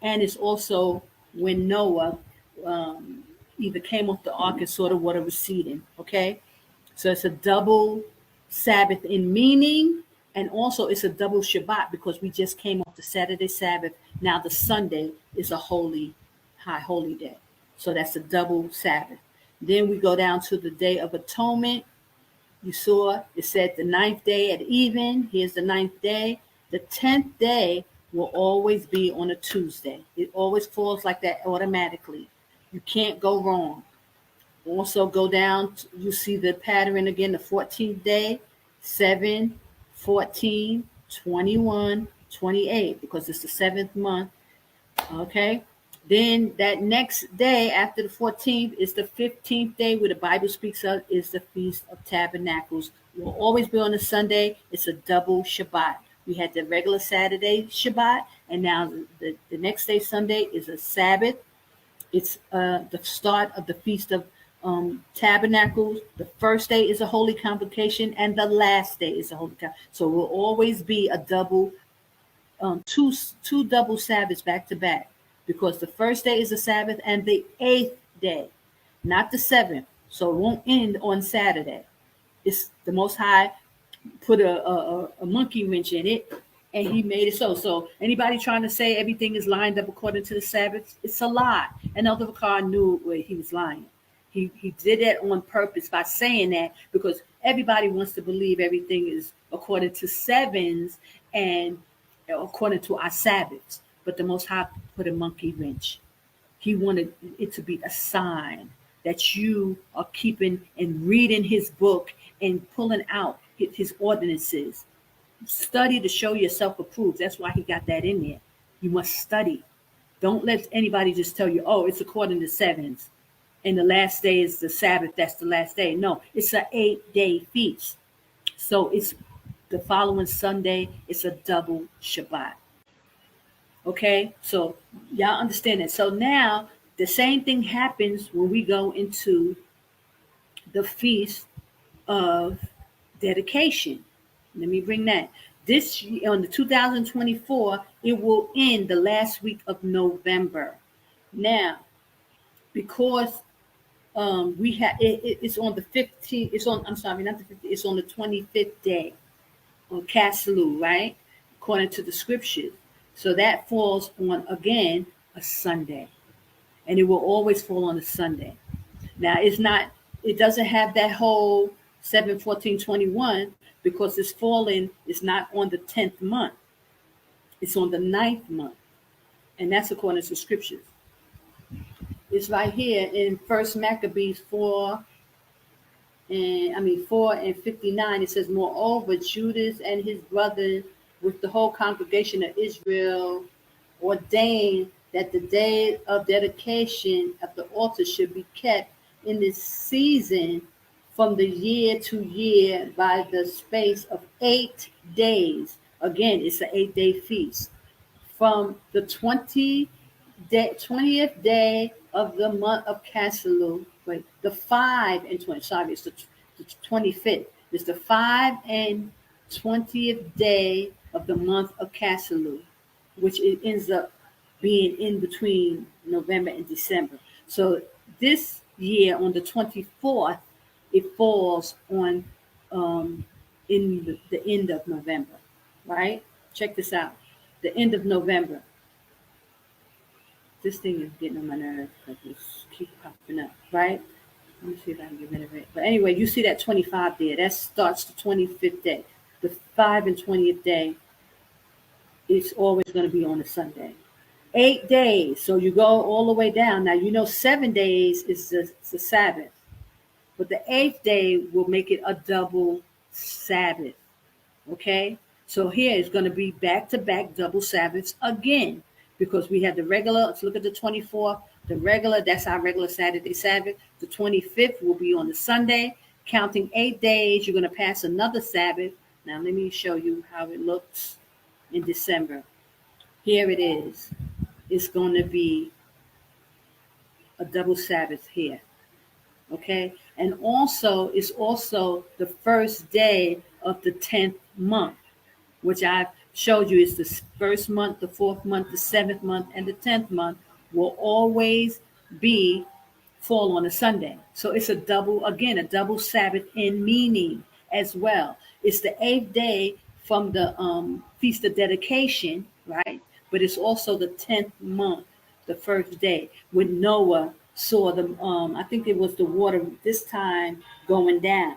and it's also when Noah either came off the ark and saw the water receding. Okay, so it's a double Sabbath in meaning, and also it's a double Shabbat because we just came off the Saturday Sabbath. Now the Sunday is a high holy day. So that's a double Sabbath. Then we go down to the Day of Atonement. You saw it said the ninth day at even. Here's the ninth day. The 10th day will always be on a Tuesday. It always falls like that automatically. You can't go wrong. Also go down, you see the pattern again, the 14th day, 7, 14, 21, 28, because it's the seventh month. Okay. Then that next day after the 14th is the 15th day where the Bible speaks of is the Feast of Tabernacles. It will always be on a Sunday. It's a double Shabbat. We had the regular Saturday Shabbat, and now the next day, Sunday, is a Sabbath. It's the start of the Feast of Tabernacles. The first day is a holy convocation, and the last day is a holy convocation. So it will always be a double, two double Sabbaths back to back, because the first day is a Sabbath, and the 8th day, not the 7th. So it won't end on Saturday. It's the Most High put a monkey wrench in it, and he made it so. So anybody trying to say everything is lined up according to the Sabbath, it's a lie. And Elder Vakar knew where he was lying. He did that on purpose by saying that, because everybody wants to believe everything is according to sevens and according to our Sabbaths. But the Most High put a monkey wrench. He wanted it to be a sign that you are keeping and reading his book and pulling out his ordinances. Study to show yourself approved. That's why he got that in there. You must study. Don't let anybody just tell you, oh, it's according to sevens, and the last day is the Sabbath. That's the last day. No, it's an 8-day feast. So it's the following Sunday. It's a double Shabbat. Okay, so y'all understand that. So now the same thing happens when we go into the feast of dedication. Let me bring that. This year, on the 2024, it will end the last week of November. Now, because we have it's on the 15th. It's on. I'm sorry, not the 15th. It's on the 25th day on Caslu, right? According to the scriptures. So that falls on again a Sunday, and it will always fall on a Sunday. Now it's not. It doesn't have that whole 7, 14, 21 because it's falling. It's not on the 10th month. It's on the 9th month, and that's according to scriptures. It's right here in First Maccabees 4 and 59. It says, moreover, Judas and his brothers with the whole congregation of Israel ordained that the day of dedication of the altar should be kept in this season from the year to year by the space of 8 days. Again, it's an 8-day feast. From the 20th day of the month of Caslu, wait, the 5 and 20, sorry, it's the 25th. It's the 5 and 20th day of the month of Caslu, which it ends up being in between November and December. So this year on the 24th, it falls on in the end of November, right? Check this out. The end of November. This thing is getting on my nerves because it keeps popping up, right? Let me see if I can get rid of it. But anyway, you see that 25 there. That starts the 25th day. The 5 and 20th day, it's always going to be on a Sunday. 8 days. So you go all the way down. Now, 7 days is the Sabbath. But the 8th day will make it a double Sabbath. Okay? So here it's going to be back to back double Sabbaths again, because we have the regular. Let's look at the 24th. The regular, that's our regular Saturday Sabbath. The 25th will be on the Sunday. Counting 8 days, you're going to pass another Sabbath. Now, let me show you how it looks in December. Here it is. It's going to be a double Sabbath here. Okay? And also, it's also the first day of the 10th month, which I've showed you is the first month, the 4th month, the 7th month, and the 10th month will always fall on a Sunday. So it's a double Sabbath in meaning as well. It's the 8th day from the Feast of Dedication, right? But it's also the 10th month, the first day, when Noah saw the, I think it was the water this time going down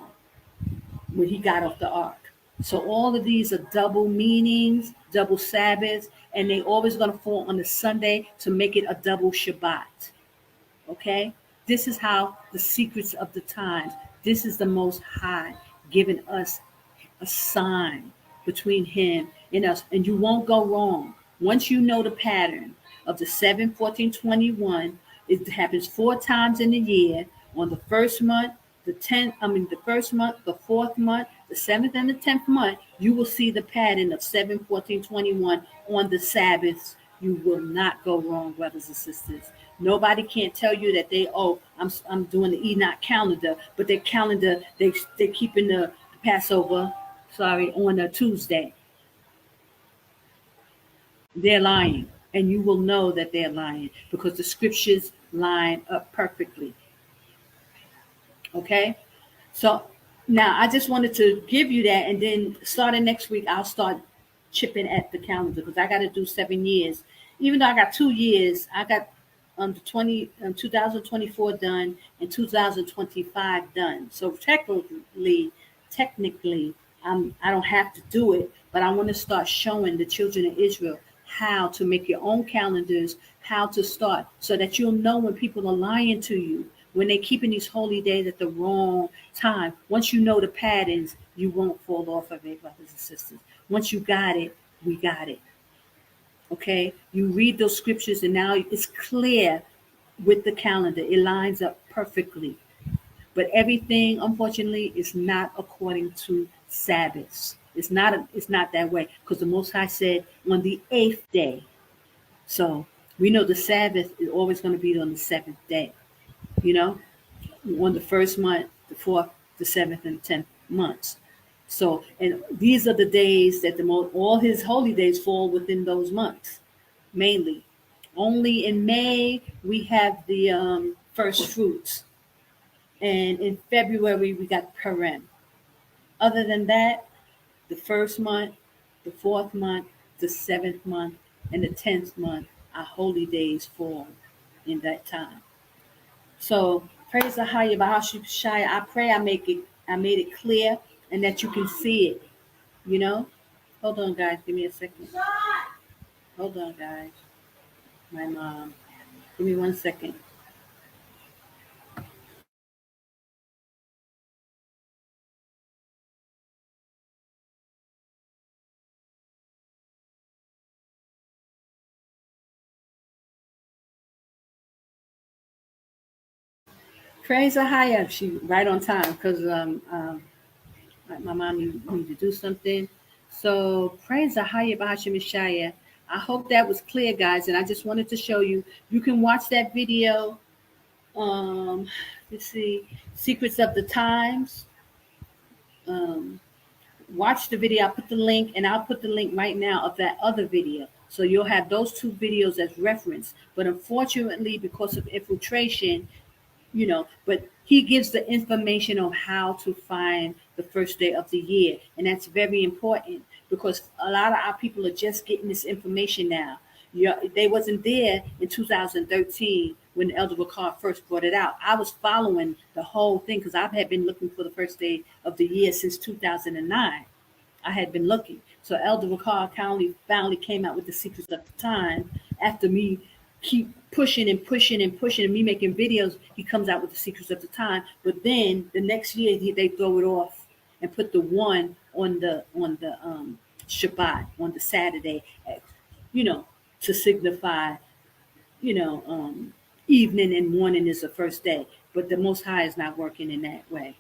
when he got off the ark. So all of these are double meanings, double Sabbaths, and they always going to fall on the Sunday to make it a double Shabbat. Okay? This is how the secrets of the times. This is the Most High giving us a sign between him and us. And you won't go wrong. Once you know the pattern of the 7, 14, 21, it happens 4 times in a year. On the first month, the first month, the 4th month, the 7th and the 10th month, you will see the pattern of 7, 14, 21 on the Sabbaths. You will not go wrong, brothers and sisters. Nobody can't tell you that I'm doing the Enoch calendar, but their calendar, they're keeping the Passover, on a Tuesday. They're lying, and you will know that they're lying because the scriptures line up perfectly. Okay? So now I just wanted to give you that, and then starting next week, I'll start chipping at the calendar because I got to do 7 years. Even though I got 2 years, I got 2024 done and 2025 done. So technically, I don't have to do it, but I want to start showing the children of Israel how to make your own calendars, how to start, so that you'll know when people are lying to you, when they're keeping these holy days at the wrong time. Once you know the patterns, you won't fall off of it, brothers and sisters. Once you got it, we got it. Okay? You read those scriptures and now it's clear with the calendar. It lines up perfectly. But everything, unfortunately, is not according to Sabbaths. It's not that way because the Most High said on the 8th day. So we know the Sabbath is always going to be on the 7th day. On the first month, the 4th, the 7th, and 10th months. So, and these are the days that all his holy days fall within those months, mainly. Only in May we have the first fruits, and in February we got Purim. Other than that, the first month, the 4th month, the 7th month, and the 10th month, our holy days fall in that time. So praise AHAYAH, Yashaya. I pray I made it clear and that you can see it. Hold on, guys. Give me a second. Hold on, guys. My mom. Give me 1 second. Praise AHAYAH. She right on time because my mom need to do something. So praise AHAYAH, Yashaya. I hope that was clear, guys. And I just wanted to show you. You can watch that video. Let's see, Secrets of the Times. Watch the video. I'll put the link, and I'll put the link right now of that other video. So you'll have those 2 videos as reference. But unfortunately, because of infiltration, but he gives the information on how to find the first day of the year. And that's very important because a lot of our people are just getting this information now. They wasn't there in 2013 when Elder Ricard first brought it out. I was following the whole thing because I had been looking for the first day of the year since 2009. I had been looking. So Elder Ricard finally came out with the secrets of the time after me keep pushing and pushing and pushing and me making videos. He comes out with the secrets of the time. But then the next year they throw it off and put the one on the Shabbat, on the Saturday, to signify, you know, evening and morning is the first day. But the Most High is not working in that way.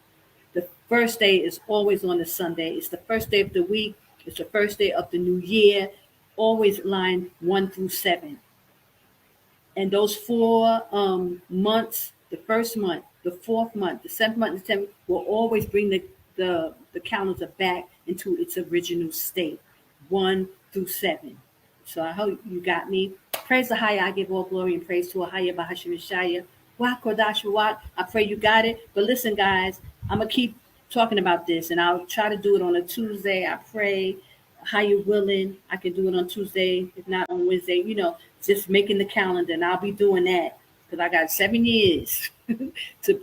The first day is always on a Sunday. It's the first day of the week. It's the first day of the new year. Always line 1 through 7. And those 4 months, the first month, the 4th month, the 7th month, the 10th, will always bring the calendar back into its original state, 1 through 7. So I hope you got me. Praise the AHAYAH. I give all glory and praise to AHAYAH Bahashim Yashaya. Rawach. I pray you got it. But listen, guys, I'm going to keep talking about this, and I'll try to do it on a Tuesday. I pray, how you willing, I can do it on Tuesday, if not on Wednesday, just making the calendar, and I'll be doing that because I got 7 years to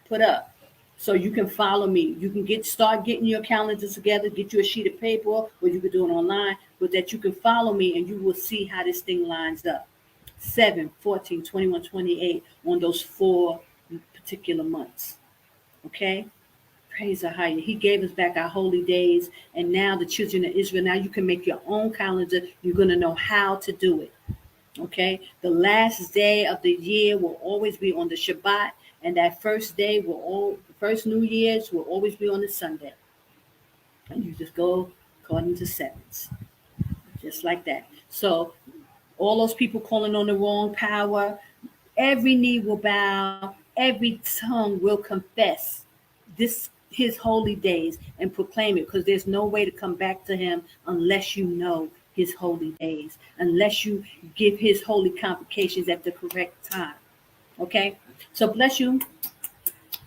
put up. So you can follow me. You can start getting your calendars together, get you a sheet of paper, or you can do it online, but that you can follow me and you will see how this thing lines up. 7, 14, 21, 28 on those 4 particular months. Okay? Praise the AHAYAH. He gave us back our holy days, and now the children of Israel, now you can make your own calendar. You're going to know how to do it. Okay? The last day of the year will always be on the Shabbat, and that first day the first New Year's will always be on the Sunday. And you just go according to sevens. Just like that. So all those people calling on the wrong power, every knee will bow, every tongue will confess his holy days and proclaim it, because there's no way to come back to him unless you know his holy days, unless you give his holy convocations at the correct time. Okay? So bless you.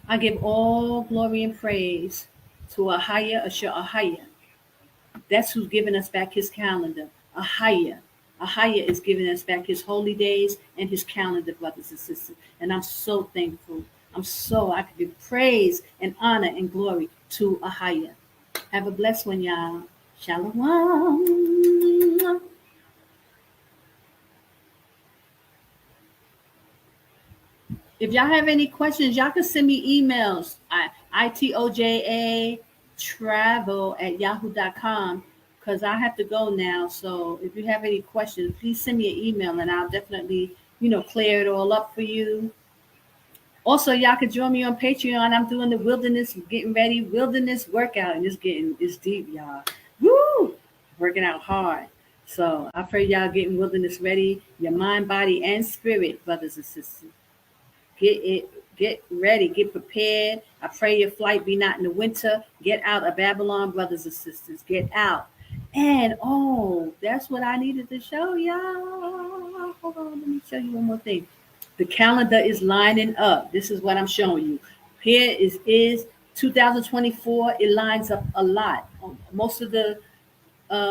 I give all glory and praise to AHAYAH Asher AHAYAH. That's who's giving us back his calendar. AHAYAH. AHAYAH is giving us back his holy days and his calendar, brothers and sisters. And I'm so thankful. I can give praise and honor and glory to AHAYAH. Have a blessed one, y'all. Shalom. If y'all have any questions, y'all can send me emails. itojatravel@yahoo.com, because I have to go now. So if you have any questions, please send me an email and I'll definitely, clear it all up for you. Also, y'all can join me on Patreon. I'm doing the wilderness workout, and it's deep, y'all. Woo! Working out hard. So I pray y'all getting wilderness ready, your mind, body, and spirit, brothers and sisters. Get ready, get prepared. I pray your flight be not in the winter. Get out of Babylon, brothers and sisters. Get out. And that's what I needed to show y'all. Hold on, let me show you one more thing. The calendar is lining up. This is what I'm showing you. Here is 2024. It lines up a lot. Most of the,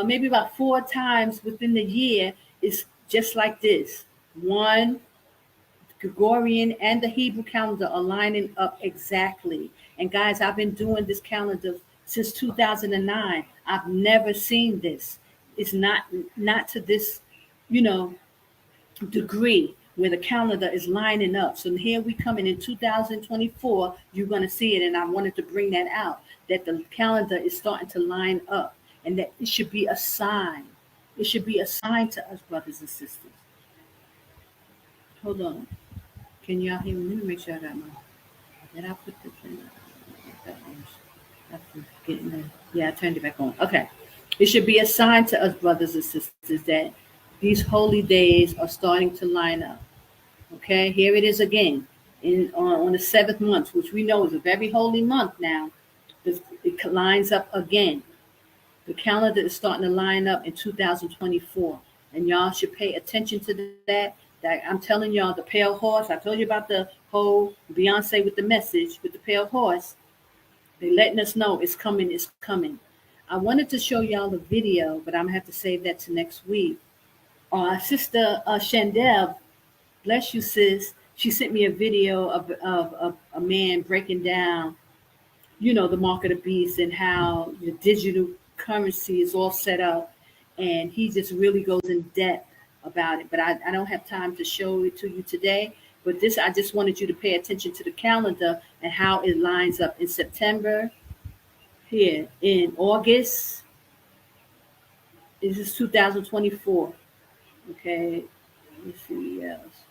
maybe about 4 times within the year is just like this. One, Gregorian and the Hebrew calendar are lining up exactly. And guys, I've been doing this calendar since 2009. I've never seen this. It's not to this, degree where the calendar is lining up. So here we come in 2024, you're going to see it. And I wanted to bring that out, that the calendar is starting to line up, and that it should be a sign. It should be a sign to us, brothers and sisters. Hold on. Can y'all hear me? Let me make sure I got my. Did I put the thing? Yeah, I turned it back on. Okay. It should be a sign to us, brothers and sisters, that these holy days are starting to line up. Okay, here it is again on the 7th month, which we know is a very holy month now. It lines up again. The calendar is starting to line up in 2024, and y'all should pay attention to that. That I'm telling y'all, the pale horse. I told you about the whole Beyonce with the message with the pale horse. They're letting us know it's coming. It's coming. I wanted to show y'all the video, but I'm gonna have to save that to next week. Sister Shandell Bless you, sis. She sent me a video of a man breaking down, the mark of the beast and how the digital currency is all set up. And he just really goes in depth about it. But I don't have time to show it to you today. But this, I just wanted you to pay attention to the calendar and how it lines up in September, here in August. This is 2024. Okay, let me see else.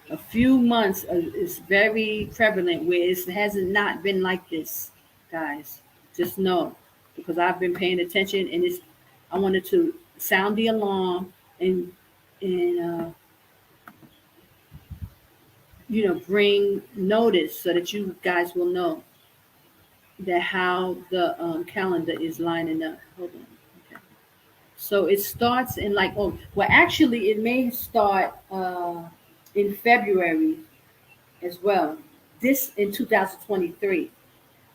A few months is very prevalent where it hasn't not been like this, guys. Just know, because I've been paying attention, and I wanted to sound the alarm and bring notice so that you guys will know that how the calendar is lining up. Hold on. Okay. So it starts in actually it may start in February as well. This in 2023.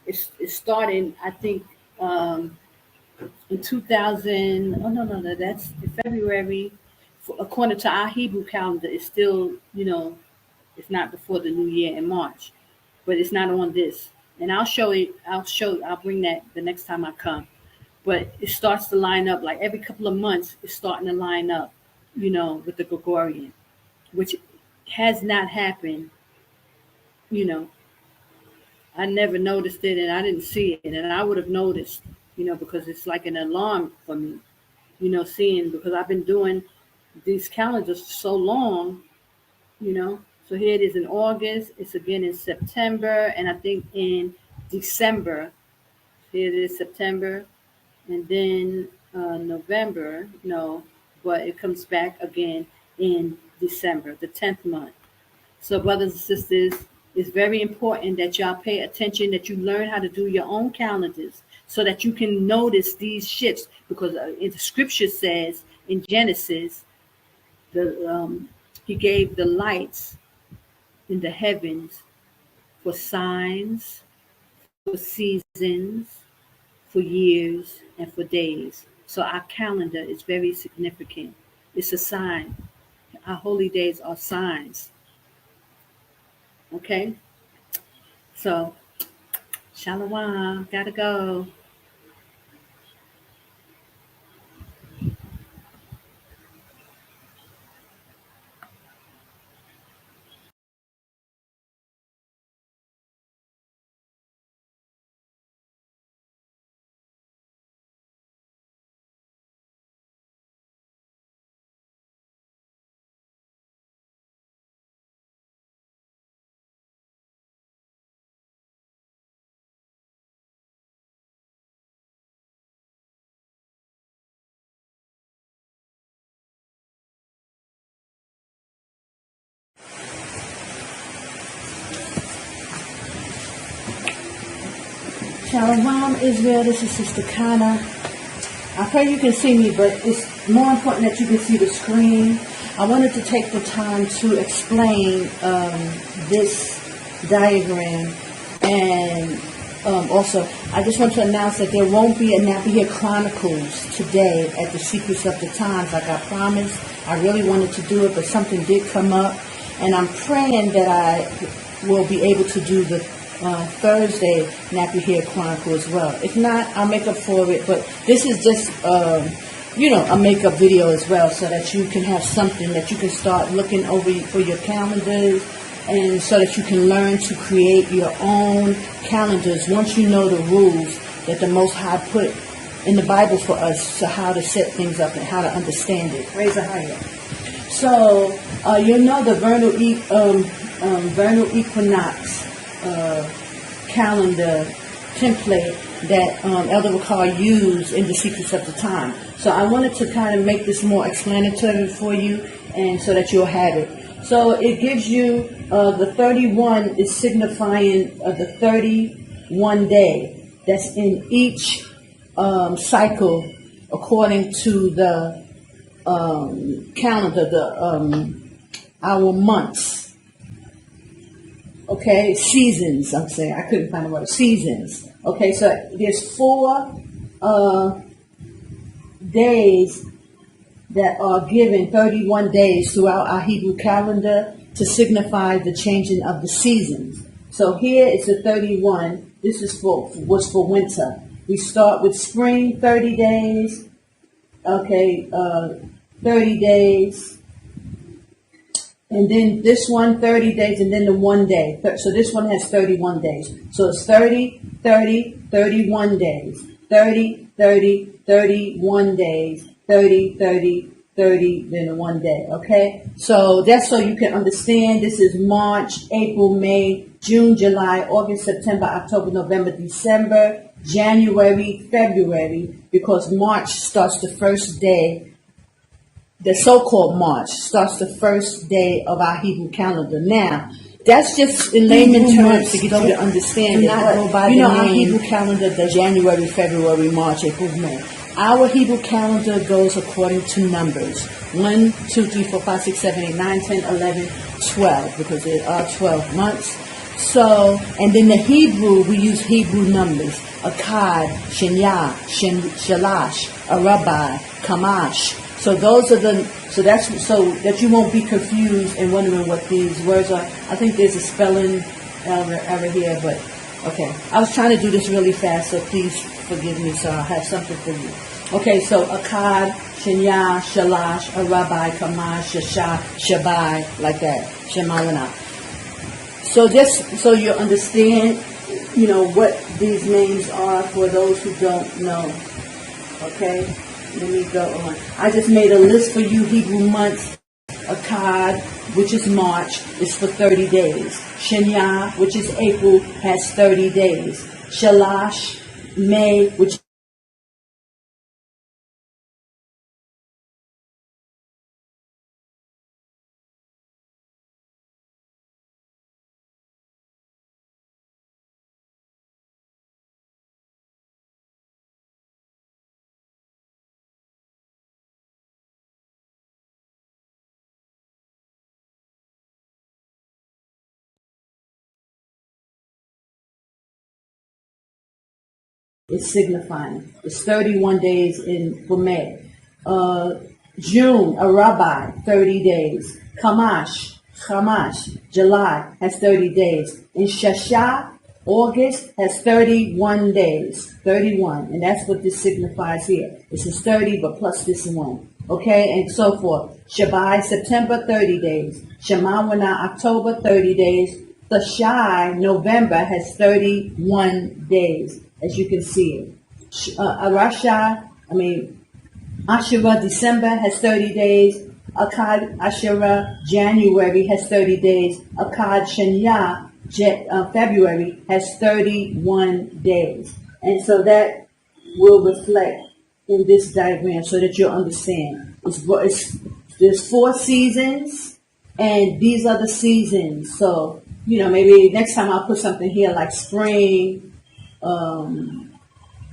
It's starting, I think, in 2000. Oh no, that's in February. According to our Hebrew calendar, it's still, it's not before the new year in March, but it's not on this. And I'll show it. I'll bring that the next time I come. But it starts to line up like every couple of months. It's starting to line up, with the Gregorian, which has not happened. I never noticed it, and I didn't see it, and I would have noticed, because it's like an alarm for me, seeing, because I've been doing these calendars for so long, So here it is in August. It's again in September, and I think in December. Here it is September, and then November. No, but it comes back again in December, the 10th month. So, brothers and sisters, it's very important that y'all pay attention, that you learn how to do your own calendars so that you can notice these shifts. Because the scripture says in Genesis, he gave the lights in the heavens for signs, for seasons, for years, and for days. So our calendar is very significant. It's a sign. Our holy days are signs. Okay? So, shalom. Gotta go. Shalom, Israel. This is Sister Kana. I pray you can see me, but it's more important that you can see the screen. I wanted to take the time to explain this diagram, and also I just want to announce that there won't be a Nappy Here Chronicles today at the Secrets of the Times like I promised. I really wanted to do it, but something did come up, and I'm praying that I will be able to do the Thursday Nappy Here Chronicle as well. If not, I'll make up for it, but this is just a makeup video as well, so that you can have something that you can start looking over for your calendars, and so that you can learn to create your own calendars once you know the rules that the Most High put in the Bible for us, to how to set things up and how to understand it. Praise AHAYAH. So you know the vernal equinox calendar template that Elder Ricard used in the Secrets of the Time. So I wanted to kind of make this more explanatory for you, and so that you'll have it. So it gives you the 31 is signifying the 31 day that's in each cycle according to the calendar, our months. Okay, seasons, I'm saying. I couldn't find the word. Seasons. Okay, so there's 4 days that are given 31 days throughout our Hebrew calendar to signify the changing of the seasons. So here it's the 31. This is was for winter. We start with spring, 30 days. Okay, 30 days. And then this one, 30 days, and then the 1 day. So this one has 31 days. So it's 30, 30, 31 days. 30, 30, 31 days. 30, 30, 30, then the 1 day. Okay? So that's so you can understand. This is March, April, May, June, July, August, September, October, November, December, January, February, because March starts the first day. The so-called March starts the first day of our Hebrew calendar. Now, that's just in layman terms to get you to understand it. But, you know, our Hebrew calendar, the January, February, March, April, May. Our Hebrew calendar goes according to numbers. 1, 2, 3, 4, 5, 6, 7, 8, 9, 10, 11, 12, because there are 12 months. So, and then the Hebrew, we use Hebrew numbers. Akkad, Shenya, Shalash, Arabai, Kamash. So those are so that you won't be confused and wondering what these words are. I think there's a spelling error here, but okay. I was trying to do this really fast, so please forgive me, so I'll have something for you. Okay, so Akkad, Shenya, Shalash, Arabai, Kamash, Shasha, Shabai, like that. Shemalana. So just so you understand, you know, what these names are for those who don't know. Okay? Let me go on. I just made a list for you. Hebrew months. Akkad, which is March, is for 30 days. Shenya, which is April, has 30 days. Shalash, May, which is signifying. It's 31 days for May. June, a rabbi, 30 days. Kamash, July has 30 days. And Shasha, August, has 31 days. 31. And that's what this signifies here. This is 30, but plus this one. Okay, and so forth. Shabai, September, 30 days. Shemawana, October, 30 days. Thashai, November, has 31 days, as you can see it. Asherah, December, has 30 days. Akkad, Asherah, January, has 30 days. Akkad, Shenya, February, has 31 days. And so that will reflect in this diagram so that you'll understand. There's 4 seasons, and these are the seasons. So, you know, maybe next time I'll put something here like spring,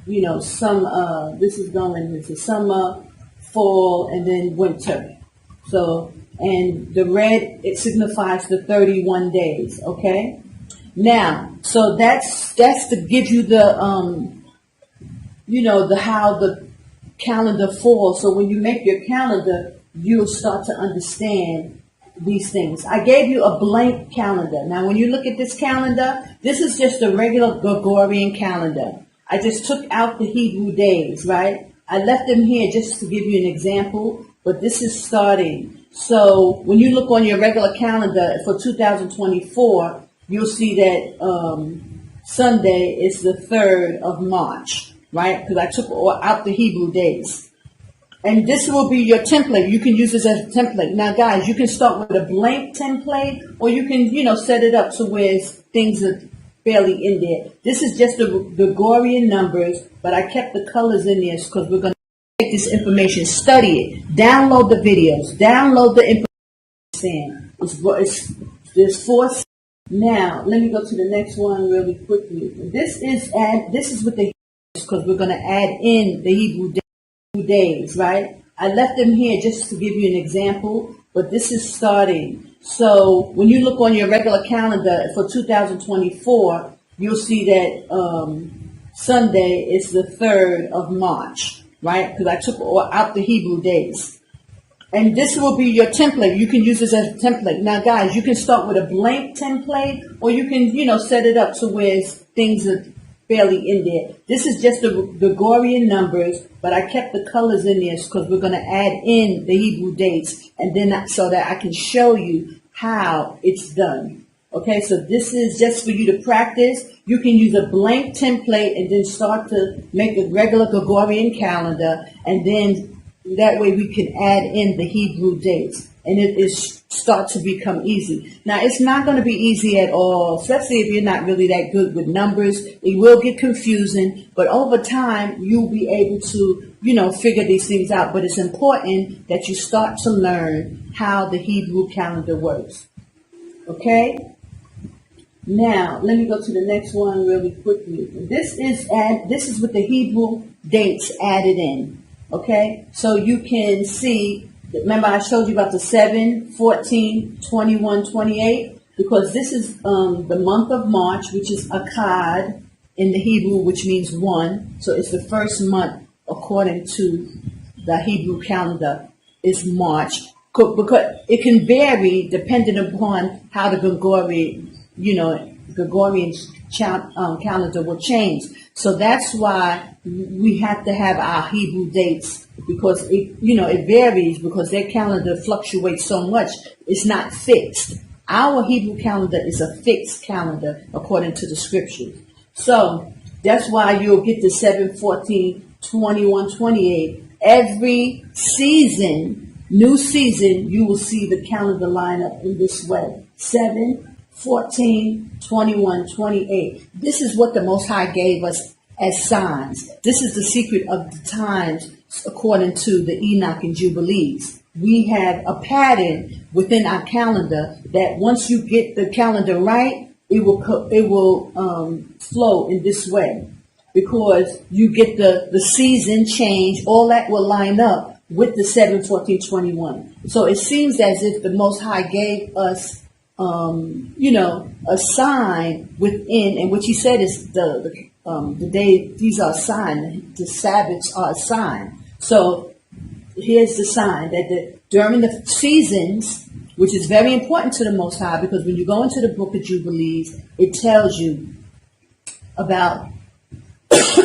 you know, this is going into summer, fall, and then winter. So, and the red, it signifies the 31 days, okay? Now, so that's to give you the, you know, how the calendar falls. So when you make your calendar, you'll start to understand these things. I gave you a blank calendar. Now, when you look at this calendar, this is just a regular Gregorian calendar. I just took out the Hebrew days, right? I left them here just to give you an example, but this is starting. So when you look on your regular calendar for 2024, you'll see that Sunday is the 3rd of March, right? Because I took out the Hebrew days. And this will be your template. You can use this as a template. Now, guys, you can start with a blank template, or you can, you know, set it up to where things are fairly in there. This is just the Gregorian numbers, but I kept the colors in there because we're going to take this information, study it, download the videos, download the information. There's 4. Now, let me go to the next one really quickly. This is with the because we're going to add in the Hebrew days, right? I left them here just to give you an example, but this is starting. So when you look on your regular calendar for 2024, you'll see that Sunday is the 3rd of March, right? Because I took out the Hebrew days. And this will be your template. You can use this as a template. Now, guys, you can start with a blank template, or you can, set it up to where things are fairly in there. This is just the Gregorian numbers, but I kept the colors in there because we're going to add in the Hebrew dates, and then so that I can show you how it's done. Okay, so this is just for you to practice. You can use a blank template and then start to make a regular Gregorian calendar, and then that way we can add in the Hebrew dates, and it is start to become easy. Now, it's not going to be easy at all, especially if you're not really that good with numbers. It will get confusing, but over time, you'll be able to, figure these things out. But it's important that you start to learn how the Hebrew calendar works. Okay? Now, let me go to the next one really quickly. This is with the Hebrew dates added in. Okay, so you can see, remember I showed you about the 7, 14, 21, 28, because this is the month of March, which is Akkad in the Hebrew, which means 1. So it's the first month according to the Hebrew calendar is March. Because it can vary depending upon how the Gregorian calendar will change. So that's why we have to have our Hebrew dates, because it varies because their calendar fluctuates so much. It's not fixed. Our Hebrew calendar is a fixed calendar according to the scriptures. So that's why you'll get the 7, 14, 21, 28. Every season, new season, you will see the calendar line up in this way. 7, 14, 21, 28. This is what the Most High gave us as signs. This is the secret of the times according to the Enoch and Jubilees. We have a pattern within our calendar that once you get the calendar right, it will flow in this way, because you get the season change. All that will line up with the 7, 14, 21. So it seems as if the Most High gave us a sign within, and which he said is the day, these are a sign, the Sabbaths are a sign. So here's the sign that during the seasons, which is very important to the Most High, because when you go into the book of Jubilees, it tells you about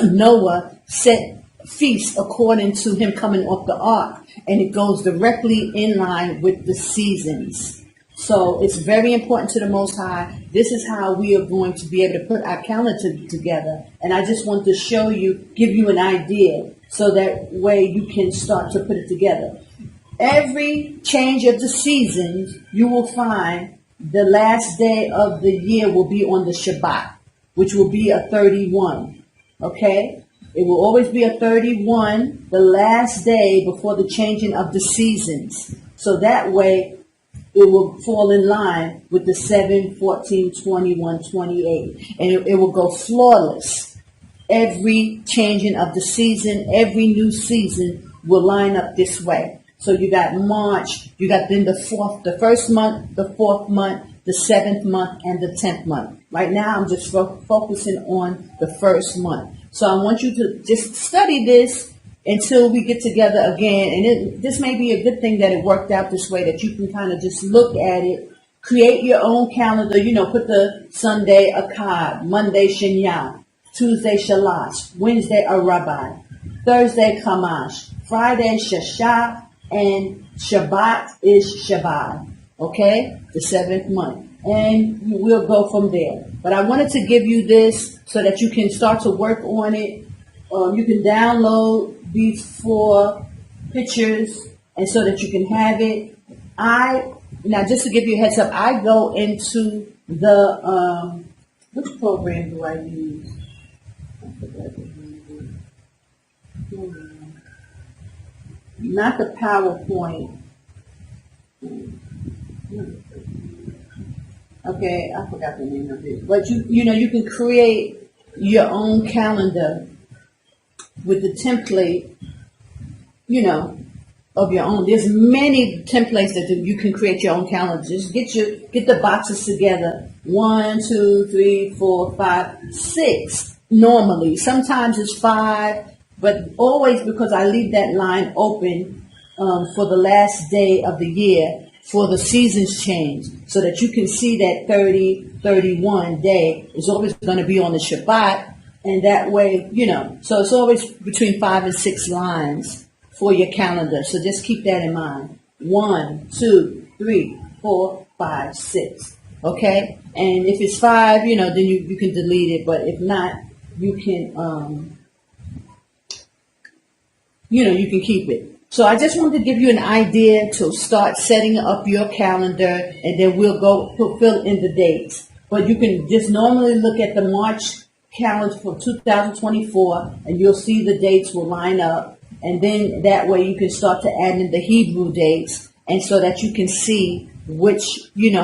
Noah set feast according to him coming off the ark, and it goes directly in line with the seasons. So it's very important to the Most High. This is how we are going to be able to put our calendar together. And I just want to show you, give you an idea, so that way you can start to put it together. Every change of the seasons, you will find the last day of the year will be on the Shabbat, which will be a 31. Okay? It will always be a 31, the last day before the changing of the seasons. So that way, it will fall in line with the 7, 14, 21, 28. And it will go flawless. Every changing of the season, every new season will line up this way. So you got March, you got then the first month, the 4th month, the 7th month, and the 10th month. Right now, I'm just focusing on the first month. So I want you to just study this until we get together again. And this may be a good thing that it worked out this way, that you can kind of just look at it, create your own calendar, put the Sunday Akkad, Monday Shinya, Tuesday Shalash, Wednesday Arabai, Thursday Kamash, Friday Shasha, and Shabbat is Shabbat. Okay? The 7th month. And we'll go from there. But I wanted to give you this so that you can start to work on it. You can download these 4 pictures, and so that you can have it. Now just to give you a heads up, I go into the which program do I use? I forgot the name. Not the PowerPoint. Okay, I forgot the name of it. But you can create your own calendar with the template, of your own. There's many templates that you can create your own calendar. Just get the boxes together. 1, 2, 3, 4, 5, 6 normally. Sometimes it's 5, but always, because I leave that line open for the last day of the year for the seasons change, so that you can see that 30-31 day is always going to be on the Shabbat, and that way, so it's always between 5 and 6 lines for your calendar. So just keep that in mind. 1, 2, 3, 4, 5, 6. Okay? And if it's 5, then you can delete it, but if not, you can, you can keep it. So I just wanted to give you an idea to start setting up your calendar, and then we'll go fill in the dates. But you can just normally look at the March calendar for 2024, and you'll see the dates will line up. And then that way you can start to add in the Hebrew dates, and so that you can see which,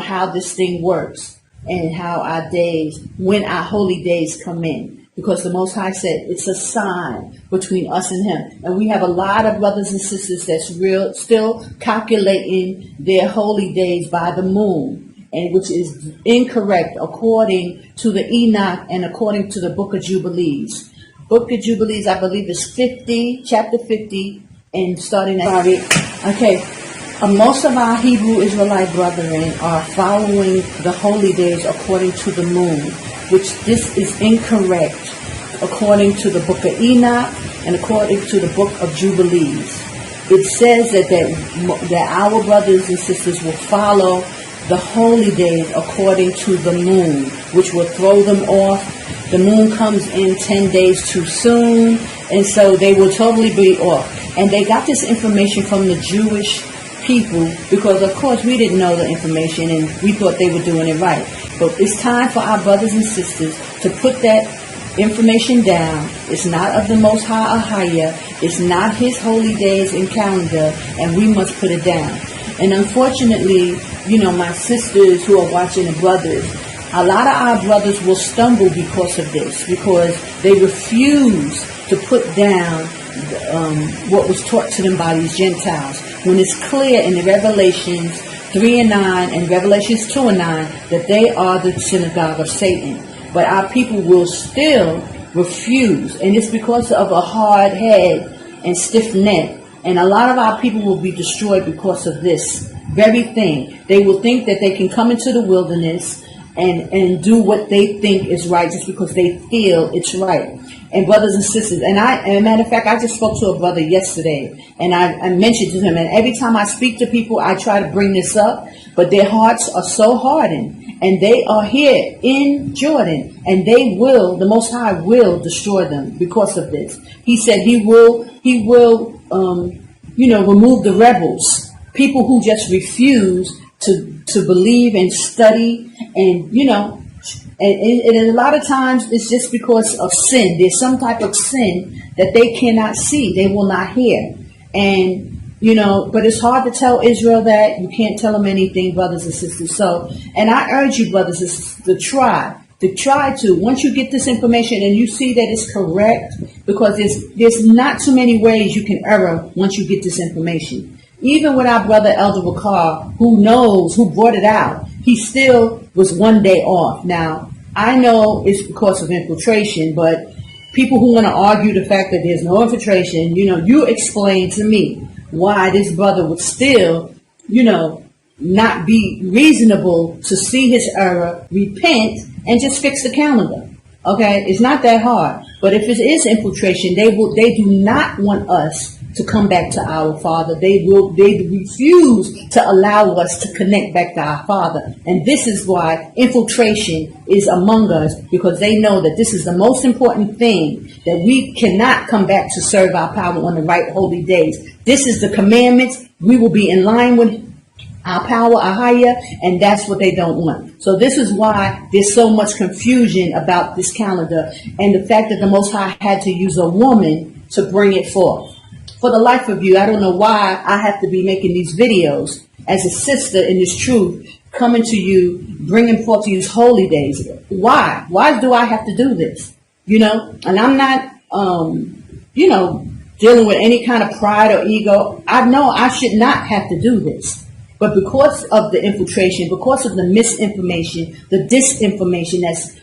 how this thing works and how our days, when our holy days come in. Because the Most High said it's a sign between us and Him. And we have a lot of brothers and sisters that's still calculating their holy days by the moon, and which is incorrect according to the Enoch and according to the Book of Jubilees. Book of Jubilees, I believe, is 50, chapter 50, and starting at okay. Most of our Hebrew Israelite brethren are following the holy days according to the moon, which this is incorrect according to the Book of Enoch and according to the Book of Jubilees. It says that our brothers and sisters will follow the holy days according to the moon, which will throw them off. The moon comes in 10 days too soon, and so they will totally be off. And they got this information from the Jewish people, because of course we didn't know the information and we thought they were doing it right. But it's time for our brothers and sisters to put that information down. It's not of the Most High AHAYAH. It's not His holy days and calendar, and we must put it down. And unfortunately, my sisters who are watching, the brothers, a lot of our brothers will stumble because of this, because they refuse to put down what was taught to them by these Gentiles, when it's clear in the Revelations 3 and 9 and Revelations 2 and 9 that they are the synagogue of Satan. But our people will still refuse, and it's because of a hard head and stiff neck. And a lot of our people will be destroyed because of this very thing. They will think that they can come into the wilderness and do what they think is right just because they feel it's right. And brothers and sisters, and a matter of fact, I just spoke to a brother yesterday, and I mentioned to him, and every time I speak to people, I try to bring this up, but their hearts are so hardened, and they are here in Jordan, and the Most High will destroy them because of this. He said He will, remove the rebels, people who just refuse to believe and study, and and a lot of times it's just because of sin. There's some type of sin that they cannot see, they will not hear. And but it's hard to tell Israel that. You can't tell them anything, brothers and sisters. So, and I urge you, brothers and sisters, to try to, once you get this information and you see that it's correct, because there's not too many ways you can err once you get this information. Even with our brother Elder Wakar, who brought it out, he still was one day off. Now, I know it's because of infiltration, but people who want to argue the fact that there's no infiltration, you explain to me why this brother would still, not be reasonable to see his error, repent, and just fix the calendar. Okay? It's not that hard. But if it is infiltration, they do not want us to come back to our Father. They refuse to allow us to connect back to our Father. And this is why infiltration is among us, because they know that this is the most important thing, that we cannot come back to serve our power on the right holy days. This is the commandments. We will be in line with our power, AHAYAH, and that's what they don't want. So this is why there's so much confusion about this calendar, and the fact that the Most High had to use a woman to bring it forth. For the life of you, I don't know why I have to be making these videos as a sister in this truth, coming to you, bringing forth to you holy days. Why? Why do I have to do this? And I'm not, dealing with any kind of pride or ego. I know I should not have to do this. But because of the infiltration, because of the misinformation, the disinformation that's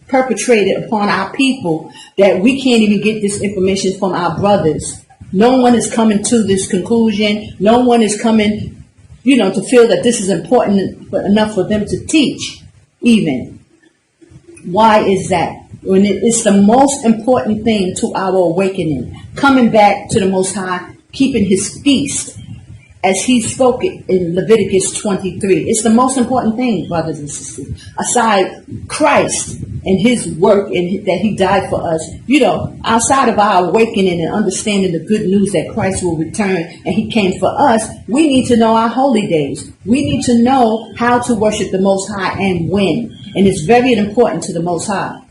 perpetrated upon our people, that we can't even get this information from our brothers, No one is coming to this conclusion. No one is coming, to feel that this is important enough for them to teach even. Why is that? When it's the most important thing to our awakening, coming back to the Most High, keeping his feast as he spoke it in Leviticus 23. It's the most important thing, brothers and sisters, aside Christ and his work and that he died for us. Outside of our awakening and understanding the good news that Christ will return and he came for us, we need to know our holy days. We need to know how to worship the Most High and when. And it's very important to the Most High.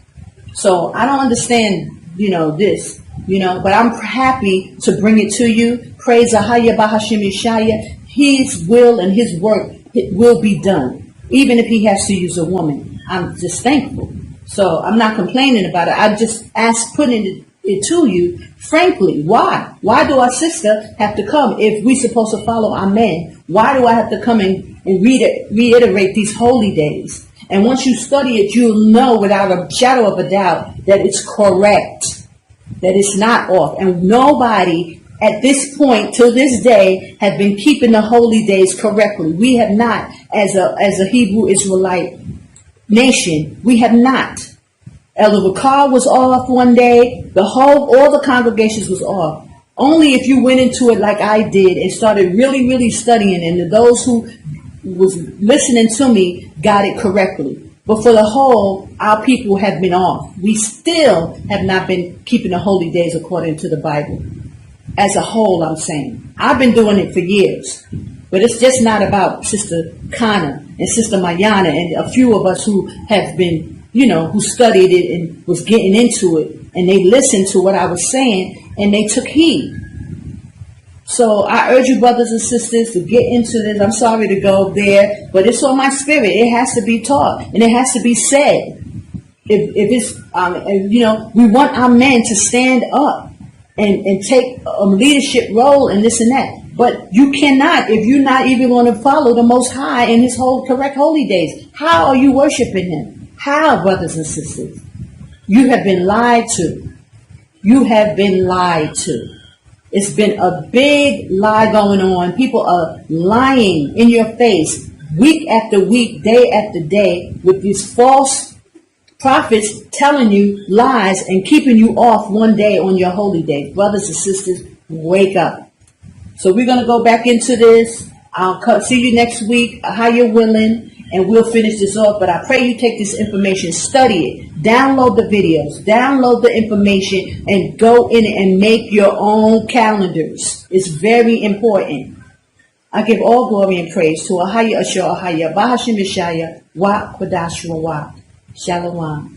So I don't understand, this, but I'm happy to bring it to you. Praise AHAYAH Bahashim Yashaya. His will and his work, it will be done. Even if he has to use a woman. I'm just thankful. So I'm not complaining about it. I just putting it to you, frankly. Why? Why do our sister have to come if we're supposed to follow our men? Why do I have to come and reiterate these holy days? And once you study it, you'll know without a shadow of a doubt that it's correct, that it's not off. And nobody at this point, till this day, have been keeping the holy days correctly. We have not, as a Hebrew Israelite nation, we have not. Elder Ricard was off one day. All the congregations was off. Only if you went into it like I did and started really, really studying, and those who was listening to me got it correctly. But for the whole, our people have been off. We still have not been keeping the holy days according to the Bible. As a whole, I'm saying. I've been doing it for years. But it's just not about Sister Kana and Sister Mayana and a few of us who have been, who studied it and was getting into it. And they listened to what I was saying and they took heed. So I urge you, brothers and sisters, to get into this. I'm sorry to go there, but it's on my spirit. It has to be taught and it has to be said. If it's, we want our men to stand up and take a leadership role in this and that. But you cannot if you're not even going to follow the Most High in his correct holy days. How are you worshiping him? How, brothers and sisters? You have been lied to. You have been lied to. It's been a big lie going on. People are lying in your face week after week, day after day, with these false prophets telling you lies and keeping you off one day on your holy day. Brothers and sisters, wake up. So we're going to go back into this. I'll see you next week, how you're willing, and we'll finish this off. But I pray you take this information, study it, download the videos, download the information, and go in and make your own calendars. It's very important. I give all glory and praise to AHAYAH AHAYAH Bahashim Yashaya Wa Qasash Rawach. Shalom.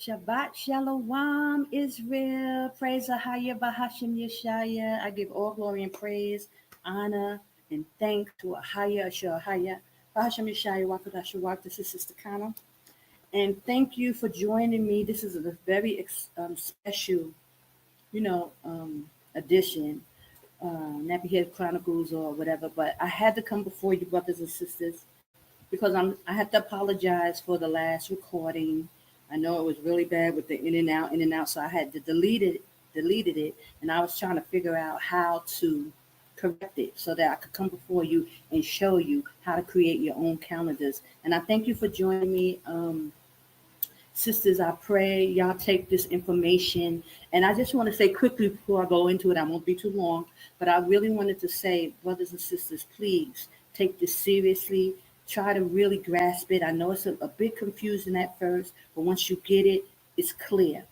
Shabbat Shalom, Israel. Praise AHAYAH Bahashim Yashaya. I give all glory and praise, honor, and thanks to AHAYAH AHAYAH Bahashim Yashaya Wakadash Rawach. This is Sister Kana. And thank you for joining me. This is a very special, edition, Nappy Head Chronicles or whatever. But I had to come before you, brothers and sisters, because I had to apologize for the last recording. I know it was really bad with the in and out, so I had to deleted it, and I was trying to figure out how to correct it so that I could come before you and show you how to create your own calendars. And I thank you for joining me. Sisters, I pray y'all take this information. And I just want to say quickly before I go into it, I won't be too long, but I really wanted to say, brothers and sisters, please take this seriously. Try to really grasp it. I know it's a bit confusing at first, but once you get it, it's clear.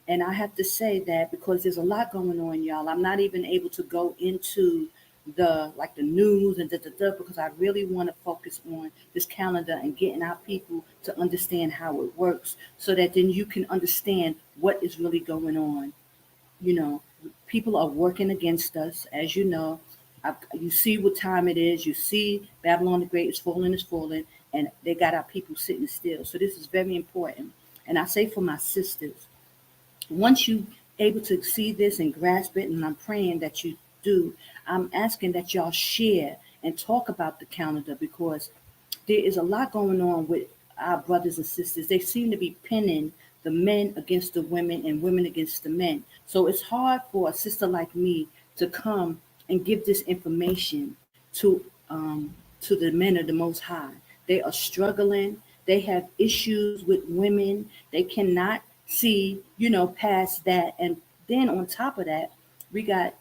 And I have to say that because there's a lot going on, y'all. I'm not even able to go into the news and because I really want to focus on this calendar and getting our people to understand how it works so that then you can understand what is really going on. you know, people are working against us, as you know. You see what time it is. You see Babylon the Great is falling, and they got our people sitting still. So this is very important. And I say for my sisters, once you able to see this and grasp it, and I'm praying that you do, I'm asking that y'all share and talk about the calendar, because there is a lot going on with our brothers and sisters. They seem to be pinning the men against the women and women against the men. So it's hard for a sister like me to come and give this information to the men of the Most High. They are struggling. They have issues with women. They cannot see, past that. And then on top of that, we got,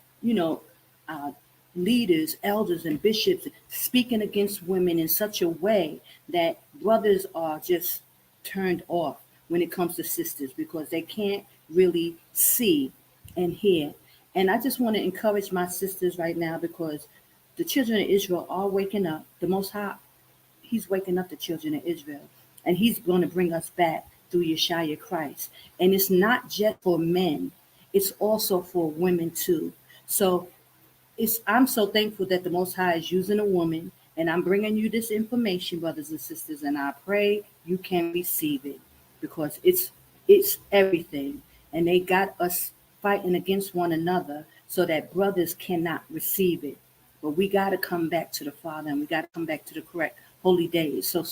uh, leaders, elders, and bishops speaking against women in such a way that brothers are just turned off when it comes to sisters, because they can't really see and hear. And I just want to encourage my sisters right now, because the children of Israel are waking up. The Most High, He's waking up the children of Israel, and He's going to bring us back through Yashaya Christ. And it's not just for men, it's also for women too. So I'm so thankful that the Most High is using a woman, and I'm bringing you this information, brothers and sisters, and I pray you can receive it, because it's everything. And they got us fighting against one another so that brothers cannot receive it. But we got to come back to the Father, and we got to come back to the correct holy days. So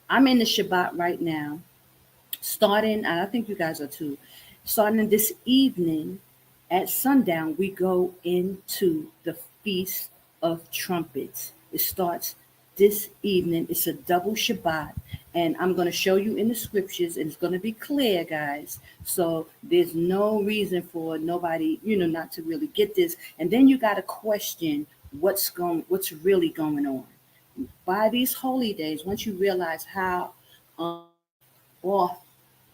I'm in the Shabbat right now, starting, and I think you guys are too, starting this evening at sundown, we go into the Feast of Trumpets. It starts this evening. It's a double Shabbat, and I'm going to show you in the scriptures, and it's going to be clear, guys. So there's no reason for nobody, not to really get this. And then you got to question what's really going on. By these holy days, once you realize how off,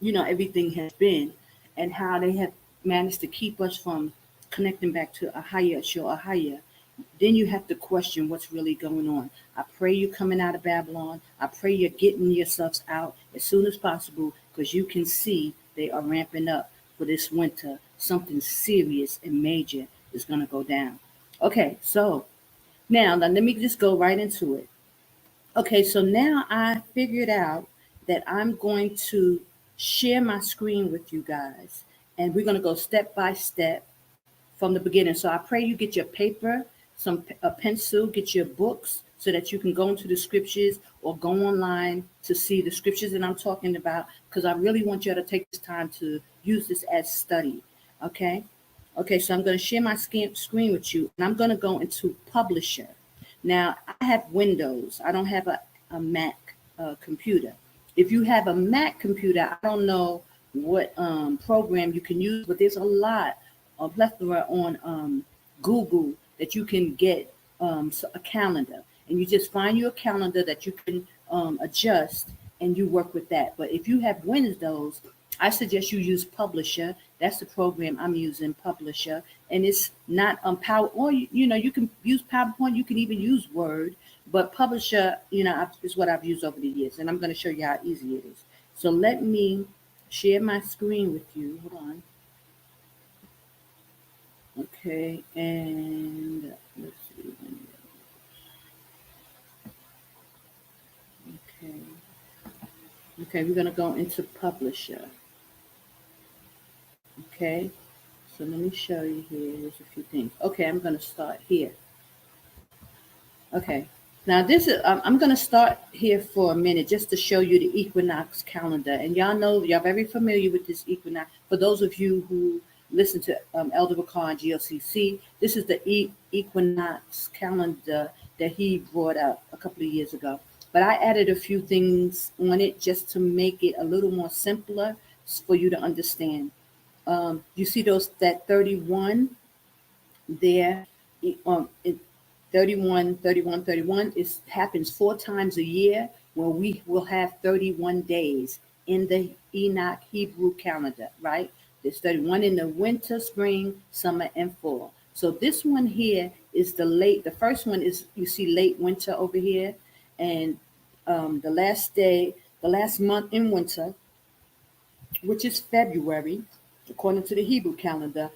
everything has been, and how they have managed to keep us from connecting back to AHAYAH, then you have to question what's really going on. I pray you're coming out of Babylon. I pray you're getting yourselves out as soon as possible, because you can see they are ramping up for this winter. Something serious and major is going to go down. Okay, so now let me just go right into it. Okay, so now I figured out that I'm going to share my screen with you guys, and we're going to go step by step from the beginning. So I pray you get your paper, a pencil, get your books, so that you can go into the scriptures or go online to see the scriptures that I'm talking about, because I really want you to take this time to use this as study. Okay? Okay, so I'm going to share my screen with you, and I'm going to go into Publisher. Now, I have Windows. I don't have a Mac computer. If you have a Mac computer, I don't know what program you can use, but there's a plethora on Google that you can get a calendar. And you just find you a calendar that you can adjust, and you work with that. But if you have Windows, I suggest you use Publisher. That's the program I'm using, Publisher. And it's not Power, or you can use PowerPoint, you can even use Word, but Publisher, is what I've used over the years. And I'm going to show you how easy it is. So let me share my screen with you. Hold on. Okay, and let's see. Okay. Okay, we're going to go into Publisher. Okay, so let me show you here. There's a few things. Okay, I'm going to start here. Okay, now this is, I'm going to start here for a minute just to show you the equinox calendar. And y'all know, y'all very familiar with this equinox. For those of you who listen to Elder Bakar and GLCC, this is the equinox calendar that he brought out a couple of years ago. But I added a few things on it just to make it a little more simpler for you to understand. You see that 31 there, 31, 31, 31, it happens 4 times a year, where we will have 31 days in the Enoch Hebrew calendar, right? There's 31 in the winter, spring, summer, and fall. So this one here is the first one is, you see late winter over here, and the last month in winter, which is February. according to the Hebrew calendar,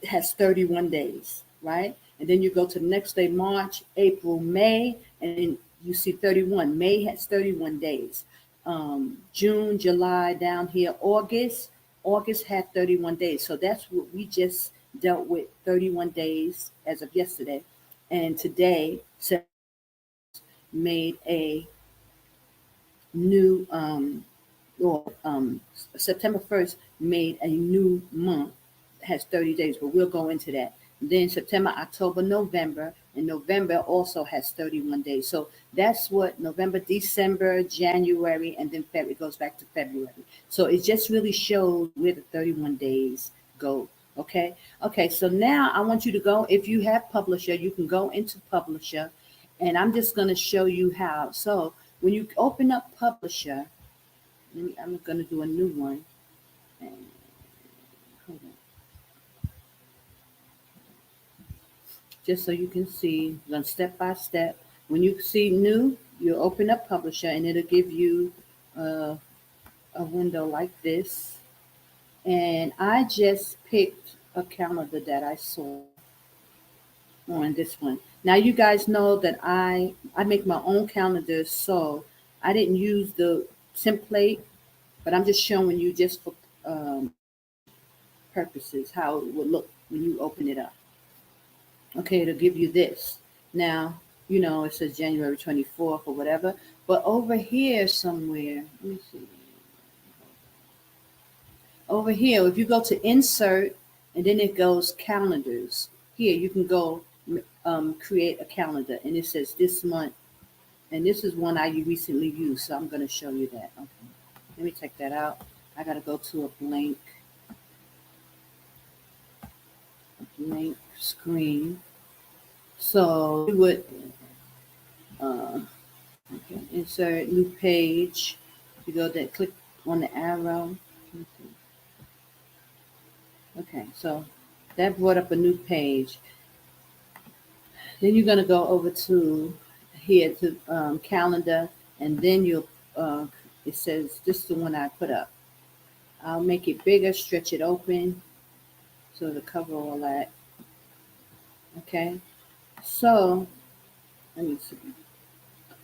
has 31 days, right? And then you go to the next day, March, April, May, and then you see 31. May has 31 days. June, July, down here, August had 31 days. So that's what we just dealt with, 31 days as of yesterday. And today, made a new or September 1st made a new month, has 30 days, but we'll go into that. Then September, October, November, and November also has 31 days. So that's what November, December, January, and then February goes back to February. So it just really shows where the 31 days go. Okay. Okay. So now I want you to go, if you have Publisher, you can go into Publisher, and I'm just going to show you how. So when you open up Publisher, I'm going to do a new one. And, hold on. Just so you can see, run step by step. When you see new, you open up Publisher, and it'll give you a window like this. And I just picked a calendar that I saw on this one. Now you guys know that I make my own calendars, so I didn't use the template, but I'm just showing you just for purposes how it would look when you open it up. Okay, it'll give you this. Now, you know, it says January 24th or whatever, but over here somewhere, let me see. Over here, if you go to insert and then it goes calendars, here you can go create a calendar, and it says this month, and this is one I recently used, so I'm going to show you that. Okay, let me take that out. I got to go to a blank screen. So we would okay, insert new page. You go there, click on the arrow. Okay, so that brought up a new page. Then you're going to go over to here to calendar, and then you'll it says this is the one I put up. I'll make it bigger, stretch it open so to cover all that. Okay, so let me see.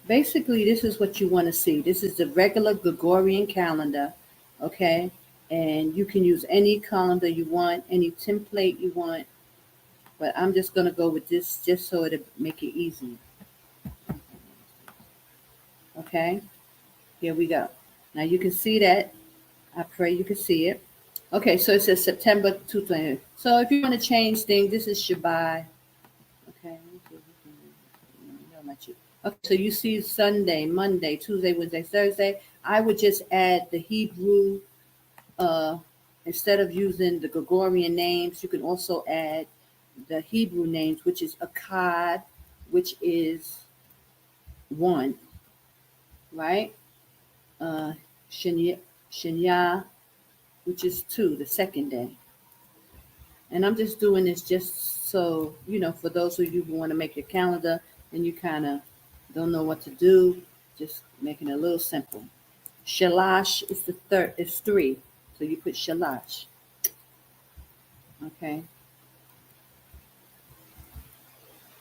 Basically, this is what you want to see. This is the regular Gregorian calendar, okay? And you can use any calendar you want, any template you want, but I'm just going to go with this just so it'll make it easy. Okay, here we go. Now you can see that. I pray you can see it. Okay, so it says September 2020. So if you want to change things, this is Shabbat. Okay, okay, so you see Sunday, Monday, Tuesday, Wednesday, Thursday. I would just add the Hebrew, instead of using the Gregorian names, you can also add the Hebrew names, which is Akkad, which is 1, right? Shanya, which is 2, the second day. And I'm just doing this just so, you know, for those of you who want to make your calendar and you kind of don't know what to do, just making it a little simple. Shalash is the third, is 3. So you put Shalash. Okay.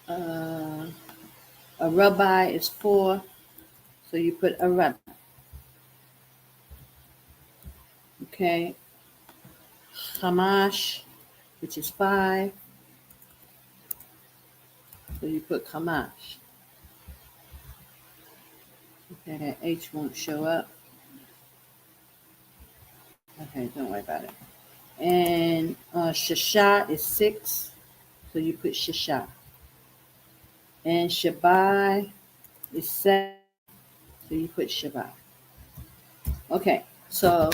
A rabbi is 4. So you put a rabbi. Okay. Hamash, which is 5. So you put Hamash. Okay, that H won't show up. Okay, don't worry about it. And Shashat is 6. So you put Shashat. And Shabbat is 7. So you put Shabbat. Okay, so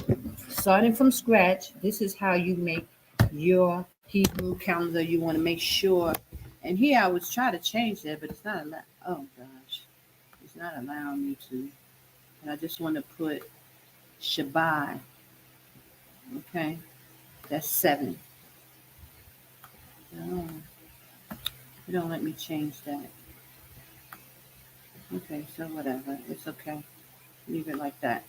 starting from scratch, this is how you make your Hebrew calendar. You want to make sure. And here I was trying to change that, but it's not allowed. Oh gosh, it's not allowing me to. And I just want to put Shabbat. Okay, that's 7. No, it don't let me change that. Okay, so whatever, it's okay. Leave it like that.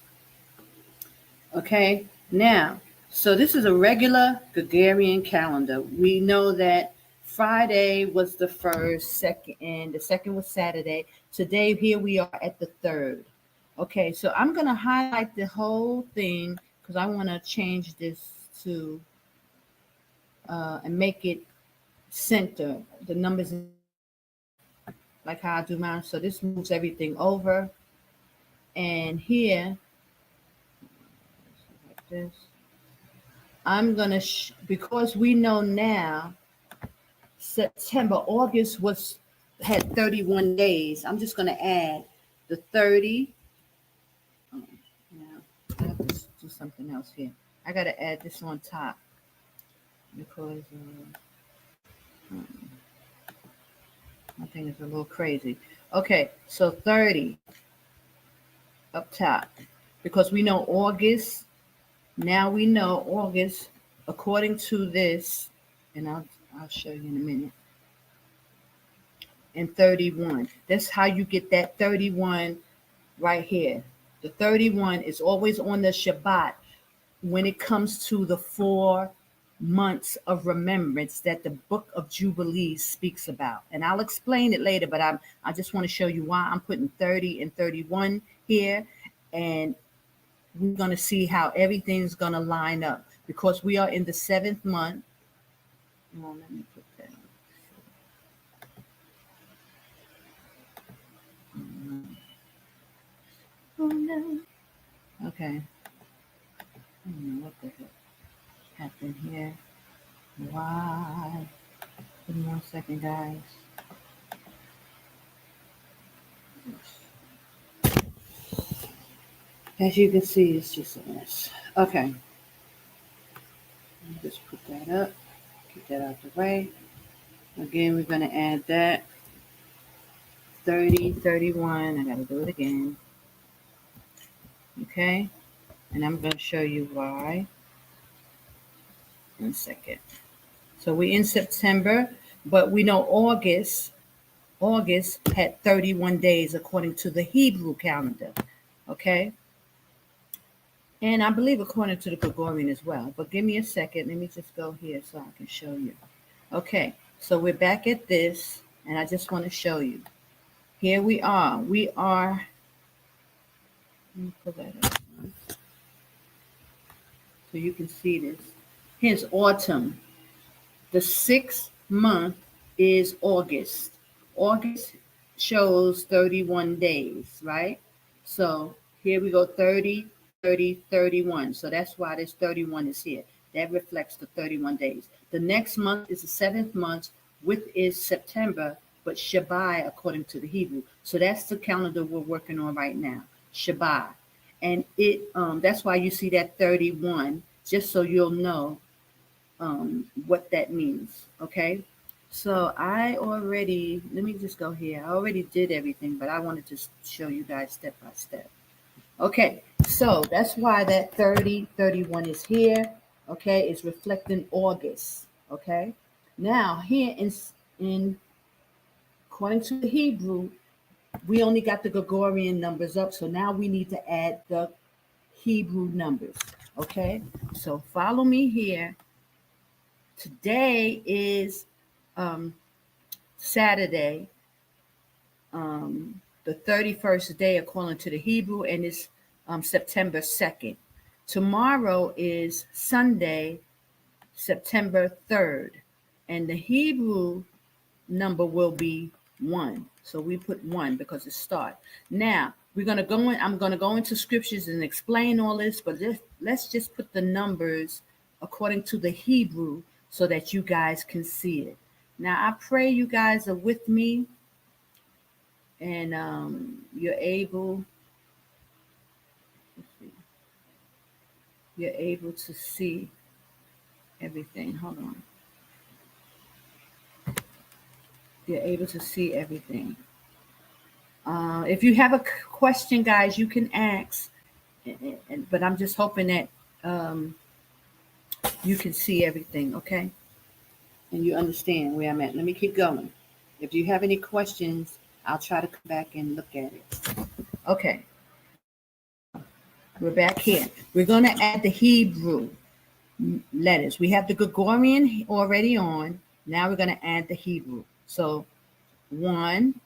Okay, now, So this is a regular Gregorian calendar. We know that Friday was the first, second, and the second was Saturday. Today, here we are at the third. Okay, so I'm going to highlight the whole thing because I want to change this to and make it center. The numbers like how I do mine. So this moves everything over. And here, like this, I'm going to, because we know now, September, August had 31 days. I'm just going to add the 30. Oh, now, I have to do something else here. I got to add this on top because my thing is a little crazy. Okay, so 30 up top because we know August. Now we know August, according to this, and I'll show you in a minute. And 31. That's how you get that 31 right here. The 31 is always on the Shabbat when it comes to the 4 months of remembrance that the book of Jubilees speaks about. And I'll explain it later, but I just want to show you why I'm putting 30 and 31 here. And we're going to see how everything's going to line up because we are in the 7th month. Well, let me put that on. Oh, no. Okay. I don't know what the heck happened here. Why? Give me 1 second, guys. As you can see, it's just a mess. Okay. Let me just put that up. Get that out the way. Again, we're going to add that. 30, 31. I got to do it again. Okay. And I'm going to show you why in a second. So we're in September, but we know August had 31 days according to the Hebrew calendar. Okay. And I believe according to the Gregorian as well. But give me a second. Let me just go here so I can show you. Okay. So we're back at this, and I just want to show you. Here we are. We are. Let me pull that up so you can see this. Here's autumn. The 6th month is August. August shows 31 days, right? So here we go, 30, 30, 31. So that's why this 31 is here. That reflects the 31 days. The next month is the 7th month, which is September, but Shabbat according to the Hebrew. So that's the calendar we're working on right now, Shabbat. And that's why you see that 31, just so you'll know what that means. Okay. So let me just go here. I already did everything, but I wanted to show you guys step by step. Okay. So that's why that 30, 31 is here. Okay. It's reflecting August. Okay. Now here in according to the Hebrew, we only got the Gregorian numbers up. So now we need to add the Hebrew numbers. Okay. So follow me here. Today is Saturday, the 31st day according to the Hebrew, and it's September 2nd. Tomorrow is Sunday, September 3rd, and the Hebrew number will be 1. So we put 1 because it starts. Now, I'm going to go into scriptures and explain all this, but let's just put the numbers according to the Hebrew so that you guys can see it. Now, I pray you guys are with me and you're able to see everything. Hold on. You're able to see everything. If you have a question, guys, you can ask, but I'm just hoping that you can see everything, okay? And you understand where I'm at. Let me keep going. If you have any questions, I'll try to come back and look at it. Okay. We're back here. We're going to add the Hebrew. letters. We have the Gregorian already on. Now we're going to add the Hebrew. So 1,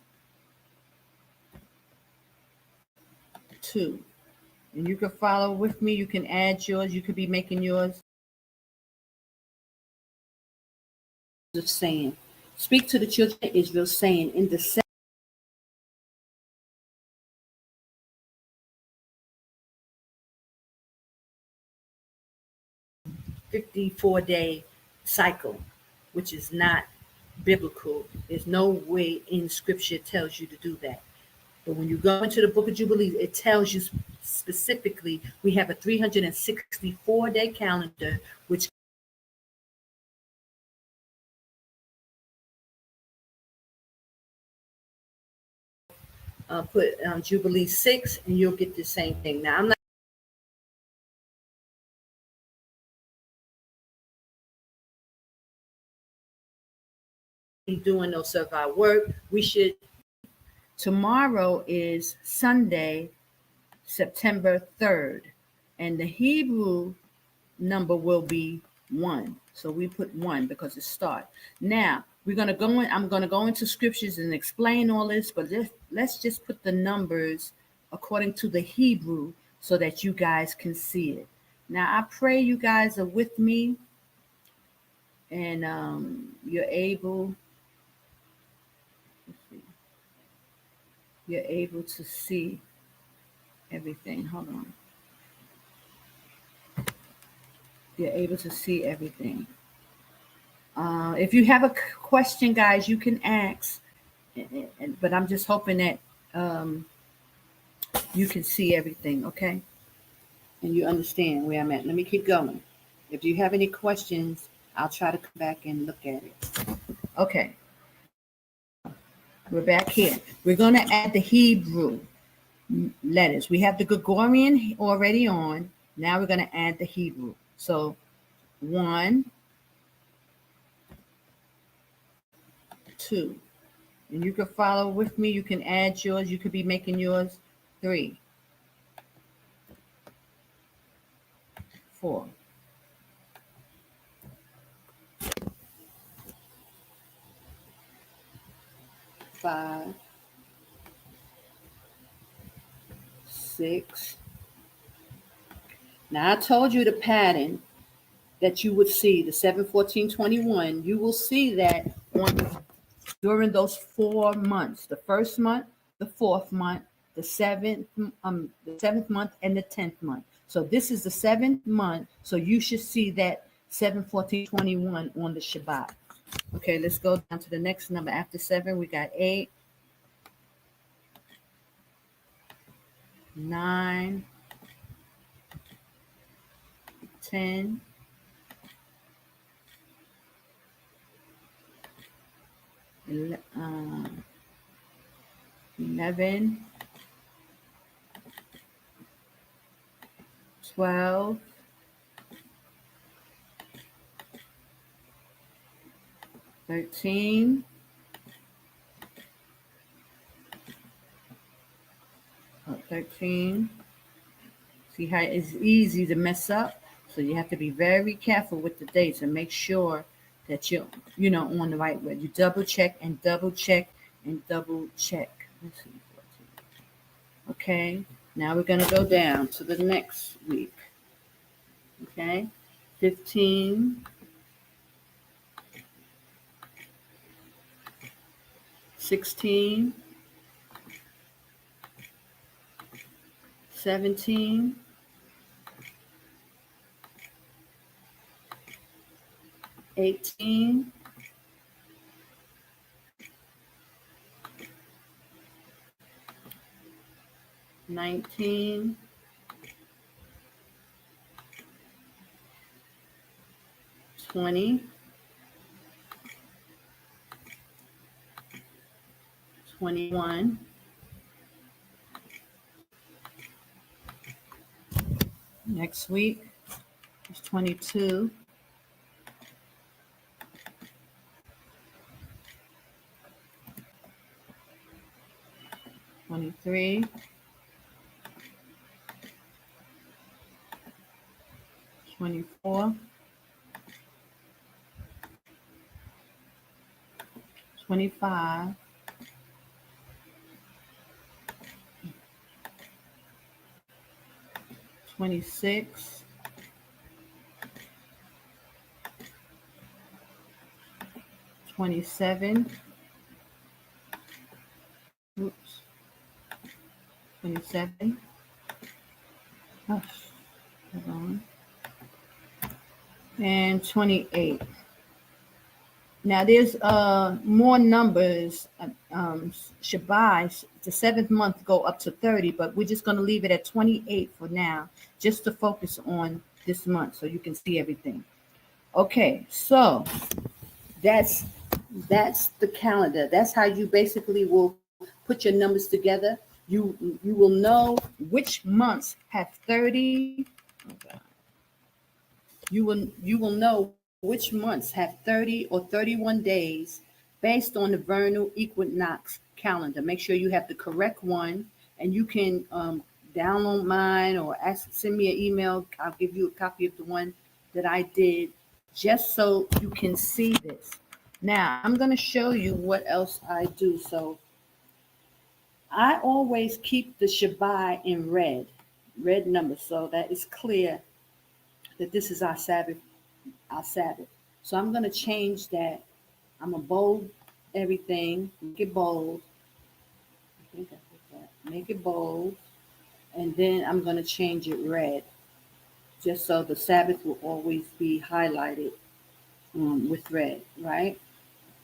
2. And you can follow with me. You can add yours. You could be making yours. Saying, speak to the children of Israel, saying, in the 54-day cycle, which is not biblical. There's no way in scripture it tells you to do that. But when you go into the book of Jubilees, it tells you specifically we have a 364-day calendar, which put Jubilee 6, and you'll get the same thing. Now, I'm not doing no survival work. We should. Tomorrow is Sunday, September 3rd, and the Hebrew number will be 1. So we put 1 because it's start. Now we're going to go in. I'm going to go into scriptures and explain all this, but let's just put the numbers according to the Hebrew so that you guys can see it. Now I pray you guys are with me, and you're able to see everything. Hold on. You're able to see everything. If you have a question, guys, you can ask, but I'm just hoping that you can see everything, okay? And you understand where I'm at. Let me keep going. If you have any questions, I'll try to come back and look at it. Okay. We're back here. We're going to add the Hebrew letters. We have the Gregorian already on. Now we're going to add the Hebrew. So 1, 2. And you can follow with me. You can add yours. You could be making yours. 3, 4. 5, 6. Now I told you the pattern that you would see, the 7, 14, 21. You will see that during those 4 months, the first month, the 4th month, the 7th month, and the 10th month. So this is the 7th month. So you should see that 7, 14, 21 on the Shabbat. Okay, let's go down to the next number. After 7, we got 8, 9, 10, 11, 12, 13, 13. See how it's easy to mess up? So you have to be very careful with the dates and make sure that you're on the right way. You double check and double check and double check. Let's see. Okay, now we're going to go down to the next week. Okay, 15, 16, 17, 18, 19, 20, 21, next week is 22, 23, 24, 25, 26, 27, oops, 27, oh, hold on, and 28. Now there's more numbers. Shabbai, the seventh month go up to 30, but we're just going to leave it at 28 for now, just to focus on this month so you can see everything. Okay, so that's the calendar. That's how you basically will put your numbers together. You will know which months have 30. Oh God. You will know which months have 30 or 31 days based on the vernal equinox calendar. Make sure you have the correct one, and you can download mine or send me an email. I'll give you a copy of the one that I did, just so you can see this. Now, I'm going to show you what else I do. So I always keep the Shabbat in red numbers, so that it's clear that this is our Sabbath. So I'm going to change that. I'm going to bold everything, make it bold. I think I did that. Make it bold. And then I'm going to change it red, just so the Sabbath will always be highlighted with red, right?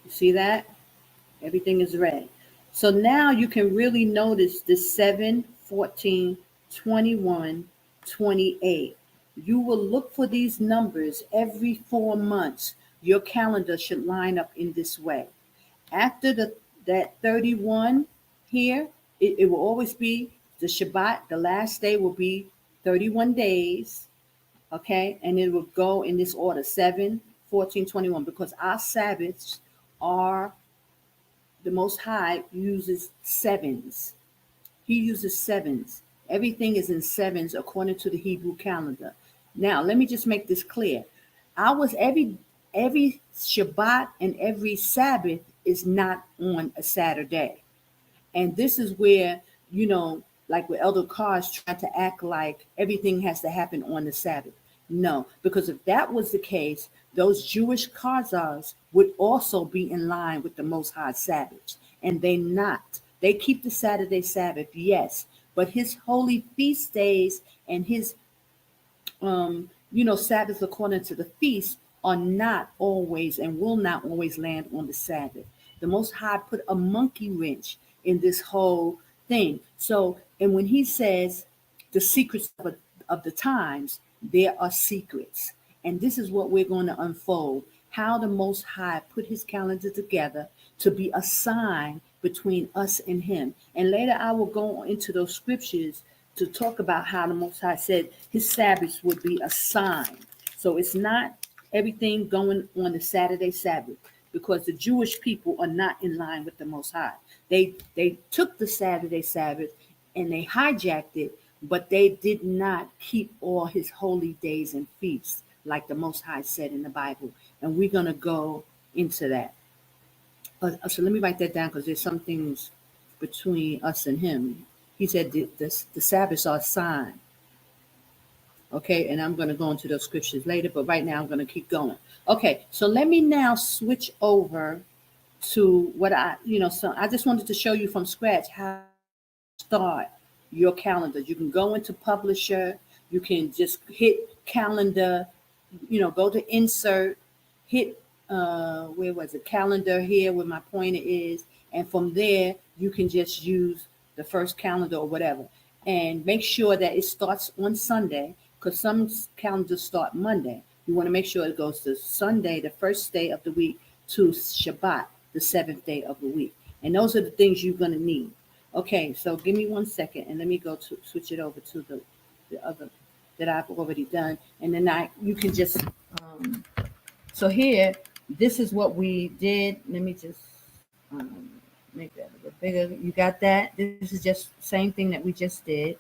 You see that? Everything is red. So now you can really notice the 7, 14, 21, 28. You will look for these numbers every 4 months. Your calendar should line up in this way. After that 31 here, it will always be the Shabbat. The last day will be 31 days, okay? And it will go in this order, 7, 14, 21, because our Sabbaths are, the Most High uses sevens. He uses sevens. Everything is in sevens according to the Hebrew calendar. Now, let me just make this clear. Every Shabbat and every Sabbath is not on a Saturday. And this is where, like with Elder Carr's trying to act like everything has to happen on the Sabbath. No, because if that was the case, those Jewish Khazars would also be in line with the Most High Sabbath. And they not. They keep the Saturday Sabbath, yes, but his holy feast days and his Sabbaths according to the feast are not always and will not always land on the Sabbath. The Most High put a monkey wrench in this whole thing. So, and when he says the secrets of the times, there are secrets. And this is what we're going to unfold, how the Most High put his calendar together to be a sign between us and him. And later I will go into those scriptures to talk about how the Most High said his Sabbaths would be a sign. So it's not everything going on the Saturday Sabbath, because the Jewish people are not in line with the Most High. They took the Saturday Sabbath and they hijacked it, but they did not keep all his holy days and feasts like the Most High said in the Bible. And we're going to go into that. So let me write that down, because there's some things between us and him. He said the Sabbaths are a sign. Okay, and I'm going to go into those scriptures later, but right now I'm going to keep going. Okay, so let me now switch over to what so I just wanted to show you from scratch how to start your calendar. You can go into Publisher, you can just hit calendar, go to insert, hit where was it, calendar here where my pointer is, and from there you can just use the first calendar or whatever, and make sure that it starts on Sunday, because some calendars start Monday. You want to make sure it goes to Sunday, the first day of the week, to Shabbat, the seventh day of the week. And those are the things you're going to need. Okay, so give me 1 second and let me go to switch it over to the other that I've already done. And then you can just, so here, this is what we did. Let me just make that a little bigger. You got that? This is just the same thing that we just did.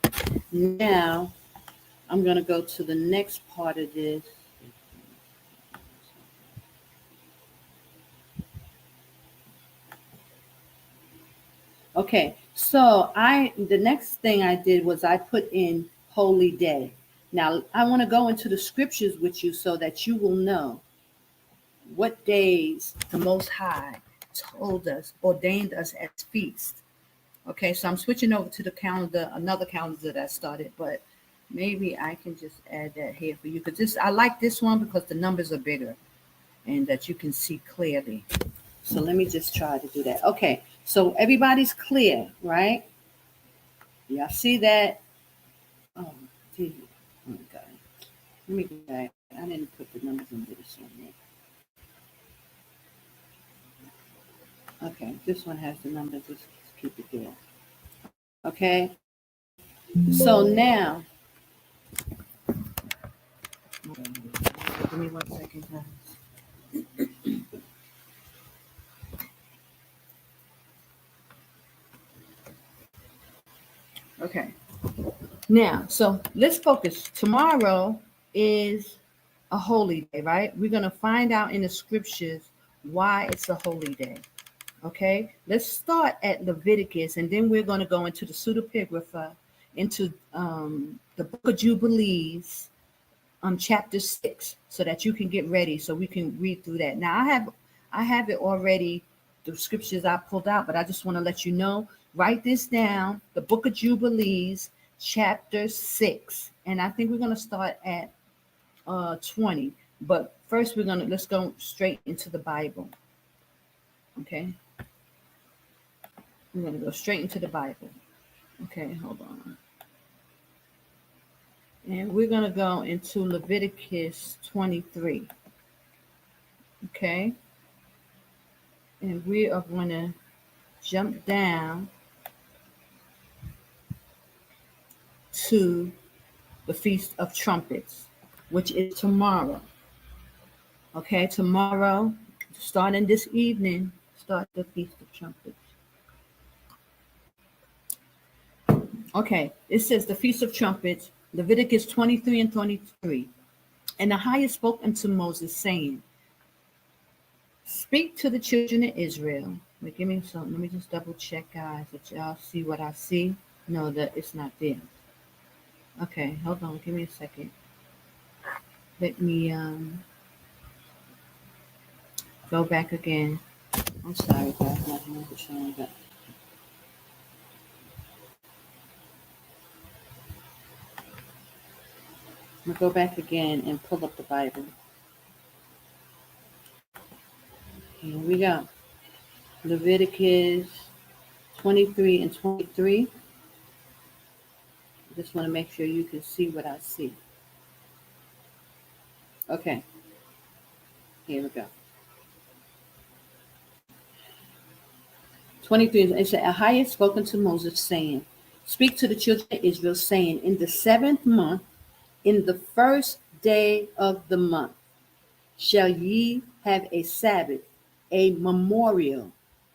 Now, I'm going to go to the next part of this. Okay, so the next thing I did was I put in holy day. Now I want to go into the scriptures with you so that you will know what days the Most High told us, ordained us as feast. Okay, so I'm switching over to the calendar, another calendar that I started, but maybe I can just add that here for you because I like this one because the numbers are bigger and that you can see clearly. So let me just try to do that. Okay, so everybody's clear, right? Y'all see that? Oh, gee. Oh my God. Let me go back. I didn't put the numbers into this one yet. Okay, this one has the numbers. Let's keep it there. Okay, so now, give me 1 second, guys. Okay, now, so let's focus. Tomorrow is a holy day, right? We're going to find out in the scriptures why it's a holy day. Okay, let's start at Leviticus, and then we're going to go into the pseudepigrapha, into the book of Jubilees, chapter 6, so that you can get ready, so we can read through that. Now, I have it already, the scriptures I pulled out, but I just want to let you know, write this down, the book of Jubilees, chapter 6, and I think we're going to start at 20, but first let's go straight into the Bible. Okay, we're going to go straight into the Bible. Okay, hold on. And we're going to go into Leviticus 23. Okay. And we are going to jump down to the Feast of Trumpets, which is tomorrow. Okay, tomorrow, starting this evening, start the Feast of Trumpets. Okay, it says the Feast of Trumpets, Leviticus 23 and 23. And AHAYAH spoke unto Moses, saying, speak to the children of Israel. Wait, give me something. Let me just double check, guys, that y'all see what I see. No, that it's not there. Okay, hold on. Give me a second. Let me go back again. I'm sorry, guys. My hands are showing up. I'm going to go back again and pull up the Bible. Here we go. Leviticus 23 and 23. I just want to make sure you can see what I see. Okay. Here we go. 23, it said, AHAYAH spoken to Moses, saying, speak to the children of Israel, saying, in the 7th month, in the 1st day of the month, shall ye have a Sabbath, a memorial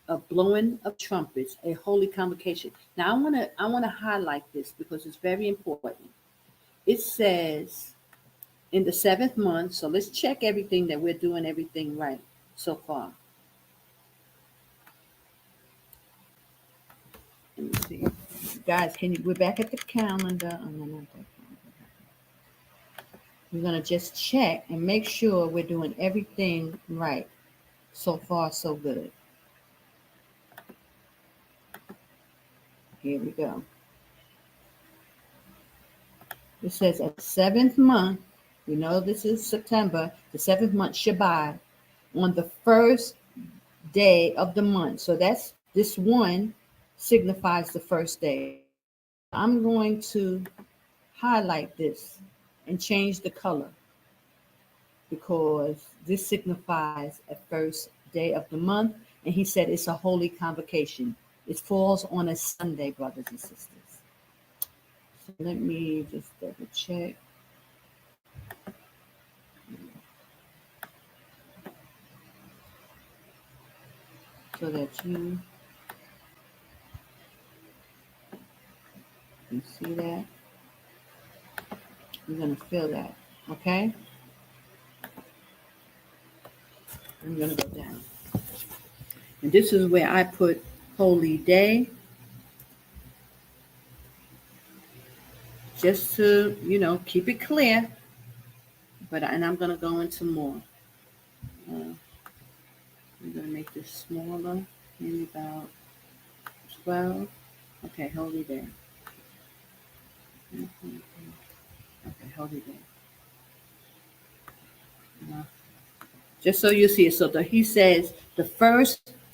of blowing of trumpets, a holy convocation. Now I want to highlight this because it's very important. It says in the 7th month, so let's check everything that we're doing everything right so far. Let me see. Guys, we're back at the calendar. Oh, no, not that calendar. We're going to just check and make sure we're doing everything right. So far, so good. Here we go. It says at the 7th month, we know this is September, the 7th month Shabbat, on the 1st day of the month. So that's this one signifies the 1st day. I'm going to highlight this and change the color because this signifies a 1st day of the month. And he said it's a holy convocation. It falls on a Sunday, brothers and sisters. So let me just double check. So that you can see that. You're going to feel that, okay? I'm going to go down. And this is where I put holy day, just to, keep it clear. And I'm going to go into more. I'm going to make this smaller, maybe about 12. Okay, hold it there. Okay, hold it there. Just so you see it. So he says the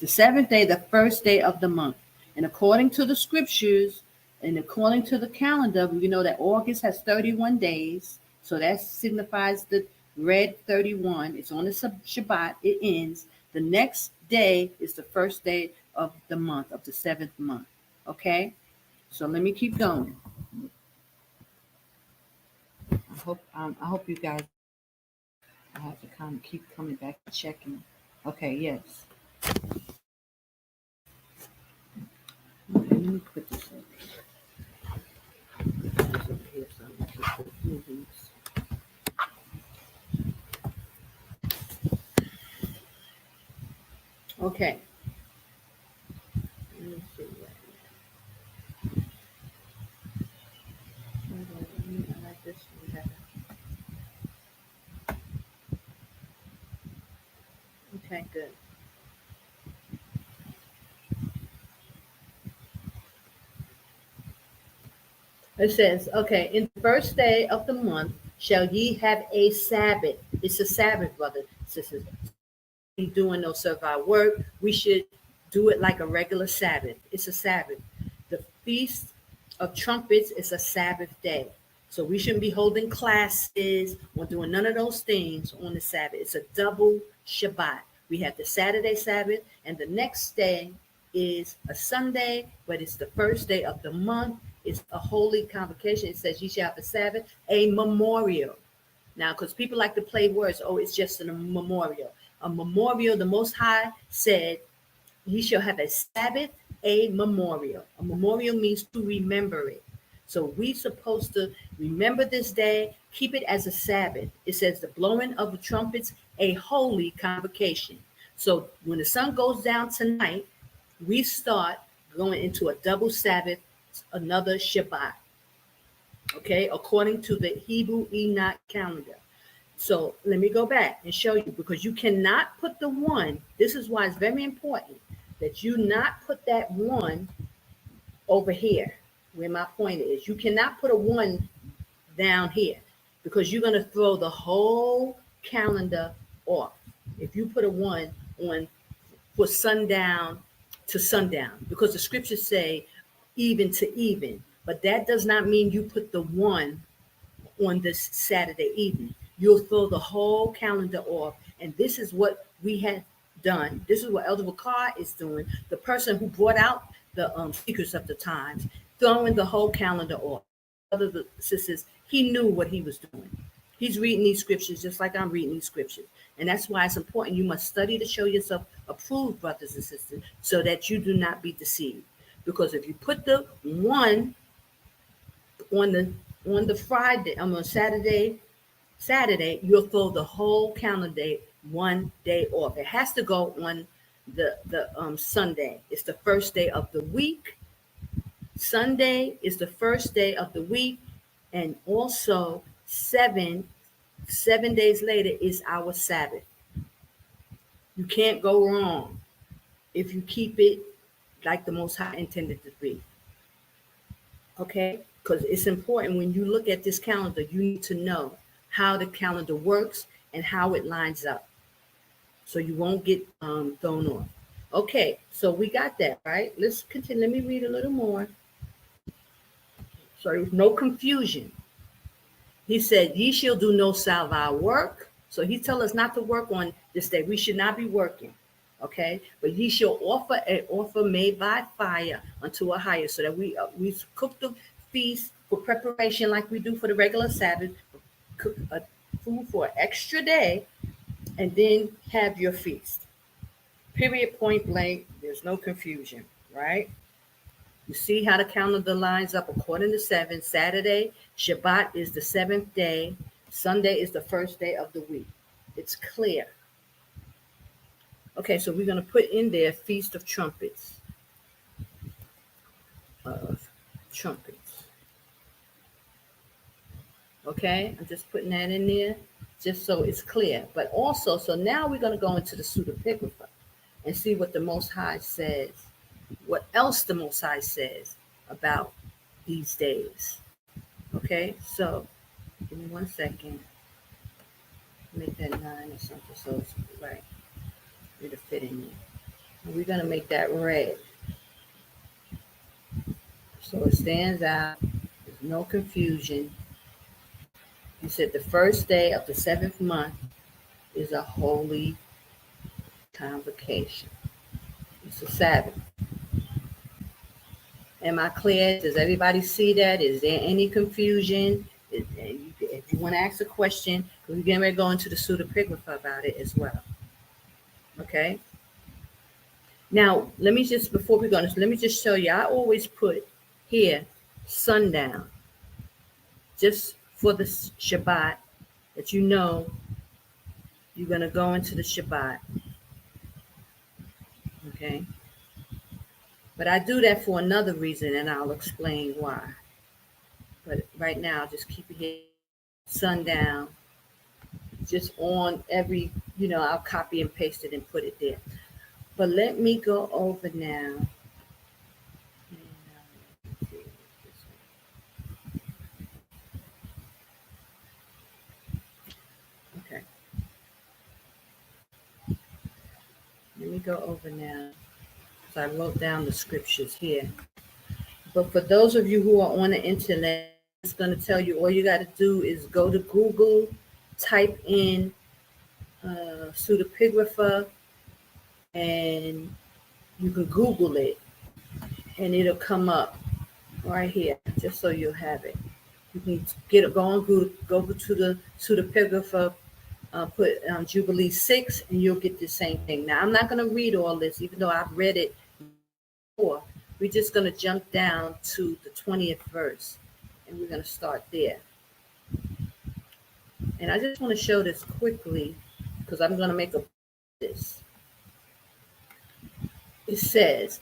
seventh day, the first day of the month. And according to the scriptures and according to the calendar, we know that August has 31 days. So that signifies the red 31. It's on the Shabbat. It ends. The next day is the first day of the month, of the seventh month. Okay? So let me keep going. I hope you guys. I have to keep coming back and checking. Okay, yes. Okay, let me put this up. Put this up here so I don't keep moving this. Okay. Let me see right now. I like this one better. Okay, good. It says, okay, in the first day of the month shall ye have a Sabbath. It's a Sabbath, brothers and sisters. We doing no servile work. We should do it like a regular Sabbath. It's a Sabbath. The Feast of Trumpets is a Sabbath day. So we shouldn't be holding classes or doing none of those things on the Sabbath. It's a double Shabbat. We have the Saturday Sabbath, and the next day is a Sunday, but it's the first day of the month. It's a holy convocation. It says, ye shall have a Sabbath, a memorial. Now, because people like to play words, it's just a memorial. A memorial, the Most High said, ye shall have a Sabbath, a memorial. A memorial means to remember it. So we're supposed to remember this day, keep it as a Sabbath. It says the blowing of the trumpets, a holy convocation. So when the sun goes down tonight, we start going into a double Sabbath, another Shabbat. Okay, according to the Hebrew Enoch calendar. So let me go back and show you, because you cannot put the one. This is why it's very important that you not put that one over here where my point is. You cannot put a one down here because you're going to throw the whole calendar off. If you put a one on for sundown to sundown, because the scriptures say even to even, but that does not mean you put the one on this Saturday evening. You'll throw the whole calendar off. And this is what we had done. This is what Elder Bakar is doing. The person who brought out the Secrets of the Times, throwing the whole calendar off. Other sisters, he knew what he was doing. He's reading these scriptures just like I'm reading these scriptures. And that's why it's important. You must study to show yourself approved, brothers and sisters, so that you do not be deceived. Because if you put the one on the Friday, on Saturday, you'll throw the calendar day one day off. It has to go on the Sunday. It's the first day of the week. Sunday is the first day of the week, and also 7 days later is our Sabbath. You can't go wrong if you keep it like the Most High intended to be. Okay? Because it's important when you look at this calendar, you need to know how the calendar works and how it lines up, so you won't get thrown off. Okay, so we got that, right? Let's continue. Let me read a little more. So there's no confusion. He said, ye shall do no servile work. So he tell us not to work on this day. We should not be working. Okay, but ye shall offer an offer made by fire unto AHAYAH, so that we cook the feast for preparation like we do for the regular Sabbath, cook a food for an extra day, and then have your feast. Period, point blank. There's no confusion, right? You see how the calendar lines up according to 7. Saturday, Shabbat is the 7th day. Sunday is the first day of the week. It's clear. Okay, so we're going to put in there Feast of Trumpets. Trumpets. Okay, I'm just putting that in there just so it's clear. But also, so now we're going to go into the pseudepigrapha and see what the Most High says, what else the Most High says about these days. Okay, so give me 1 second. Make that 9 or something so it's right. It'll fit in there. And we're going to make that red so it stands out. There's no confusion. He said the first day of the 7th month is a holy convocation. It's a Sabbath. Am I clear? Does everybody see that? Is there any confusion? If you want to ask a question, we're getting ready to go into the pseudepigrapha about it as well. Okay? Now, let me just, before we go on this, let me just show you. I always put here sundown, just for the Shabbat, that you know you're going to go into the Shabbat. Okay? But I do that for another reason, and I'll explain why. But right now, just keep it here, sundown, just on every, I'll copy and paste it and put it there. But let me go over now. Okay. Let me go over now. So I wrote down the scriptures here. But for those of you who are on the internet, it's going to tell you all you got to do is go to Google, type in pseudepigrapha, and you can Google it, and it'll come up right here, just so you'll have it. You can go on Google, go to the pseudepigrapha, put Jubilee 6, and you'll get the same thing. Now, I'm not going to read all this, even though I've read it before. We're just going to jump down to the 20th verse, and we're going to start there. And I just want to show this quickly, because I'm going to make this. It says,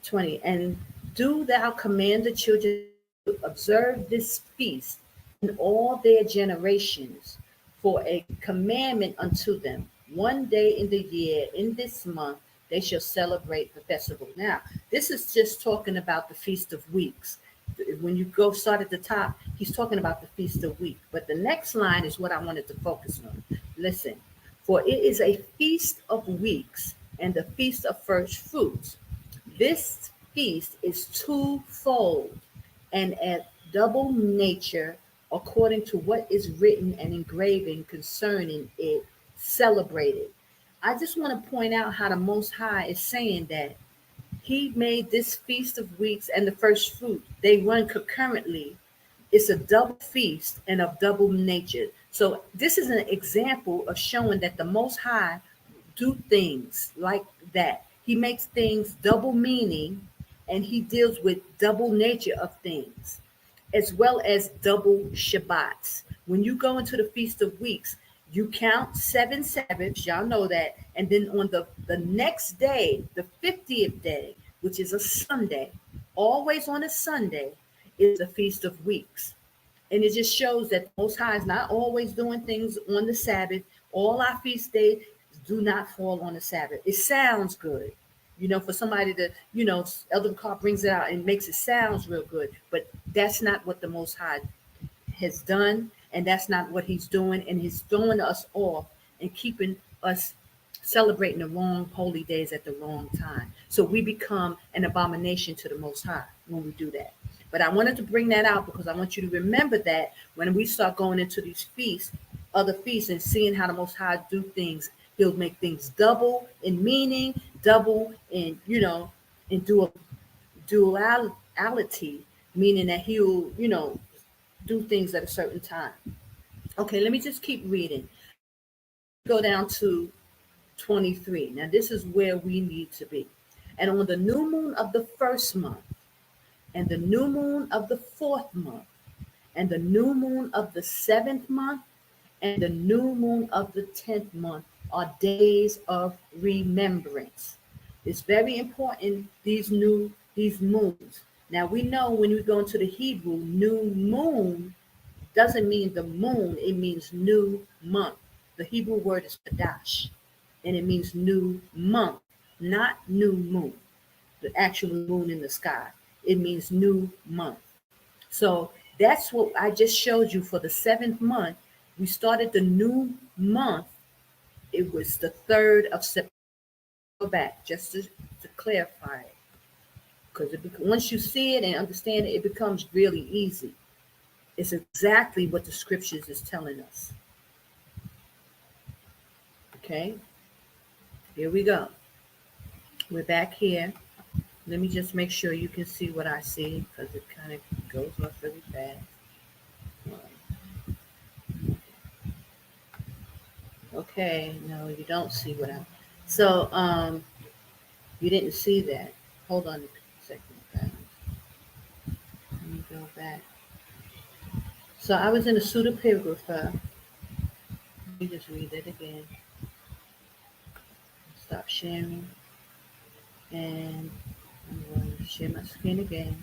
20, and do thou command the children to observe this feast in all their generations for a commandment unto them. 1 day in the year, in this month, they shall celebrate the festival. Now, this is just talking about the Feast of Weeks. When you start at the top, he's talking about the Feast of Weeks. But the next line is what I wanted to focus on. Listen, for it is a Feast of Weeks and the Feast of First Fruits. This feast is twofold and a double nature, according to what is written and engraven concerning it, celebrated. I just want to point out how the Most High is saying that he made this Feast of Weeks and the First Fruit. They run concurrently. It's a double feast and of double nature. So this is an example of showing that the Most High do things like that. He makes things double meaning, and he deals with double nature of things, as well as double Shabbats. When you go into the Feast of Weeks, you count 7 Sabbaths, y'all know that, and then on the next day, the 50th day, which is a Sunday, always on a Sunday, is the Feast of Weeks. And it just shows that the Most High is not always doing things on the Sabbath. All our feast days do not fall on the Sabbath. It sounds good, for somebody to, Elder Carr brings it out and makes it sounds real good, but that's not what the Most High has done, and that's not what he's doing, and he's throwing us off and keeping us celebrating the wrong holy days at the wrong time. So we become an abomination to the Most High when we do that. But I wanted to bring that out because I want you to remember that when we start going into these feasts, other feasts, and seeing how the Most High do things, he'll make things double in meaning, double in, in duality, meaning that he'll, do things at a certain time. Okay, let me just keep reading. Go down to 23. Now, this is where we need to be. And on the new moon of the first month, and the new moon of the 4th month, and the new moon of the 7th month, and the new moon of the 10th month are days of remembrance. It's very important, these moons. Now we know when we go into the Hebrew, new moon doesn't mean the moon, it means new month. The Hebrew word is Qasash, and it means new month, not new moon, the actual moon in the sky. It means new month. So that's what I just showed you for the 7th month. We started the new month. It was the 3rd of September. Go back just to clarify it. Because once you see it and understand it, it becomes really easy. It's exactly what the scriptures is telling us. Okay, here we go. We're back here. Let me just make sure you can see what I see because it kind of goes off really fast. Okay, no, you don't see what I. So, you didn't see that. Hold on a second, guys. Let me go back. So I was in a pseudepigrapher. Let me just read it again. Stop sharing. And I'm going to share my screen again.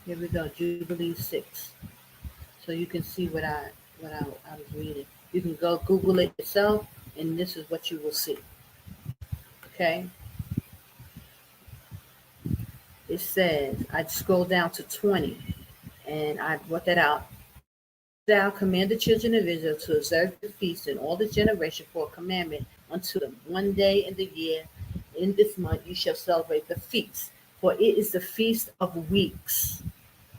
Here we go, Jubilee 6. So you can see what I was reading. You can go Google it yourself, and this is what you will see. Okay? It says, I scroll down to 20, and I brought that out. Thou command the children of Israel to observe the feast in all the generation for a commandment unto them. One day in the year, in this month, you shall celebrate the feast, for it is the feast of weeks,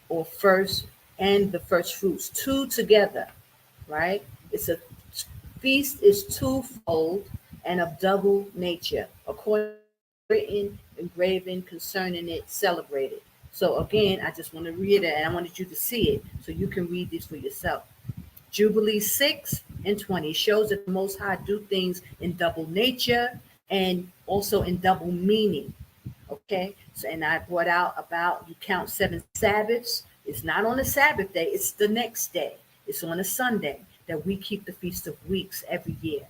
or first and the first fruits, two together, right? It's a feast is twofold and of double nature, according to written, engraven concerning it, celebrated. So again, I just want to read it, and I wanted you to see it so you can read this for yourself. Jubilee 6 and 20 shows that the Most High do things in double nature and also in double meaning. Okay, so and I brought out about you count 7 Sabbaths. It's not on the Sabbath day, it's the next day. It's on a Sunday that we keep the Feast of Weeks every year.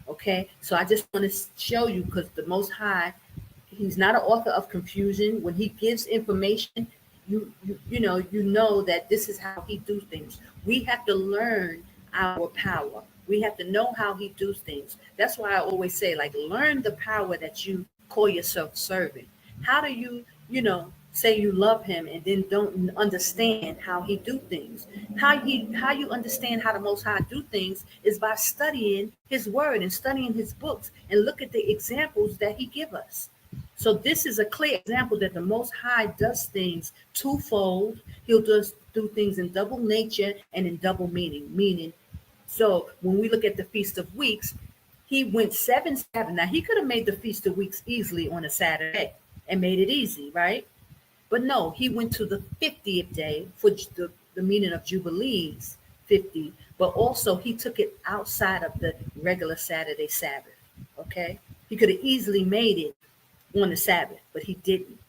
Okay, so I just want to show you because the Most High, he's not an author of confusion. When he gives information, you know that this is how he do things. We have to learn our power. We have to know how he does things. That's why I always say, like, learn the power that you call yourself serving. How do you, say you love him and then don't understand how he do things? How you understand how the Most High do things is by studying his word and studying his books and look at the examples that he give us. So this is a clear example that the Most High does things twofold. He'll just do things in double nature and in double meaning. So when we look at the Feast of Weeks, he went 7 Sabbaths. Now he could have made the Feast of Weeks easily on a Saturday and made it easy, right? But no, he went to the 50th day for the meaning of Jubilees, 50. But also he took it outside of the regular Saturday Sabbath. Okay, he could have easily made it on the Sabbath, but he didn't.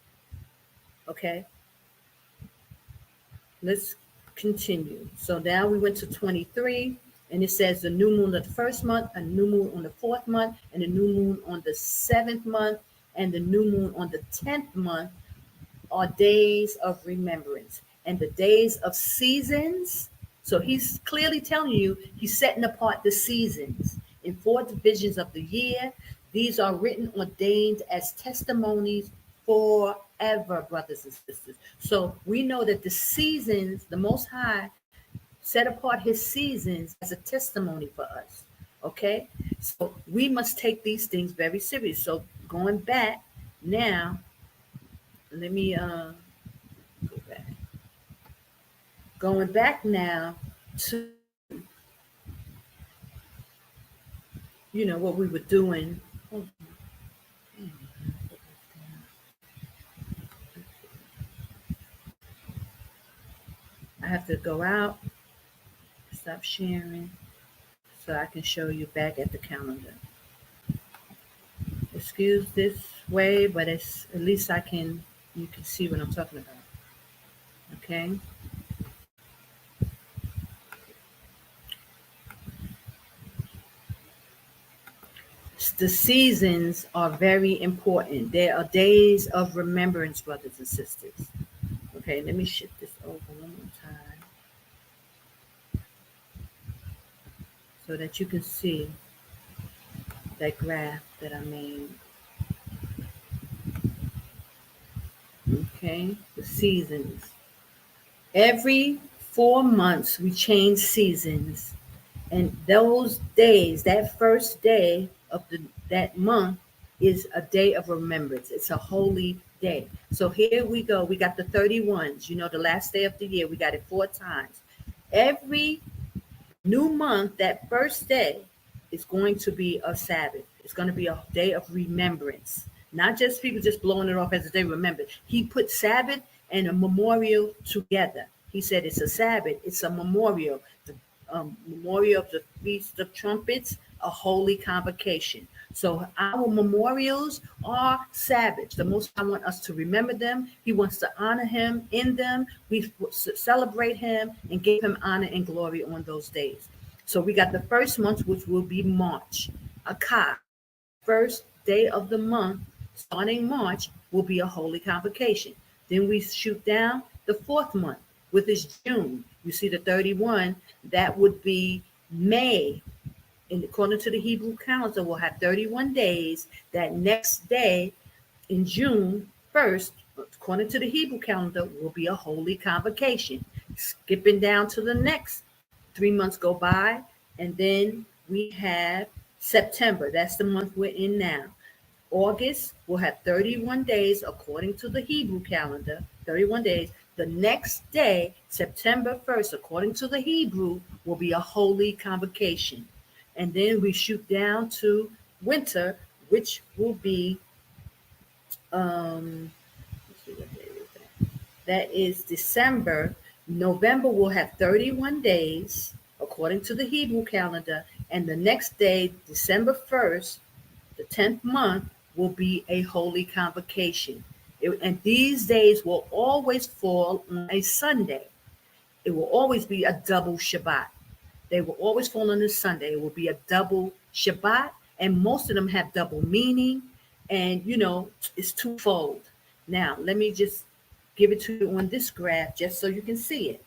Okay, let's continue. So now we went to 23, and it says the new moon of the first month, a new moon on the 4th month, and a new moon on the 7th month, and the new moon on the 10th month are days of remembrance and the days of seasons. So he's clearly telling you he's setting apart the seasons in 4 divisions of the year. These are written, ordained as testimonies forever, brothers and sisters. So we know that the seasons, the Most High set apart his seasons as a testimony for us. Okay, so we must take these things very serious. So going back now, let me go back. Going back now to what we were doing. I have to go out, stop sharing, so I can show you back at the calendar. Excuse this way, but it's at least you can see what I'm talking about. Okay. The seasons are very important. There are days of remembrance, brothers and sisters. Okay, let me shift this over one more time so that you can see that graph that I made. Okay, the seasons. Every 4 months we change seasons, and those days, that first day of that month is a day of remembrance. It's a holy day. So here we go. We got the 31s, the last day of the year. We got it 4 times. Every new month, that first day is going to be a Sabbath. It's going to be a day of remembrance. Not just people just blowing it off as a day remembered. He put Sabbath and a memorial together. He said it's a Sabbath, it's a memorial. The memorial of the Feast of Trumpets, a holy convocation. So our memorials are Sabbaths. The Most High wants us to remember them. He wants to honor him in them. We celebrate him and give him honor and glory on those days. So we got the first month, which will be March. Akah, first day of the month, starting March, will be a holy convocation. Then we shoot down the fourth month, which is June. You see the 31, that would be May. And according to the Hebrew calendar, we'll have 31 days. That next day in June 1st, according to the Hebrew calendar, will be a holy convocation. Skipping down to the next 3 months go by, and then we have September. That's the month we're in now. August will have 31 days according to the Hebrew calendar, 31 days. The next day, September 1st, according to the Hebrew, will be a holy convocation. And then we shoot down to winter, which will be, let's see what day is that? That is December. November will have 31 days according to the Hebrew calendar. And the next day, December 1st, the 10th month, will be a holy convocation. And these days will always fall on a Sunday. It will always be a double Shabbat. They will always fall on a Sunday. It will be a double Shabbat, and most of them have double meaning, and it's twofold. Now, let me just give it to you on this graph just so you can see it.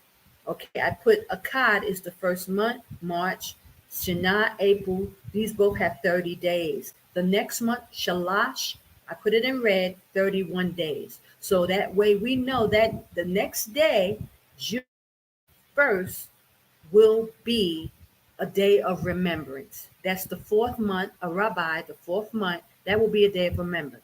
Okay, I put Akkad is the first month, March, Shana, April. These both have 30 days. The next month, Shalash, I put it in red, 31 days. So that way we know that the next day, June 1st, will be a day of remembrance. That's the fourth month, a Rabbi, the fourth month, that will be a day of remembrance.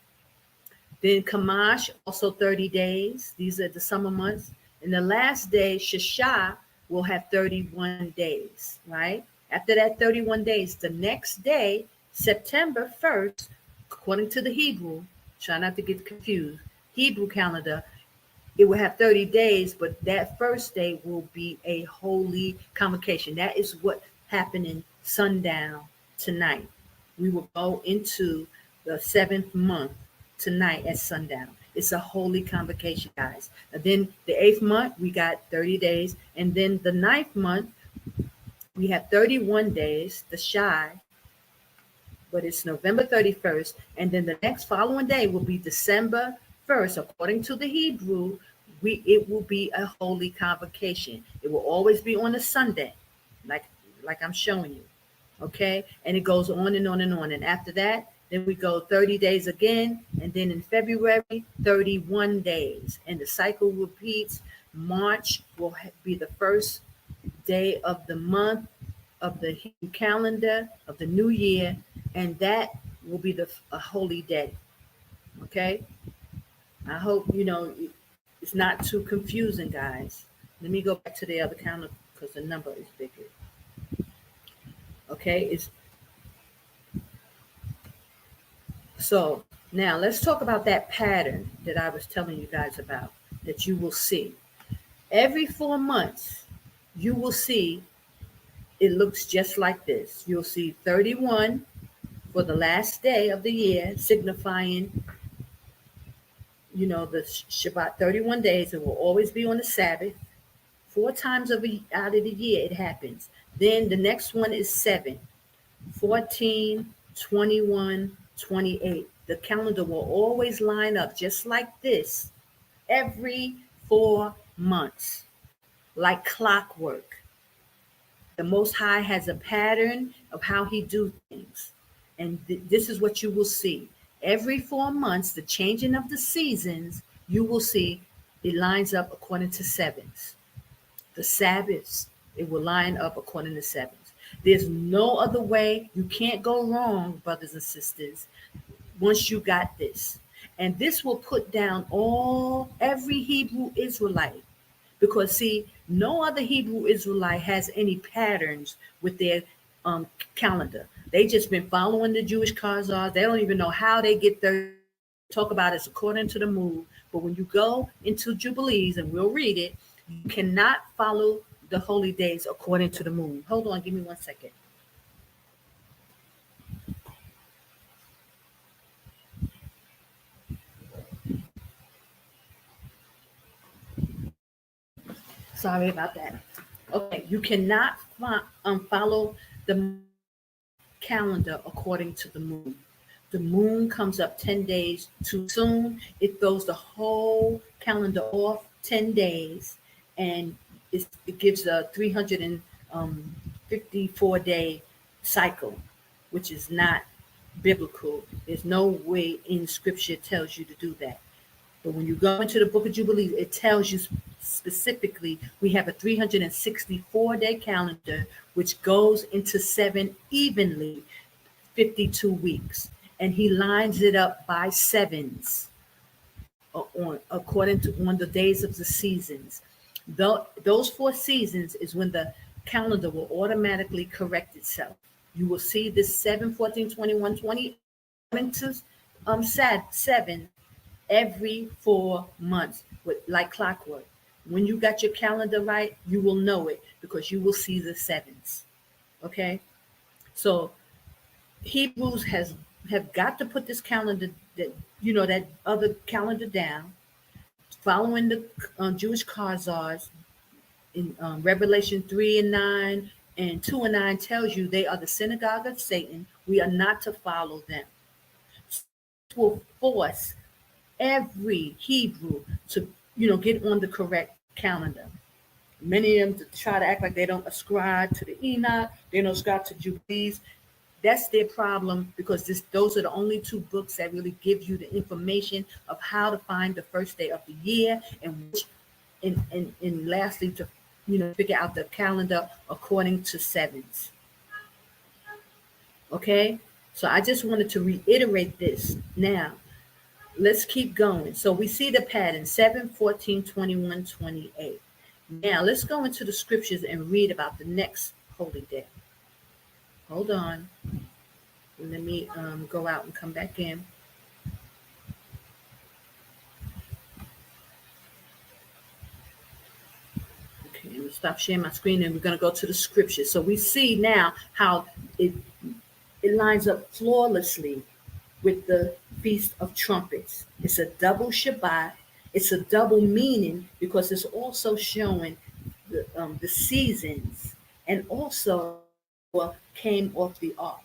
Then Kamash, also 30 days. These are the summer months. And the last day, Shashah, will have 31 days, right? After that 31 days, the next day, September 1st, according to the Hebrew, try not to get confused, Hebrew calendar, it will have 30 days, but that first day will be a holy convocation. That is what happened in sundown tonight. We will go into the 7th month tonight at sundown. It's a holy convocation, guys. And then the 8th month, we got 30 days. And then the 9th month, we have 31 days, the Shai, but it's November 31st. And then the next following day will be December 1st. According to the Hebrew, it will be a holy convocation. It will always be on a Sunday, like I'm showing you. Okay? And it goes on and on and on. And after that, then we go 30 days again. And then in February, 31 days. And the cycle repeats. March will be the first day of the month of the Hebrew calendar of the new year. And that will be a holy day. Okay? I hope, it's not too confusing, guys. Let me go back to the other calendar because the number is bigger. Okay, so now let's talk about that pattern that I was telling you guys about that you will see. Every 4 months, you will see it looks just like this. You'll see 31 for the last day of the year, signifying the Shabbat, 31 days. It will always be on the Sabbath. 4 times out of the year it happens. Then the next one is 7, 14, 21, 28. The calendar will always line up just like this every 4 months, like clockwork. The Most High has a pattern of how he do things. And this is what you will see. Every 4 months, the changing of the seasons, you will see it lines up according to sevens. The Sabbaths, it will line up according to sevens. There's no other way. You can't go wrong, brothers and sisters, once you got this. And this will put down every Hebrew Israelite. Because see, no other Hebrew Israelite has any patterns with their calendar. They just been following the Jewish Qasash. They don't even know how they get their talk about it's according to the moon. But when you go into Jubilees, and we'll read it, you cannot follow the holy days according to the moon. Hold on, give me 1 second. Sorry about that. Okay, you cannot follow the calendar according to the moon. The moon comes up 10 days too soon. It throws the whole calendar off 10 days, and it gives a 354-day cycle, which is not biblical. There's no way in scripture tells you to do that. But when you go into the book of Jubilees, it tells you specifically we have a 364-day calendar, which goes into 7 evenly, 52 weeks. And he lines it up by sevens according to on the days of the seasons. Those 4 seasons is when the calendar will automatically correct itself. You will see this 7, 14, 21, 20 into 7 every 4 months, like clockwork. When you got your calendar right, you will know it because you will see the sevens. Okay, so Hebrews have got to put this calendar, that other calendar down, following the Jewish Qasash. In Revelation 3 and 9 and 2 and 9 tells you they are the synagogue of Satan. We are not to follow them. It will force every Hebrew to, get on the correct calendar. Many of them to try to act like they don't ascribe to the Enoch, they don't ascribe to Jubilees. That's their problem, because those are the only 2 books that really give you the information of how to find the first day of the year, and lastly to figure out the calendar according to sevens. Okay, so I just wanted to reiterate this. Now let's keep going. So we see the pattern 7, 14, 21, 28. Now let's go into the scriptures and read about the next holy day. Hold on, let me go out and come back in. Okay, I'm gonna stop sharing my screen, and we're gonna go to the scriptures. So we see now how it lines up flawlessly with the Feast of Trumpets. It's a double Shabbat. It's a double meaning because it's also showing the seasons, and also came off the ark.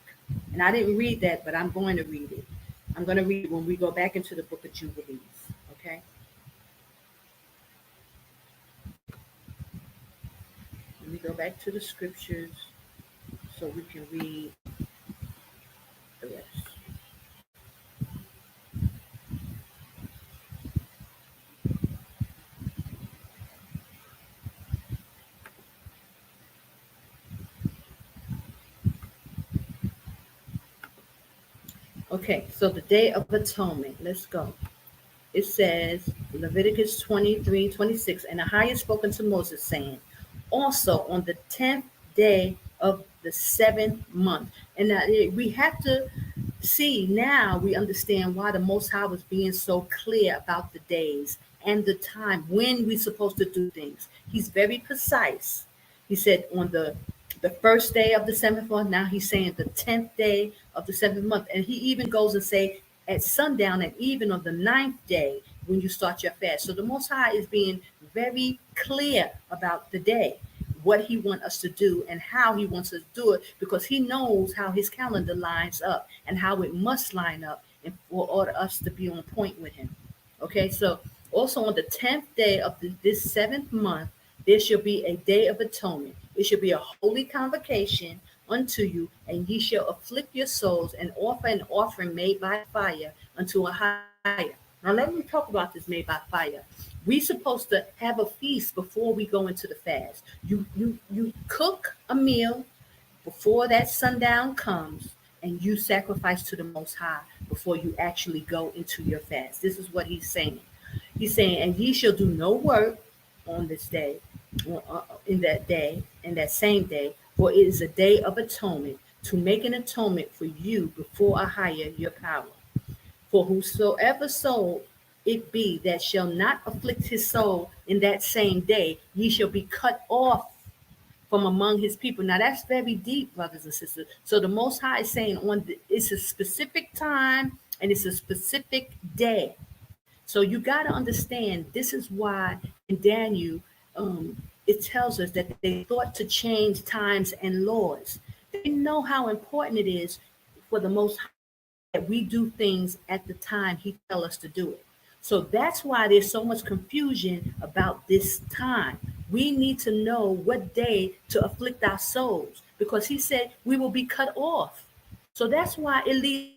And I didn't read that, but I'm going to read it. I'm going to read it when we go back into the book of Jubilees. Okay. Let me go back to the scriptures so we can read the rest. Okay, so the Day of Atonement, let's go. It says, Leviticus 23:26, and AHAYAH spoken to Moses, saying, also on the 10th day of the 7th month. And now we have to see, now we understand why the Most High was being so clear about the days and the time when we're supposed to do things. He's very precise. He said on the first day of the 7th month. Now he's saying the 10th day of the 7th month. And he even goes and say at sundown and even on the 9th day when you start your fast. So the Most High is being very clear about the day. what he wants us to do and how he wants us to do it, because he knows how his calendar lines up and how it must line up in order us to be on point with him. Okay, so also on the 10th day of this 7th month, there shall be a day of atonement. It shall be a holy convocation unto you, and ye shall afflict your souls and offer an offering made by fire unto AHAYAH. Now let me talk about this made by fire. We supposed to have a feast before we go into the fast. You cook a meal before that sundown comes, and you sacrifice to the Most High before you actually go into your fast. This is what he's saying. He's saying, and ye shall do no work on this day, in that same day, for it is a day of atonement, to make an atonement for you before AHAYAH your power. For whosoever soul it be that shall not afflict his soul in that same day, ye shall be cut off from among his people. Now that's very deep, brothers and sisters. So the Most High is saying it's a specific time and it's a specific day. So you got to understand, this is why in Daniel, it tells us that they thought to change times and laws. They know how important it is for the Most High that we do things at the time he tells us to do it. So that's why there's so much confusion about this time. We need to know what day to afflict our souls, because he said we will be cut off. So that's why it leads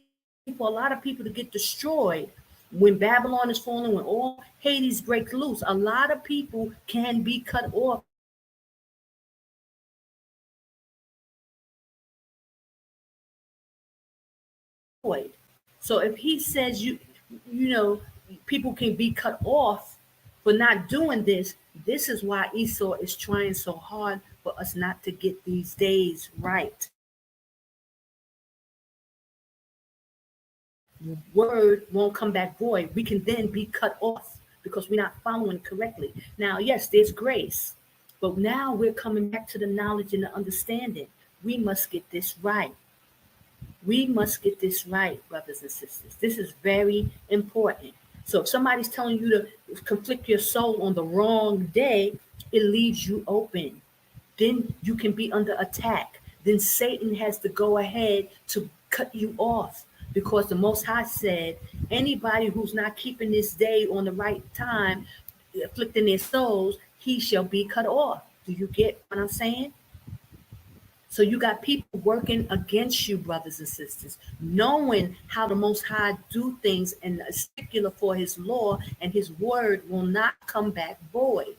for a lot of people to get destroyed. When Babylon is falling, when all Hades breaks loose, a lot of people can be cut off. So if he says you know, people can be cut off for not doing this, this is why Esau is trying so hard for us not to get these days right. The word won't come back void. We can then be cut off because we're not following correctly. Now, yes, there's grace, but now we're coming back to the knowledge and the understanding. We must get this right. We must get this right, brothers and sisters. This is very important. So if somebody's telling you to conflict your soul on the wrong day, it leaves you open. Then you can be under attack. Then Satan has to go ahead to cut you off, because the Most High said, anybody who's not keeping this day on the right time, afflicting their souls, he shall be cut off. Do you get what I'm saying? So you got people working against you, brothers and sisters, knowing how the Most High do things and a stickler for his law, and his word will not come back void.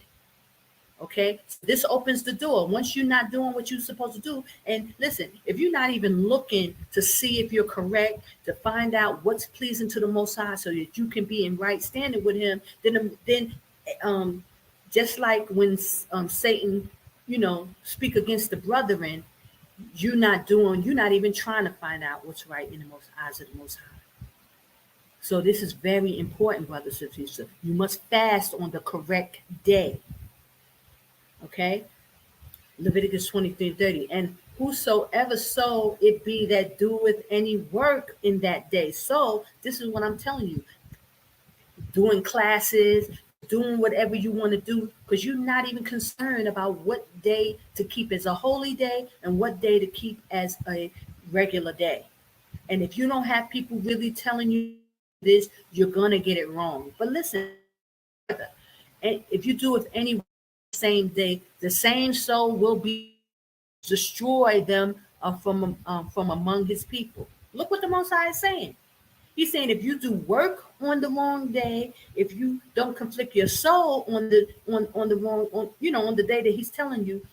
Okay, so this opens the door. Once you're not doing what you're supposed to do, and listen, if you're not even looking to see if you're correct, to find out what's pleasing to the Most High so that you can be in right standing with him, then just like when Satan, speak against the brethren, you're not even trying to find out what's right in the most eyes of the Most High. So this is very important, brothers and sisters. You must fast on the correct day. Okay, Leviticus 23:30. And whosoever soul it be that doeth any work in that day. So this is what I'm telling you. Doing classes, doing whatever you want to do, because you're not even concerned about what day to keep as a holy day and what day to keep as a regular day. And if you don't have people really telling you this, you're going to get it wrong. But listen, and if you do it any same day, the same soul will be destroy them from among his people. Look what the Most High is saying. He's saying if you do work on the wrong day, if you don't conflict your soul on the wrong on the day that he's telling you,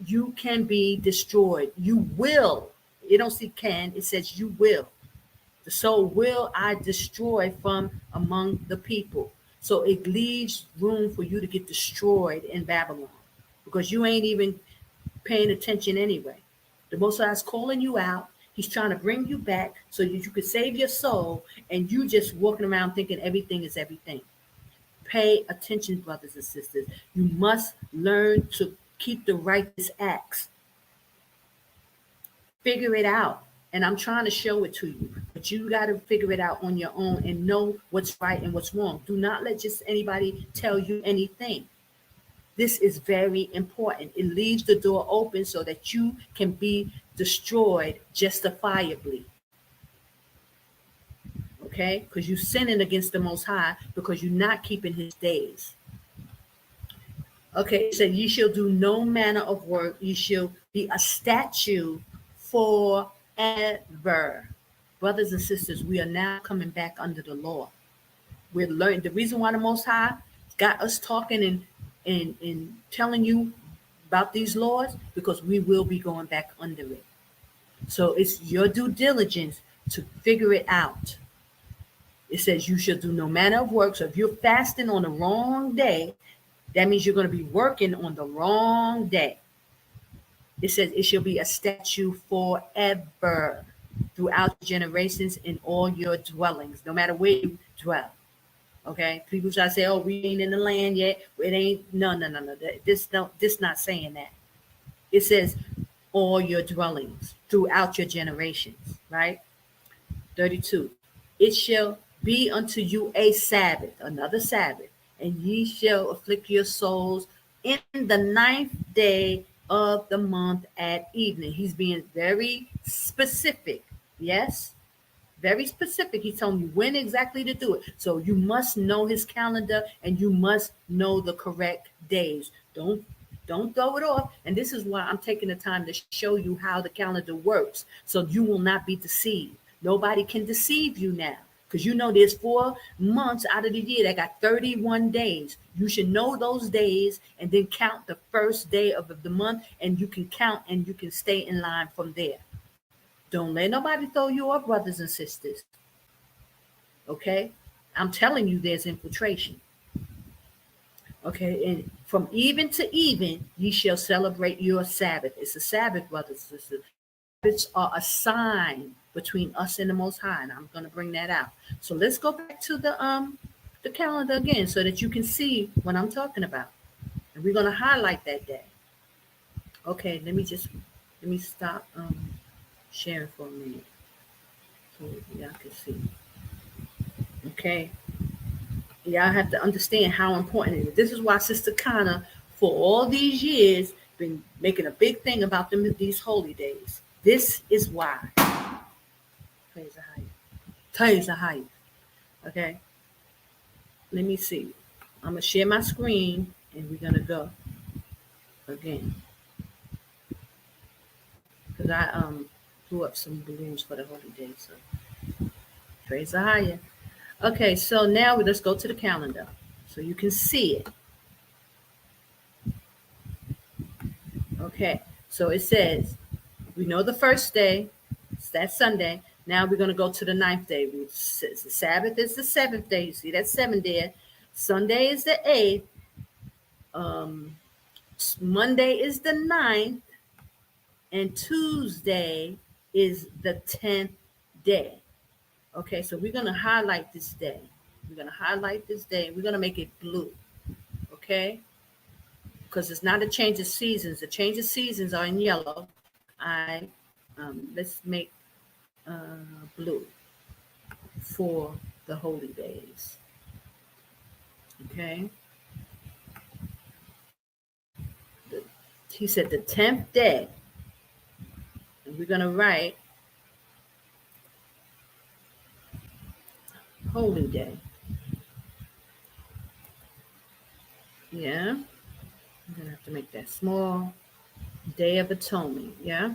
you can be destroyed. You will. It don't say can, it says you will. The soul will I destroy from among the people. So it leaves room for you to get destroyed in Babylon, because you ain't even paying attention anyway. The Most High is calling you out. He's trying to bring you back so that you could save your soul, and you just walking around thinking everything is everything. Pay attention, brothers and sisters. You must learn to keep the righteous acts. Figure it out. And I'm trying to show it to you, but you got to figure it out on your own and know what's right and what's wrong. Do not let just anybody tell you anything. This is very important. It leaves the door open so that you can be destroyed justifiably. Okay? Because you're sinning against the Most High because you're not keeping his days. Okay, it said, ye shall do no manner of work. You shall be a statue forever. Brothers and sisters, we are now coming back under the law. We're learning. The reason why the Most High got us talking and telling you about these laws, because we will be going back under it. So it's your due diligence to figure it out. It says you shall do no manner of work. So if you're fasting on the wrong day, that means you're going to be working on the wrong day. It says it shall be a statue forever throughout generations in all your dwellings, no matter where you dwell. Okay, people try to say, "Oh, we ain't in the land yet." It ain't. No. This not saying that. It says all your dwellings throughout your generations. Right. 32. It shall be unto you a Sabbath, another Sabbath, and ye shall afflict your souls in the 9th day of the month at evening. He's being very specific. Yes. Very specific. He's telling you when exactly to do it. So you must know his calendar and you must know the correct days. Don't throw it off. And this is why I'm taking the time to show you how the calendar works so you will not be deceived. Nobody can deceive you now because you know there's 4 months out of the year that got 31 days. You should know those days and then count the first day of the month, and you can count and you can stay in line from there. Don't let nobody throw you off, brothers and sisters. Okay? I'm telling you there's infiltration. Okay? And from even to even, ye shall celebrate your Sabbath. It's a Sabbath, brothers and sisters. Sabbaths are a sign between us and the Most High, and I'm going to bring that out. So let's go back to the calendar again so that you can see what I'm talking about. And we're going to highlight that day. Okay, let me stop sharing for a minute so y'all can see. Okay, y'all have to understand how important it is. This is why Sister Connor, for all these years, been making a big thing about these holy days. This is why. Praise AHAYAH. Okay, let me see. I'm gonna share my screen and we're gonna go again because I blew up some balloons for the holy day. So praise AHAYAH. Okay, so now let's go to the calendar so you can see it. Okay, so it says we know the first day, it's that Sunday. Now we're going to go to the 9th day. The Sabbath is the 7th day. You see that 7 there. Sunday is the 8th. Monday is the 9th. And Tuesday is the 10th day. Okay, so we're going to highlight this day. We're going to highlight this day. We're going to make it blue. Okay? Because it's not a change of seasons. The change of seasons are in yellow. Let's make blue for the holy days. Okay. He said the 10th day. And we're going to write holy day. Yeah. I'm going to have to make that small. Day of Atonement. Yeah.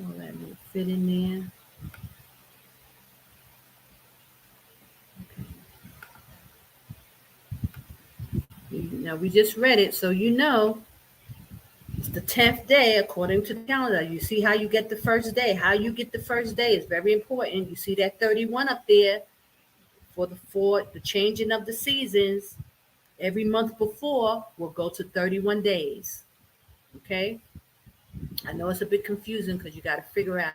All that will fit in there. Okay. Now we just read it, so you know it's the 10th day according to the calendar. You see how you get the first day. How you get the first day is very important. You see that 31 up there for the changing of the seasons. Every month before will go to 31 days. Okay? I know it's a bit confusing because you got to figure out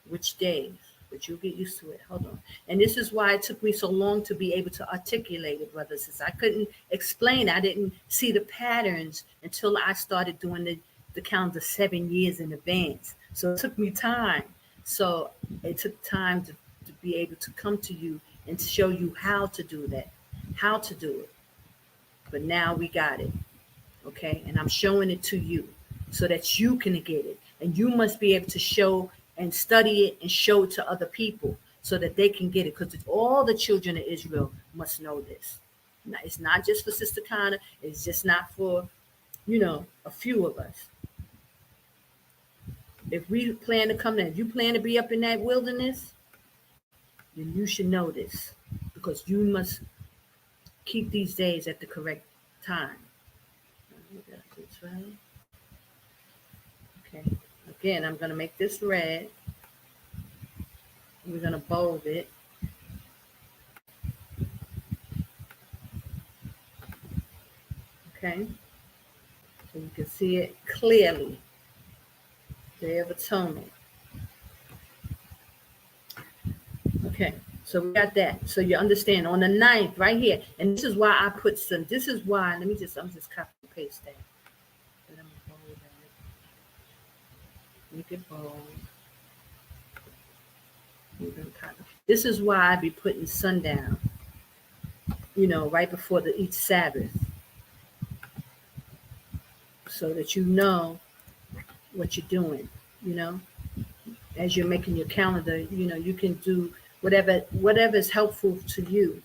which days, but you'll get used to it. Hold on. And this is why it took me so long to be able to articulate it, brothers. Since I couldn't explain, I didn't see the patterns until I started doing the calendar 7 years in advance. So it took me time. So it took time to be able to come to you and to show you how to do that, how to do it. But now we got it, okay? And I'm showing it to you so that you can get it. And you must be able to show and study it and show it to other people so that they can get it, because all the children of Israel must know this. Now, it's not just for Sister Connor. It's just not for, a few of us. If we plan to come in, if you plan to be up in that wilderness, then you should know this, because you must keep these days at the correct time. Okay. Again, I'm going to make this red. We're going to bold it. Okay. So you can see it clearly. Day of Atonement. Okay. So we got that. So you understand on the 9th right here. And this is why I put some, this is why, I'm just copy and paste that. But I'm going to bold that. Make it bold. This is why I be putting sundown, right before each Sabbath, so that you know what you're doing, as you're making your calendar, you can do whatever is helpful to you.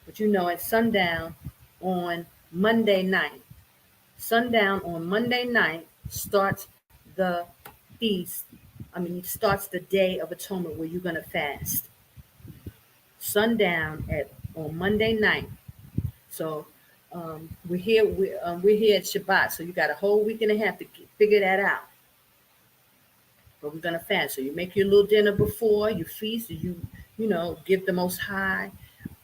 But at sundown on Monday night, starts the feast. It starts the Day of Atonement where you're going to fast. Sundown on Monday night. So we're here at Shabbat. So you got a whole week and a half to figure that out. But we're going to fast. So you make your little dinner before you feast. You give the Most High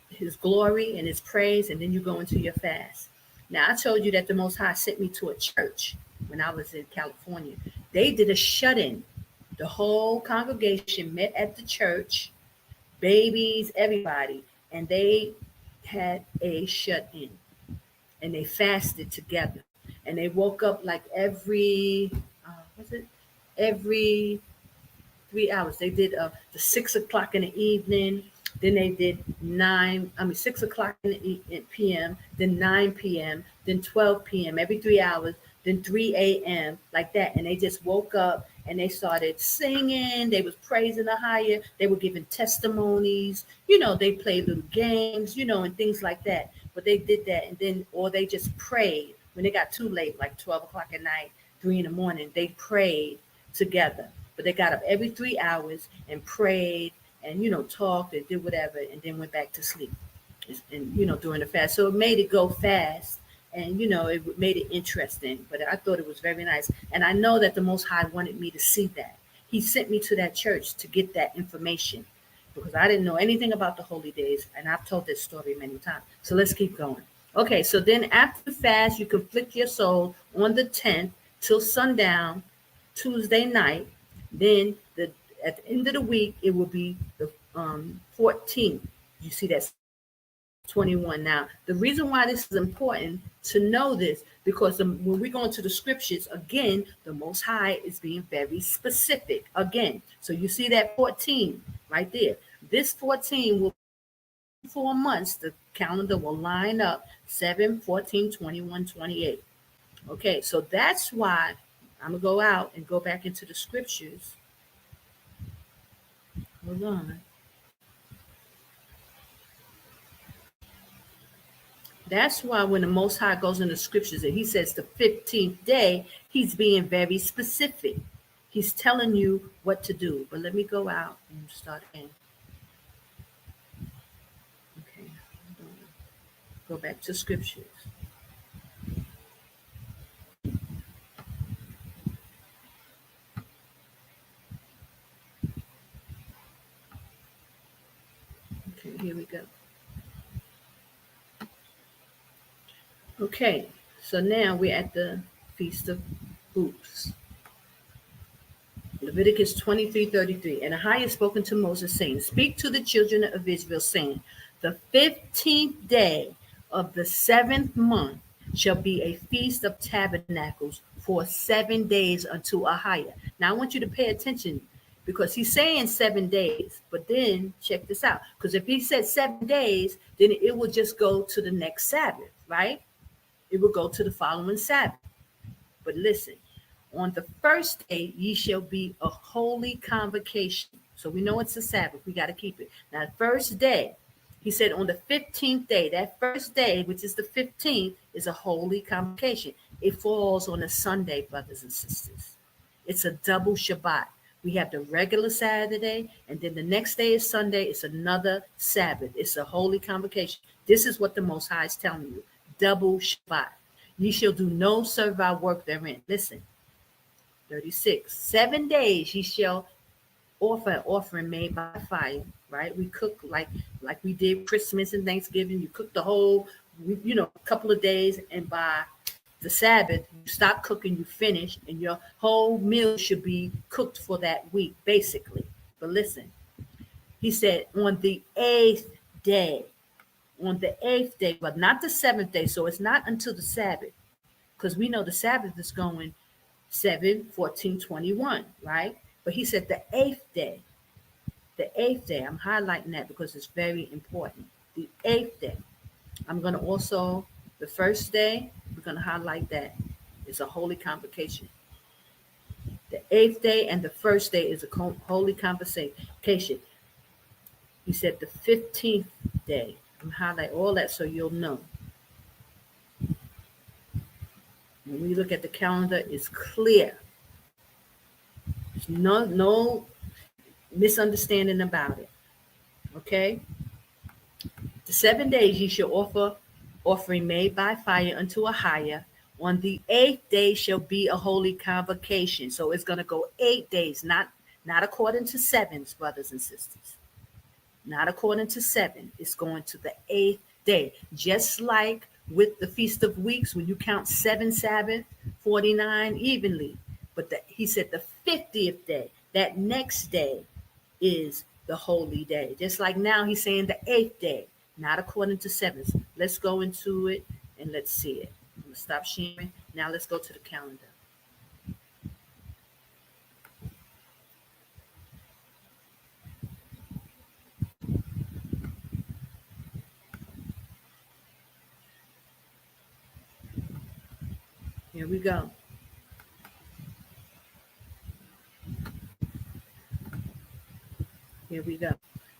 His glory and His praise, and then you go into your fast. Now, I told you that the Most High sent me to a church when I was in California. They did a shut-in. The whole congregation met at the church, babies, everybody, and they had a shut-in. And they fasted together. And they woke up like every 3 hours. They did the 6 o'clock in the evening. Then they did 6 o'clock in the p.m., then 9 p.m., then 12 p.m., every 3 hours, then 3 a.m., like that. And they just woke up and they started singing. They was praising AHAYAH. They were giving testimonies. They played little games, and things like that. But they did that, or they just prayed. When it got too late, like 12 o'clock at night, 3 in the morning, they prayed together. But they got up every 3 hours and prayed and, talked and did whatever, and then went back to sleep. And, during the fast. So it made it go fast. And, it made it interesting. But I thought it was very nice. And I know that the Most High wanted me to see that. He sent me to that church to get that information, because I didn't know anything about the holy days. And I've told this story many times. So let's keep going. Okay, so then after the fast, you conflict your soul on the 10th till sundown, Tuesday night. Then at the end of the week, it will be the 14th. You see that's 21. Now, the reason why this is important to know this, because when we go into the scriptures, again, the Most High is being very specific again. So you see that 14 right there. This 14 will be 4 months. The calendar will line up 7, 14, 21, 28. Okay, so that's why I'm going to go out and go back into the scriptures. Hold on. That's why when the Most High goes in the scriptures and he says the 15th day, he's being very specific. He's telling you what to do. But let me go out and start in. Okay. Go back to scriptures. Okay, here we go. Okay, so now we're at the Feast of Booths. Leviticus 23:33. And AHAYAH spoken to Moses, saying, Speak to the children of Israel, saying, The 15th day of the 7th month shall be a feast of tabernacles for 7 days unto AHAYAH. Now I want you to pay attention, because he's saying 7 days. But then check this out, because if he said 7 days, then it will just go to the next Sabbath, right? It will go to the following Sabbath. But listen, on the first day ye shall be a holy convocation. So we know it's a Sabbath. We got to keep it. Now, the first day, he said on the 15th day, that first day, which is the 15th, is a holy convocation. It falls on a Sunday, brothers and sisters. It's a double Shabbat. We have the regular Saturday, and then the next day is Sunday. It's another Sabbath. It's a holy convocation. This is what the Most High is telling you. Double Shabbat. Ye shall do no servile work therein. Listen, 36. 7 days ye shall offer an offering made by fire, right? We cook like we did Christmas and Thanksgiving. You cook the whole, a couple of days, and by the Sabbath, you stop cooking, you finish, and your whole meal should be cooked for that week, basically. But listen, he said on the 8th day, but not the 7th day. So it's not until the Sabbath, because we know the Sabbath is going 7, 14, 21, right? But he said the 8th day, I'm highlighting that because it's very important. The 8th day, I'm going to also, the first day, we're going to highlight that. It's a holy convocation. The 8th day and the first day is a holy convocation. He said the 15th day. I'm highlight all that so you'll know. When we look at the calendar, it's clear. There's no misunderstanding about it. Okay? The 7 days ye shall offer offering made by fire unto AHAYAH. On the 8th day shall be a holy convocation. So it's going to go 8 days, not according to sevens, brothers and sisters. Not according to 7. It's going to the 8th day. Just like with the Feast of Weeks, when you count 7 Sabbath, 49 evenly. But he said the 50th day, that next day, is the holy day. Just like now he's saying the 8th day, not according to 7s. Let's go into it and let's see it. I'm going to stop sharing. Now let's go to the calendar. Here we go. Here we go.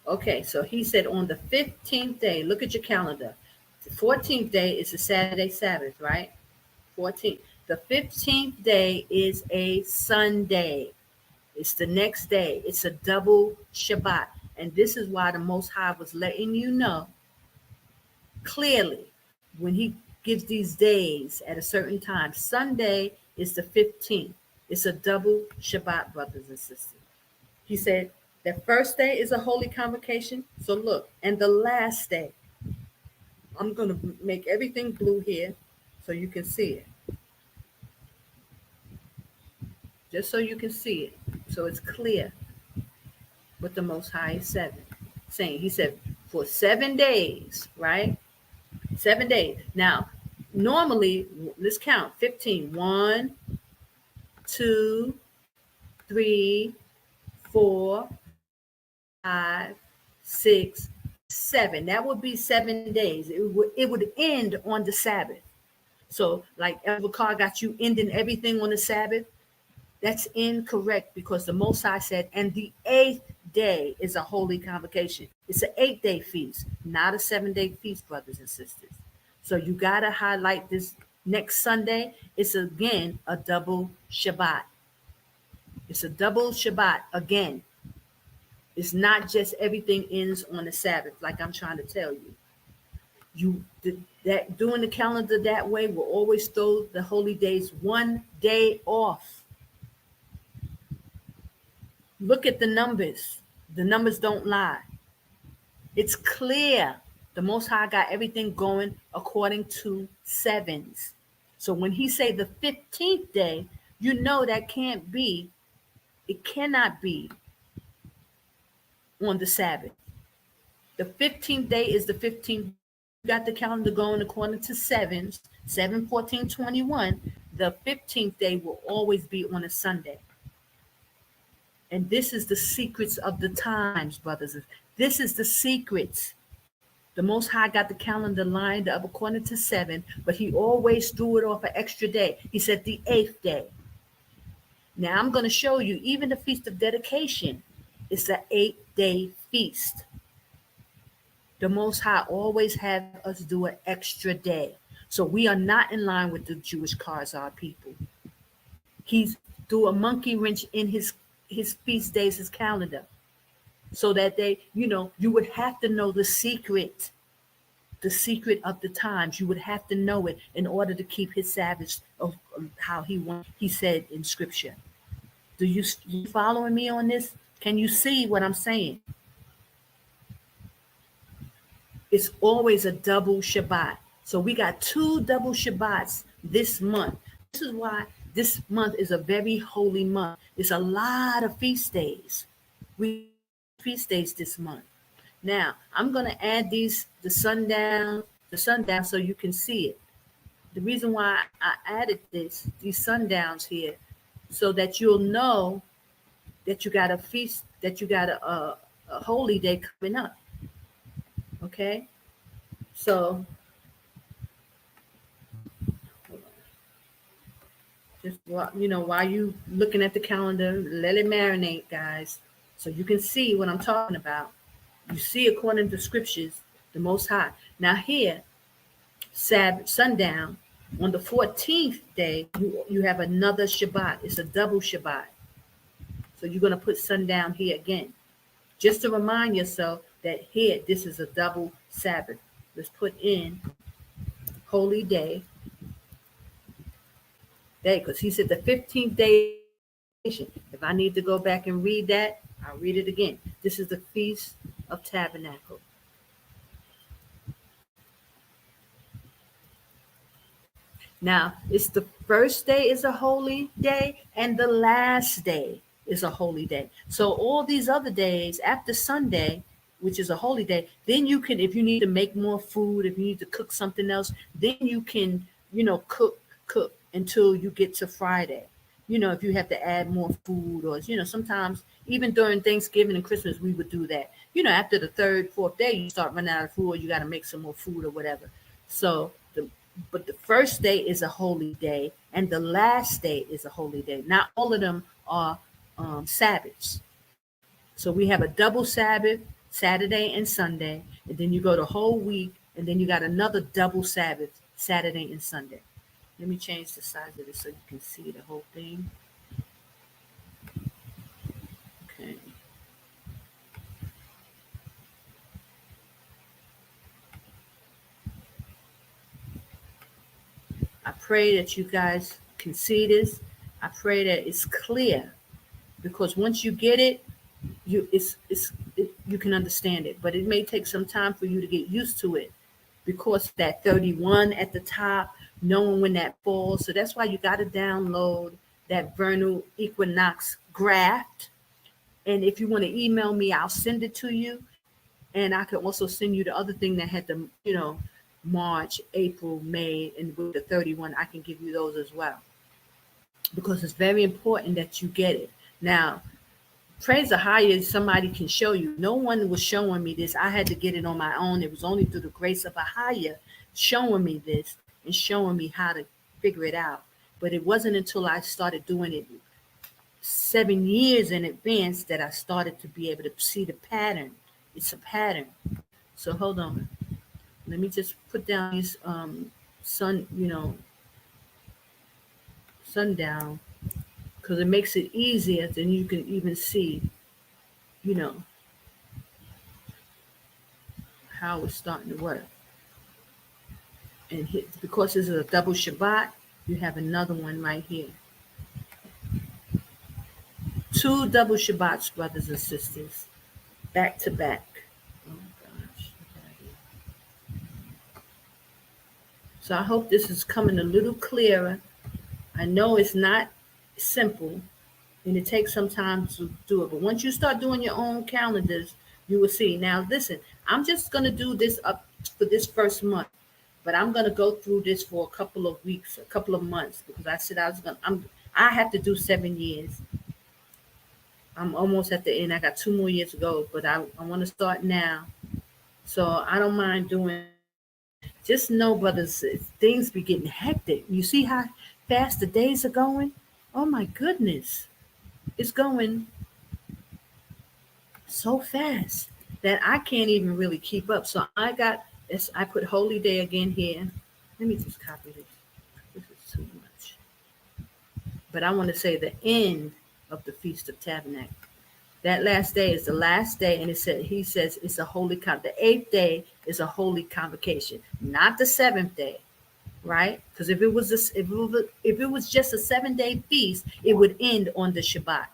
Okay, so he said on the 15th day, look at your calendar. The 14th day is a Saturday Sabbath, right? 14th. The 15th day is a Sunday. It's the next day. It's a double Shabbat. And this is why the Most High was letting you know clearly when he gives these days at a certain time. Sunday is the 15th. It's a double Shabbat, brothers and sisters. He said the first day is a holy convocation. So look, and the last day, I'm going to make everything blue here so you can see it. Just so you can see it. So it's clear what the Most High is saying. He said for 7 days, right? 7 days. Now, normally, let's count 15. 1, 2, 3, 4, 5, 6, 7. That would be 7 days. It would end on the Sabbath. So, like Elder Carr got you ending everything on the Sabbath. That's incorrect, because the Most High said, and the 8th day is a holy convocation. It's an 8-day feast, not a 7-day feast, brothers and sisters. So you got to highlight this next Sunday. It's again a double Shabbat. It's a double Shabbat again. It's not just everything ends on the Sabbath, like I'm trying to tell you. That doing the calendar that way will always throw the holy days 1 day off. Look at the numbers. The numbers don't lie. It's clear. The Most High got everything going according to sevens. So when he say the 15th day, you know that can't be, it cannot be on the Sabbath. The 15th day is the 15th. You got the calendar going according to sevens, 7, 14, 21. The 15th day will always be on a Sunday. And this is the secrets of the times, brothers. This is the secrets. The Most High got the calendar lined up according to 7, but he always threw it off an extra day. He said the 8th day. Now I'm going to show you, even the Feast of Dedication is an 8-day feast. The Most High always have us do an extra day. So we are not in line with the Jewish Khazar people. He's threw a monkey wrench in his feast days, his calendar, so that you would have to know the secret of the times. You would have to know it in order to keep his Sabbath of how he said in Scripture. You following me on this? Can you see what I'm saying? It's always a double Shabbat. So we got 2 double Shabbats this month. This is why this month is a very holy month. It's a lot of feast days. We feast days this month. Now, I'm going to add the sundown, so you can see it. The reason why I added these sundowns here, so that you'll know that you got a feast, that you got a holy day coming up. Okay? So, just while you looking at the calendar, let it marinate, guys, so you can see what I'm talking about. You see, according to scriptures, the Most High. Now here, Sabbath sundown on the 14th day, you have another Shabbat. It's a double Shabbat. So you're going to put sundown here again, just to remind yourself that here this is a double Sabbath. Let's put in holy day. Because he said the 15th day. If I need to go back and read that, I'll read it again. This is the Feast of Tabernacle. Now, it's the first day is a holy day, and the last day is a holy day. So all these other days after Sunday, which is a holy day, then you can, if you need to make more food, if you need to cook something else, then you can, cook until you get to Friday. If you have to add more food, or, sometimes even during Thanksgiving and Christmas, we would do that. After the 3rd, 4th day, you start running out of food, or you got to make some more food or whatever. So, but the first day is a holy day, and the last day is a holy day. Not all of them are Sabbaths. So we have a double Sabbath, Saturday and Sunday, and then you go the whole week, and then you got another double Sabbath, Saturday and Sunday. Let me change the size of this so you can see the whole thing. Okay. I pray that you guys can see this. I pray that it's clear, because once you get it, you can understand it. But it may take some time for you to get used to it, because that 31 at the top, knowing when that falls. So that's why you got to download that vernal equinox graph. And if you want to email me, I'll send it to you. And I could also send you the other thing that had the, March, April, May, and with the 31, I can give you those as well. Because it's very important that you get it. Now, praise AHAYAH, somebody can show you. No one was showing me this. I had to get it on my own. It was only through the grace of AHAYAH showing me this and showing me how to figure it out. But it wasn't until I started doing it 7 years in advance that I started to be able to see the pattern. It's a pattern. So hold on. Let me just put down these sundown, because it makes it easier. Then you can even see, how it's starting to work. And because this is a double Shabbat, you have another one right here. 2 double Shabbats, brothers and sisters, back to back. Oh gosh. So I hope this is coming a little clearer. I know it's not simple, and it takes some time to do it. But once you start doing your own calendars, you will see. Now, listen, I'm just going to do this up for this first month. But I'm going to go through this for a couple of weeks, a couple of months, because I said I have to do 7 years. I'm almost at the end. I got 2 more years to go, but I want to start now. So I don't mind doing. Just know, brothers, things be getting hectic. You see how fast the days are going? Oh my goodness. It's going so fast that I can't even really keep up. So I got this. I put holy day again here. Let me just copy this. This is too much. But I want to say the end of the Feast of Tabernacle. That last day is the last day, and he says it's a holy the 8th day is a holy convocation, not the 7th day, right? Because if it was just a 7-day feast, it would end on the Shabbat.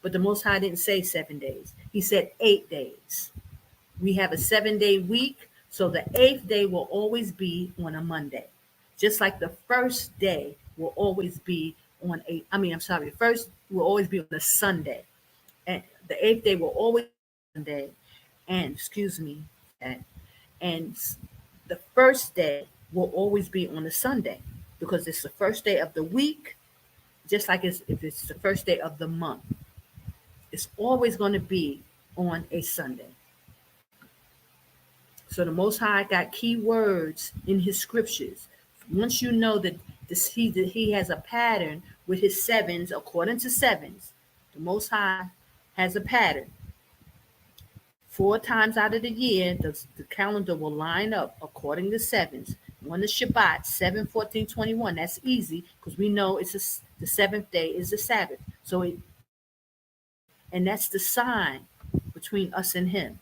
But the Most High didn't say 7 days; He said 8 days. We have a 7-day week, so the 8th day will always be on a Monday, just like the first day will always be on a. I mean, I'm sorry, first will always be on a Sunday, and the 8th day will always be Sunday, and excuse me, and the first day will always be on a Sunday because it's the first day of the week, just like if it's the first day of the month. It's always going to be on a Sunday. So the Most High got key words in His scriptures. Once you know that He has a pattern with His sevens, according to sevens, the Most High has a pattern. 4 times out of the year, the calendar will line up according to sevens. On the Shabbat, 7, 14, 21. That's easy because we know the 7th day is the Sabbath. And that's the sign between us and Him.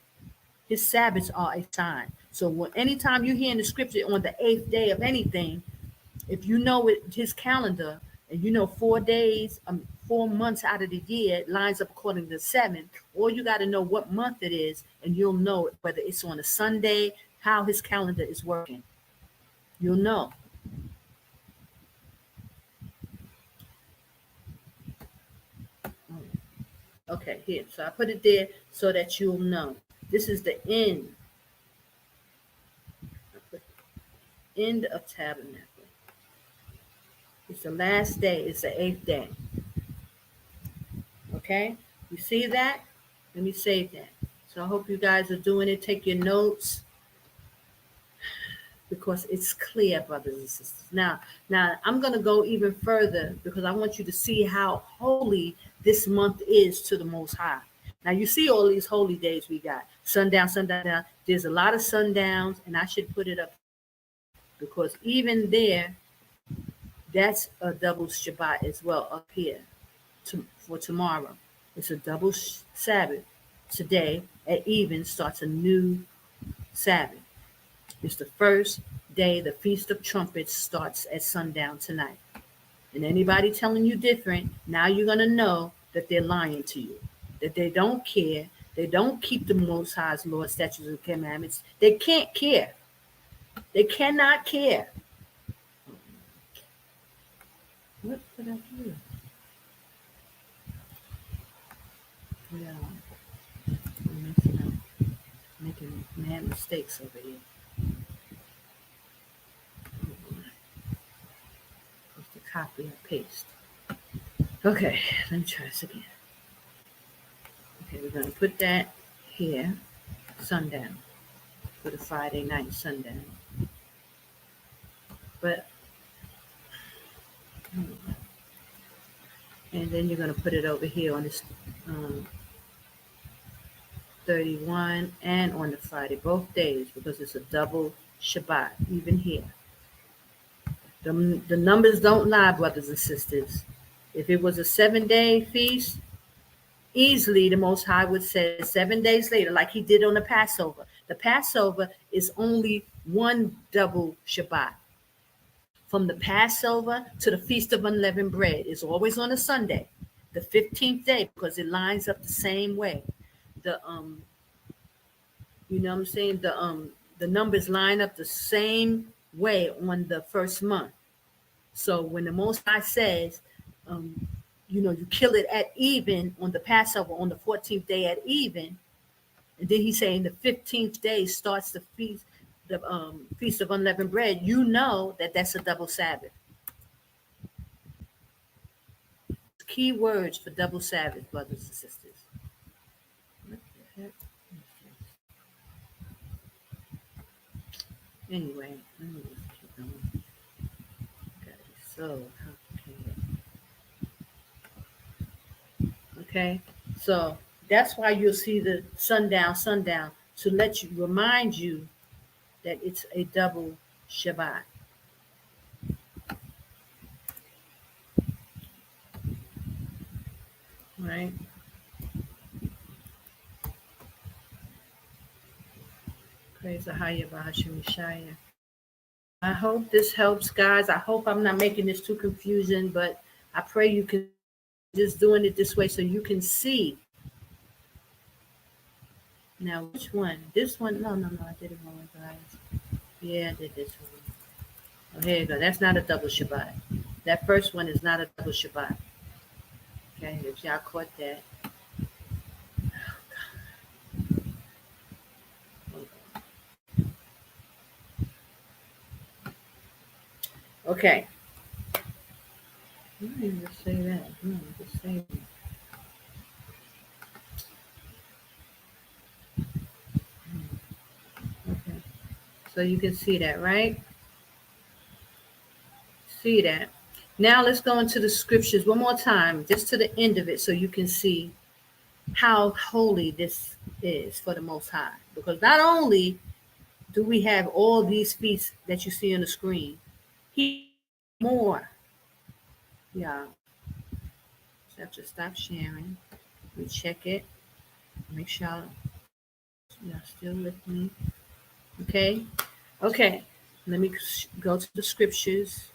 His Sabbaths are a sign. So anytime you hear in the scripture on the 8th day of anything, if you know His calendar and you know 4 days, 4 months out of the year lines up according to the 7th, or you got to know what month it is, and you'll know whether it's on a Sunday, how His calendar is working. You'll know. Okay, here. So I put it there so that you'll know. This is the end. End of Tabernacle. It's the last day. It's the 8th day. Okay? You see that? Let me save that. So I hope you guys are doing it. Take your notes because it's clear, brothers and sisters. Now I'm going to go even further because I want you to see how holy this month is to the Most High. Now you see all these holy days we got. Sundown, sundown. There's a lot of sundowns, and I should put it up because even there, that's a double Shabbat as well up here for tomorrow. It's a double Sabbath. Today at even starts a new Sabbath. It's the first day the Feast of Trumpets starts at sundown tonight. And anybody telling you different, now you're going to know that they're lying to you, that they don't care. They don't keep the Most High's Lord, statutes, and commandments. They can't care. They cannot care. What did I do? Yeah, I'm messing up, making mad mistakes over here. Just a copy and paste. Okay, let me try this again. Okay, we're going to put that here, sundown, for the Friday night sundown. But, and then you're going to put it over here on this 31 and on the Friday, both days, because it's a double Shabbat, even here. The numbers don't lie, brothers and sisters. If it was a 7-day feast, easily the Most High would say 7 days later, like He did on the Passover. The Passover is only one double Shabbat. From the Passover to the Feast of Unleavened Bread is always on a Sunday, the 15th day, because it lines up the same way. The you know what I'm saying? The numbers line up the same way on the first month. So when the Most High says, you kill it at even on the Passover on the 14th day at even, and then He's saying the 15th day starts the Feast of Unleavened Bread, you know that that's a double Sabbath. Key words for double Sabbath, brothers and sisters. What the heck? Anyway, let me just keep going. Okay, so complicated. Okay, so that's why you'll see the sundown, sundown, to let you remind you that it's a double Shabbat. Right? Praise AHAYAH Yashaya. I hope this helps, guys. I hope I'm not making this too confusing, but I pray you can just doing it this way so you can see. Now, which one? This one? No, I did it wrong, guys. Yeah, I did this one. Oh, here you go. That's not a double Shabbat. That first one is not a double Shabbat. Okay, if y'all caught that. Okay. I didn't even say that. No, just say it. Okay. So you can see that, right? See that. Now let's go into the scriptures one more time, just to the end of it, so you can see how holy this is for the Most High. Because not only do we have all these feasts that you see on the screen, he more. Yeah. So I have to stop sharing. We check it. Make sure y'all still with me. Okay. Okay. Let me go to the scriptures.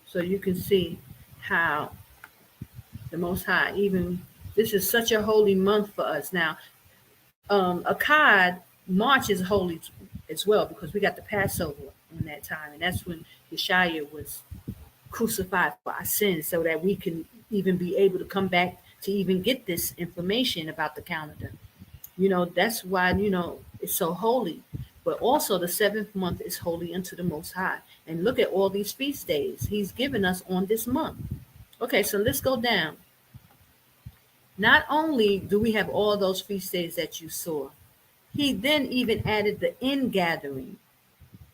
So you can see how the Most High, even this is such a holy month for us. Now, Akkad, March is holy as well because we got the Passover in that time, and that's when Yashaya was crucified for our sins, so that we can even be able to come back to even get this information about the calendar. That's why it's so holy. But also the 7th month is holy unto the Most High. And look at all these feast days he's given us on this month. Okay, so let's go down. Not only do we have all those feast days that you saw, he then even added the ingathering,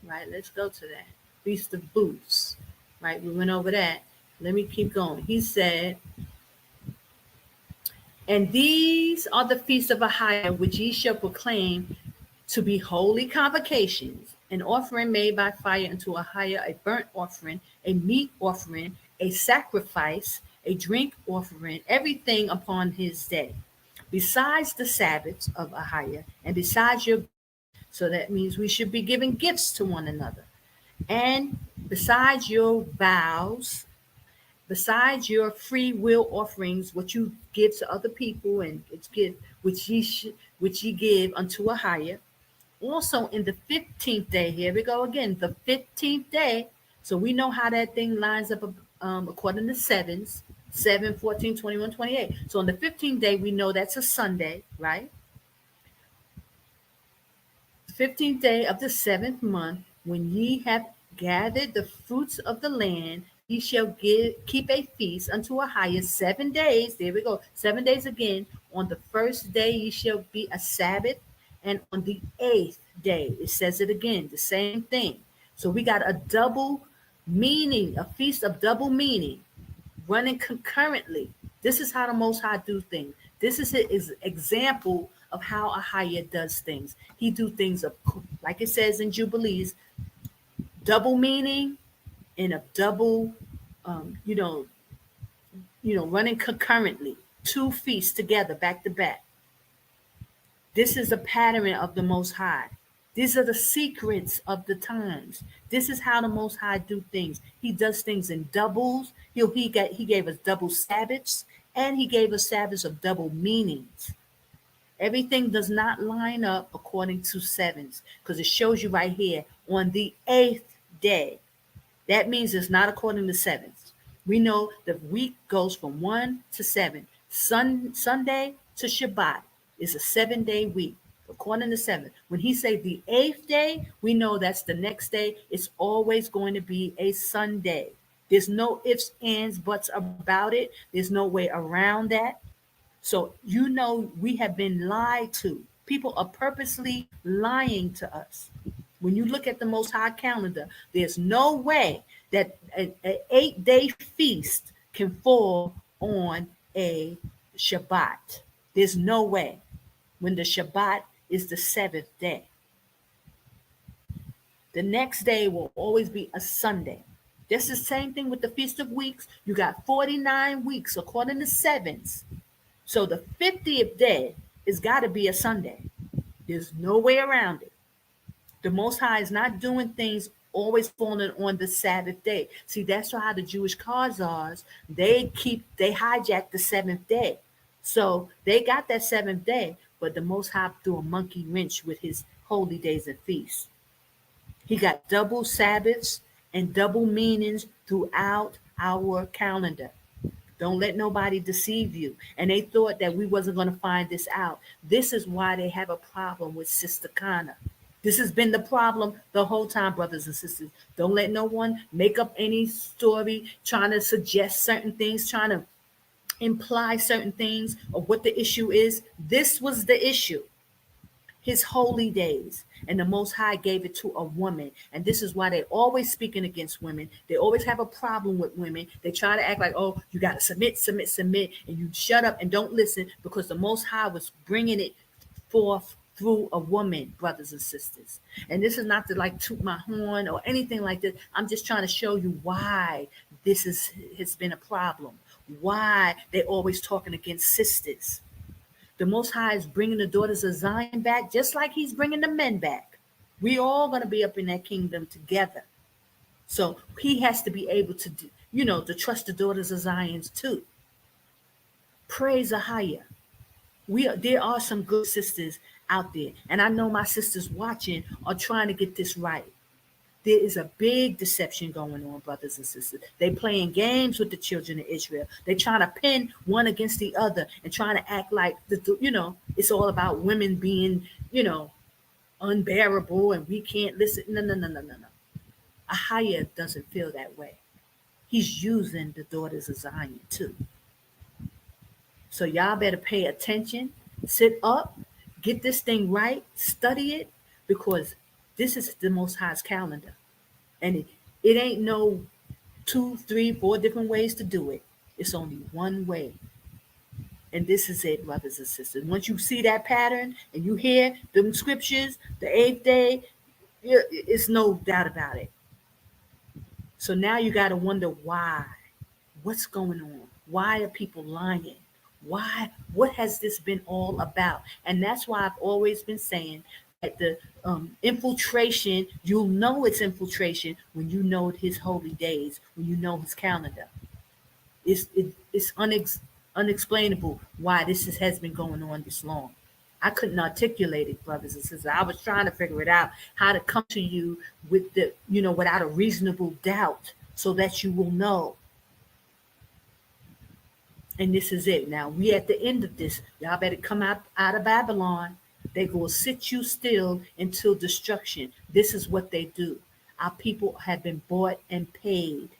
right? Let's go to that. Feast of Booths, right? We went over that. Let me keep going. He said, and these are the feasts of AHAYAH, which ye shall proclaim to be holy convocations, an offering made by fire unto AHAYAH, a burnt offering, a meat offering, a sacrifice, a drink offering, everything upon his day. Besides the Sabbaths of AHAYAH, and besides your, so that means we should be giving gifts to one another. And besides your vows, besides your free will offerings, what you give to other people, and it's give which ye give unto AHAYAH. Also in the 15th day, here we go again, the 15th day. So we know how that thing lines up according to sevens, 7, 14, 21, 28. So on the 15th day, we know that's a Sunday, right? The 15th day of the 7th month, when ye have gathered the fruits of the land, ye shall keep a feast unto AHAYAH 7 days. There we go, 7 days again. On the first day ye shall be a Sabbath, and on the 8th day, it says it again, the same thing. So we got a double meaning, a feast of double meaning, running concurrently. This is how the Most High do things. This is his example of how AHAYAH does things. He do things of, like it says in Jubilees, double meaning and a double, running concurrently, 2 feasts together, back to back. This is a pattern of the Most High. These are the secrets of the times. This is how the Most High do things. He does things in doubles. He gave us double Sabbaths, and he gave us Sabbaths of double meanings. Everything does not line up according to sevens, because it shows you right here on the 8th day. That means it's not according to sevens. We know the week goes from 1 to 7. Sunday to Shabbat is a 7-day week. according to 7. When he say the 8th day, we know that's the next day. It's always going to be a Sunday. There's no ifs, ands, buts about it. There's no way around that. So we have been lied to. People are purposely lying to us. When you look at the Most High calendar, there's no way that an 8-day feast can fall on a Shabbat. There's no way. When the Shabbat is the 7th day. The next day will always be a Sunday. That's the same thing with the Feast of Weeks. You got 49 weeks according to sevens. So the 50th day is got to be a Sunday. There's no way around it. The Most High is not doing things always falling on the Sabbath day. See, that's how the Jewish Qasash, they hijack the 7th day. So they got that 7th day, but the Most High threw a monkey wrench with his holy days and feasts. He got double Sabbaths and double meanings throughout our calendar. Don't let nobody deceive you. And they thought that we wasn't going to find this out. This is why they have a problem with Sister Kana. This has been the problem the whole time, brothers and sisters. Don't let no one make up any story trying to suggest certain things, trying to imply certain things of what the issue is. This was the issue. His holy days. And the Most High gave it to a woman. And this is why they're always speaking against women. They always have a problem with women. They try to act like, oh, you got to submit. And you shut up and don't listen, because the Most High was bringing it forth through a woman, brothers and sisters. And this is not to like toot my horn or anything like this. I'm just trying to show you why this has been a problem. Why they're always talking against sisters. The Most High is bringing the daughters of Zion back, just like he's bringing the men back. We all going to be up in that kingdom together. So he has to be able to, to trust the daughters of Zion too. Praise AHAYAH. There are some good sisters out there. And I know my sisters watching are trying to get this right. There is a big deception going on, brothers and sisters. They playing games with the children of Israel. They trying to pin one against the other and trying to act like, it's all about women being, unbearable and we can't listen. No. AHAYAH doesn't feel that way. He's using the daughters of Zion too. So y'all better pay attention, sit up, get this thing right, study it, because this is the Most High's calendar. And it ain't no 2, 3, 4 different ways to do it. It's only one way. And this is it, brothers and sisters. Once you see that pattern and you hear them scriptures, the 8th day, it's no doubt about it. So now you got to wonder why. What's going on? Why are people lying? Why? What has this been all about? And that's why I've always been saying that the infiltration, you'll know it's infiltration when you know his holy days, when you know his calendar. It's unexplainable why this has been going on this long. I couldn't articulate it, brothers and sisters. I was trying to figure it out, how to come to you with the, without a reasonable doubt, so that you will know. And this is it. Now, we at the end of this. Y'all better come out of Babylon. They will sit you still until destruction. This is what they do. Our people have been bought and paid.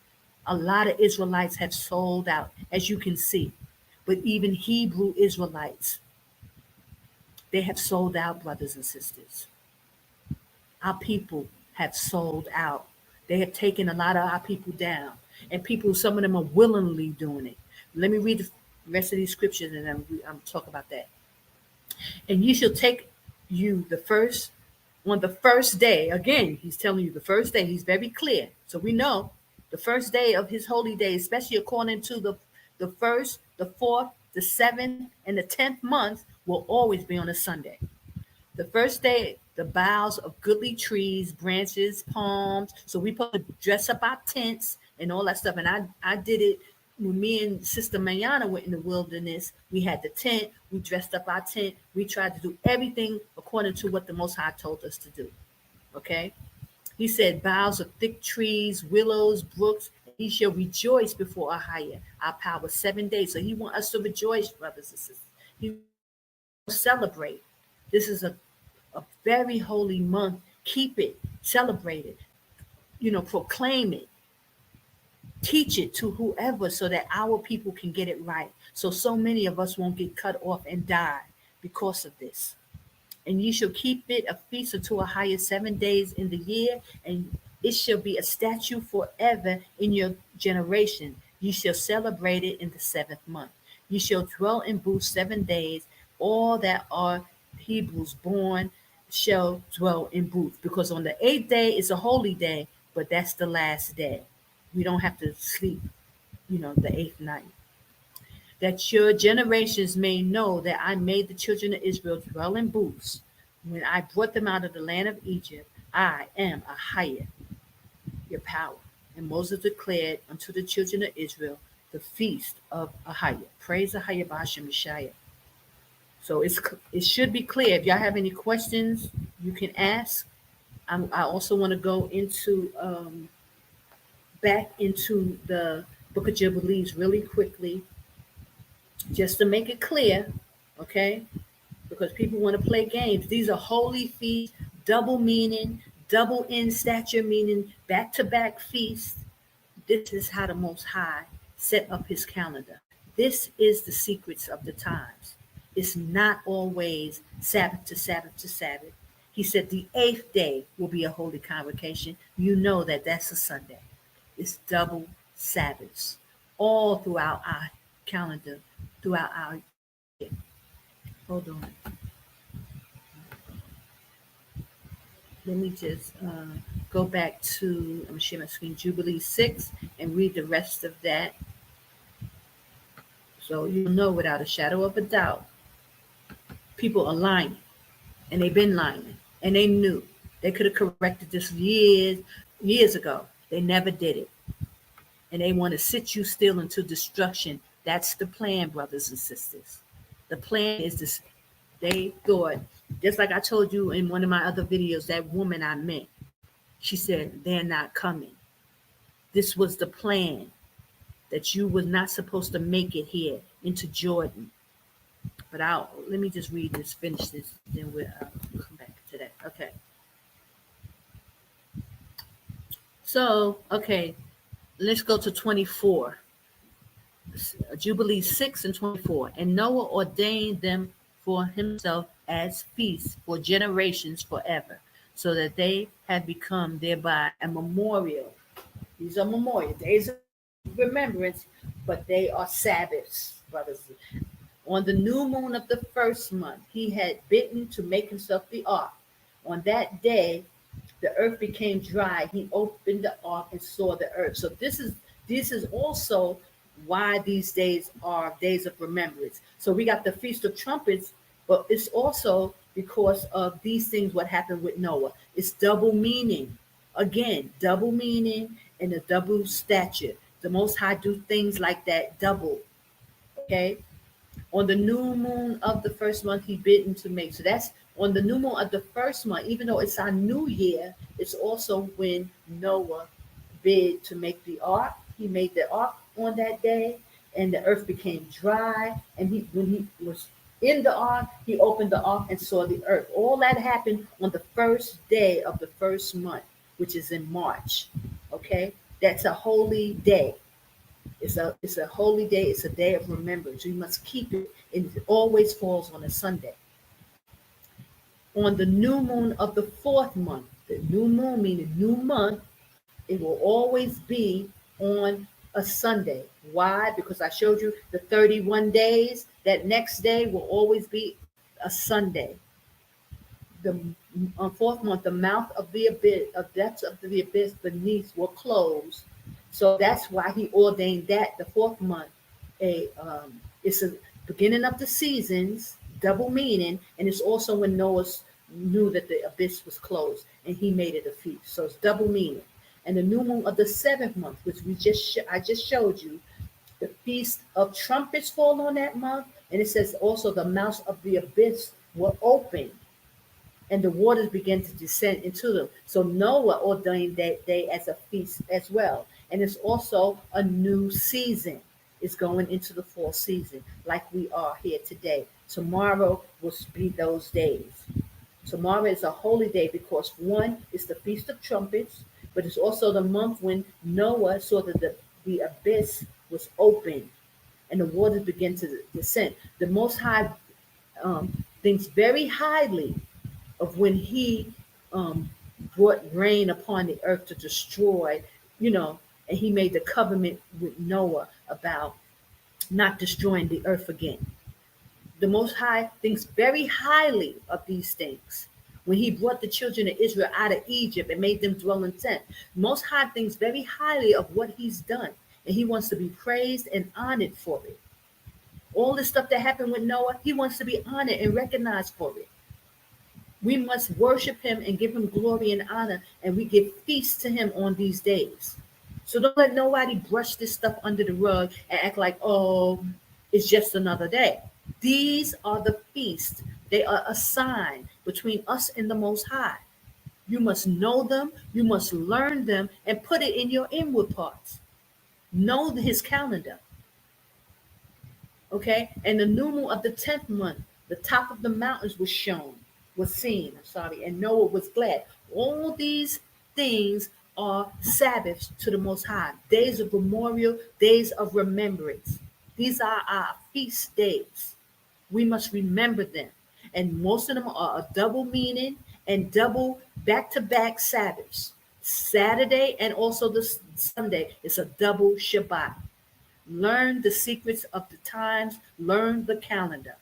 A lot of Israelites have sold out, as you can see. But even Hebrew Israelites, they have sold out, brothers and sisters. Our people have sold out. They have taken a lot of our people down. And some of them are willingly doing it. Let me read the rest of these scriptures and then I'm talk about that. And ye shall take you on the first day. Again, he's telling you the first day. He's very clear. So we know the first day of his holy day, especially according to the first, the 4th, the 7th, and the 10th month, will always be on a Sunday. The first day, the boughs of goodly trees, branches, palms. So we put to dress up our tents and all that stuff. And I did it when me and Sister Mayana went in the wilderness. We had the tent. We dressed up our tent. We tried to do everything according to what the Most High told us to do. Okay? He said, boughs of thick trees, willows, brooks. He shall rejoice before AHAYAH, our power, 7 days. So he wants us to rejoice, brothers and sisters. He will celebrate. This is a a very holy month. Keep it, celebrate it, proclaim it, teach it to whoever so that our people can get it right. So many of us won't get cut off and die because of this. And ye shall keep it a feast unto AHAYAH 7 days in the year, and it shall be a statute forever in your generation. Ye shall celebrate it in the 7th month. Ye shall dwell in booths 7 days. All that are Hebrews born shall dwell in booths. Because on the 8th day is a holy day, but that's the last day. We don't have to sleep, the 8th night. That your generations may know that I made the children of Israel dwell in booths when I brought them out of the land of Egypt. I am AHAYAH, your power. And Moses declared unto the children of Israel the feast of AHAYAH. Praise AHAYAH B'Hashem Yashaya. So it should be clear. If y'all have any questions, you can ask. I also want to go into back into the Book of Jubilees really quickly, just to make it clear, okay? Because people want to play games. These are holy feasts, double meaning, double in stature meaning, back-to-back feasts. This is how the Most High set up his calendar. This is the secrets of the times. It's not always Sabbath to Sabbath to Sabbath. He said the 8th day will be a holy convocation. You know that that's a Sunday. It's double Sabbaths all throughout our calendar, throughout our year. Hold on. Let me just go back to, I'm going to share my screen, Jubilee 6, and read the rest of that. So you'll know without a shadow of a doubt, people are lying, and they've been lying, and they knew. They could have corrected this years ago. They never did it. And they want to sit you still into destruction. That's the plan, brothers and sisters. The plan is this. They thought, just like I told you in one of my other videos, that woman I met, she said, they're not coming. This was the plan, that you were not supposed to make it here into Jordan. But let me just read this, finish this, then we'll come back to that. Okay. So, okay, let's go to 24. Jubilee 6 and 24. And Noah ordained them for himself as feasts for generations forever, so that they have become thereby a memorial. These are memorial days of remembrance, but they are Sabbaths, brothers. On the new moon of the 1st month, he had bidden to make himself the ark. On that day, the earth became dry. He opened the ark and saw the earth. So this is also why these days are days of remembrance. So we got the Feast of Trumpets, but it's also because of these things, what happened with Noah. It's double meaning. Again, double meaning and a double stature. The Most High do things like that double. Okay? On the new moon of the 1st month, he bidden to make. So that's on the new moon of the 1st month, even though it's our new year, it's also when Noah bid to make the ark. He made the ark on that day, and the earth became dry. And when he was in the ark, he opened the ark and saw the earth. All that happened on the 1st day of the 1st month, which is in March. Okay, that's a holy day. It's a holy day. It's a day of remembrance. You must keep it, and it always falls on a Sunday. On the new moon of the 4th month, the new moon meaning new month, it will always be on a Sunday. Why? Because I showed you the 31 days. That next day will always be a Sunday. On 4th month, the mouth of the abyss, of depths of the abyss beneath will close. So that's why he ordained that the 4th month. It's a beginning of the seasons, double meaning, and it's also when Noah knew that the abyss was closed, and he made it a feast. So it's double meaning. And the new moon of the 7th month, which I just showed you, the Feast of Trumpets fall on that month, and it says also the mouths of the abyss were open, and the waters began to descend into them. So Noah ordained that day as a feast as well. And it's also a new season. It's going into the fall season, like we are here today. Tomorrow will be those days. Tomorrow is a holy day because one is the Feast of Trumpets, but it's also the month when Noah saw that the abyss was open and the waters began to descend. The Most High thinks very highly of when he um, brought rain upon the earth to destroy, and he made the covenant with Noah about not destroying the earth again. The Most High thinks very highly of these things. When he brought the children of Israel out of Egypt and made them dwell in tents, Most High thinks very highly of what he's done, and he wants to be praised and honored for it. All this stuff that happened with Noah, he wants to be honored and recognized for it. We must worship him and give him glory and honor, and we give feasts to him on these days. So don't let nobody brush this stuff under the rug and act like, oh, it's just another day. These are the feasts. They are a sign between us and the Most High. You must know them, you must learn them, and put it in your inward parts. Know his calendar. Okay? And the new moon of the 10th month, the top of the mountains was seen, and Noah was glad. All these things are Sabbaths to the Most High, days of memorial, days of remembrance. These are our feast days. We must remember them. And most of them are a double meaning and double back-to-back Sabbaths. Saturday and also the Sunday is a double Shabbat. Learn the secrets of the times, learn the calendar.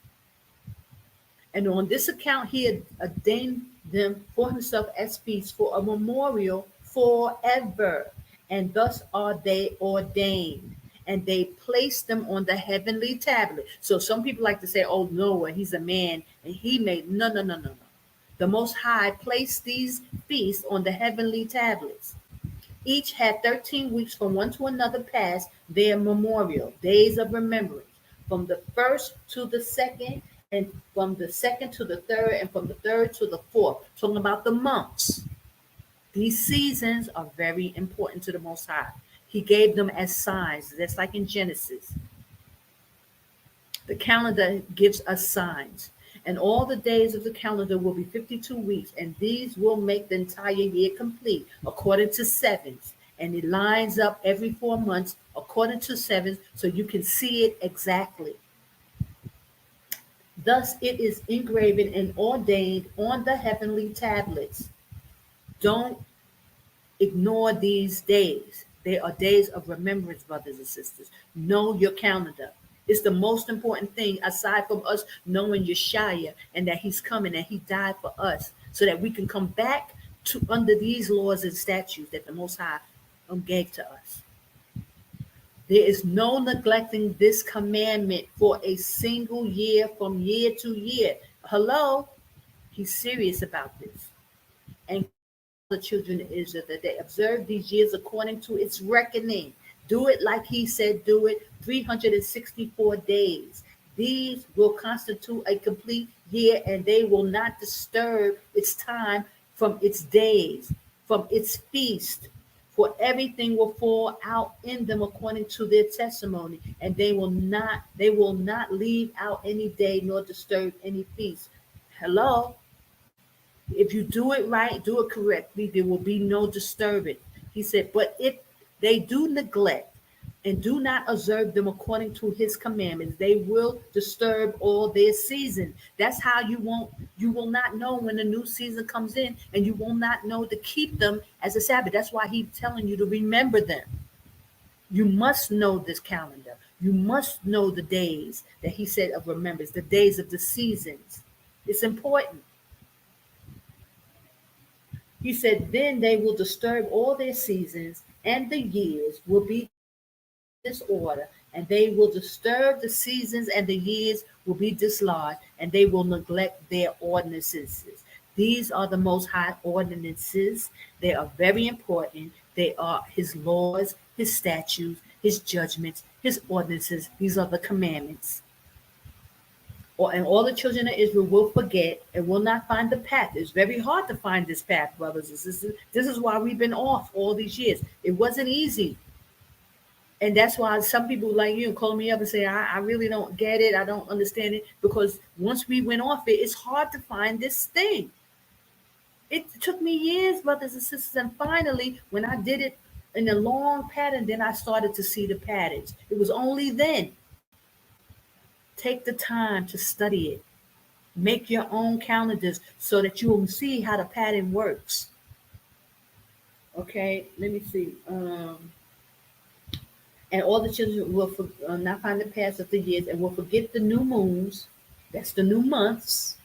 And on this account, he had ordained them for himself as feasts for a memorial forever. And thus are they ordained. And they placed them on the heavenly tablet. So some people like to say, oh, Noah, he's a man, and he made, no. The Most High placed these feasts on the heavenly tablets. Each had 13 weeks from one to another past their memorial, days of remembrance, from the first to the second, and from the second to the third, and from the third to the fourth. Talking about the months. These seasons are very important to the Most High. He gave them as signs. That's like in Genesis. The calendar gives us signs. And all the days of the calendar will be 52 weeks, and these will make the entire year complete according to sevens. And it lines up every 4 months according to sevens, so you can see it exactly. Thus it is engraven and ordained on the heavenly tablets. Don't ignore these days. They are days of remembrance, brothers and sisters. Know your calendar. It's the most important thing aside from us knowing Yashaya and that he's coming and he died for us so that we can come back to under these laws and statutes that the Most High gave to us. There is no neglecting this commandment for a single year from year to year. Hello? He's serious about this. And the children of Israel that they observe these years according to its reckoning. Do it like he said, do it 364 days. These will constitute a complete year, and they will not disturb its time from its days, from its feast. For everything will fall out in them according to their testimony, and they will not leave out any day nor disturb any feast. Hello? If you do it right, do it correctly, there will be no disturbance. He said, but if they do neglect and do not observe them according to his commandments, they will disturb all their season. That's how you will not know when the new season comes in, and you will not know to keep them as a Sabbath. That's why he's telling you to remember them. You must know this calendar. You must know the days that he said of remembrance, the days of the seasons. It's important. He said, then they will disturb all their seasons, and the years will be disorder, and they will disturb the seasons, and the years will be dislodged, and they will neglect their ordinances. These are the Most High ordinances. They are very important. They are his laws, his statutes, his judgments, his ordinances. These are the commandments. And all the children of Israel will forget and will not find the path. It's very hard to find this path, brothers and sisters. This is why we've been off all these years. It wasn't easy. And that's why some people like you call me up and say, I really don't get it. I don't understand it. Because once we went off it, it's hard to find this thing. It took me years, brothers and sisters, and finally, when I did it in a long pattern, then I started to see the patterns. It was only then. Take the time to study it. Make your own calendars so that you will see how the pattern works. Okay, let me see. And all the children will not find the past of the years and will forget the new moons. That's the new months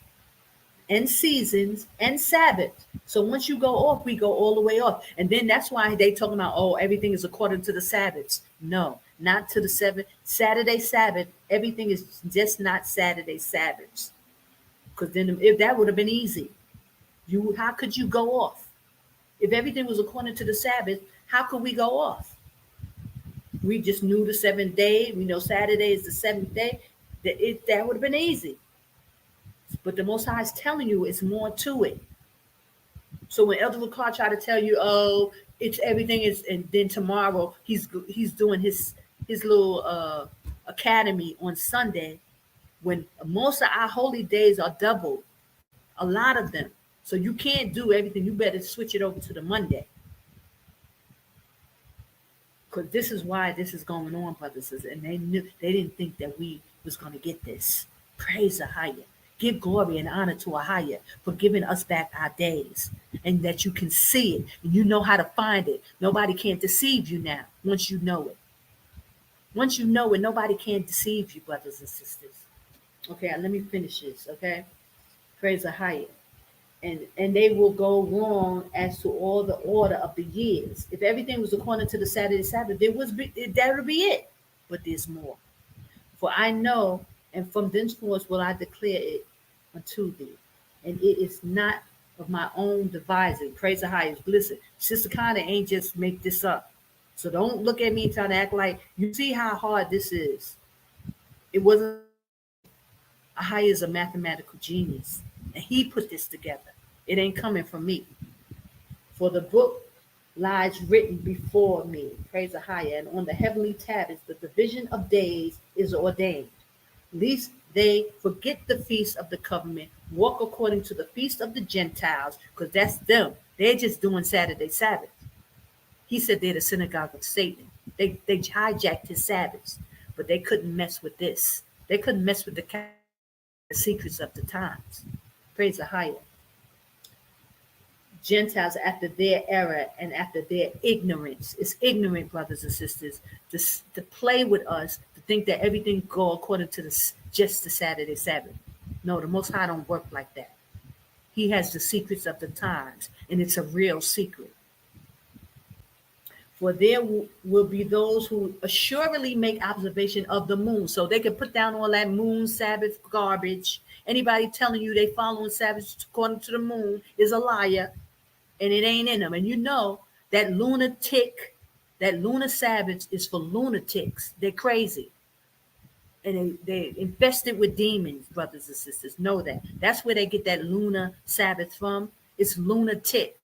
and seasons and Sabbath. So once you go off, we go all the way off. And then that's why they talking about, oh, everything is according to the Sabbaths. No, not to the Saturday Sabbath. Everything is just not Saturday Sabbaths. Because then if that would have been easy. How could you go off? If everything was according to the Sabbath, how could we go off? We just knew the seventh day. We know Saturday is the seventh day. That would have been easy. But the Most High is telling you it's more to it. So when Elder LaCar try to tell you, oh, it's everything is, and then tomorrow he's doing his little academy on Sunday, when most of our holy days are doubled, a lot of them. So you can't do everything. You better switch it over to the Monday. Because this is why this is going on, brothers. And they didn't think that we was going to get this. Praise AHAYAH. Give glory and honor to AHAYAH for giving us back our days. And that you can see it. And you know how to find it. Nobody can deceive you now once you know it. Once you know it, nobody can deceive you, brothers and sisters. Okay, let me finish this, okay? Praise AHAYAH. And they will go wrong as to all the order of the years. If everything was according to the Saturday Sabbath, that would be it. But there's more. For I know, and from thenceforth will I declare it unto thee. And it is not of my own devising. Praise AHAYAH. Listen, Sister Connie ain't just make this up. So don't look at me and try to act like you see how hard this is. It wasn't. AHAYAH is a mathematical genius. And he put this together. It ain't coming from me. For the book lies written before me. Praise AHAYAH. And on the heavenly tablets, the division of days is ordained. Lest they forget the feast of the covenant, walk according to the feast of the Gentiles, because that's them. They're just doing Saturday Sabbath. He said they're the synagogue of Satan. They hijacked his Sabbaths, but they couldn't mess with this. They couldn't mess with the secrets of the times. Praise AHAYAH. Gentiles after their error and after their ignorance. It's ignorant, brothers and sisters, to play with us, to think that everything go according to just the Saturday Sabbath. No, the Most High don't work like that. He has the secrets of the times, and it's a real secret. For there will be those who assuredly make observation of the moon. So they can put down all that moon Sabbath garbage. Anybody telling you they following Sabbath according to the moon is a liar, and it ain't in them. And you know that lunar Sabbath is for lunatics. They're crazy. And they infested with demons, brothers and sisters. Know that. That's where they get that lunar Sabbath from. It's lunatic.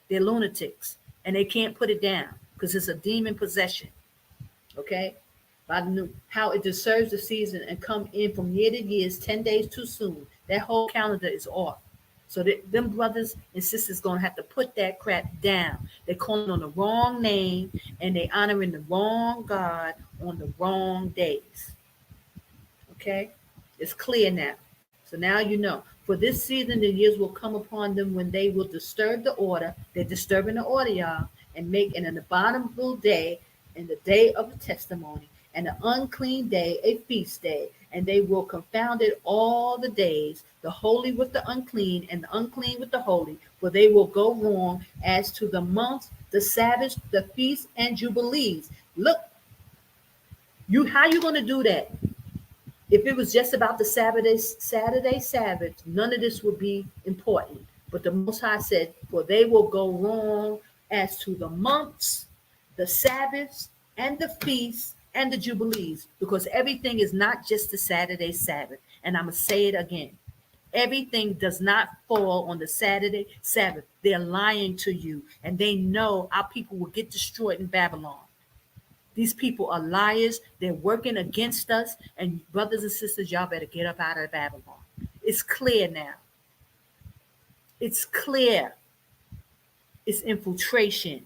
They're lunatics. And they can't put it down because it's a demon possession. Okay? By how it deserves the season and come in from year to year 10 days too soon. That whole calendar is off. So them brothers and sisters going to have to put that crap down. They're calling on the wrong name and they honoring the wrong God on the wrong days. Okay? It's clear now. So now you know. For this season, the years will come upon them when they will disturb the order. They're disturbing the order, y'all, and make an abominable day and the day of the testimony, and an unclean day a feast day, and they will confound it all the days, the holy with the unclean, and the unclean with the holy, for they will go wrong as to the months, the Sabbaths, the feasts, and jubilees. Look, how you going to do that? If it was just about the Saturday Sabbath, none of this would be important. But the Most High said, for they will go wrong as to the months, the Sabbaths, and the feasts, and the jubilees, because everything is not just the Saturday Sabbath. And I'm going to say it again. Everything does not fall on the Saturday Sabbath. They're lying to you, and they know our people will get destroyed in Babylon. These people are liars. They're working against us. And brothers and sisters, y'all better get up out of Babylon. It's clear now. It's clear. It's infiltration.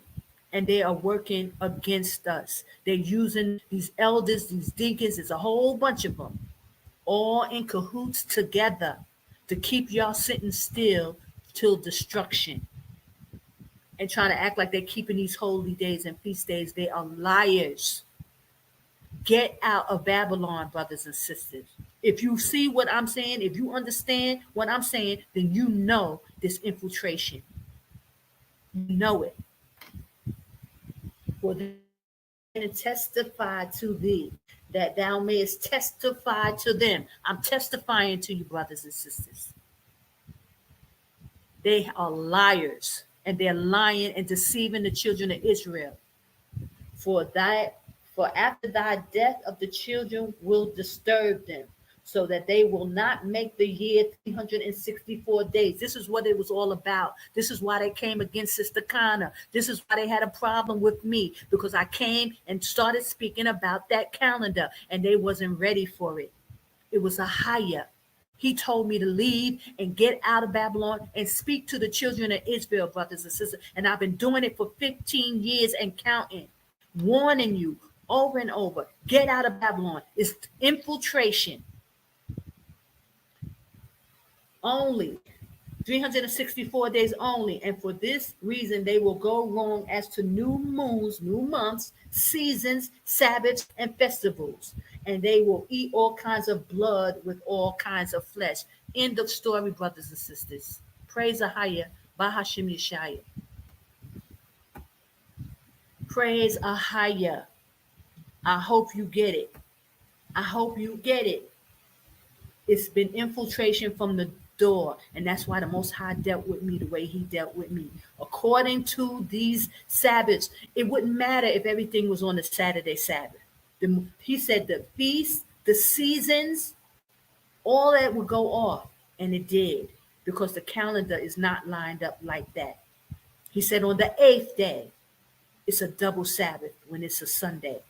And they are working against us. They're using these elders, these deacons, it's a whole bunch of them, all in cahoots together to keep y'all sitting still till destruction and trying to act like they're keeping these holy days and feast days. They are liars. Get out of Babylon, brothers and sisters. If you see what I'm saying, if you understand what I'm saying, then you know this infiltration. You know it. For them to testify to thee, that thou mayest testify to them. I'm testifying to you, brothers and sisters. They are liars, and they're lying and deceiving the children of Israel. For after thy death of the children will disturb them, so that they will not make the year 364 days. This is what it was all about. This is why they came against Sister Connor. This is why they had a problem with me, because I came and started speaking about that calendar, and they wasn't ready for it. It was AHAYAH. He told me to leave and get out of Babylon and speak to the children of Israel, brothers and sisters. And I've been doing it for 15 years and counting, warning you over and over. Get out of Babylon. It's infiltration. Only 364 days only. And for this reason, they will go wrong as to new moons, new months, seasons, Sabbaths, and festivals. And they will eat all kinds of blood with all kinds of flesh. End of story, brothers and sisters. Praise AHAYAH, Bahashim Yashaya. Praise AHAYAH. I hope you get it. I hope you get it. It's been infiltration from the door, and that's why the Most High dealt with me the way he dealt with me. According to these Sabbaths, it wouldn't matter if everything was on the Saturday Sabbath. He said the feasts, the seasons, all that would go off, and it did, because the calendar is not lined up like that. He said on the 8th day, it's a double Sabbath when it's a Sunday.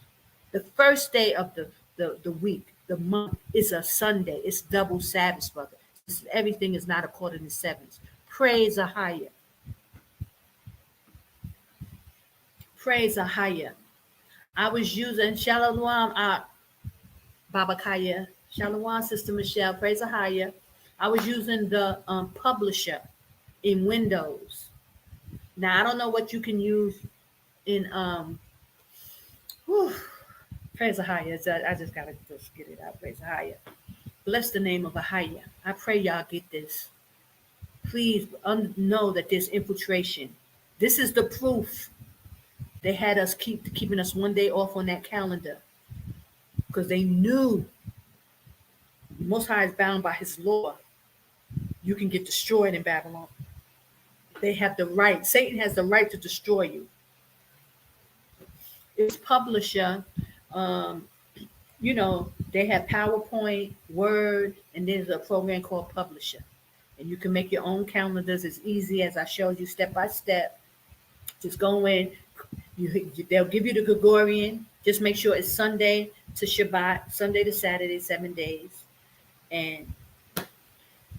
The first day of the week, the month, is a Sunday. It's double Sabbath, brother. Everything is not according to sevens. Praise AHAYAH. Praise AHAYAH. I was using Shalom, Babakaya, Shalom, Sister Michelle. Praise AHAYAH. I was using the publisher in Windows. Now I don't know what you can use in praise AHAYAH. I just gotta just get it out. Praise AHAYAH. Bless the name of AHAYAH. I pray y'all get this. Please know that there's infiltration. This is the proof. They had us keeping us one day off on that calendar, because they knew the Most High is bound by his law. You can get destroyed in Babylon. They have the right. Satan has the right to destroy you. It's publisher. They have PowerPoint, Word, and there's a program called Publisher. And you can make your own calendars as easy as I showed you step by step. Just go in. They'll give you the Gregorian. Just make sure it's Sunday to Shabbat, Sunday to Saturday, 7 days. And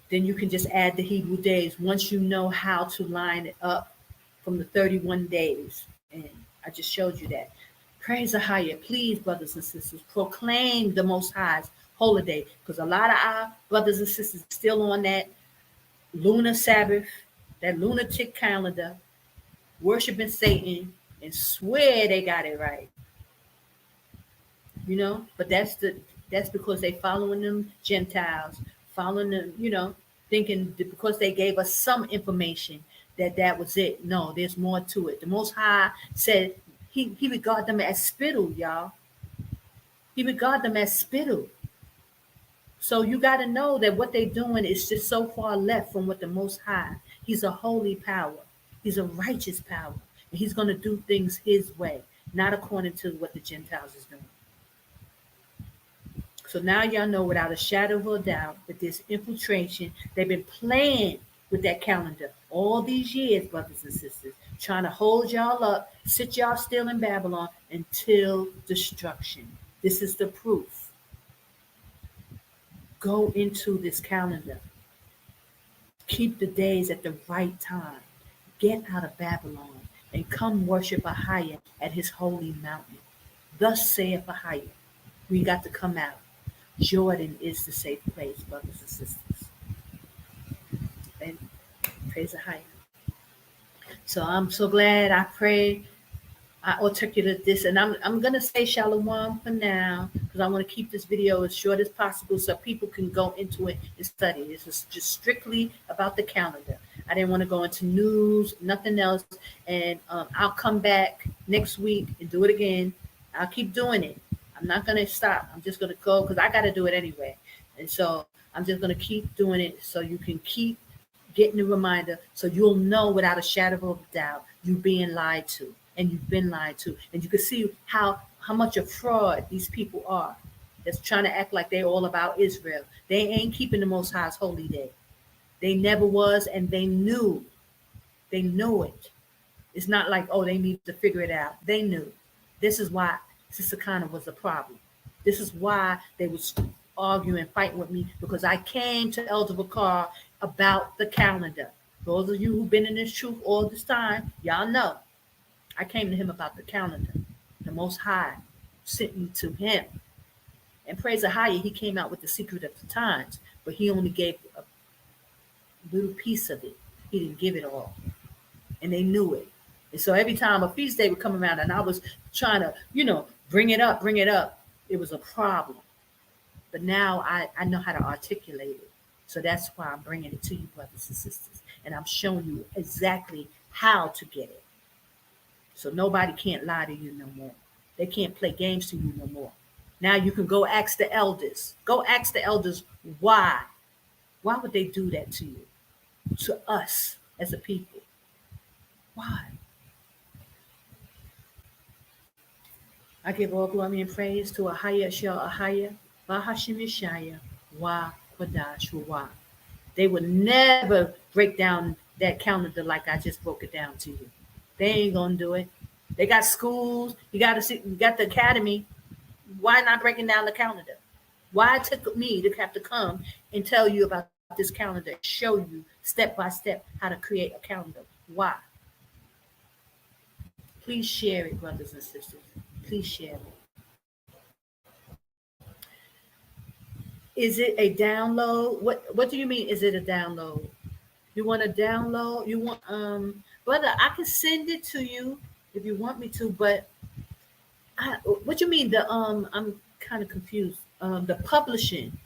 then you can just add the Hebrew days once you know how to line it up from the 31 days. And I just showed you that. Praise AHAYAH. Please, brothers and sisters, proclaim the Most High's holiday, because a lot of our brothers and sisters are still on that lunar Sabbath, that lunatic calendar, worshiping Satan, and swear they got it right. But that's because they following them Gentiles, following them, thinking that because they gave us some information that was it. No, there's more to it. The Most High said he regard them as spittle, y'all. He regard them as spittle. So you got to know that what they're doing is just so far left from what the Most High. He's a holy power. He's a righteous power. And he's going to do things his way, not according to what the Gentiles is doing. So now y'all know without a shadow of a doubt that this infiltration, they've been playing with that calendar all these years, brothers and sisters, trying to hold y'all up, sit y'all still in Babylon until destruction. This is the proof. Go into this calendar. Keep the days at the right time. Get out of Babylon and come worship AHAYAH at his holy mountain. Thus saith AHAYAH. We got to come out. Jordan is the safe place, brothers and sisters. And praise AHAYAH. So I'm so glad I prayed. I articulated this, and I'm gonna say shalom for now because I want to keep this video as short as possible so people can go into it and study. This is just strictly about the calendar. I didn't want to go into news, nothing else, and I'll come back next week and do it again. I'll keep doing it. I'm not gonna stop. I'm just gonna go because I got to do it anyway, and so I'm just gonna keep doing it so you can keep getting the reminder, so you'll know without a shadow of doubt you're being lied to. And you've been lied to, and you can see how much of fraud these people are that's trying to act like they're all about Israel. They ain't keeping the Most High's holy day. They never was, and they knew it. It's not like, oh, they need to figure it out. They knew. This is why Sister Connor was a problem. This is why they was arguing, fighting with me, because I came to Elder Bakar about the calendar. Those of you who've been in this truth all this time, y'all know. I came to him about the calendar. The Most High sent me to him. And praise AHAYAH, he came out with the secret of the times, but he only gave a little piece of it. He didn't give it all. And they knew it. And so every time a feast day would come around and I was trying to, bring it up, it was a problem. But now I know how to articulate it. So that's why I'm bringing it to you, brothers and sisters. And I'm showing you exactly how to get it. So nobody can't lie to you no more. They can't play games to you no more. Now you can go ask the elders. Go ask the elders why. Why would they do that to you? To us as a people. Why? I give all glory and praise to AHAYAH Shel AHAYAH, Bahashim Yashaya, Wa Qasash Wa. They would never break down that calendar like I just broke it down to you. They ain't gonna do it. They got schools. You got the academy. Why not breaking down the calendar? Why it took me to have to come and tell you about this calendar, show you step by step how to create a calendar? Why? Please share it, brothers and sisters. Please share it. Is it a download? What do you mean? Is it a download? You want a download? You want brother? I can send it to you if you want me to, but what you mean? I'm kind of confused. The publishing.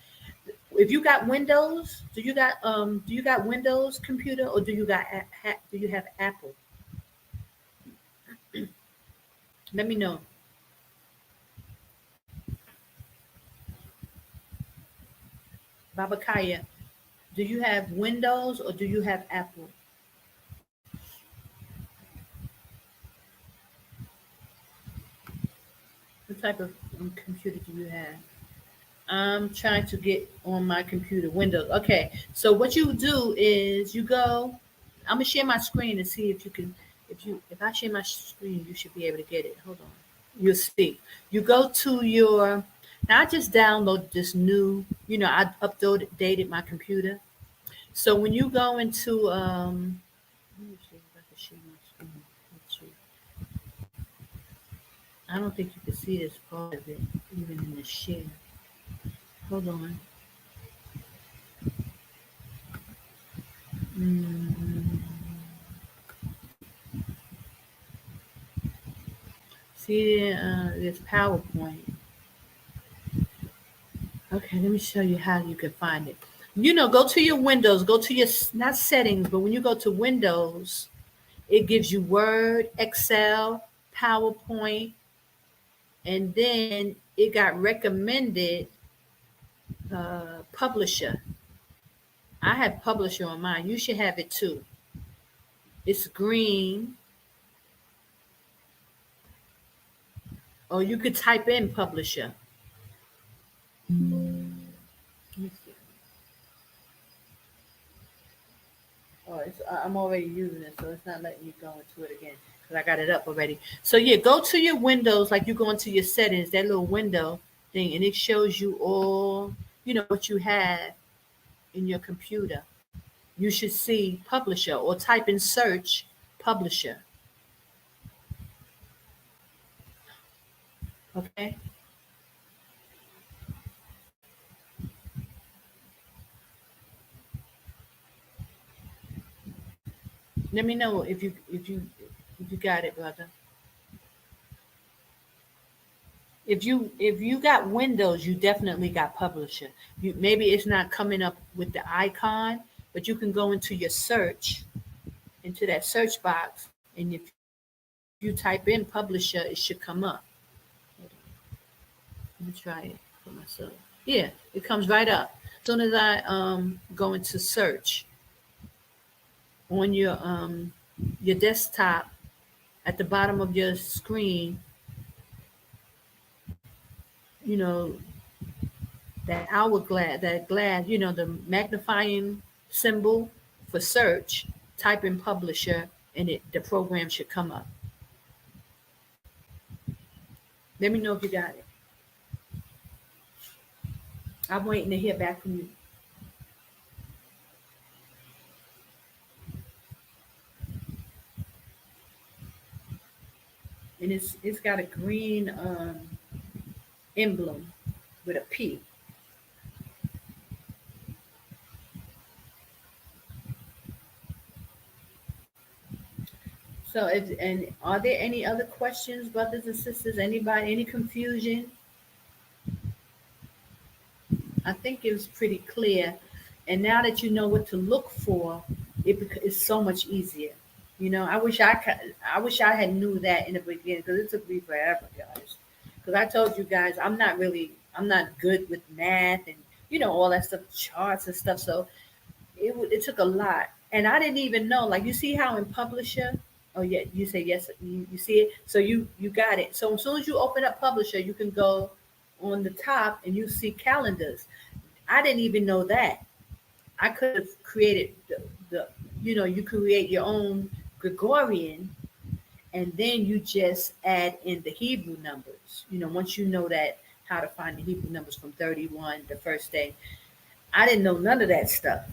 If you got Windows, do you got Windows computer or do you have Apple? Let me know. Baba Kaya, do you have Windows or do you have Apple? What type of computer do you have? I'm trying to get on my computer, Windows. Okay, so what you do is you go. I'm gonna share my screen and see if you can. If I share my screen, you should be able to get it. Hold on. You'll see. You go to your. Now I just downloaded this new. I updated my computer. So when you go into let me see if I can share my screen. Let's see. I don't think you can see this part of it, even in the share. Hold on. See, there's PowerPoint. Okay, let me show you how you can find it. Go to your Windows, go to your, not settings, but when you go to Windows, it gives you Word, Excel, PowerPoint, and then it got recommended Publisher. I have Publisher on mine. You should have it too. It's green. Or you could type in Publisher. Let me see. Oh, I'm already using it, so it's not letting me go into it again because I got it up already. So yeah, go to your Windows, like you go into your settings, that little window thing, and it shows you all, what you have in your computer. You should see Publisher or type in search publisher. Okay. Let me know if you got it, brother. If you got Windows, you definitely got publisher. Maybe it's not coming up with the icon, but you can go into your search, into that search box, and if you type in publisher, it should come up. Let me try it for myself. Yeah, it comes right up. As soon as I go into search on your desktop, at the bottom of your screen, you know, that hourglass, that glass, the magnifying symbol for search, type in publisher, and the program should come up. Let me know if you got it. I'm waiting to hear back from you. And it's got a green emblem with a P. So, and are there any other questions, brothers and sisters? Anybody, any confusion? I think it was pretty clear. And now that you know what to look for, it's so much easier. I wish I had knew that in the beginning, because it took me forever, guys. Because I told you guys, I'm not good with math and all that stuff, charts and stuff. So it took a lot, and I didn't even know. Like, you see how in publisher, oh yeah, you say yes, you see it. So you got it. So as soon as you open up publisher, you can go on the top and you see calendars. I didn't even know that. I could have created the you create your own Gregorian, and then you just add in the Hebrew numbers. Once you know that, how to find the Hebrew numbers from 31, the first day. I didn't know none of that stuff.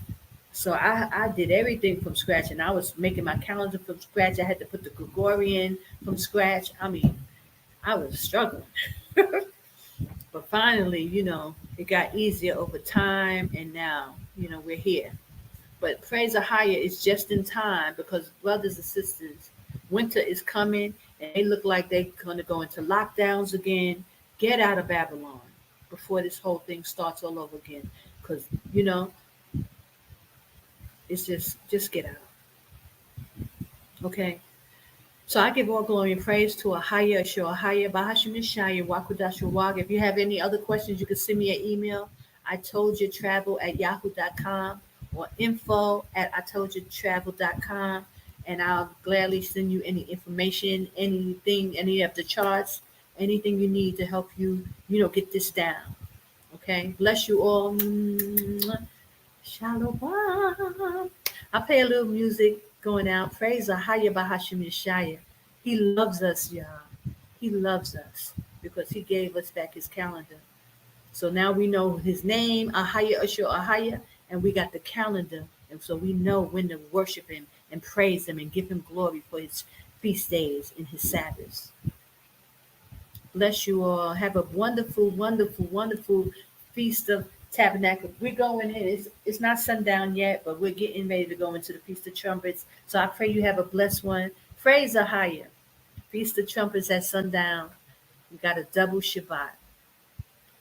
So I did everything from scratch, and I was making my calendar from scratch. I had to put the Gregorian from scratch. I mean, I was struggling. But finally, it got easier over time, and now, we're here. But praise AHAYAH is just in time, because brothers and sisters, winter is coming, and they look like they're going to go into lockdowns again. Get out of Babylon before this whole thing starts all over again, because it's just get out. Okay. So I give all glory and praise to AHAYAH, AHAYAH, Bahashim Yashaya, Wakudash Rawach. If you have any other questions, you can send me an email. itojatravel@yahoo.com or info@itojatravel.com, and I'll gladly send you any information, anything, any of the charts, anything you need to help you, get this down. Okay. Bless you all. Shalom. I'll play a little music going out. Praise AHAYAH Bahashim Yashaya. He loves us, y'all. He loves us because he gave us back his calendar. So now we know his name, AHAYAH, AHAYAH, and we got the calendar. And so we know when to worship him and praise him and give him glory for his feast days and his Sabbaths. Bless you all. Have a wonderful, wonderful, wonderful Feast of Tabernacle. We're going in. It's not sundown yet, but we're getting ready to go into the Feast of Trumpets. So I pray you have a blessed one. Praise AHAYAH. Feast of Trumpets at sundown. We got a double Shabbat.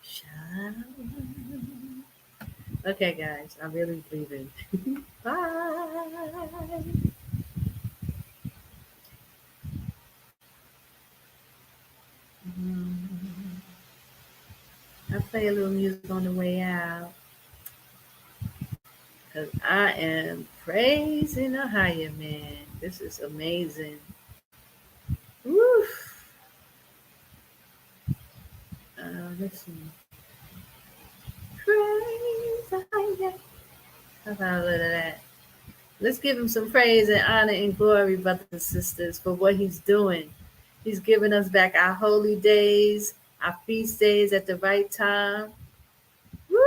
Shalom. Okay, guys. I'm really leaving. Bye. I'll play a little music on the way out, because I am praising AHAYAH, man. This is amazing. Woo. Let's see. Praise AHAYAH. How about a little of that? Let's give him some praise and honor and glory, brothers and sisters, for what he's doing. He's giving us back our holy days, our feast days at the right time. Woo!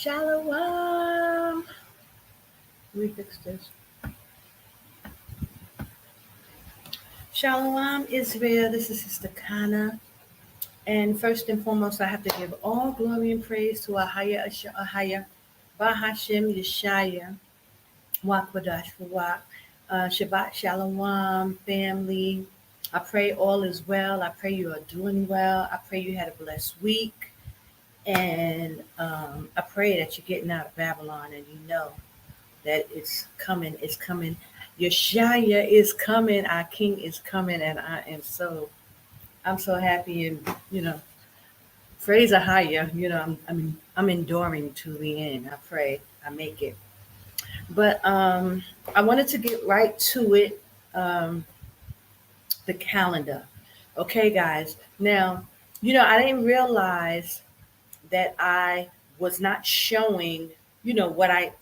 Shalom. Let me fix this. Shalom, Israel. This is Sister Kana. And first and foremost, I have to give all glory and praise to AHAYAH, Bahashem Yashaya, Wakwadash Rawach, Shabbat Shalom, family. I pray all is well. I pray you are doing well. I pray you had a blessed week. And I pray that you're getting out of Babylon and you know that it's coming. It's coming. Yashaya is coming. Our King is coming. And I'm so happy and, praise AHAYAH. I'm enduring to the end. I pray I make it. But I wanted to get right to it. The calendar. Okay, guys. Now, I didn't realize that I was not showing, what I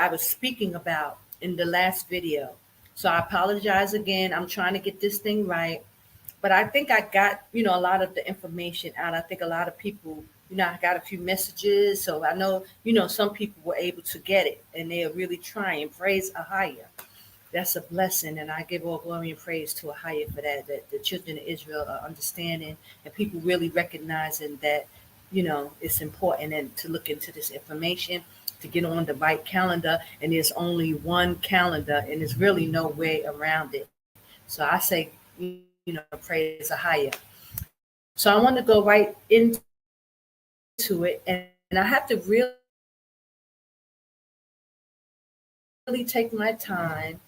was speaking about in the last video. So I apologize again. I'm trying to get this thing right. But I think I got, a lot of the information out. I think a lot of people, I got a few messages. So I know, some people were able to get it and they are really trying. Praise AHAYAH. That's a blessing. And I give all glory and praise to AHAYAH for that the children of Israel are understanding and people really recognizing that, it's important and to look into this information, to get on the right calendar. And there's only one calendar and there's really no way around it. So I say, praise AHAYAH. So I want to go right into it. And I have to really take my time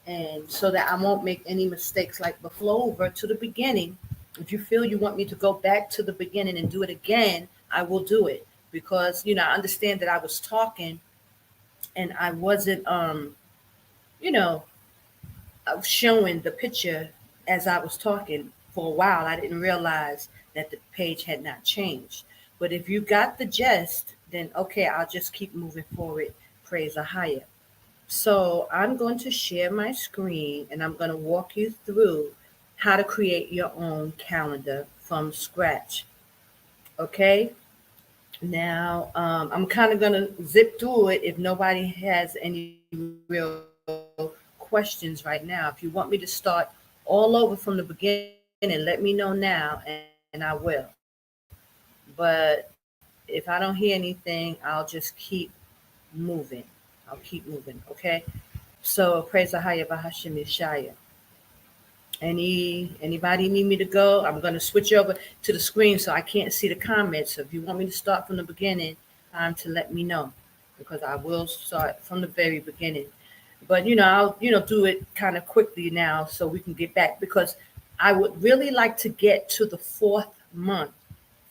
and so that I won't make any mistakes, like the flow over to the beginning. If you feel you want me to go back to the beginning and do it again, I will do it because, I understand that I was talking and I wasn't, I was showing the picture as I was talking for a while. I didn't realize that the page had not changed. But if you got the gist, then okay, I'll just keep moving forward. Praise AHAYAH. So I'm going to share my screen and I'm going to walk you through how to create your own calendar from scratch. Okay. Now, I'm kind of going to zip through it if nobody has any real questions right now. If you want me to start all over from the beginning, let me know now and I will. But if I don't hear anything, I'll just keep moving. I'll keep moving, okay? So praise AHAYAH Bahashem Yashaya. Anybody need me to go? I'm going to switch over to the screen so I can't see the comments. So if you want me to start from the beginning, to let me know because I will start from the very beginning. But I'll do it kind of quickly now so we can get back because I would really like to get to the fourth month,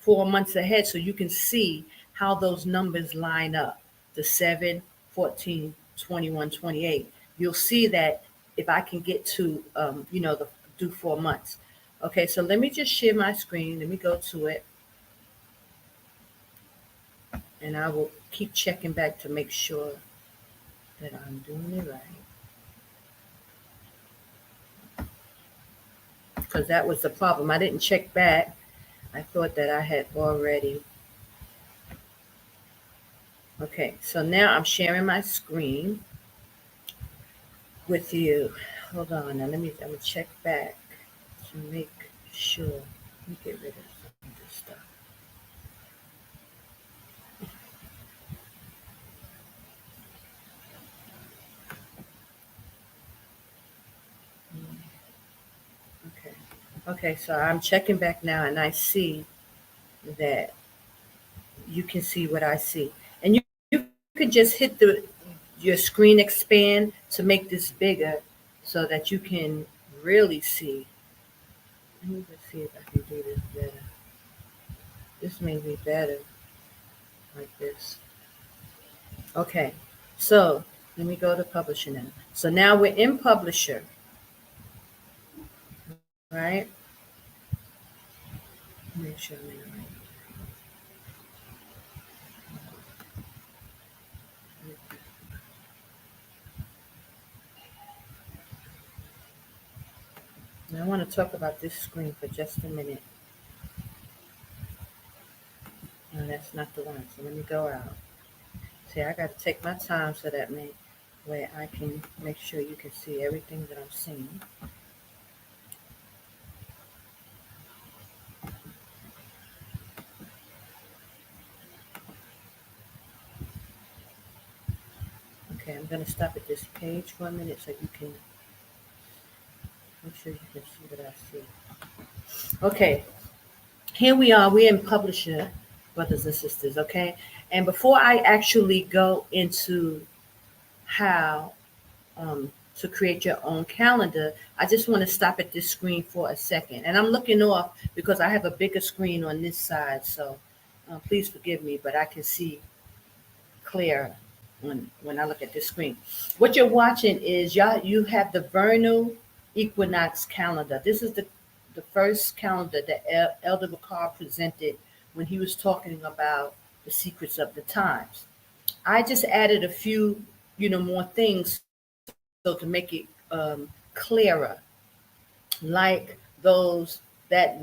4 months ahead, so you can see how those numbers line up. The 7, 14, 21, 28. You'll see that if I can get to, do 4 months. Okay, so let me just share my screen. Let me go to it. And I will keep checking back to make sure that I'm doing it right. Because that was the problem. I didn't check back. I thought that I had already. Okay, so now I'm sharing my screen with you. Hold on, now I'm gonna check back to make sure. Let me get rid of some of this stuff. Okay, so I'm checking back now and I see that you can see what I see. And you could just hit your screen expand to make this bigger so that you can really see. Let me just see if I can do this better. This may be better like this. Okay, so let me go to Publisher now. So now we're in Publisher, right? Make sure I'm in the right. Now I want to talk about this screen for just a minute. No, that's not the one. So let me go out. See, I got to take my time so that way I can make sure you can see everything that I'm seeing. Okay, I'm going to stop at this page for a minute so you can make sure you can see what I see. Okay, here we are. We're in Publisher, brothers and sisters, okay? And before I actually go into how to create your own calendar, I just want to stop at this screen for a second. And I'm looking off because I have a bigger screen on this side, so please forgive me, but I can see clear when I look at this screen. What you're watching is you have the vernal equinox calendar. This is the first calendar that Elder Bakar presented when he was talking about the secrets of the times. I just added a few, more things so to make it clearer, like that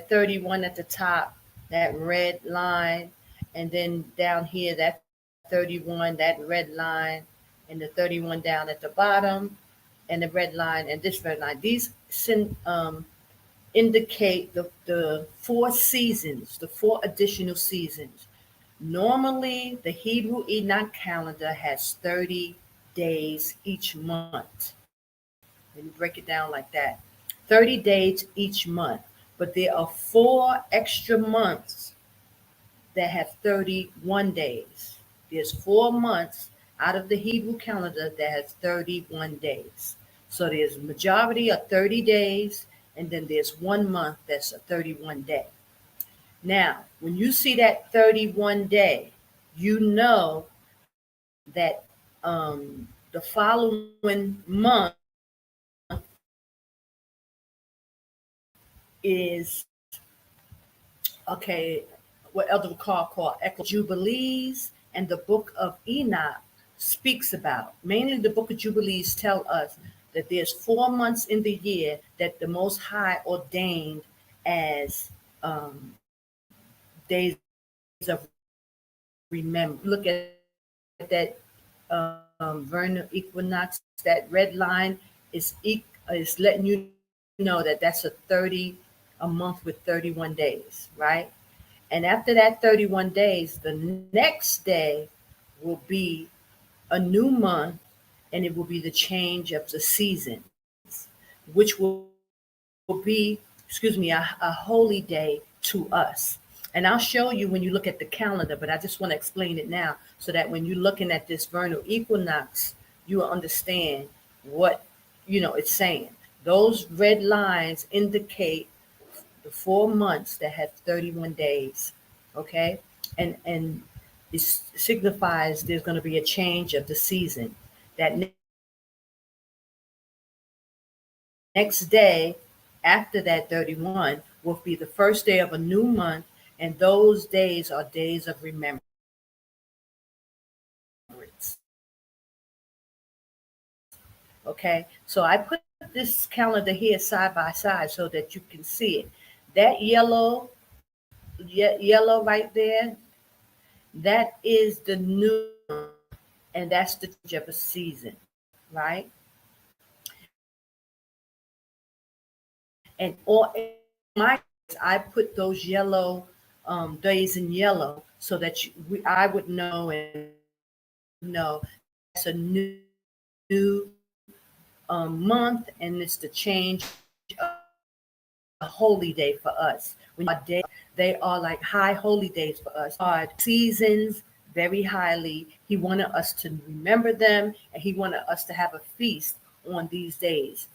31 at the top, that red line, and then down here that 31, that red line, and the 31 down at the bottom, and the red line and this red line. These indicate the 4 seasons, the 4 additional seasons. Normally, the Hebrew Enoch calendar has 30 days each month. Let me break it down like that. 30 days each month. But there are 4 extra months that have 31 days. There's 4 months out of the Hebrew calendar that has 31 days. So there's a majority of 30 days, and then there's 1 month that's a 31 day. Now, when you see that 31 day, you know that the following month is, okay, what Elder McCall called Echo Jubilees, and the book of Enoch speaks about. Mainly the book of Jubilees tell us that there's 4 months in the year that the Most High ordained as days of remember. Look at that vernal equinox. That red line is letting you know that that's a month with 31 days, right? And after that 31 days, the next day will be a new month, and it will be the change of the seasons, which will be, a holy day to us. And I'll show you when you look at the calendar, but I just want to explain it now so that when you're looking at this vernal equinox, you will understand what, it's saying. Those red lines indicate the 4 months that have 31 days, okay? And it signifies there's going to be a change of the season. That next day after that 31 will be the first day of a new month, and those days are days of remembrance. Okay, so I put this calendar here side by side so that you can see it. That yellow right there, that is the new, and that's the change of a season, right? And or in my case, I put those yellow days in yellow so that I would know and know that's a new month, and it's the change of a holy day for us. When our day, they are like high holy days for us. Our seasons very highly. He wanted us to remember them, and he wanted us to have a feast on these days.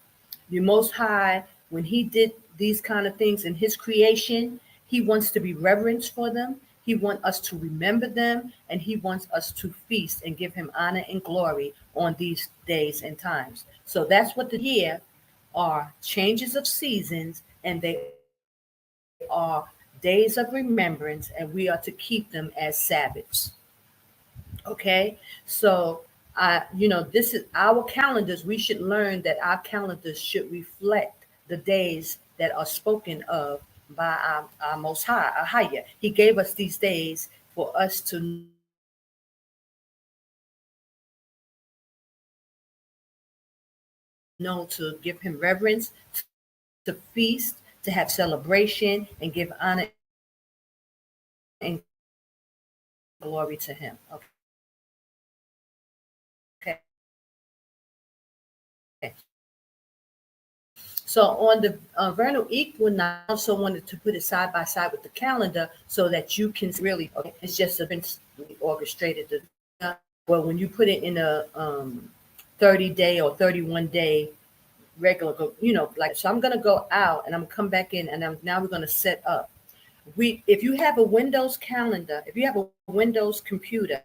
The Most High, when he did these kind of things in his creation, he wants to be reverenced for them. He wants us to remember them, and he wants us to feast and give him honor and glory on these days and times. So that's what the year are, changes of seasons, and they are days of remembrance, and we are to keep them as Sabbaths. Okay, so this is our calendars. We should learn that our calendars should reflect the days that are spoken of by our Most High, AHAYAH. He gave us these days for us to known to give him reverence, to feast, to have celebration, and give honor and glory to him. Okay. So on the vernal equinox, I also wanted to put it side by side with the calendar so that you can really, okay, it's just been orchestrated. Well, when you put it in a 30-day or 31-day regular, like, so I'm going to go out and I'm going to come back in, and now we're going to set up. If you have a Windows calendar, if you have a Windows computer,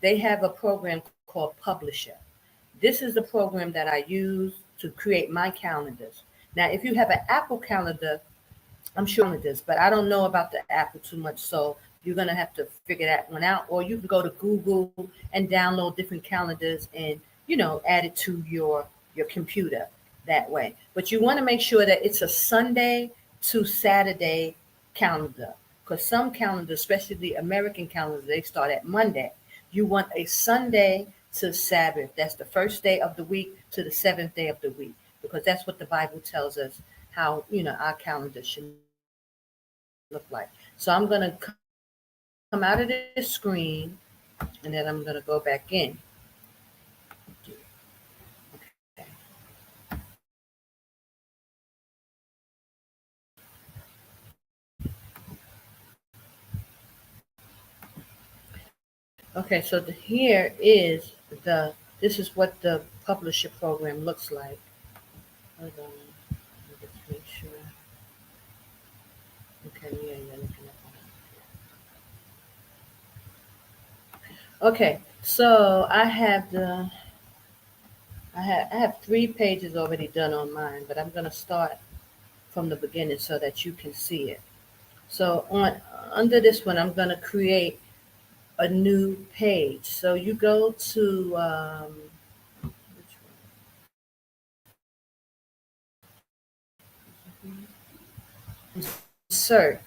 they have a program called Publisher. This is the program that I use to create my calendars. Now, if you have an Apple calendar, I'm sure it is, but I don't know about the Apple too much, so you're going to have to figure that one out. Or you can go to Google and download different calendars and, add it to your computer that way. But you want to make sure that it's a Sunday to Saturday calendar, because some calendars, especially the American calendars, they start at Monday. You want a Sunday to Sabbath. That's the first day of the week to the seventh day of the week, because that's what the Bible tells us how, our calendar should look like. So I'm going to come out of this screen, and then I'm going to go back in. Okay, so here is this is what the publisher program looks like. Hold on, let me just make sure. Okay, yeah, looking at. Okay, so I have 3 pages already done on mine, but I'm gonna start from the beginning so that you can see it. So under this one, I'm gonna create a new page. So you go to which one? Insert.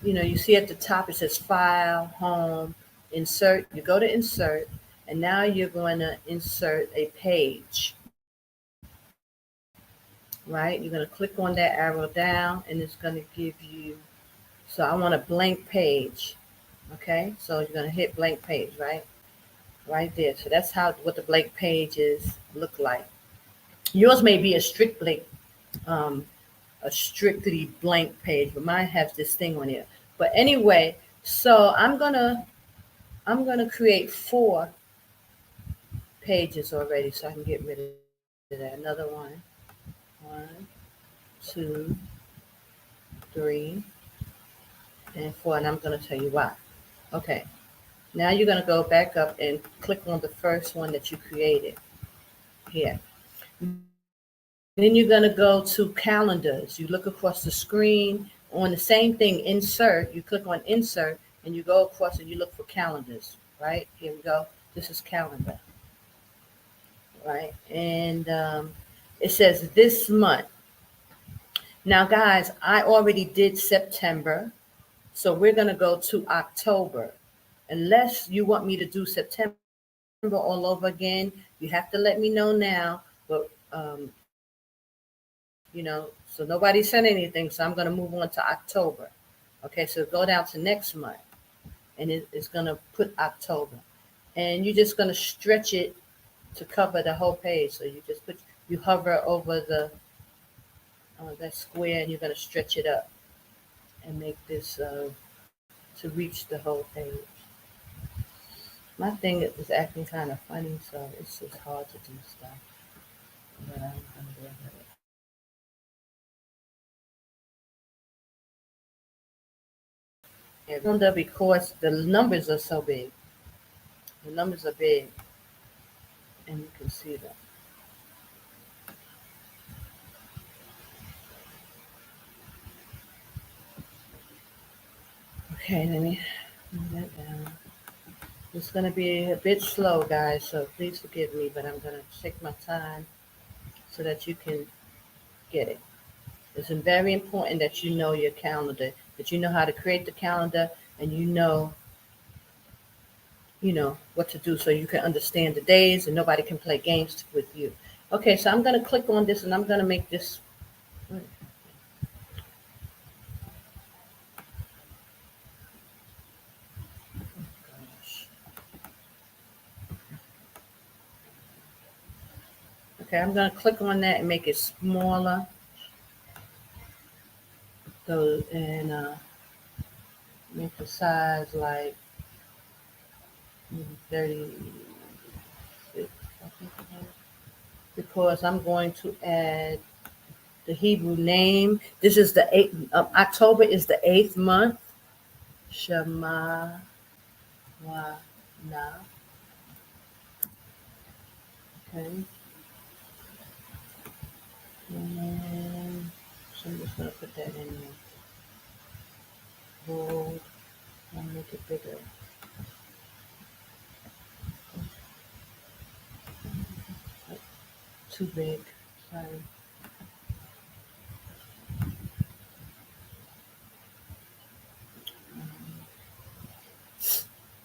You see at the top it says File, Home, Insert. You go to Insert, and now you're going to insert a page. Right? You're going to click on that arrow down, and it's going to give you. So I want a blank page. Okay, so you're going to hit blank page, right there. So that's what the blank pages look like. Yours may be a strictly blank page, but mine has this thing on it. But anyway, so I'm gonna create 4 pages already, so I can get rid of that. Another one, 2, 3, and 4, and I'm gonna tell you why. Okay. Now you're going to go back up and click on the first one that you created here. Then you're going to go to calendars. You look across the screen on the same thing, insert. You click on insert and you go across and you look for calendars, right? Here we go. This is calendar, right? And it says this month. Now, guys, I already did September, so we're going to go to October. Unless you want me to do September all over again, you have to let me know now. But, so nobody said anything, so I'm going to move on to October. Okay, so go down to next month, and it's going to put October. And you're just going to stretch it to cover the whole page. So you hover over that square, and you're going to stretch it up and make this to reach the whole page. My thing is acting kind of funny, so it's just hard to do stuff. But I'm going to do it. Yeah, because the numbers are so big. The numbers are big, and you can see them. Okay, let me move that down. It's going to be a bit slow, guys, so please forgive me, but I'm going to take my time so that you can get it. It's very important that you know your calendar, that you know how to create the calendar, and you know what to do so you can understand the days and nobody can play games with you. Okay, so I'm going to click on this and I'm going to make this. Gosh. Okay, I'm going to click on that and make it smaller. So, and make the size like 36, I think it is, because I'm going to add the Hebrew name. This is the 8th, October is the 8th month. Shema wa na. Okay. And so I'm just going to put that in there. Bold. I'll make it bigger. Too big. Sorry.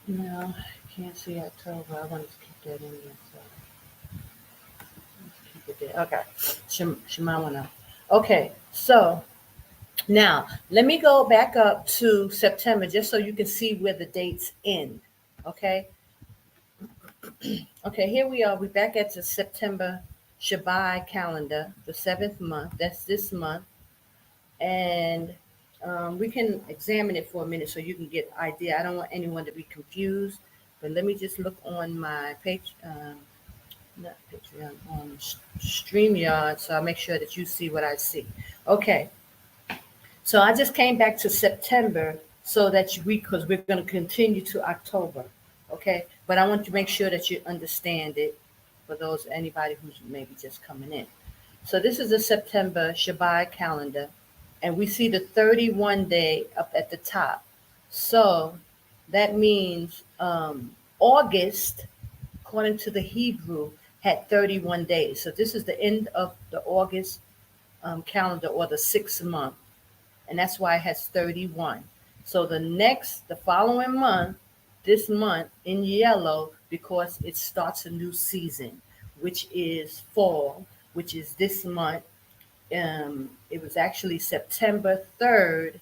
No, I can't see October. I want to keep that in there. So let's keep it there. Okay. Shemawana. Okay. So now let me go back up to September just so you can see where the dates end. Okay. Okay. Here we are. We're back at the September Shabbat calendar, the 7th month. That's this month. And we can examine it for a minute so you can get an idea. I don't want anyone to be confused, but let me just look on my page, not Patreon, on StreamYard, so I'll make sure that you see what I see. Okay, so I just came back to September so that because we're going to continue to October, okay? But I want to make sure that you understand it for anybody who's maybe just coming in. So this is the September Shabbat calendar. And we see the 31 day up at the top. So that means August, according to the Hebrew, had 31 days. So this is the end of the August calendar, or the 6th month. And that's why it has 31. So the following month, this month in yellow, because it starts a new season, which is fall, which is this month. It was actually September 3rd.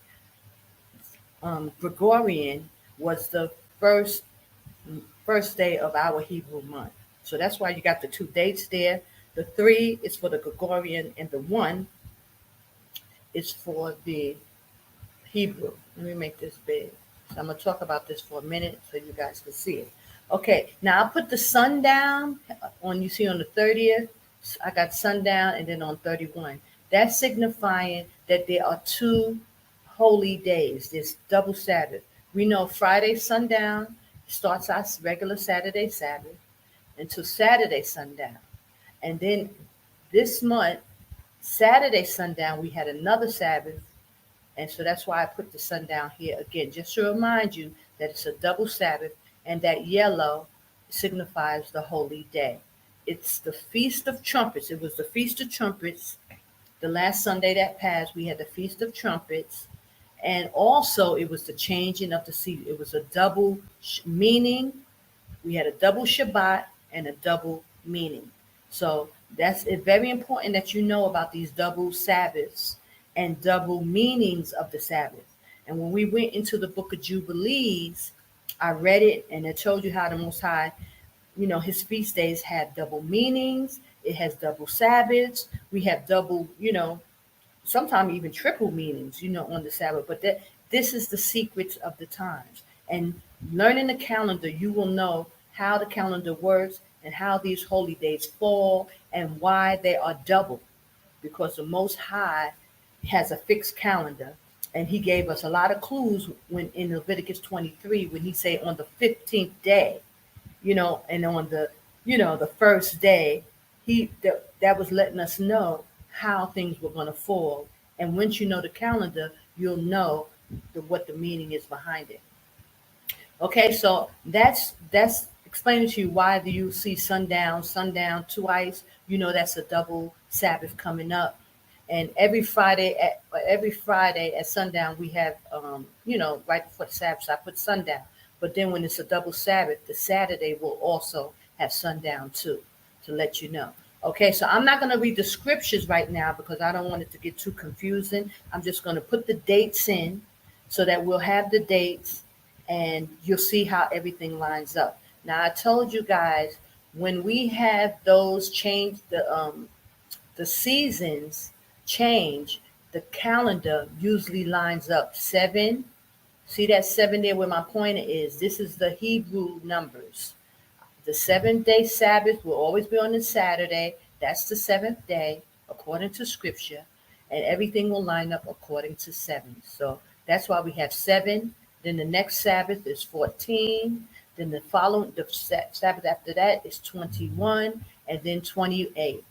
Gregorian was the first day of our Hebrew month. So that's why you got the 2 dates there. The 3 is for the Gregorian and the 1 is for the Hebrew. Let me make this big. So I'm going to talk about this for a minute so you guys can see it. Okay, now I'll put the sundown on, you see on the 30th, I got sundown, and then on 31. That's signifying that there are 2 holy days. There's double Sabbath. We know Friday sundown starts our regular Saturday Sabbath until Saturday sundown. And then this month, Saturday sundown, we had another Sabbath. And so that's why I put the sundown here again, just to remind you that it's a double Sabbath, and that yellow signifies the holy day. It's the Feast of Trumpets. It was the Feast of Trumpets. The last Sunday that passed, we had the Feast of Trumpets. And also, it was the changing of the season. It was a double meaning. We had a double Shabbat and a double meaning. So that's very important that you know about these double Sabbaths and double meanings of the Sabbath. And when we went into the book of Jubilees, I read it and it told you how the Most High, his feast days have double meanings. It has double Sabbaths. We have double, sometimes even triple meanings, on the Sabbath. But this is the secrets of the times. And learning the calendar, you will know how the calendar works and how these holy days fall and why they are double. Because the Most High has a fixed calendar, and he gave us a lot of clues when in Leviticus 23, when he say on the 15th day, and on the first day, that was letting us know how things were going to fall. And once you know the calendar, you'll know what the meaning is behind it. Okay, so that's explaining to you why do you see sundown twice. That's a double Sabbath coming up. And every Friday at sundown, we have, right before the Sabbath, so I put sundown. But then when it's a double Sabbath, the Saturday will also have sundown too, to let you know. Okay, so I'm not going to read the scriptures right now because I don't want it to get too confusing. I'm just going to put the dates in so that we'll have the dates and you'll see how everything lines up. Now, I told you guys when we have those change, the seasons change, the calendar usually lines up seven. See that seven there where my pointer is? This is the Hebrew numbers. The 7th-day Sabbath will always be on the Saturday. That's the seventh day, according to scripture. And everything will line up according to seven. So that's why we have seven. Then the next Sabbath is 14. Then the Sabbath after that is 21. And then 28.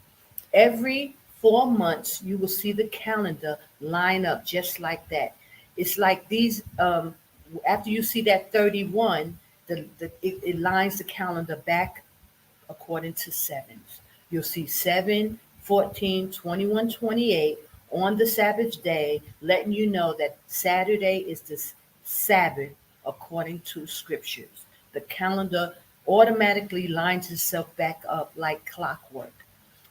Every 4 months, you will see the calendar line up just like that. It's like these, after you see that 31, it lines the calendar back according to sevens. You'll see 7, 14, 21, 28 on the Sabbath day, letting you know that Saturday is the Sabbath according to scriptures. The calendar automatically lines itself back up like clockwork.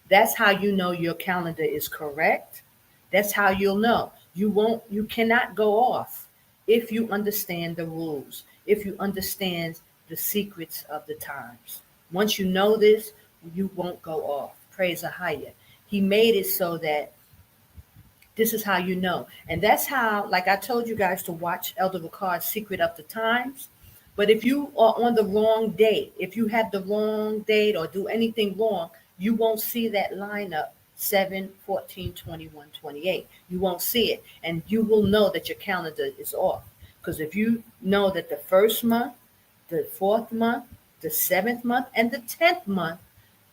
That's how you know your calendar is correct. That's how you'll know. You cannot go off if you understand the rules, if you understand the secrets of the times. Once you know this, you won't go off. Praise AHAYAH. He made it so that this is how you know. And that's how, like I told you guys to watch Elder Ricard's Secret of the Times. But if you are on the wrong date, if you have the wrong date or do anything wrong, you won't see that lineup 7, 14, 21, 28. You won't see it. And you will know that your calendar is off. Because if you know that the first month, the fourth month, the seventh month, and the 10th month,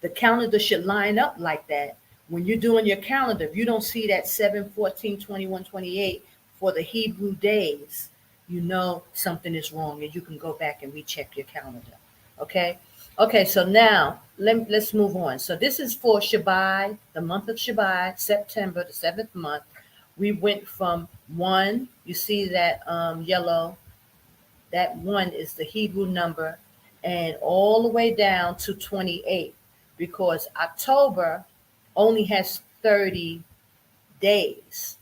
the calendar should line up like that. When you're doing your calendar, if you don't see that 7, 14, 21, 28 for the Hebrew days, you know something is wrong and you can go back and recheck your calendar. Okay? Okay, so now let's move on. So this is for Shabbat, the month of Shabbat, September, the 7th month. We went from 1, you see that yellow, that 1 is the Hebrew number, and all the way down to 28, because October only has 30 days.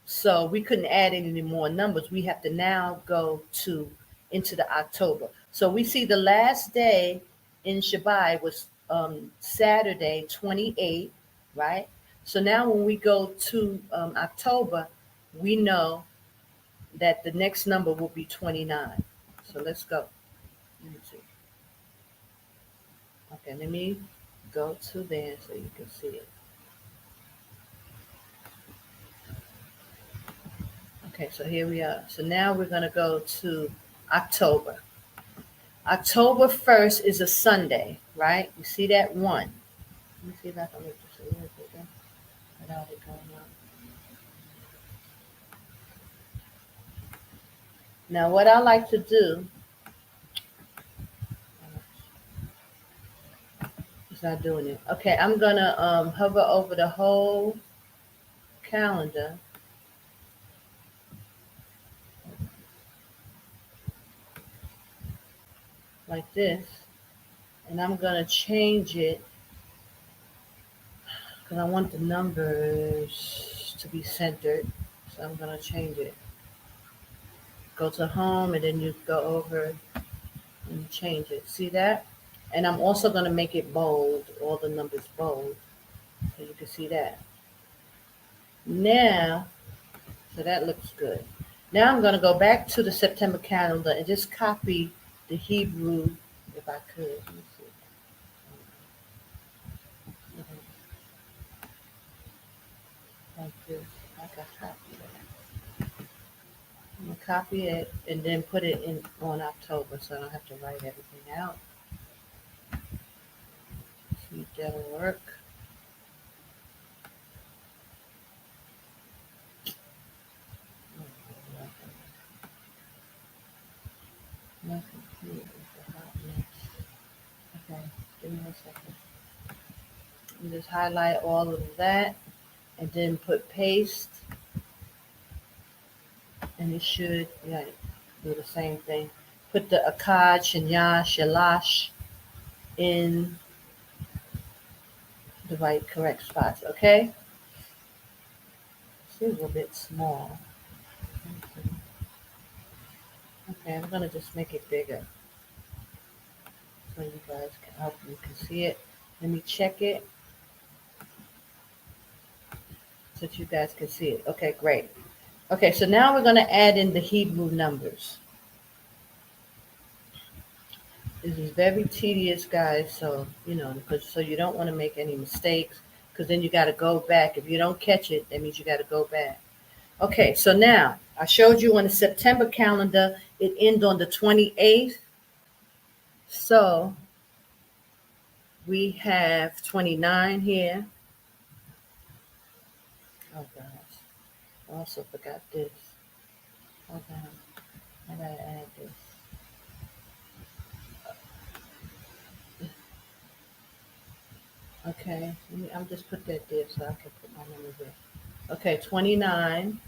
So we couldn't add any more numbers. We have to now go into the October. So we see the last day in Shabbat was Saturday, 28, right? So now when we go to October, we know that the next number will be 29. So let's go. Let me see. Okay, let me go to there so you can see it. Okay, so here we are. So now we're going to go to October. October 1st is a Sunday, right? You see that 1. Let me see if I can make this a little bigger without it going up. Now, what I like to do, it's not doing it. Okay, I'm going to hover over the whole calendar. Like this, and I'm going to change it because I want the numbers to be centered, so I'm going to change it. Go to home, and then you go over and change it. See that? And I'm also going to make it bold, all the numbers bold, so you can see that. Now, so that looks good. Now I'm going to go back to the September calendar and just copy the Hebrew, if I could. Let me see. Like this. I can copy that. I'm going to copy it and then put it in on October so I don't have to write everything out. See if that'll work. My computer is a hot mess. Okay, give me a second. You just highlight all of that and then put paste, and it should do the same thing. put the Akkad, Shanya, Shalash in the right correct spots, okay? It's a little bit small. Okay, I'm gonna just make it bigger so you guys can see it. Let me check it so that you guys can see it. Okay, great. Okay, so now we're gonna add in the Hebrew numbers. This is very tedious, guys, so, so you don't want to make any mistakes, because then you got to go back. If you don't catch it, that means you got to go back. Okay, so now, I showed you on the September calendar, it ends on the 28th. So, we have 29 here. Oh, gosh. I also forgot this. Hold on. I got to add this. Okay, I'll just put that there so I can put my number there. Okay, 29.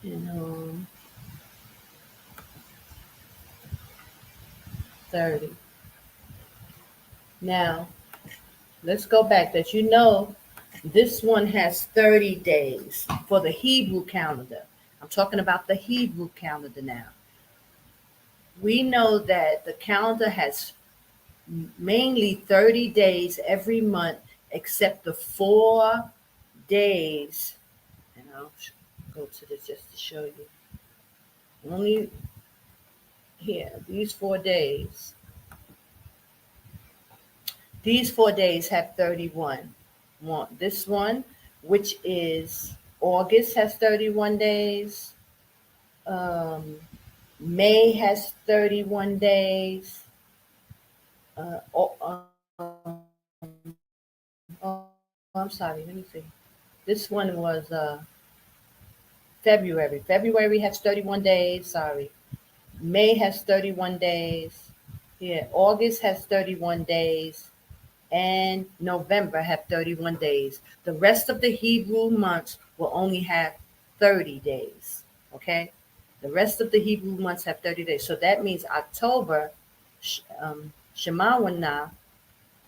And 30. Now, let's go back that this one has 30 days for the Hebrew calendar. I'm talking about the Hebrew calendar now. We know that the calendar has mainly 30 days every month except the 4 days. And I'll go to this just to show you. Only here, these 4 days. These 4 days have 31. This one, which is August, has 31 days. May has 31 days. Oh, I'm sorry. Let me see. This one was February. February has 31 days. Sorry. May has 31 days. Yeah. August has 31 days. And November have 31 days. The rest of the Hebrew months will only have 30 days. Okay? The rest of the Hebrew months have 30 days. So that means October, Shemawana,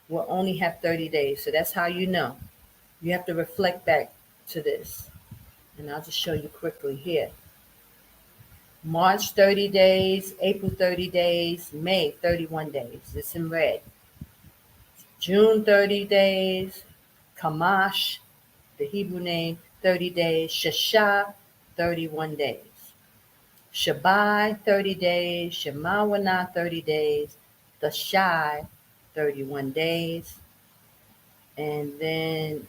will only have 30 days. So that's how you know. You have to reflect back to this. And I'll just show you quickly here. March 30 days, April 30 days, May 31 days. It's in red. June 30 days, Kamash, the Hebrew name, 30 days. Shasha, 31 days. Shabai, 30 days. Shemawana, 30 days. Thashai, 31 days. And then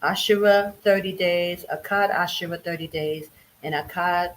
Asherah, 30 days. Akkad Asherah, 30 days. And Akkad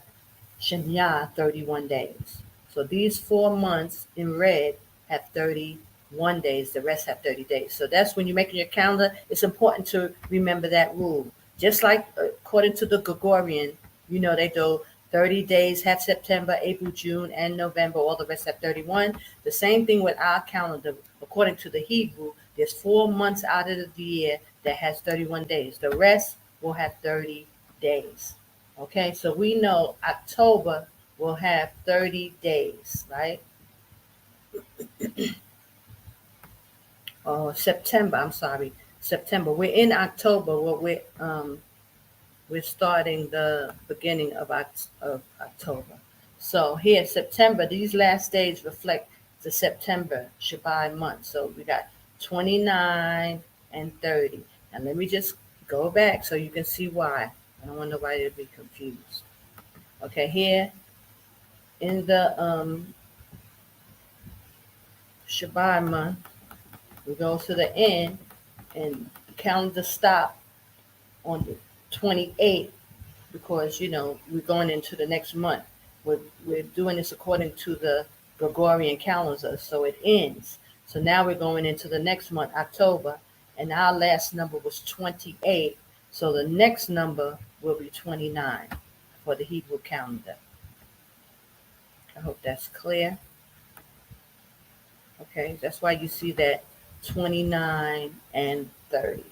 Shanya, 31 days. So these 4 months in red have 31 days. The rest have 30 days. So that's when you're making your calendar. It's important to remember that rule. Just like according to the Gregorian, they do 30 days have September, April, June, and November. All the rest have 31. The same thing with our calendar. According to the Hebrew, there's 4 months out of the year that has 31 days. The rest will have 30 days. Okay, so we know October will have 30 days, right? September, I'm sorry. September. We're in October. We're starting the beginning of October. So here, September, these last days reflect the September Shabbat month. So we got 29 and 30. And let me just go back so you can see why. I don't want nobody to be confused. Okay, here in the Shabbat month, we go to the end and the calendar stop on the 28th because, we're going into the next month. We're doing this according to the Gregorian calendar, so it ends. So now we're going into the next month, October, and our last number was 28. So the next number will be 29 for the Hebrew calendar. I hope that's clear. Okay, that's why you see that 29 and 30.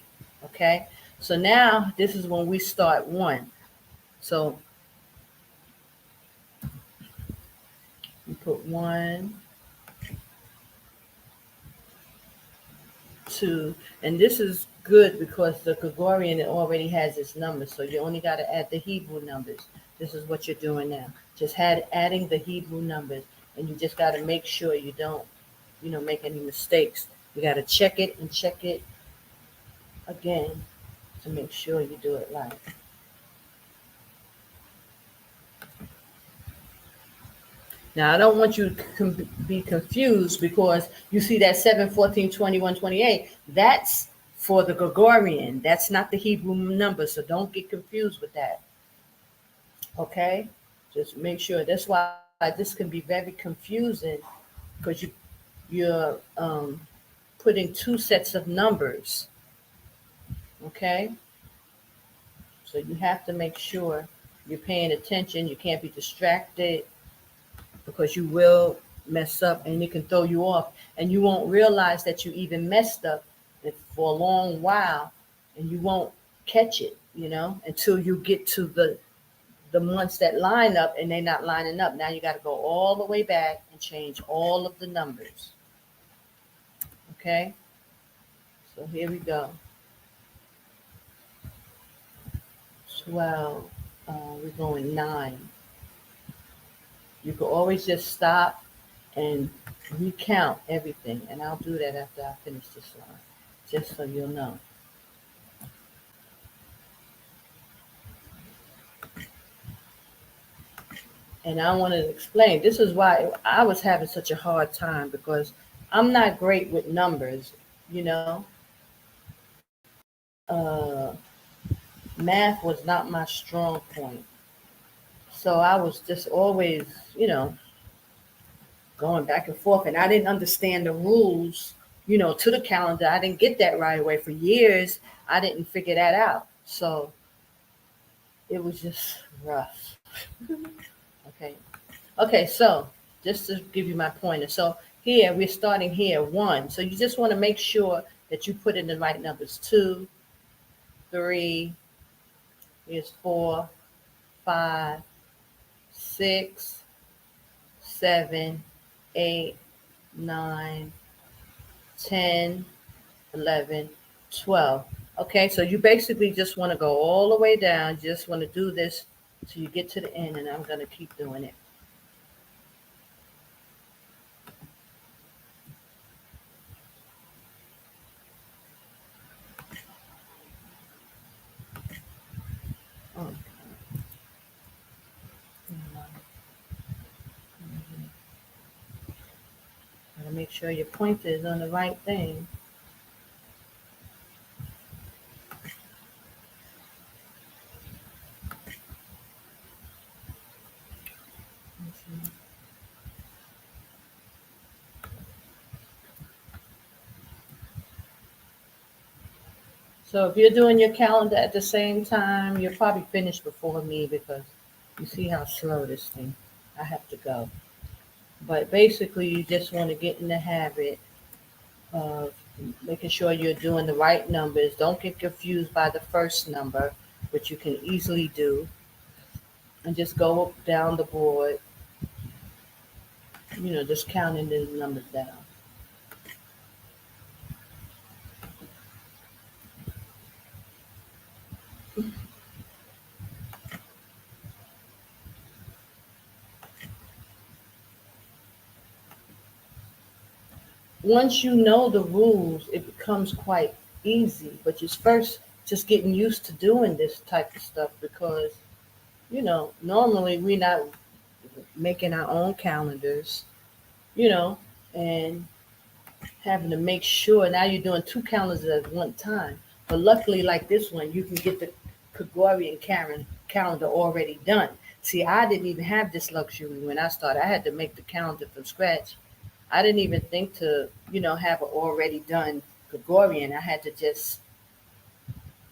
Okay, so now this is when we start 1. So we put 1, 2, and this is good because the Gregorian, it already has its numbers, so you only got to add the Hebrew numbers. This is what you're doing now. Just adding the Hebrew numbers, and you just got to make sure you don't, make any mistakes. You got to check it and check it again to make sure you do it right. Now, I don't want you to be confused because you see that 7, 14, 21, 28. That's for the Gregorian. That's not the Hebrew number, so don't get confused with that. Okay? Just make sure. That's why this can be very confusing because you're putting 2 sets of numbers. Okay? So you have to make sure you're paying attention. You can't be distracted because you will mess up and it can throw you off. And you won't realize that you even messed up for a long while and you won't catch it, until you get to the months that line up and they're not lining up. Now you got to go all the way back and change all of the numbers. Okay? So here we go. 12. We're going 9. You can always just stop and recount everything. And I'll do that after I finish this line, just so you'll know. And I want to explain, this is why I was having such a hard time because I'm not great with numbers, Uh, math was not my strong point. So I was just always, going back and forth. And I didn't understand the rules, to the calendar. I didn't get that right away. For years, I didn't figure that out. So it was just rough. Okay. Okay, so just to give you my pointer. So here, we're starting here, 1. So you just want to make sure that you put in the right numbers. 2, 3, here's 4, 5, 6, 7, 8, 9, 10, 11, 12. Okay, so you basically just want to go all the way down. You just want to do this till you get to the end, and I'm going to keep doing it. Oh. Gotta make sure your pointer is on the right thing. So if you're doing your calendar at the same time, you're probably finished before me because you see how slow this thing. I have to go. But basically, you just want to get in the habit of making sure you're doing the right numbers. Don't get confused by the first number, which you can easily do. And just go down the board, just counting the numbers down. Once you know the rules, it becomes quite easy. But you're first just getting used to doing this type of stuff because, normally we're not making our own calendars, and having to make sure now you're doing 2 calendars at one time. But luckily, like this one, you can get the Gregorian calendar already done. See, I didn't even have this luxury when I started. I had to make the calendar from scratch. I didn't even think to, have an already done Gregorian. I had to just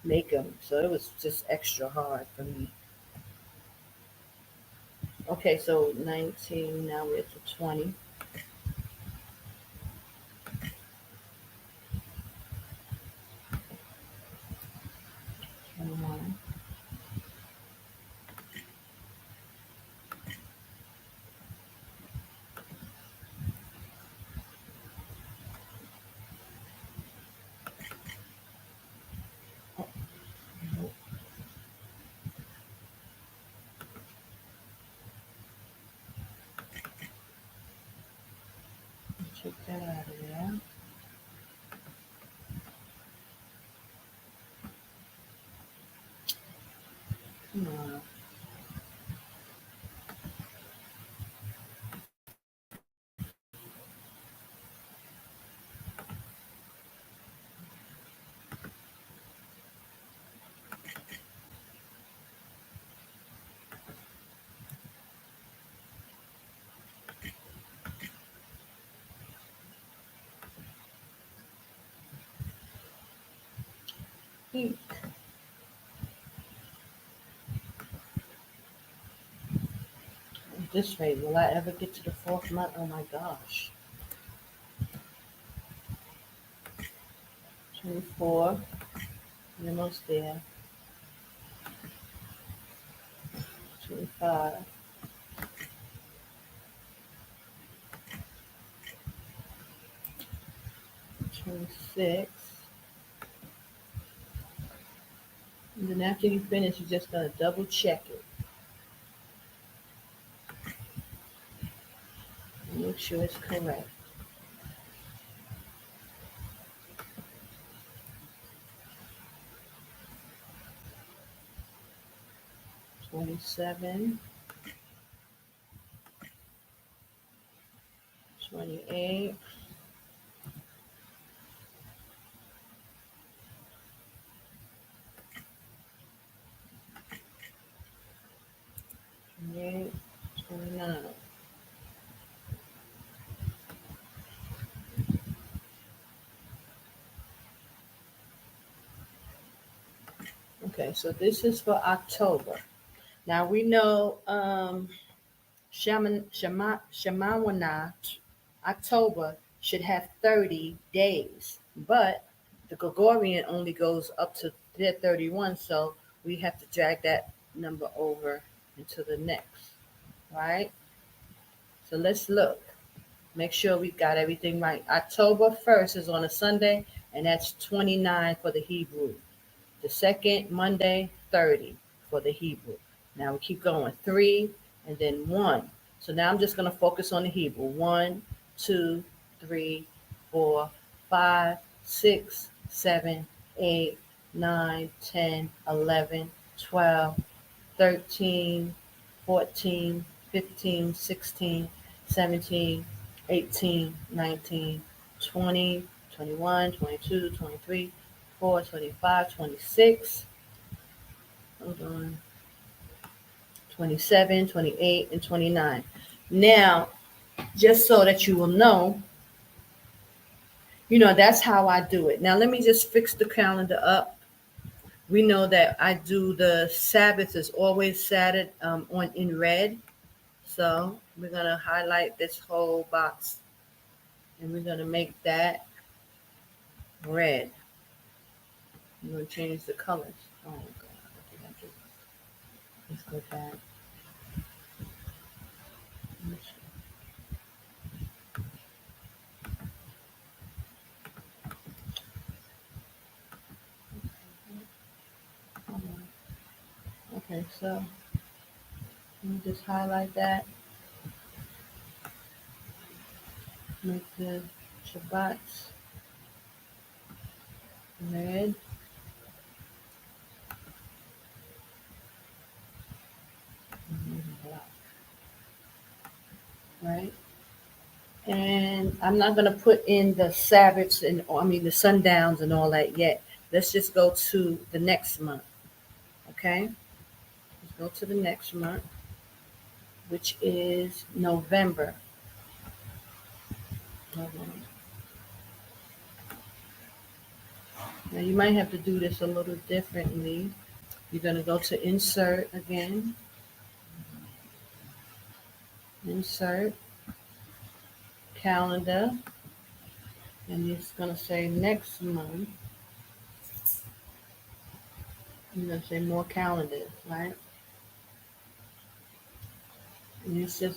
make them. So it was just extra hard for me. Okay, so 19, now we're at 20. Check that out of there. Come on. Eek. At this rate, will I ever get to the 4th month? Oh my gosh. 24. We're almost there. 25. 26. And then after you finish, you're just going to double check it. Make sure it's correct. $27, $28, $28, $29. Okay, so this is for October. Now we know Shemawana, October should have 30 days, but the Gregorian only goes up to their 31, so we have to drag that number over into the next, right? So let's look. Make sure we've got everything right. October 1st is on a Sunday, and that's 29 for the Hebrew. The second Monday, 30 for the Hebrew. Now we keep going. 3 and then 1. So now I'm just going to focus on the Hebrew. 1, 2, 3, 4, 5, 6, 7, 8, 9, 10, 11, 12, 13, 14, 15, 16, 17, 18, 19, 20, 21, 22, 23, 24, 25, 26, hold on, 27, 28, and 29. Now, just so that you will know, that's how I do it. Now, let me just fix the calendar up. We know that I do the Sabbath is always Saturday in red. So we're going to highlight this whole box and we're going to make that red. I'm going to change the colors. Oh my God. Let's go back. Okay, so let me just highlight that. Make the Shabbats red. Black. Right? And I'm not going to put in the Sabbaths and the sundowns and all that yet. Let's just go to the next month. Okay? Let's go to the next month, which is November. Now you might have to do this a little differently. You're going to go to insert again. Insert calendar. And it's going to say next month. You're going to say more calendars, right? And it's going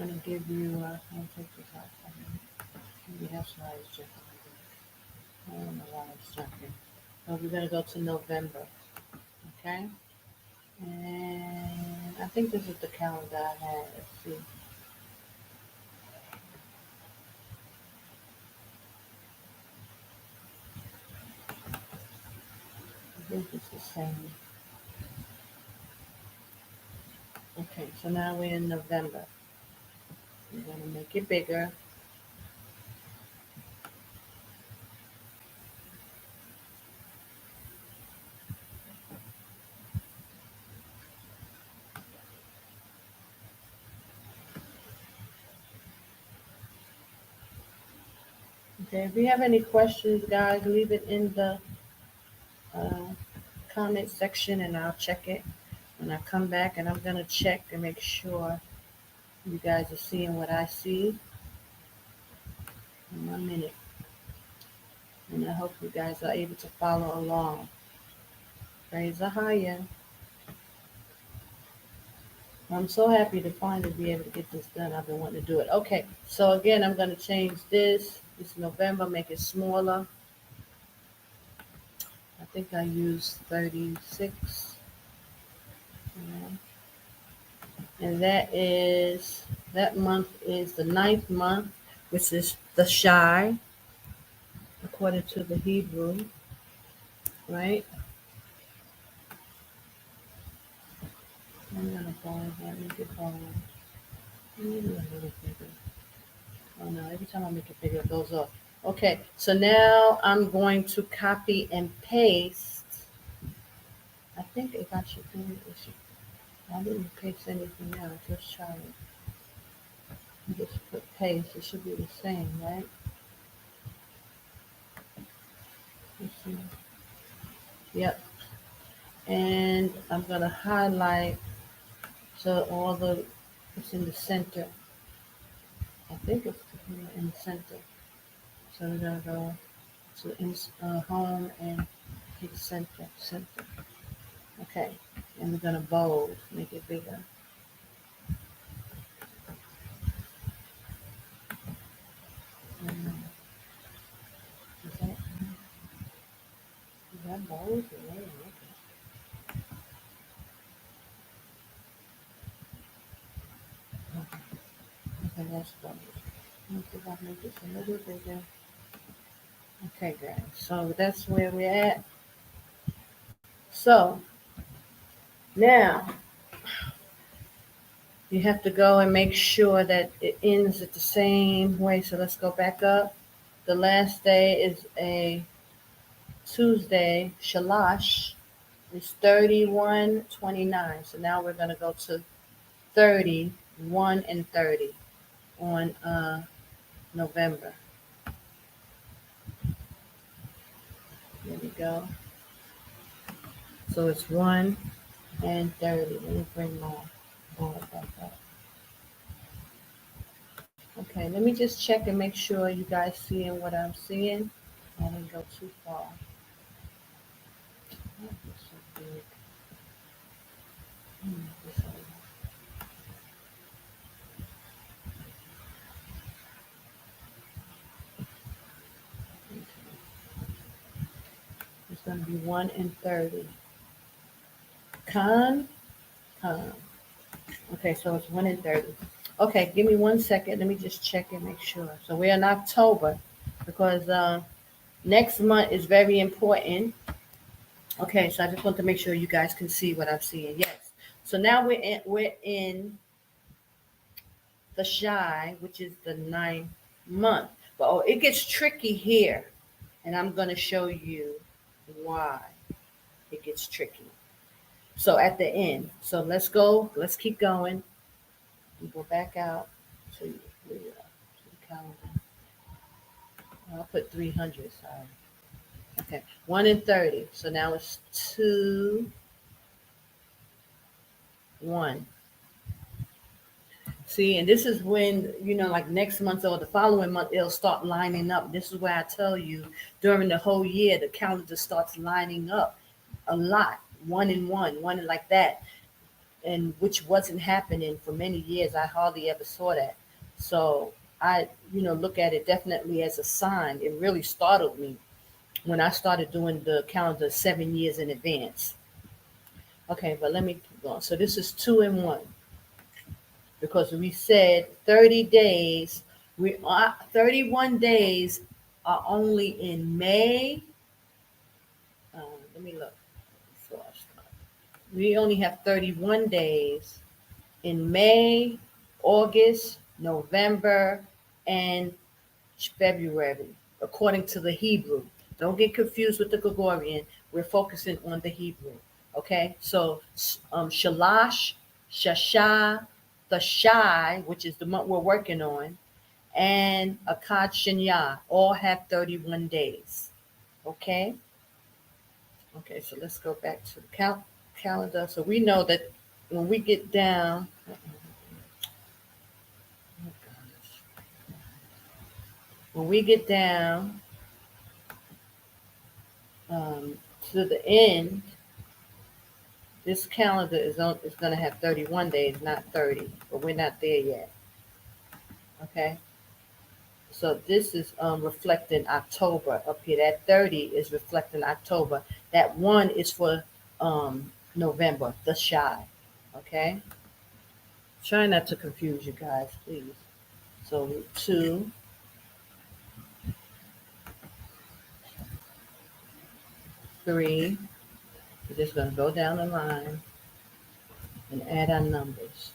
to give you, I'll take this out. Maybe that's why it's jumping. I don't know why it's jumping. So we're going to go to November. Okay? And I think this is the calendar I had. Let's see. I think it's the same. Okay, so now we're in November. I'm going to make it bigger. Okay, if you have any questions, guys, leave it in the uh, comment section and I'll check it when I come back, and I'm going to check and make sure you guys are seeing what I see in 1 minute. And I hope you guys are able to follow along. Praise AHAYAH. I'm so happy to finally be able to get this done. I've been wanting to do it. Okay, so again, I'm going to change this. This is November, make it smaller. I think I used 36. Yeah. And that month is the 9th month, which is the shy, according to the Hebrew, right? I'm going to bold that, make it bold. Maybe a little bigger. Oh no, every time I make it bigger, it goes up. Okay, so now I'm going to copy and paste. I think if I should do it, I didn't paste anything else. Let's try it. Just put paste. It should be the same, right? Let's see. Yep. And I'm going to highlight so it's in the center. I think it's in the center. So we're going to go to home and hit center. Okay, and we're gonna bold, make it bigger. Is that bold? Yeah, okay, that's bold. Let's see if I can make this a little bigger. Okay, guys, so that's where we're at. So now you have to go and make sure that it ends at the same way. So let's go back up. The last day is a Tuesday, Shalash. It's 31:29. So now we're gonna go to 31 and 30 on November. There we go. So it's 1 and 30. Let me bring my board back up. Okay, let me just check and make sure you guys seeing what I'm seeing. I didn't go too far. Oh, this is so big. This over. Okay. It's going to be 1 and 30. Con. Okay, so it's 1 and 30. Okay, give me 1 second. Let me just check and make sure. So we're in October because next month is very important. Okay, so I just want to make sure you guys can see what I'm seeing. Yes. So now we're in the shy, which is the 9th month. But it gets tricky here, and I'm going to show you why it gets tricky. So at the end, so let's keep going. We go back out to the calendar. I'll put 300, sorry. Okay, 1 and 30. So now it's 2, 1. See, and this is when, like next month or the following month, it'll start lining up. This is where I tell you during the whole year, the calendar starts lining up a lot. 1 and 1 and like that. And which wasn't happening for many years. I hardly ever saw that. So I, look at it definitely as a sign. It really startled me when I started doing the calendar 7 years in advance. Okay, but let me keep going. So this is 2 and 1 because we said 30 days. We are 31 days are only in May. Let me look before I start. We only have 31 days in May, August, November, and February, according to the Hebrew. Don't get confused with the Gregorian. We're focusing on the Hebrew. Okay, so Shalash, Shashah, the Shai, which is the month we're working on, and Akkad Shinya all have 31 days. Okay. Okay, so let's go back to the calendar. So we know that when we get down, oh gosh, when we get down to the end, this calendar is going to have 31 days, not 30, but we're not there yet. Okay, so this is reflecting October up here. That 30 is reflecting October. That 1 is for November, the shy. Okay, try not to confuse you guys, please. So 2, 3. We're just going to go down the line and add our numbers.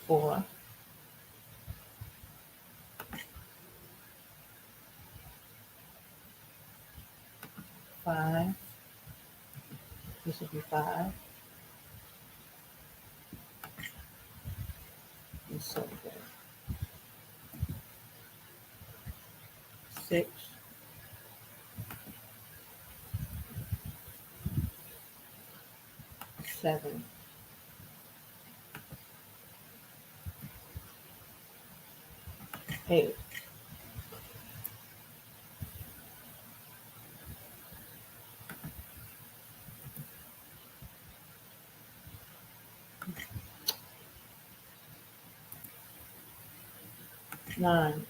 4, 5. This will be 5. And so forth. 6. 7. 8. 9.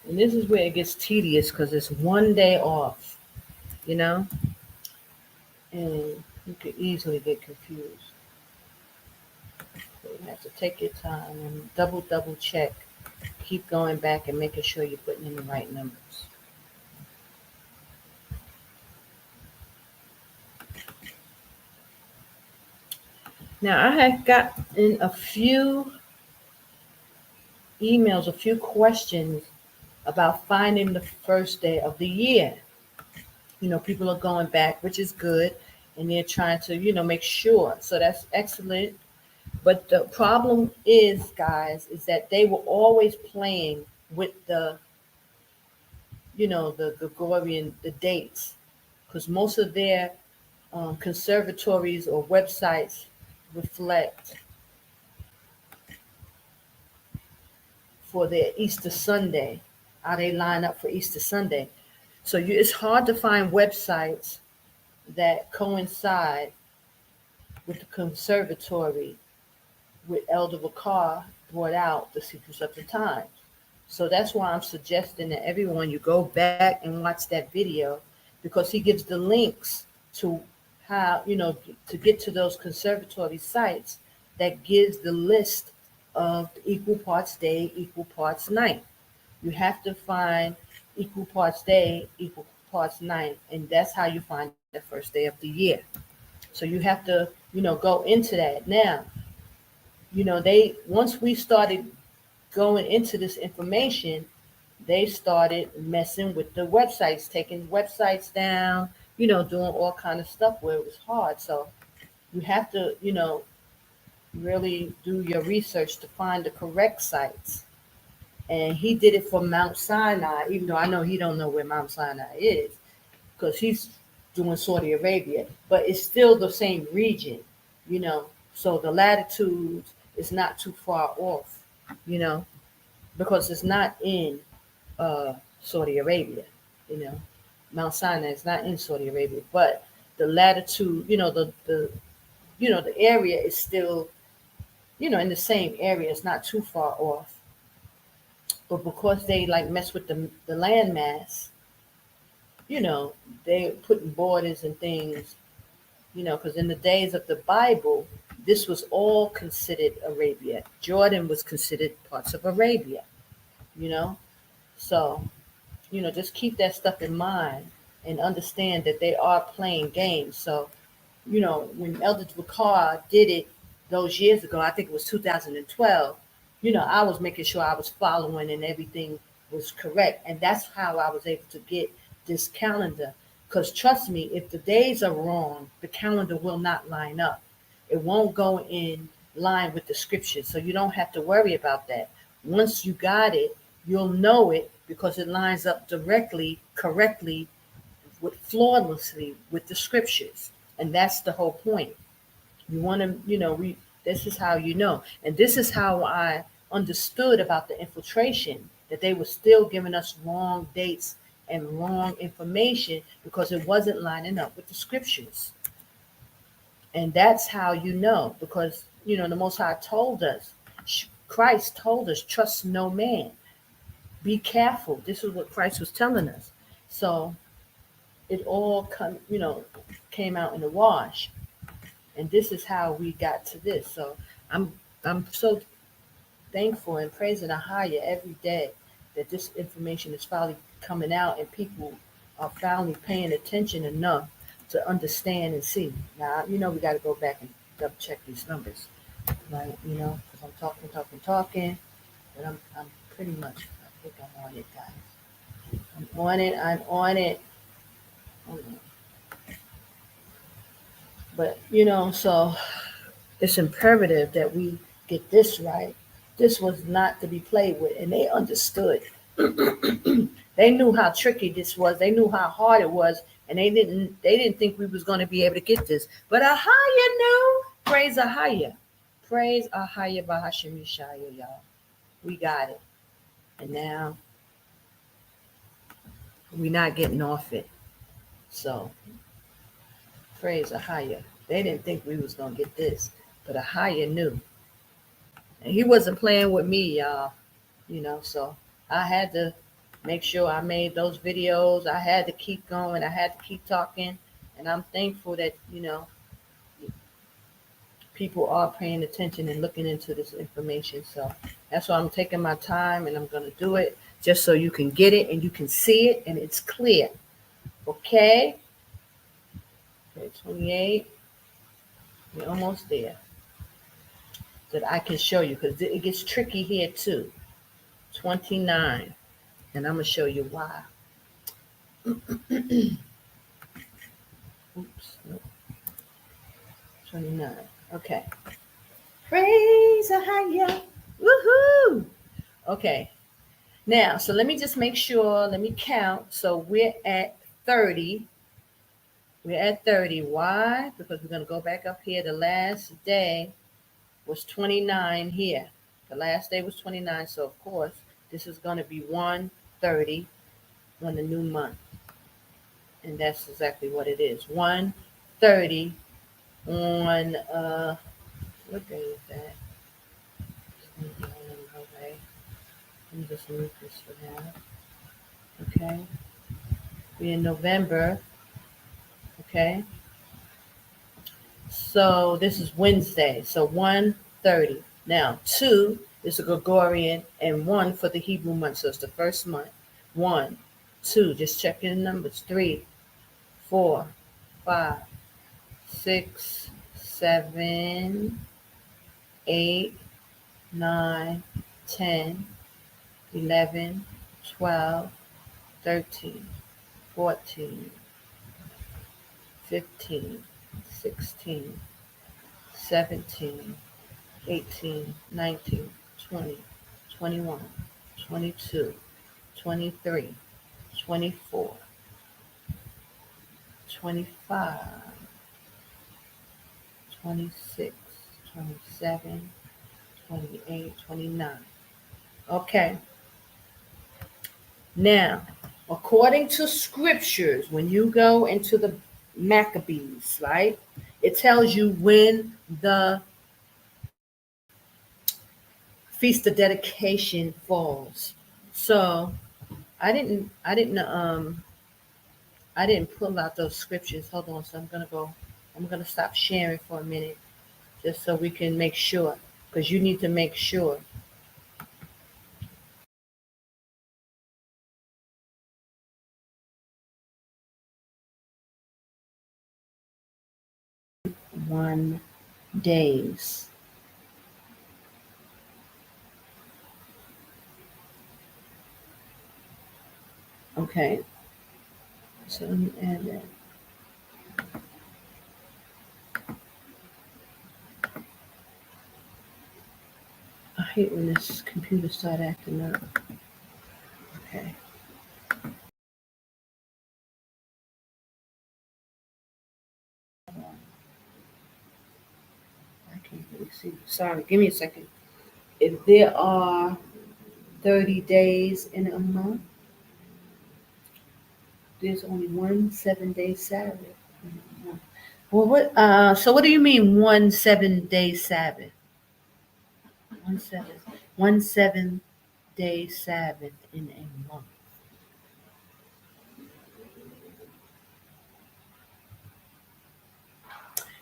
And this is where it gets tedious because it's one day off, you know, and you could easily get confused. So you have to take your time and double check. Keep going back and making sure you're putting in the right numbers. Now, I have gotten a few emails, a few questions about finding the first day of the year. You know, people are going back, which is good, and they're trying to, make sure. So that's excellent. But the problem is, guys, is that they were always playing with the Gregorian, the dates, because most of their conservatories or websites reflect for their Easter Sunday, how they line up for Easter Sunday. So it's hard to find websites that coincide with the conservatory with Elder Bakar brought out the Secrets of the Times. So that's why I'm suggesting that everyone, you go back and watch that video, because he gives the links to how, to get to those conservatory sites that gives the list of equal parts day, equal parts night. You have to find equal parts day, equal parts night, and that's how you find the first day of the year. So you have to, go into that. Now, once we started going into this information, they started messing with the websites, taking websites down, doing all kind of stuff where it was hard. So you have to, really do your research to find the correct sites. And he did it for Mount Sinai, even though I know he don't know where Mount Sinai is, because he's doing Saudi Arabia, but it's still the same region, so the latitudes is not too far off, because it's not in Saudi Arabia, Mount Sinai is not in Saudi Arabia, but the latitude, the area is still, in the same area. It's not too far off. But because they like mess with the landmass, they putting borders and things, because in the days of the Bible, this was all considered Arabia. Jordan was considered parts of Arabia, you know. So, just keep that stuff in mind and understand that they are playing games. So, when Elder Bakar did it those years ago, I think it was 2012, I was making sure I was following and everything was correct. And that's how I was able to get this calendar. Because trust me, if the days are wrong, the calendar will not line up. It won't go in line with the scriptures. So you don't have to worry about that. Once you got it, you'll know it because it lines up directly, correctly, flawlessly with the scriptures. And that's the whole point. You want to, this is how you know. And this is how I understood about the infiltration, that they were still giving us wrong dates and wrong information because it wasn't lining up with the scriptures. And that's how you know, because, the Most High told us, Christ told us, trust no man. Be careful. This is what Christ was telling us. So it all came out in the wash. And this is how we got to this. So I'm so thankful and praising AHAYAH every day that this information is finally coming out and people are finally paying attention enough to understand and see. Now, we got to go back and double check these numbers, right? Because I'm talking, but I'm pretty much, I think I'm on it, guys. I'm on it. Hold on. But, so it's imperative that we get this right. This was not to be played with, and they understood. They knew how tricky this was. They knew how hard it was, and they didn't think we was going to be able to get this. But AHAYAH knew. Praise AHAYAH. Praise AHAYAH Bahashim Yashaya, y'all. We got it. And now we're not getting off it. So praise AHAYAH. They didn't think we was going to get this, but AHAYAH knew. And he wasn't playing with me, y'all, so I had to make sure I made those videos. I had to keep going. I had to keep talking. And I'm thankful that, people are paying attention and looking into this information. So that's why I'm taking my time and I'm going to do it just so you can get it and you can see it and it's clear. Okay? Okay, 28. We're almost there. That I can show you because it gets tricky here too. 29. And I'm going to show you why. Oops. Nope. 29. Okay. Praise AHAYAH. Woohoo. Okay. Now, so let me just make sure. Let me count. So we're at 30. We're at 30. Why? Because we're going to go back up here. The last day was 29 here. The last day was 29. So, of course, this is going to be 130 on the new month. And that's exactly what it is. 130 on, what day is that? Okay. Let me just move this for now. Okay. We're in November. Okay. So this is Wednesday. So 130. Now 2 is a Gregorian and 1 for the Hebrew month. So it's the first month. 1, 2. Just checking the numbers. 3, 4, 5, 6, 7, 8, 9, 10, 11, 12, 13, 14, 15, 16, 17, 18, 19, 20, 21, 22, 23, 24, 25, 26, 27, 28, 29. Okay. Now, according to scriptures, when you go into the Maccabees, right, it tells you when the Feast of Dedication falls. So I didn't pull out those scriptures. Hold on. So I'm gonna stop sharing for a minute just so we can make sure, because you need to make sure. One days. Okay. So let me add that. I hate when this computer start acting up. Okay. I can't really see. Sorry, give me a second. If there are 30 days in a month, there's only one 7-day Sabbath in a month. Well, so what do you mean 1 7-day Sabbath? One 7-day Sabbath in a month.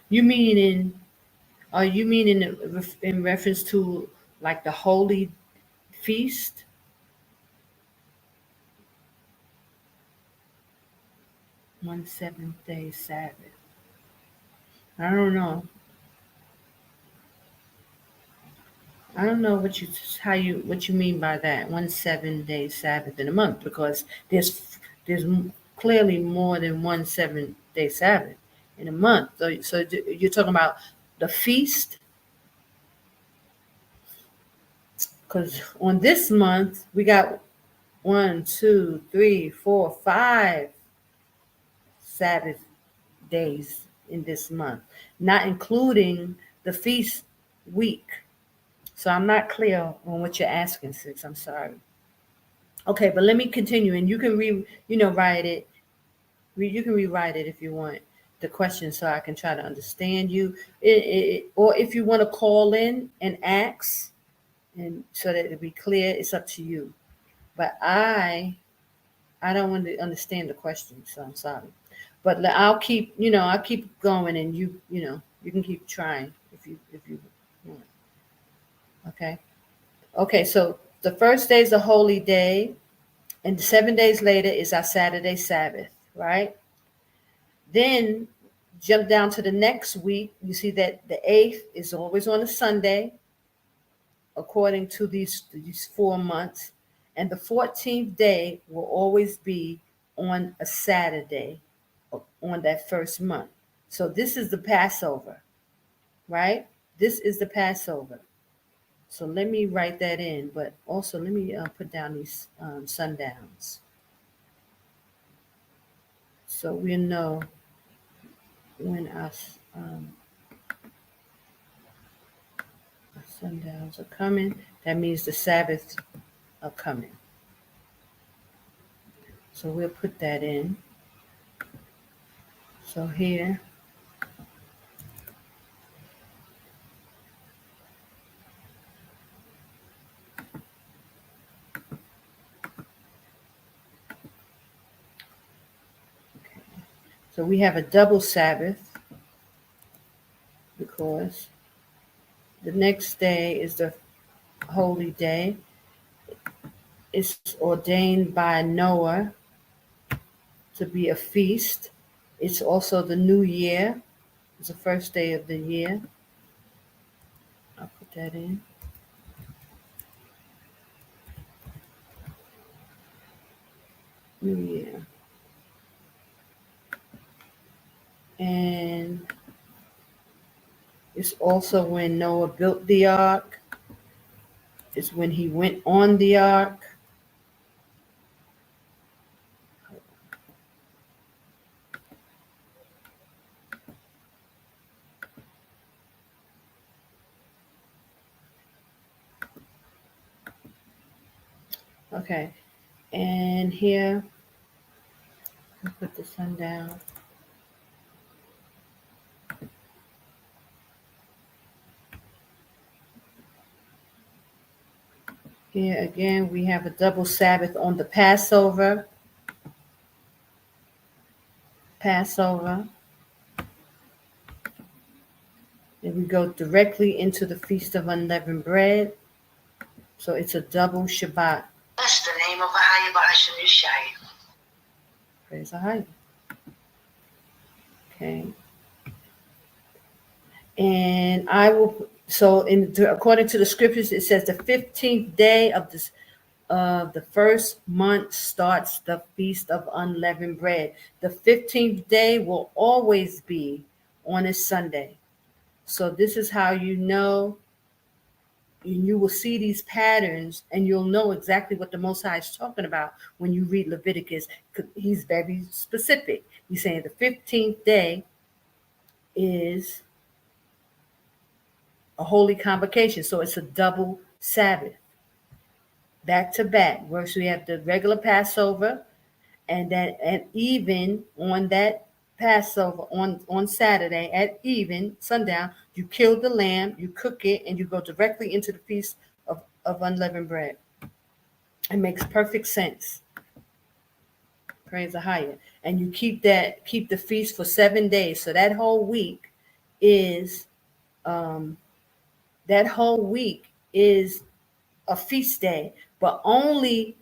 You mean are you mean in reference to like the holy feast? One 7th-day Sabbath. I don't know. I don't know what you mean by that. One 7-day Sabbath in a month, because there's clearly more than one 7-day Sabbath in a month. So you're talking about the feast, because on this month we got 1 2 3 4 5 Sabbath days in this month, not including the feast week. So I'm not clear on what you're asking, sis. I'm sorry. Okay, but let me continue, and you can write it. You can rewrite it if you want the question, so I can try to understand you. Or if you want to call in and ask, and so that it be clear, it's up to you. But I don't want to understand the question, so I'm sorry. But I'll keep going, and you can keep trying if you want. Okay. Okay. So the first day is a holy day, and 7 days later is our Saturday Sabbath, right? Then jump down to the next week. You see that the 8th is always on a Sunday, according to these 4 months, and the 14th day will always be on a Saturday on that first month. So this is the Passover, right? This is the Passover. So let me write that in, but also let me put down these sundowns, so we know when our sundowns are coming. That means the Sabbaths are coming. So we'll put that in. So here, so we have a double Sabbath, because the next day is the holy day. It's ordained by Noah to be a feast. It's also the new year. It's the first day of the year. I'll put that in. New year. And it's also when Noah built the ark. It's when he went on the ark. Okay. And here, I'll put the sun down. Here again, we have a double Sabbath on the Passover. Passover. Then we go directly into the Feast of Unleavened Bread. So it's a double Shabbat. Bless the name of AHAYAH Yashaya. Praise AHAYAH. Okay. And I will, so according to the scriptures, it says the 15th day of this the first month starts the Feast of Unleavened Bread. The 15th day will always be on a Sunday. So this is how you know, and you will see these patterns, and you'll know exactly what the Most High is talking about when you read Leviticus. He's very specific. He's saying the 15th day is a holy convocation. So it's a double Sabbath, back to back, where we have the regular Passover, and even on that Passover on Saturday at even sundown, you kill the lamb, you cook it, and you go directly into the Feast of Unleavened Bread. It makes perfect sense. Praise AHAYAH. And you keep the feast for 7 days. So that whole week is a feast day, but only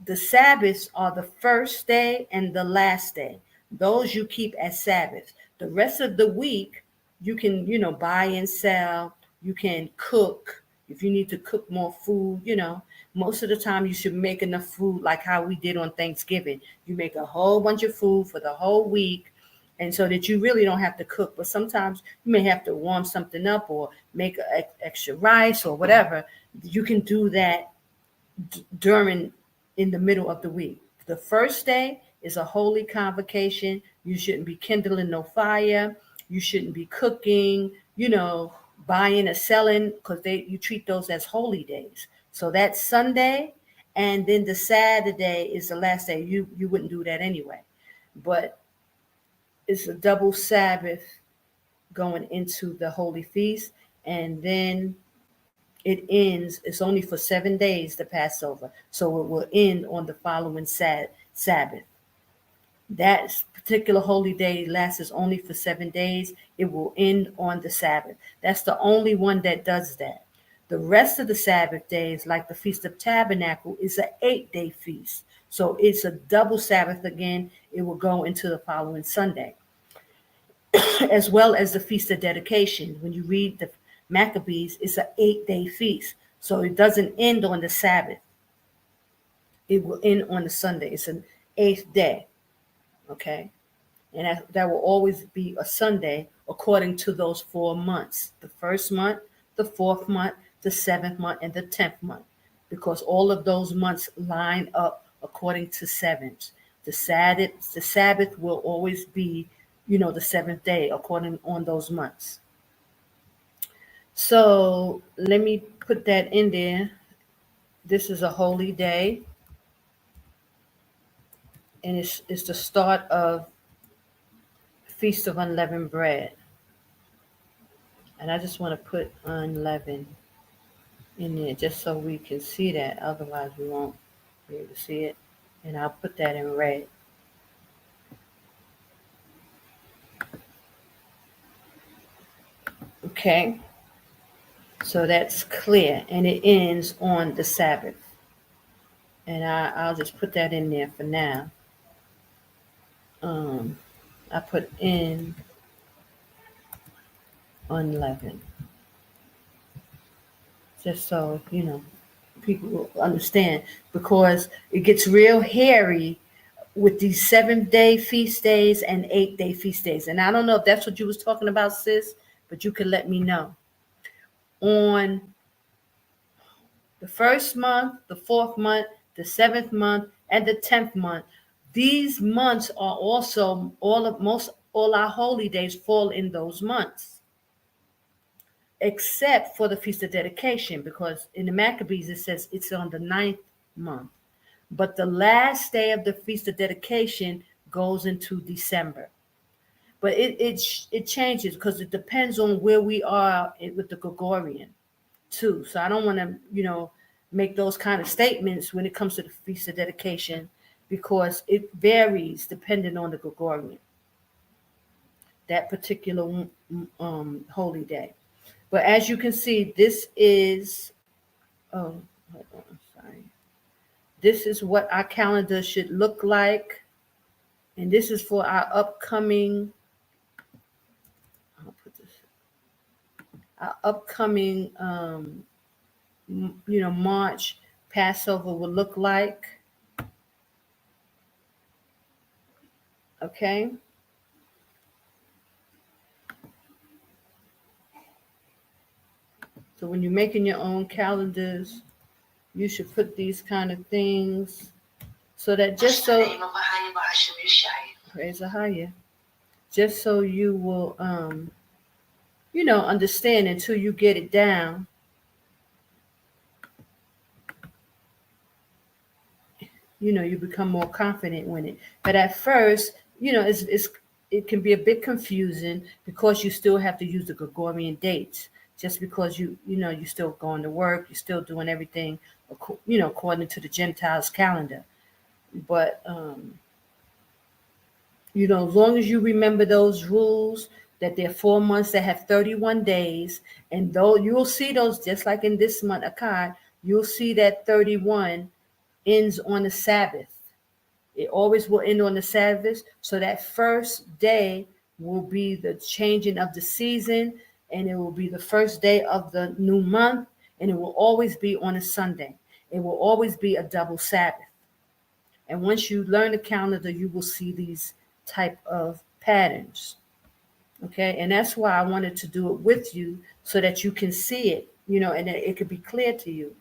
the Sabbaths are the first day and the last day. Those you keep as Sabbaths. The rest of the week, you can, buy and sell. You can cook if you need to cook more food. Most of the time you should make enough food, like how we did on Thanksgiving. You make a whole bunch of food for the whole week, and so that you really don't have to cook. But sometimes you may have to warm something up or make extra rice or whatever. You can do that in the middle of the week. The first day is a holy convocation. You shouldn't be kindling no fire. You shouldn't be cooking, buying or selling, because you treat those as holy days. So that's Sunday, and then the Saturday is the last day. You wouldn't do that anyway. But it's a double Sabbath going into the holy feast, and then it ends. It's only for 7 days, the Passover. So it will end on the following Sabbath. That particular holy day lasts only for 7 days. It will end on the Sabbath. That's the only one that does that. The rest of the Sabbath days, like the Feast of Tabernacle, is an 8-day feast. So it's a double Sabbath again. It will go into the following Sunday, as well as the Feast of Dedication. When you read the Maccabees, it's an 8-day feast. So it doesn't end on the Sabbath. It will end on the Sunday. It's an 8th day. Okay. And that will always be a Sunday according to those 4 months. The first month, the 4th month, the 7th month, and the 10th month. Because all of those months line up according to sevens. The Sabbath will always be, the 7th day according on those months. So let me put that in there. This is a holy day, and it's the start of Feast of Unleavened Bread. And I just want to put unleavened in there just so we can see that. Otherwise, we won't be able to see it. And I'll put that in red. Okay. So that's clear. And it ends on the Sabbath. And I'll just put that in there for now. I put in unleavened. Just so, people will understand, because it gets real hairy with these 7-day feast days and 8-day feast days. And I don't know if that's what you was talking about, sis, but you can let me know. On the first month, the 4th month, the 7th month, and the 10th month, these months are also all our holy days fall in those months, except for the Feast of Dedication, because in the Maccabees it says it's on the 9th month. But the last day of the Feast of Dedication goes into December. But it changes because it depends on where we are with the Gregorian too. So I don't want to, make those kind of statements when it comes to the Feast of Dedication, because it varies depending on the Gregorian, that particular holy day. But as you can see, this is, oh, hold on, sorry. This is what our calendar should look like. And this is for our upcoming, I'll put this, our upcoming, March Passover will look like. Okay. So when you're making your own calendars, you should put these kind of things so that just so, praise AHAYAH, just so you will, understand until you get it down. You become more confident with it. But at first, it can be a bit confusing because you still have to use the Gregorian dates. Just because you're still going to work, you're still doing everything, according to the Gentiles' calendar. But as long as you remember those rules, that there are 4 months that have 31 days, and though you'll see those just like in this month, Akkad, you'll see that 31 ends on the Sabbath. It always will end on the Sabbath. So that first day will be the changing of the season, and it will be the first day of the new month, and it will always be on a Sunday. It will always be a double Sabbath. And once you learn the calendar, you will see these type of patterns. Okay, and that's why I wanted to do it with you so that you can see it, and it could be clear to you.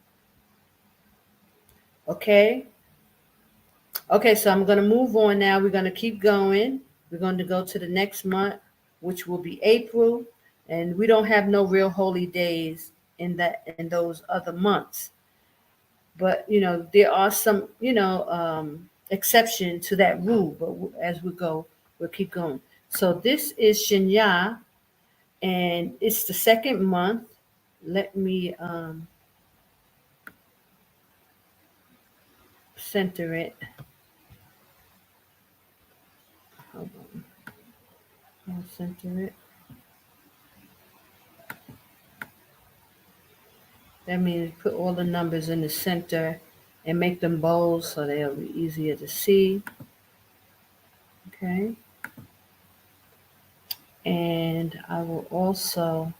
Okay. Okay, so I'm going to move on now. We're going to keep going. We're going to go to the next month, which will be April, and we don't have no real holy days in those other months. But there are some exception to that rule. But as we go, we'll keep going. So this is Shinya, and it's the second month. Let me center it. Hold on. I'll center it. That means put all the numbers in the center and make them bold so they'll be easier to see. Okay. And I will also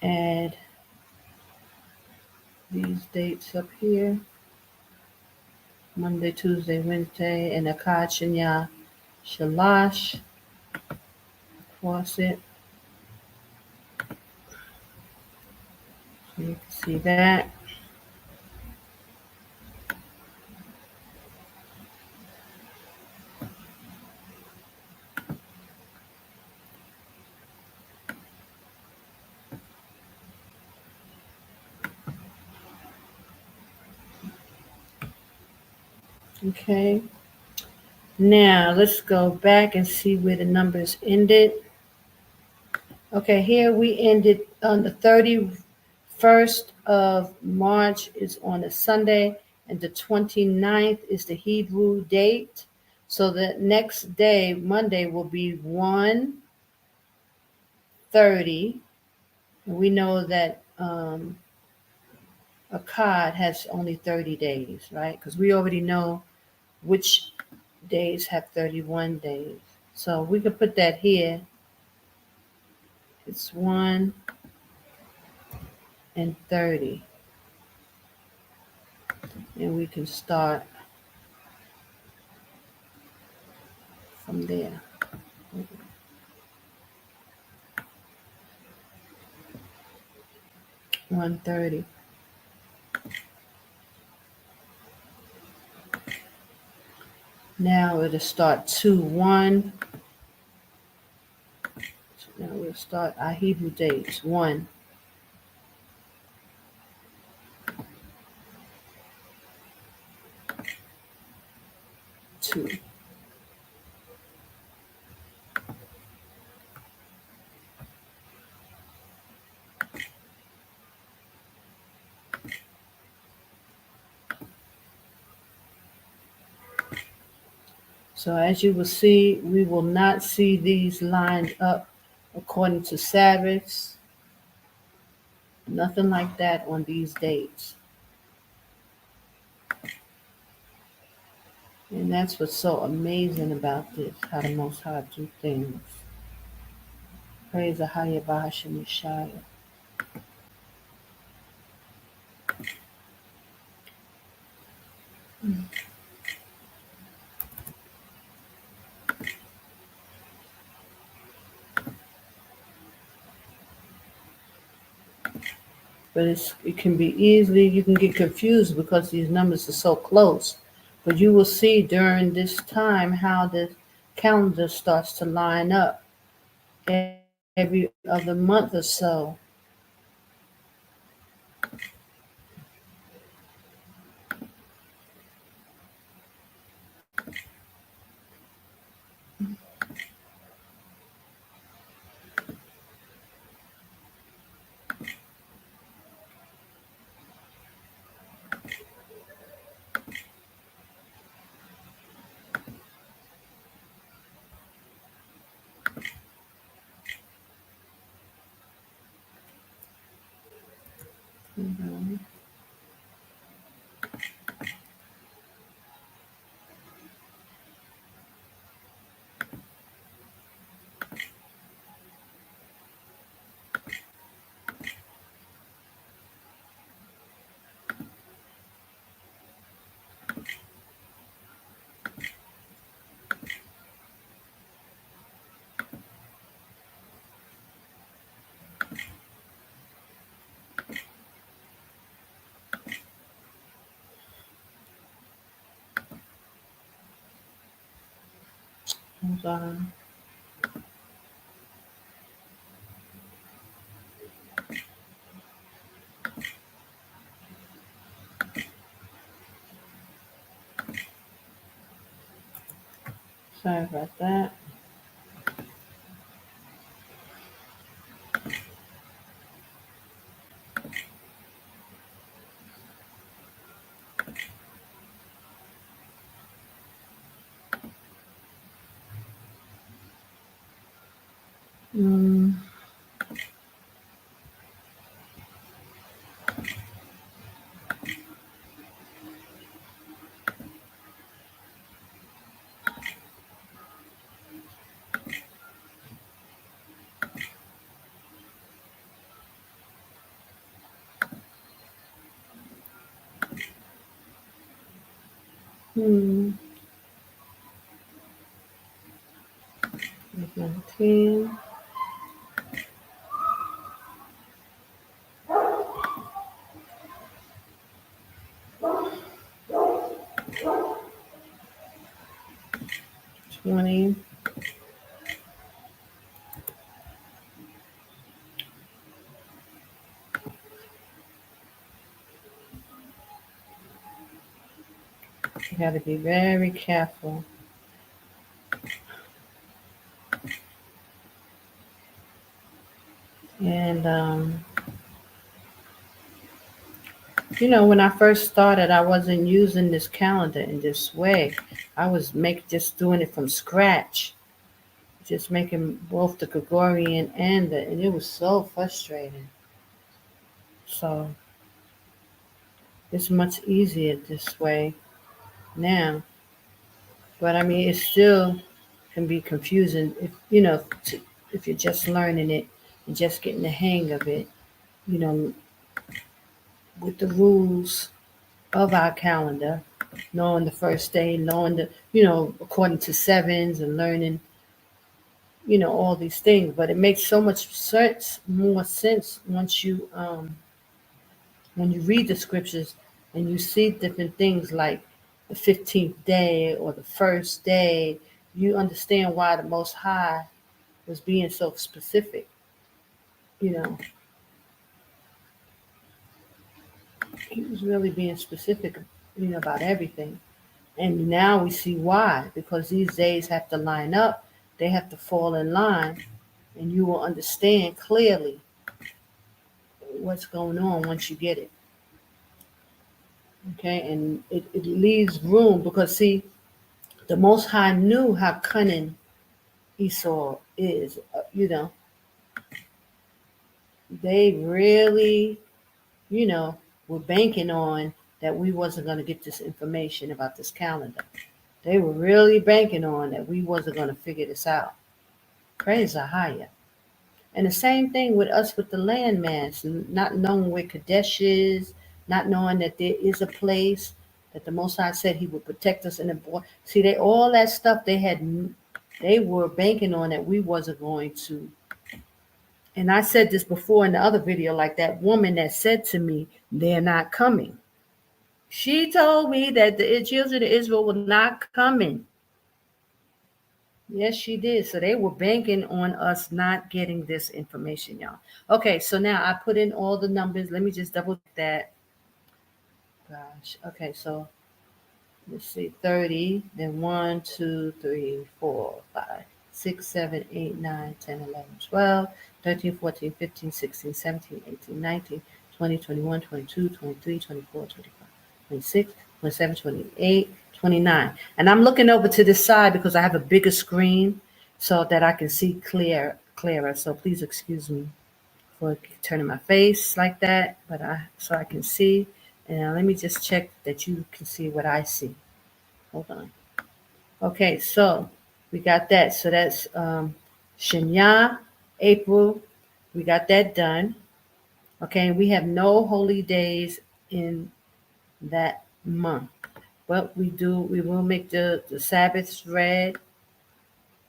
add these dates up here. Monday, Tuesday, Wednesday, and Akkad Shinya Shalash. Across it. So you can see that. Okay. Now let's go back and see where the numbers ended. Okay, here we ended on the 31st of March is on a Sunday, and the 29th is the Hebrew date. So the next day, Monday, will be 1/30. And we know that Akkad has only 30 days, right? Because we already know which days have 31 days. So we could put that here. It's 1/30. And we can start from there. 1:30. Now it'll start 2/1. So now we'll start our Hebrew dates. 1. 2. 3. So as you will see, we will not see these lined up according to Sabbaths, nothing like that on these dates. And that's what's so amazing about this, how the Most High do things. Praise AHAYAH and Yashaya. But it can be easily, you can get confused because these numbers are so close. But you will see during this time how the calendar starts to line up every other month or so. Mhm. Hold on. Sorry about that. Mm. Hmm. 19. Twenty. You got to be very careful. And when I first started, I wasn't using this calendar in this way. I was just doing it from scratch, just making both the Gregorian and it was so frustrating. So it's much easier this way now. But I mean, it still can be confusing if you're just learning it and just getting the hang of it, you know, with the rules of our calendar, knowing the first day, knowing according to sevens and learning, all these things. But it makes so much more sense when you read the scriptures and you see different things like the 15th day or the first day. You understand why the Most High was being so specific. You know, he was really being specific, about everything. And now we see why, because these days have to line up, they have to fall in line, and you will understand clearly what's going on once you get it. Okay, and it leaves room because, see, The Most High knew how cunning Esau is. They really, you know, were banking on that we wasn't going to get this information about this calendar. They were really banking on that we wasn't going to figure this out. Praise AHAYAH. And the same thing with us with the landmass, not knowing where KADESH is, not knowing that there is a place that the Most High said He would protect us in the border. See, all that stuff they were banking on that we wasn't going to. And I said this before in the other video, like that woman that said to me, "They're not coming." She told me that the children of Israel were not coming. Yes, she did. So they were banking on us not getting this information, y'all. Okay, so now I put in all the numbers. Let me just double check that. Gosh. Okay, so let's see. 30, then 1, 2, 3, 4, 5, 6, 7, 8, 9, 10, 11, 12, 13, 14, 15, 16, 17, 18, 19, 20, 21, 22, 23, 24, 25, 26, 27, 28, 29. And I'm looking over to this side because I have a bigger screen so that I can see clearer. So please excuse me for turning my face like that, but so I can see. And now let me just check that you can see what I see. Hold on. Okay, so we got that. So that's Shanya, April. We got that done. Okay, we have no holy days in that month. But we will make the Sabbaths red,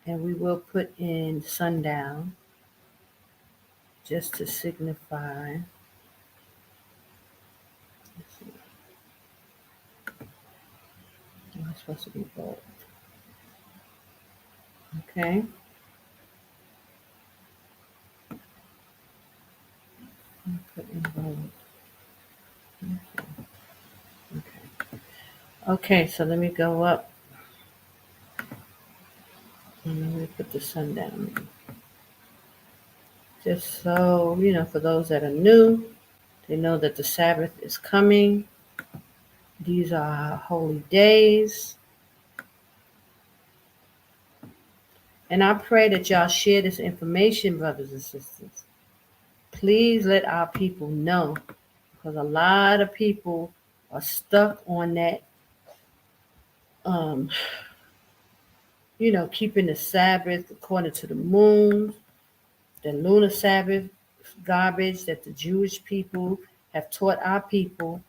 and we will put in sundown just to signify. Let's see. Oh, it's supposed to be bold. Okay. Put in bold. Okay. Okay, so let me go up. And let me put the sundown in. Just so, for those that are new, they know that the Sabbath is coming. These are our holy days. And I pray that y'all share this information, brothers and sisters. Please let our people know, because a lot of people are stuck on that, keeping the Sabbath according to the moon, the lunar Sabbath garbage that the Jewish people have taught our people,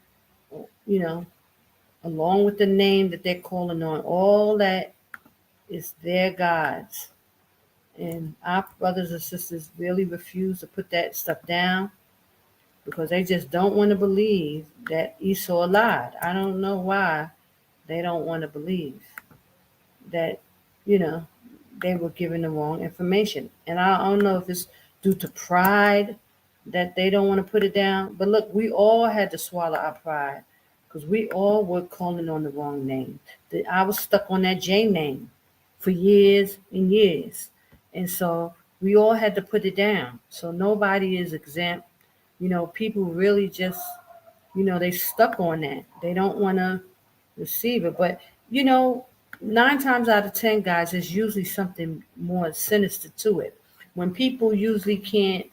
along with the name that they're calling on. All that is their gods. And our brothers and sisters really refuse to put that stuff down because they just don't want to believe that Esau lied. I don't know why they don't want to believe that, they were given the wrong information. And I don't know if it's due to pride that they don't want to put it down. But look, we all had to swallow our pride because we all were calling on the wrong name. I was stuck on that J name for years and years. And so we all had to put it down. So nobody is exempt. People really just, they stuck on that. They don't want to receive it. But, 9 times out of 10, guys, there's usually something more sinister to it. When people usually can't,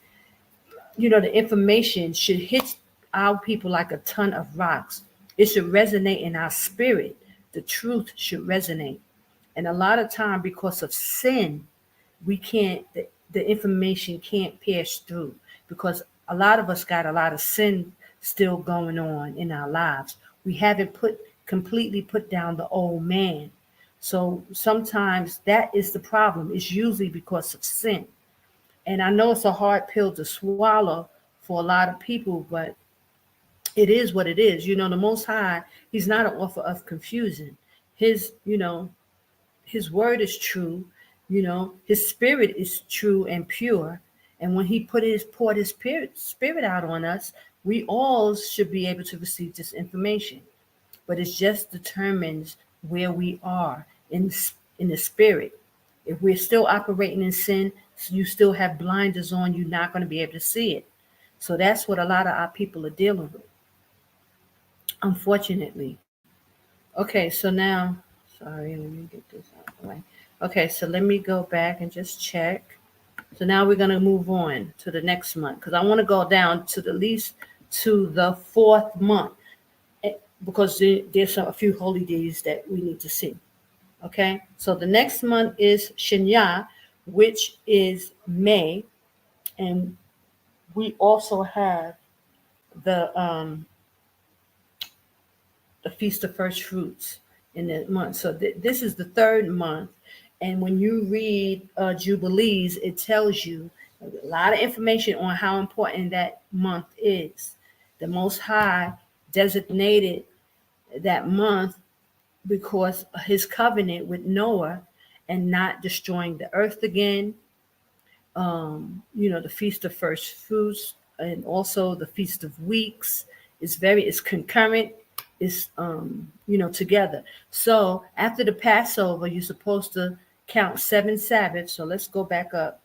the information should hit our people like a ton of rocks. It should resonate in our spirit. The truth should resonate. And a lot of time, because of sin, we can't, the information can't pass through because a lot of us got a lot of sin still going on in our lives. We haven't completely put down the old man. So sometimes that is the problem. It's usually because of sin. And I know it's a hard pill to swallow for a lot of people, but it is what it is. The Most High, He's not an author of confusion. His word is true. His spirit is true and pure. And when He poured his spirit out on us, we all should be able to receive this information. But it just determines where we are in the spirit. If we're still operating in sin, you still have blinders on, you're not going to be able to see it. So that's what a lot of our people are dealing with, unfortunately. Okay, so now, Sorry, let me get this out of the way. Okay, so let me go back and just check. So now we're going to move on to the next month because I want to go down to the least to the fourth month because there's a few holy days that we need to see. Okay, so the next month is Shinya, which is May, and we also have the the Feast of First Fruits in that month. So this is the third month. And when you read Jubilees, it tells you a lot of information on how important that month is. The Most High designated that month because of his covenant with Noah and not destroying the earth again. The Feast of First Fruits and also the Feast of Weeks is it's concurrent, is together. So after the Passover, you're supposed to count 7 Sabbaths. So let's go back up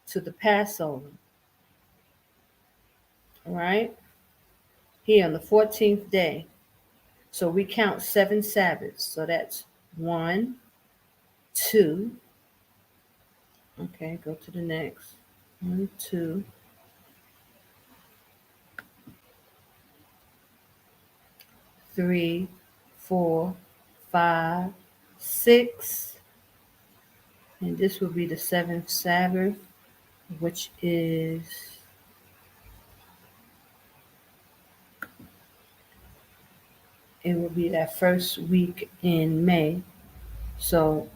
to the Passover. All right. Here on the 14th day. So we count 7 Sabbaths. So that's 1, 2. Okay, go to the next. 1, 2, 3, 4, 5, 6. And this will be the 7th Sabbath, which is it will be that first week in May. So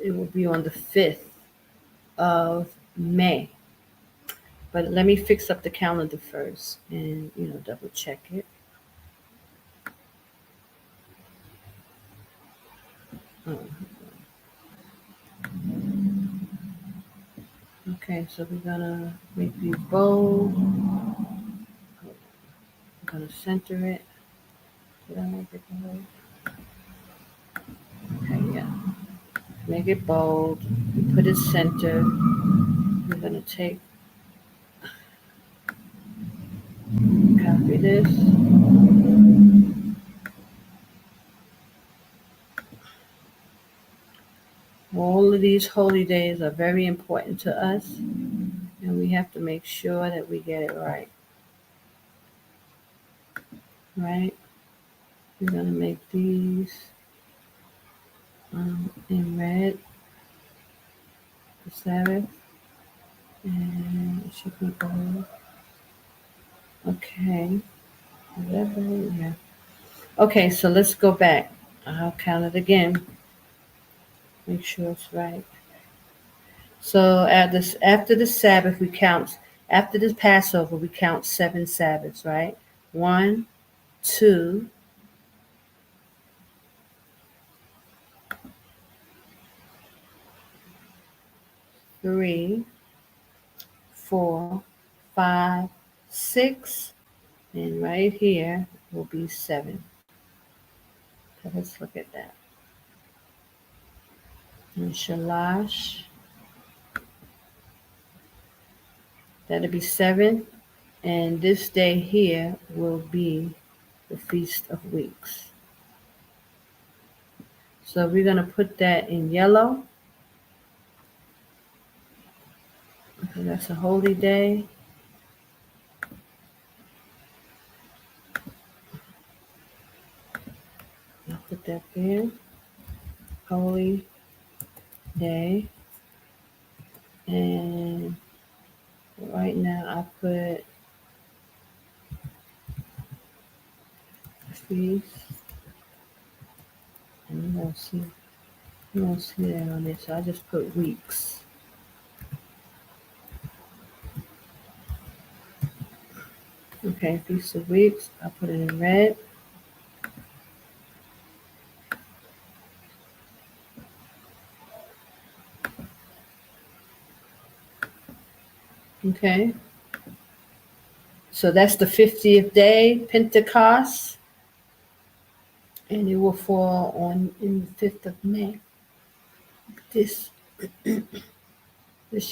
it will be on the 5th of May. But let me fix up the calendar first and double check it. Oh. Okay, so we're gonna make these bold. I'm gonna center it. Did I make it bold? Okay, yeah. Make it bold. Put it center. We're gonna copy this. All of these holy days are very important to us, and we have to make sure that we get it right. Right? We're gonna make these in red, the Sabbath, and it should be gold. Okay. Yeah. Okay, so let's go back. I'll count it again. Make sure it's right. So after the Sabbath, we count. After the Passover, we count 7 Sabbaths, right? 1, 2, 3, 4, 5, 6, and right here will be 7. So let's look at that. And Shalash, that'll be 7. And this day here will be the Feast of Weeks. So we're going to put that in yellow. Okay, that's a holy day. I'll put that there. Holy day. And right now I put feast. And you won't see that on this. So I just put weeks. Okay, Feast of Weeks. I'll put it in red. Okay. So that's the 50th day, Pentecost. And it will fall in the 5th of May. This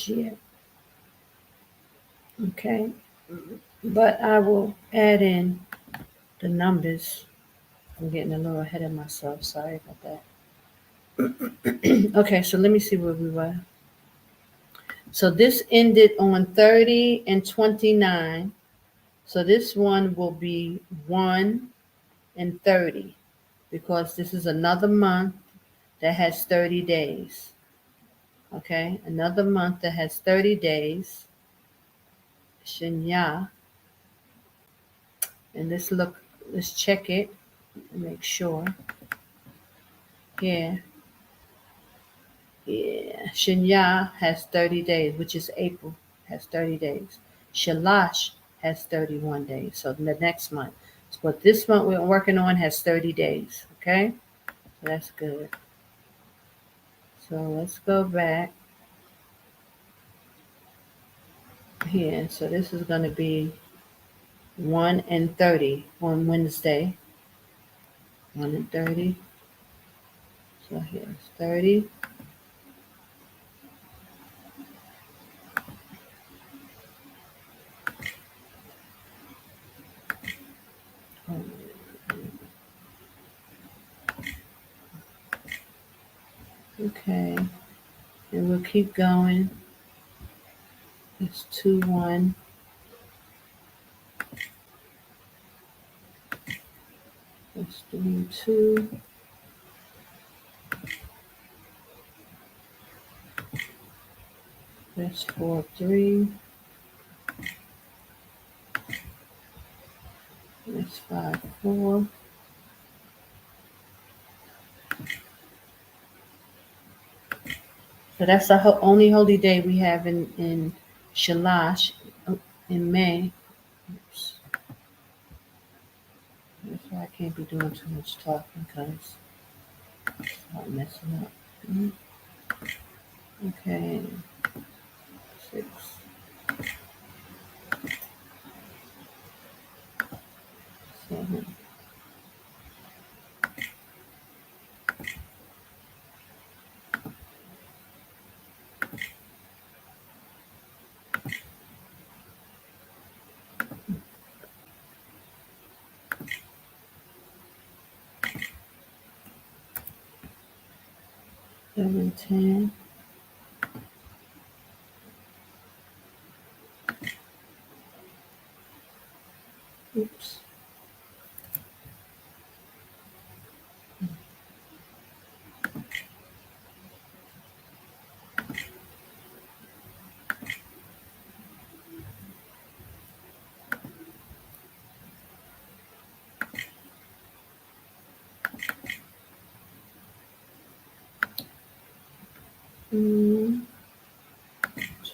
year. Okay. But I will add in the numbers I'm getting a little ahead of myself. Sorry about that. Okay, so let me see where we were. So this ended on 30 and 29. So this one will be 1 and 30 because this is another month that has 30 days. Okay, another month that has 30 days. Shinya. And let's check it and make sure. Here. Yeah. Shinya has 30 days, which is April, has 30 days. Shalash has 31 days. So the next month. But this month we're working on has 30 days. Okay? So that's good. So let's go back here. So this is going to be 1 and 30 on Wednesday. 1 and 30. So here's 30. Okay. And we'll keep going. It's 2, 1. That's 3, 2. That's 4, 3. That's 5, 4. So that's the only holy day we have in Shalash in May. Oops. That's why I can't be doing too much talking because I'm messing up. Okay. 6. 7. 7, 10. Oops. Mm,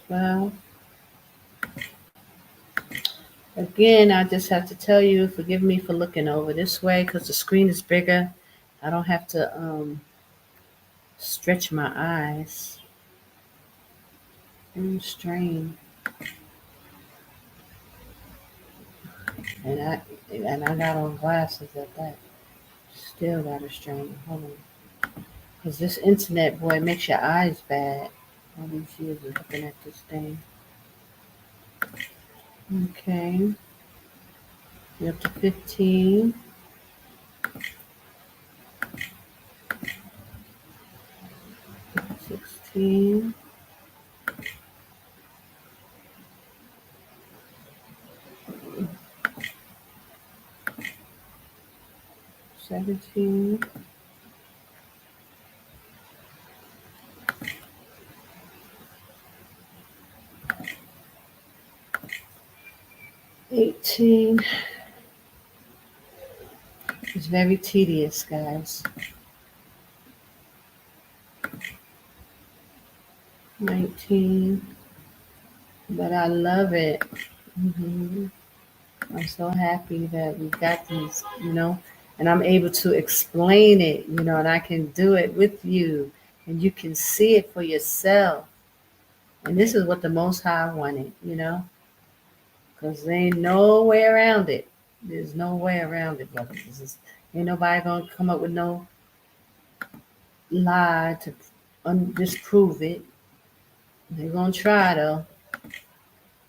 12. Again, I just have to tell you, forgive me for looking over this way because the screen is bigger. I don't have to stretch my eyes and strain. And I got on glasses at that. Still got a strain. Hold on. Because this internet, boy, makes your eyes bad. All these years of looking at this thing. Okay. You're up to 15. 16. 17. 18. It's very tedious, guys. 19. But I love it. I'm so happy that we got these, and I'm able to explain it, and I can do it with you, and you can see it for yourself. And this is what the Most High wanted, because there ain't no way around it. There's no way around it, brothers. Ain't nobody gonna come up with no lie to disprove it. They're gonna try though.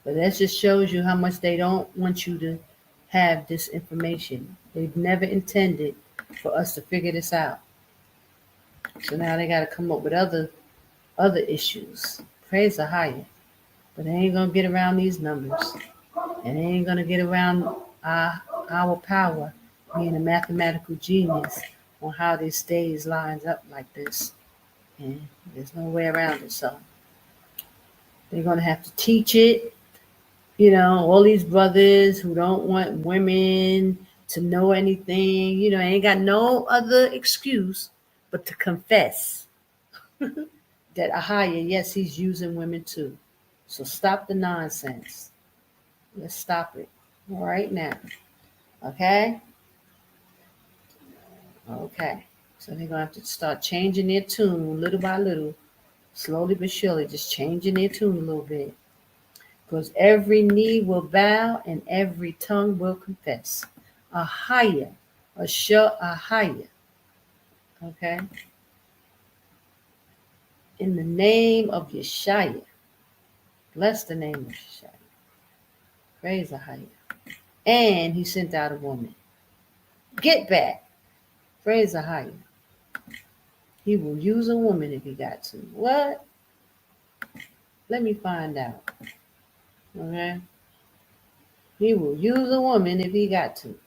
But that just shows you how much they don't want you to have this information. They've never intended for us to figure this out. So now they got to come up with other issues. Praise the higher. But they ain't going to get around these numbers. And they ain't going to get around our power being a mathematical genius on how this days lines up like this. And there's no way around it. So they're going to have to teach it. You know, all these brothers who don't want women to know anything, you know, ain't got no other excuse but to confess that AHAYAH, yes, he's using women too. So stop the nonsense. Let's stop it right now. Okay? Okay. So they're going to have to start changing their tune little by little, slowly but surely, just changing their tune a little bit. Because every knee will bow and every tongue will confess. AHAYAH, AHAYAH. Okay? In the name of Yashaya. Bless the name of Yashaya. Praise AHAYAH. And he sent out a woman. Get back. Praise AHAYAH. He will use a woman if he got to. What? Let me find out. Okay? He will use a woman if he got to.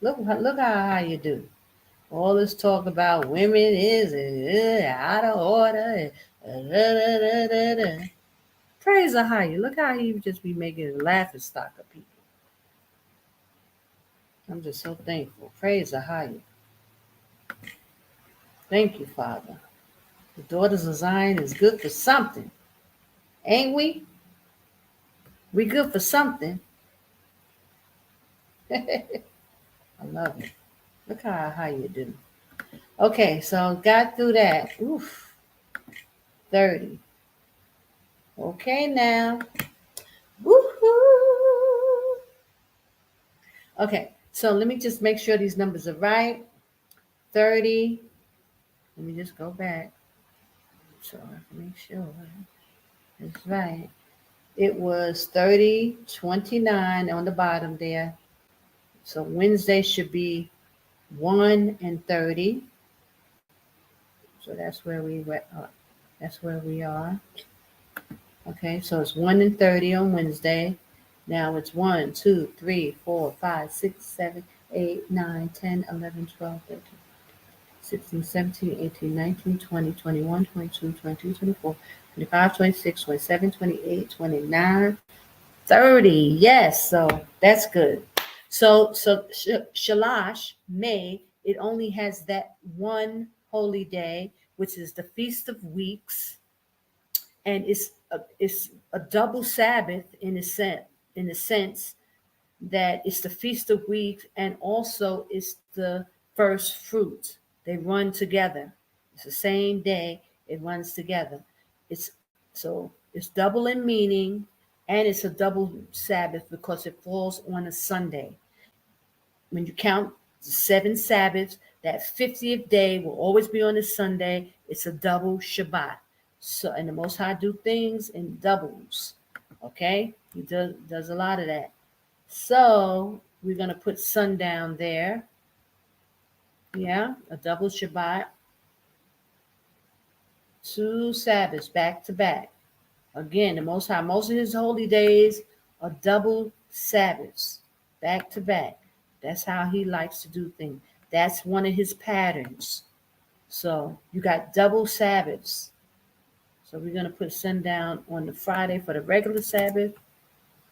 Look how you do. All this talk about women is out of order. Praise AHAYAH. Look how he just be making a laughing stock of people. I'm just so thankful. Praise AHAYAH. Thank you, Father. The daughters of Zion is good for something. Ain't we? We good for something. I love it. Look how you do. Okay, so got through that. Oof. 30. Okay, now. Woohoo! Okay, so let me just make sure these numbers are right. 30. Let me just go back so I can make sure it's right. It was 30, 29 on the bottom there. So Wednesday should be 1 and 30. So that's where we went. That's where we are. Okay, so it's 1 and 30 on Wednesday. Now it's 1, 2, 3, 4, 5, 6, 7, 8, 9, 10, 11, 12, 13, 16, 17, 18, 19, 20, 21, 22, 23, 24, 25, 26, 27, 28, 29, 30. Yes, so that's good. So Shalash, May, it only has that one holy day, which is the Feast of Weeks, and it's a double Sabbath in a sense that it's the Feast of Weeks and also it's the first fruits. They run together. It's the same day. It runs together. It's double in meaning, and it's a double Sabbath because it falls on a Sunday. When you count the 7 Sabbaths, that 50th day will always be on a Sunday. It's a double Shabbat. So, and the Most High do things in doubles. Okay, he does a lot of that. So we're gonna put sundown there. Yeah, a double Shabbat. 2 Sabbaths back to back. Again, the Most High, most of his holy days are double Sabbaths, back to back. That's how he likes to do things. That's one of his patterns. So you got double Sabbaths. So we're going to put sundown on the Friday for the regular Sabbath,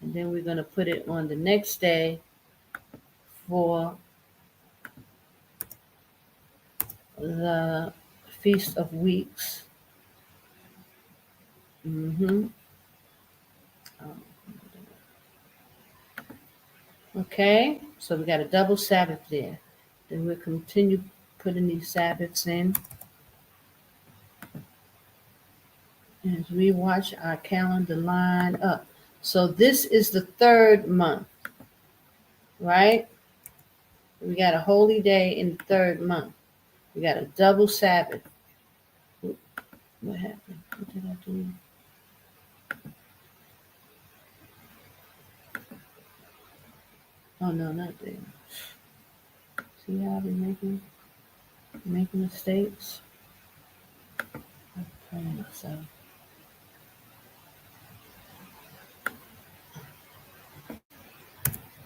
and then we're going to put it on the next day for the Feast of Weeks. Okay, so we got a double Sabbath there. Then we'll continue putting these Sabbaths in as we watch our calendar line up. So this is the 3rd month, right? We got a holy day in the 3rd month. We got a double Sabbath. What happened? What did I do? Oh, no, not there. See how I've been making? Making mistakes. I'm praying myself.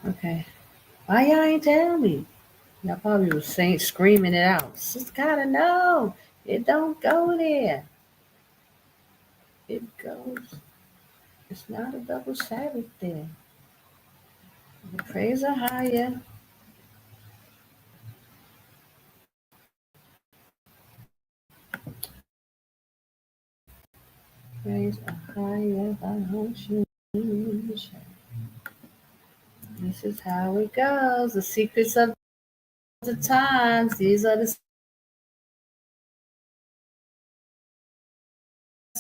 Okay. Why y'all ain't tell me? Y'all probably was saying, screaming it out. Just gotta know. It don't go there. It goes. It's not a double Sabbath there. Praise AHAYAH. Praise AHAYAH. This is how it goes. The secrets of the times. These are the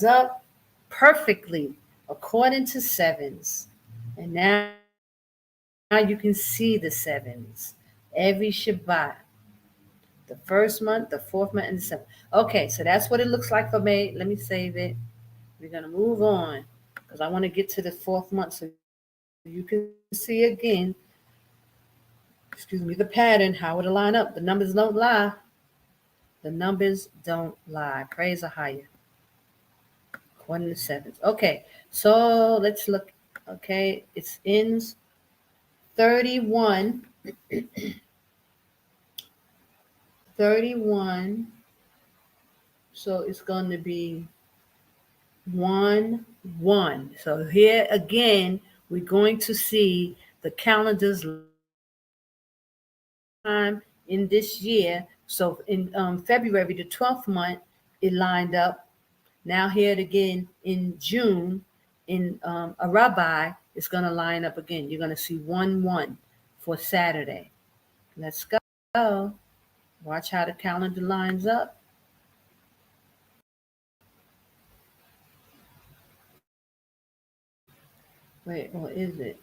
up perfectly according to sevens. And now you can see the sevens. Every Shabbat. The first month, the fourth month, and the seventh. Okay, so that's what it looks like for May. Let me save it. We're going to move on because I want to get to the fourth month so you can see again, the pattern, how it'll line up. The numbers don't lie. The numbers don't lie. Praise AHAYAH. According to sevens. Okay, so let's look. Okay, it ends 31. 31. So it's going to be 1, 1. So here again, we're going to see the calendar's time in this year. So in February, the 12th month, it lined up. Now here it again in June, in a rabbi, it's going to line up again. You're going to see 1, 1 for Saturday. Let's go. Watch how the calendar lines up. Wait, or is it?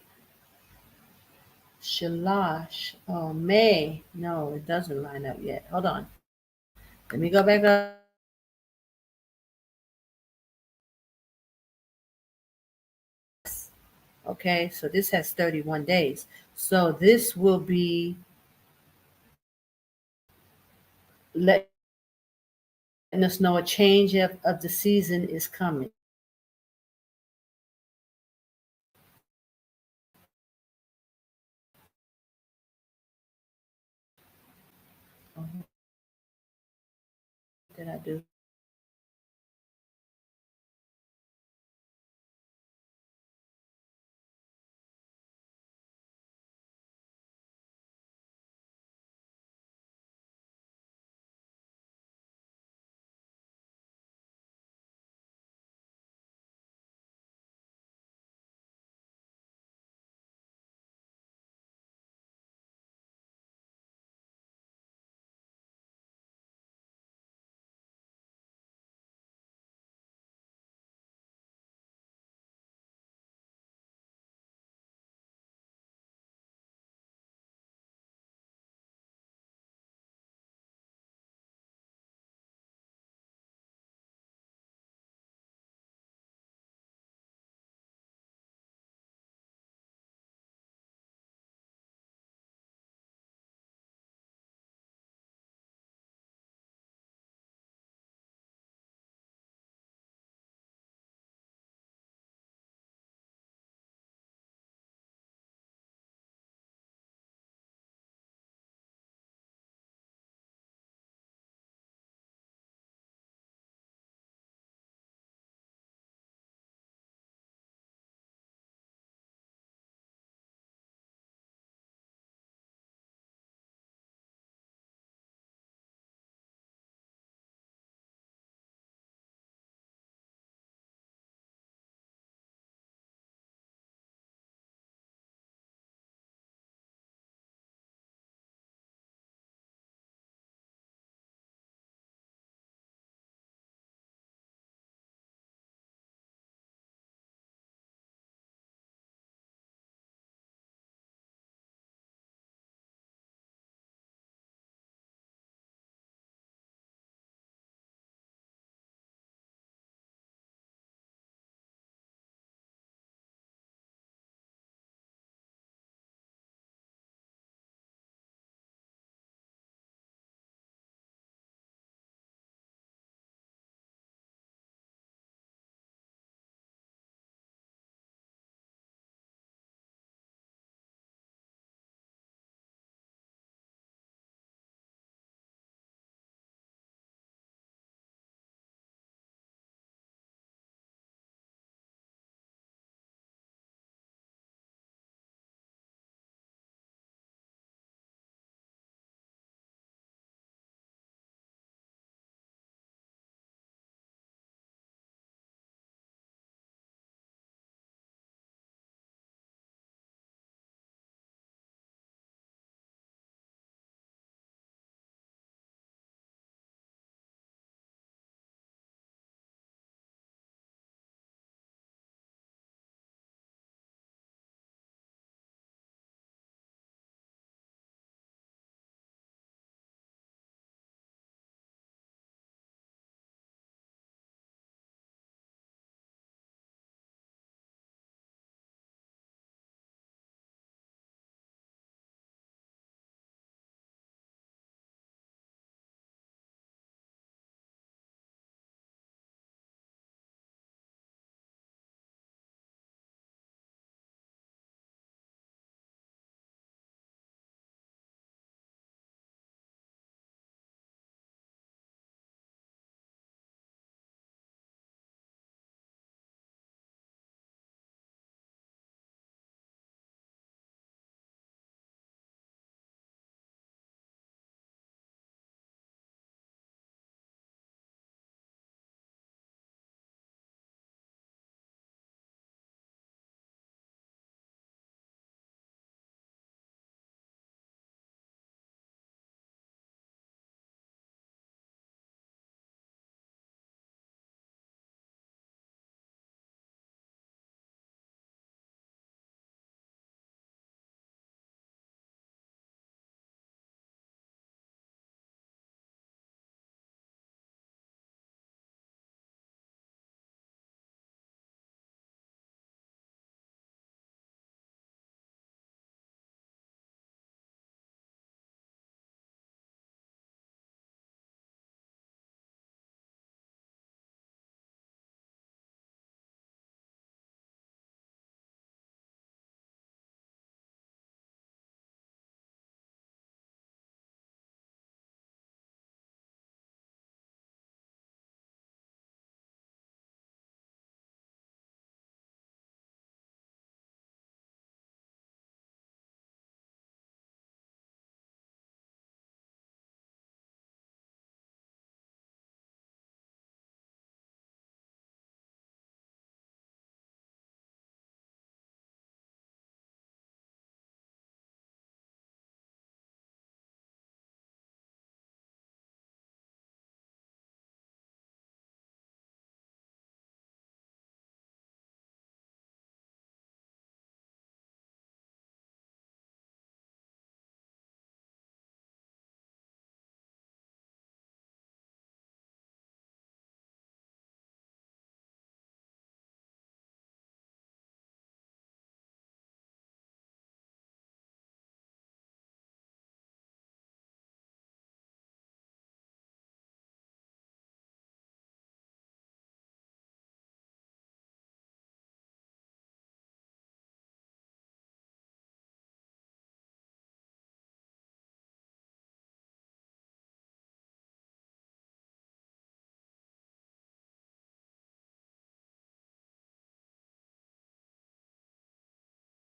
Shalash. Oh, May. No, it doesn't line up yet. Hold on. Let me go back up. Okay, so this has 31 days. So this will be letting us know a change of the season is coming. What did I do?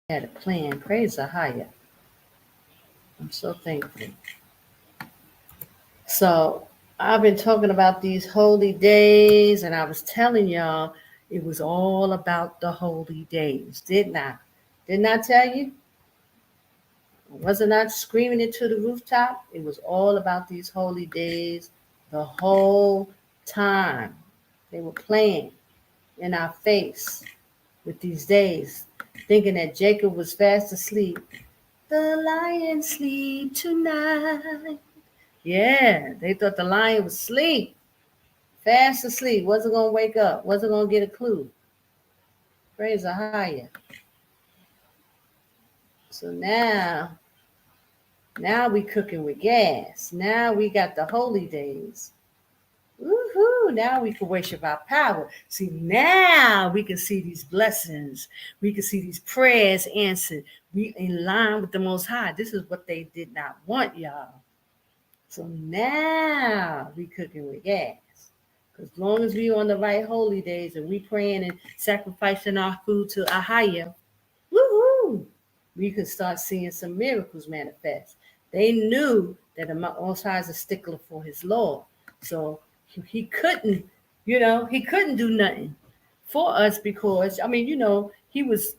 had a plan. Praise AHAYAH. I'm so thankful. So I've been talking about these holy days, and I was telling y'all it was all about the holy days, didn't I? Didn't I tell you? Wasn't I screaming it to the rooftop? It was all about these holy days the whole time. They were playing in our face with these days, thinking that Jacob was fast asleep. The lion sleep tonight. Yeah, they thought the lion was asleep, fast asleep, wasn't going to wake up, wasn't going to get a clue. Praise AHAYAH. So now we cooking with gas. Now we got the holy days. Woohoo! Now we can worship our power. See, now we can see these blessings. We can see these prayers answered. We in line with the Most High. This is what they did not want, y'all. So now we cooking with gas. As long as we on the right holy days and we praying and sacrificing our food to AHAYAH, woohoo! We could start seeing some miracles manifest. They knew that the Most High is a stickler for his law. So he couldn't, he couldn't do nothing for us because, he was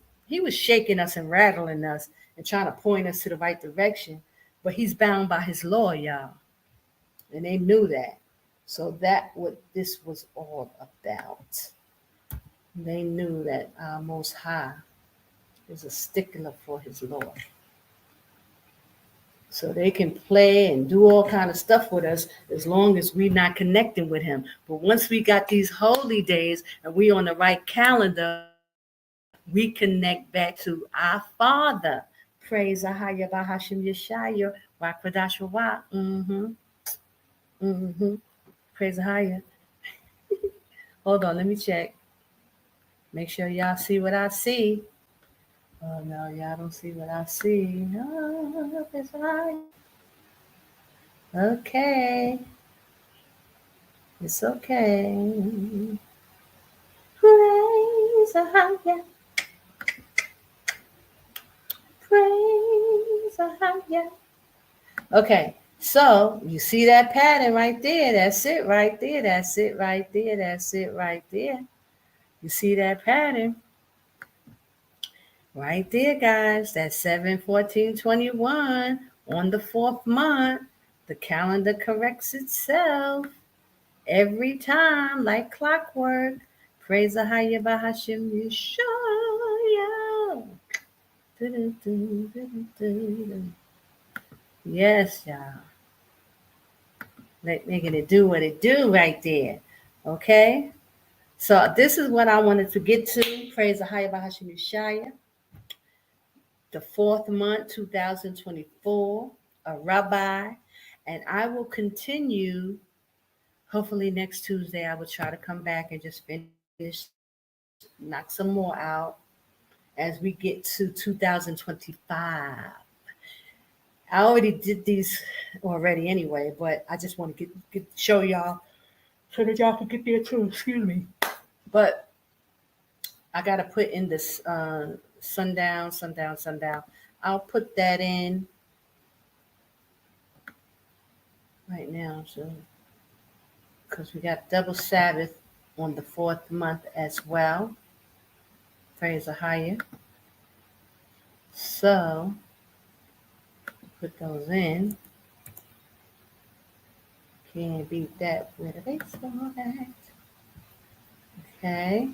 shaking us and rattling us and trying to point us to the right direction. But he's bound by his law, y'all. And they knew that. So that what this was all about. They knew that our Most High is a stickler for his law. So they can play and do all kind of stuff with us as long as we're not connecting with him. But once we got these holy days and we on the right calendar, we connect back to our Father. Praise AHAYAH Bahashim Yashaya, Rawach Rawach. Praise AHAYAH. Hold on, let me check. Make sure y'all see what I see. Oh no, y'all don't see what I see. Oh, praise AHAYAH. Okay. It's okay. Praise AHAYAH. Praise AHAYAH. Okay. So you see that pattern right there. That's it right there. That's it right there. That's it right there. You see that pattern right there, guys. That's 7/14/21 on the 4th month. The calendar corrects itself every time like clockwork. Praise AHAYAH Bahashim Yashaya. Yes, y'all. Making it do what it do right there. Okay? So this is what I wanted to get to. Praise AHAYAH Bahashim Yashaya. The 4th month, 2024. A rabbi. And I will continue. Hopefully next Tuesday, I will try to come back and just finish, knock some more out as we get to 2025. I already did these already anyway, but I just want to show y'all so that y'all can get there too. Excuse me. But I got to put in this sundown. I'll put that in right now. So, because we got double Sabbath on the 4th month as well. Praise AHAYAH. So, put those in. Can't beat that with a baseball bat. Okay.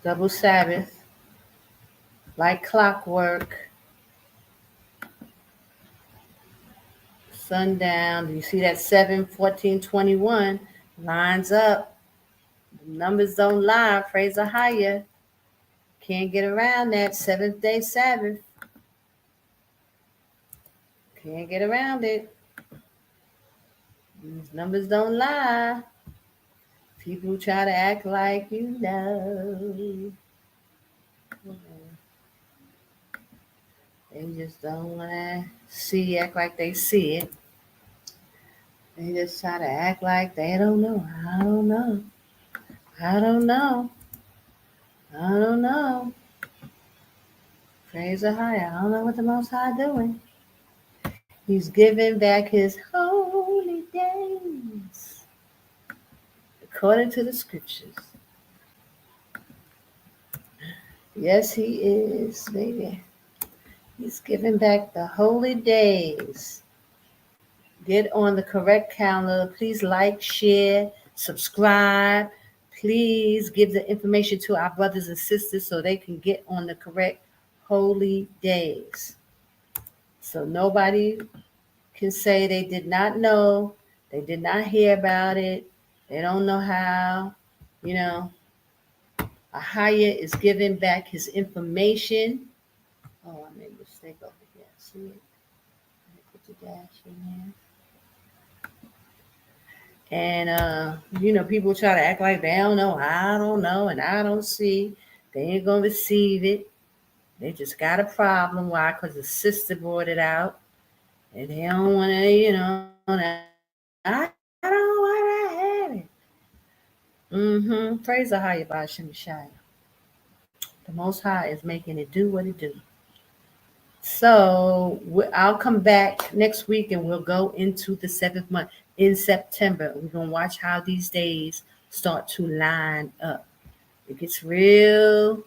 Double Sabbath. Like clockwork. Sundown. Do you see that 7/14/21 lines up? The numbers don't lie. Praise AHAYAH. Can't get around that 7th day Sabbath. Can't get around it. These numbers don't lie. People try to act like you know. They just don't want to act like they see it. They just try to act like they don't know. I don't know. I don't know. Praise AHAYAH. I don't know what the Most High doing. He's giving back his holy days according to the scriptures. Yes, he is, baby. He's giving back the holy days. Get on the correct calendar. Please like, share, subscribe. Please give the information to our brothers and sisters so they can get on the correct holy days. So nobody can say they did not know, they did not hear about it, they don't know how. You know, AHAYAH is giving back his information. Oh, I made a mistake over here. See it? Put the dash in there. And people try to act like they don't know. I don't know, and I don't see. They ain't gonna receive it. They just got a problem. Why? Because the sister brought it out, and they don't want to. I don't want to have it. Praise the higher by Yashaya. The Most High is making it do what it do. So I'll come back next week and we'll go into the 7th month in September. We're going to watch how these days start to line up. It gets real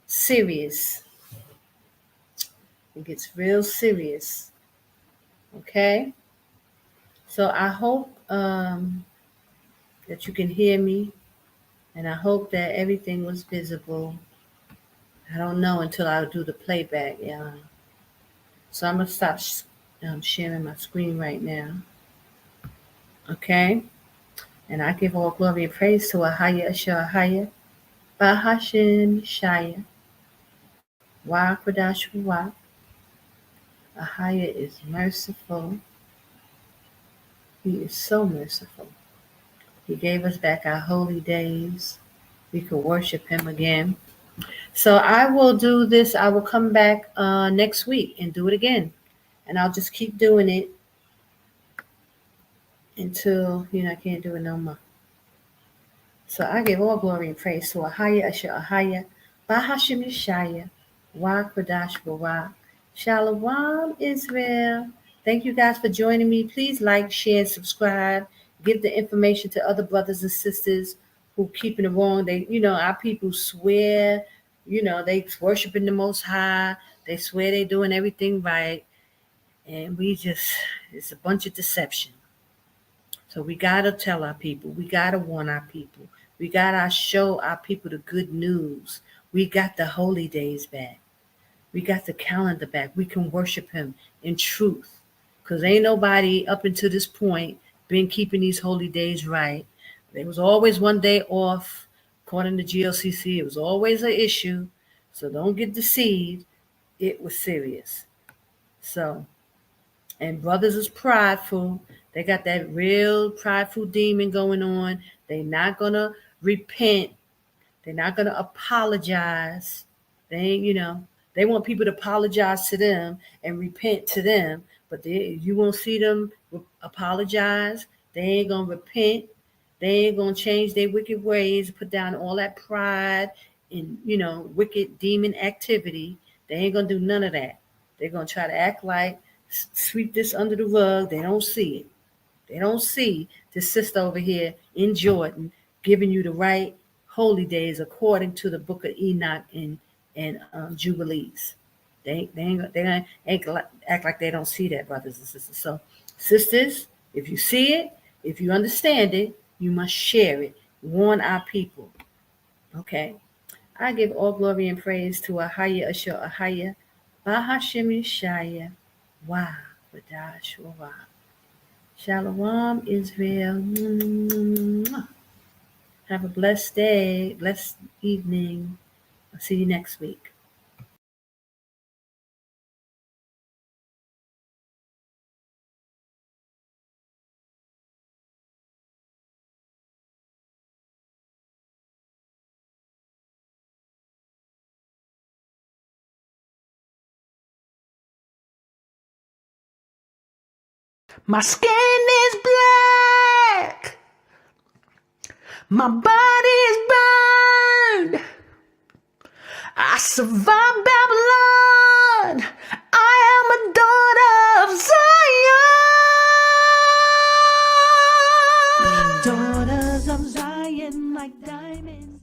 serious. It gets real serious. Okay? So I hope that you can hear me, and I hope that everything was visible. I don't know until I do the playback, yeah. So I'm going to stop sharing my screen right now. Okay? And I give all glory and praise to AHAYAH, Bahashim Shaya, Waqadash Rawach. AHAYAH is merciful. He is so merciful. He gave us back our holy days. We could worship him again. So I will do this. I will come back next week and do it again. And I'll just keep doing it until, I can't do it no more. So I give all glory and praise to AHAYAH, Bahashim Yashaya, Waqadash Rawach. Shalom, Israel. Thank you guys for joining me. Please like, share, subscribe. Give the information to other brothers and sisters who keeping it wrong. Our people swear, they worshiping the Most High. They swear they doing everything right. And it's a bunch of deception. So we got to tell our people. We got to warn our people. We got to show our people the good news. We got the holy days back. We got the calendar back. We can worship him in truth. Because ain't nobody up until this point been keeping these holy days right. There was always one day off, according to GLCC. It was always an issue. So don't get deceived. It was serious. So, and brothers is prideful. They got that real prideful demon going on. They're not going to repent. They're not going to apologize. They want people to apologize to them and repent to them. But you won't see them apologize. They ain't going to repent. They ain't going to change their wicked ways, put down all that pride and, wicked demon activity. They ain't going to do none of that. They're going to try to act like, sweep this under the rug. They don't see it. They don't see the sister over here in Jordan giving you the right holy days according to the book of Enoch and Jubilees. They ain't act like they don't see that, brothers and sisters. So, sisters, if you see it, if you understand it, you must share it. Warn our people. Okay. I give all glory and praise to AHAYAH, Bahashim Yashaya, Waqadash Rawach. Shalom, Israel. Have a blessed day, blessed evening. I'll see you next week. My skin is black. My body is burned. I survived Babylon. I am a daughter of Zion. Daughters of Zion like diamonds.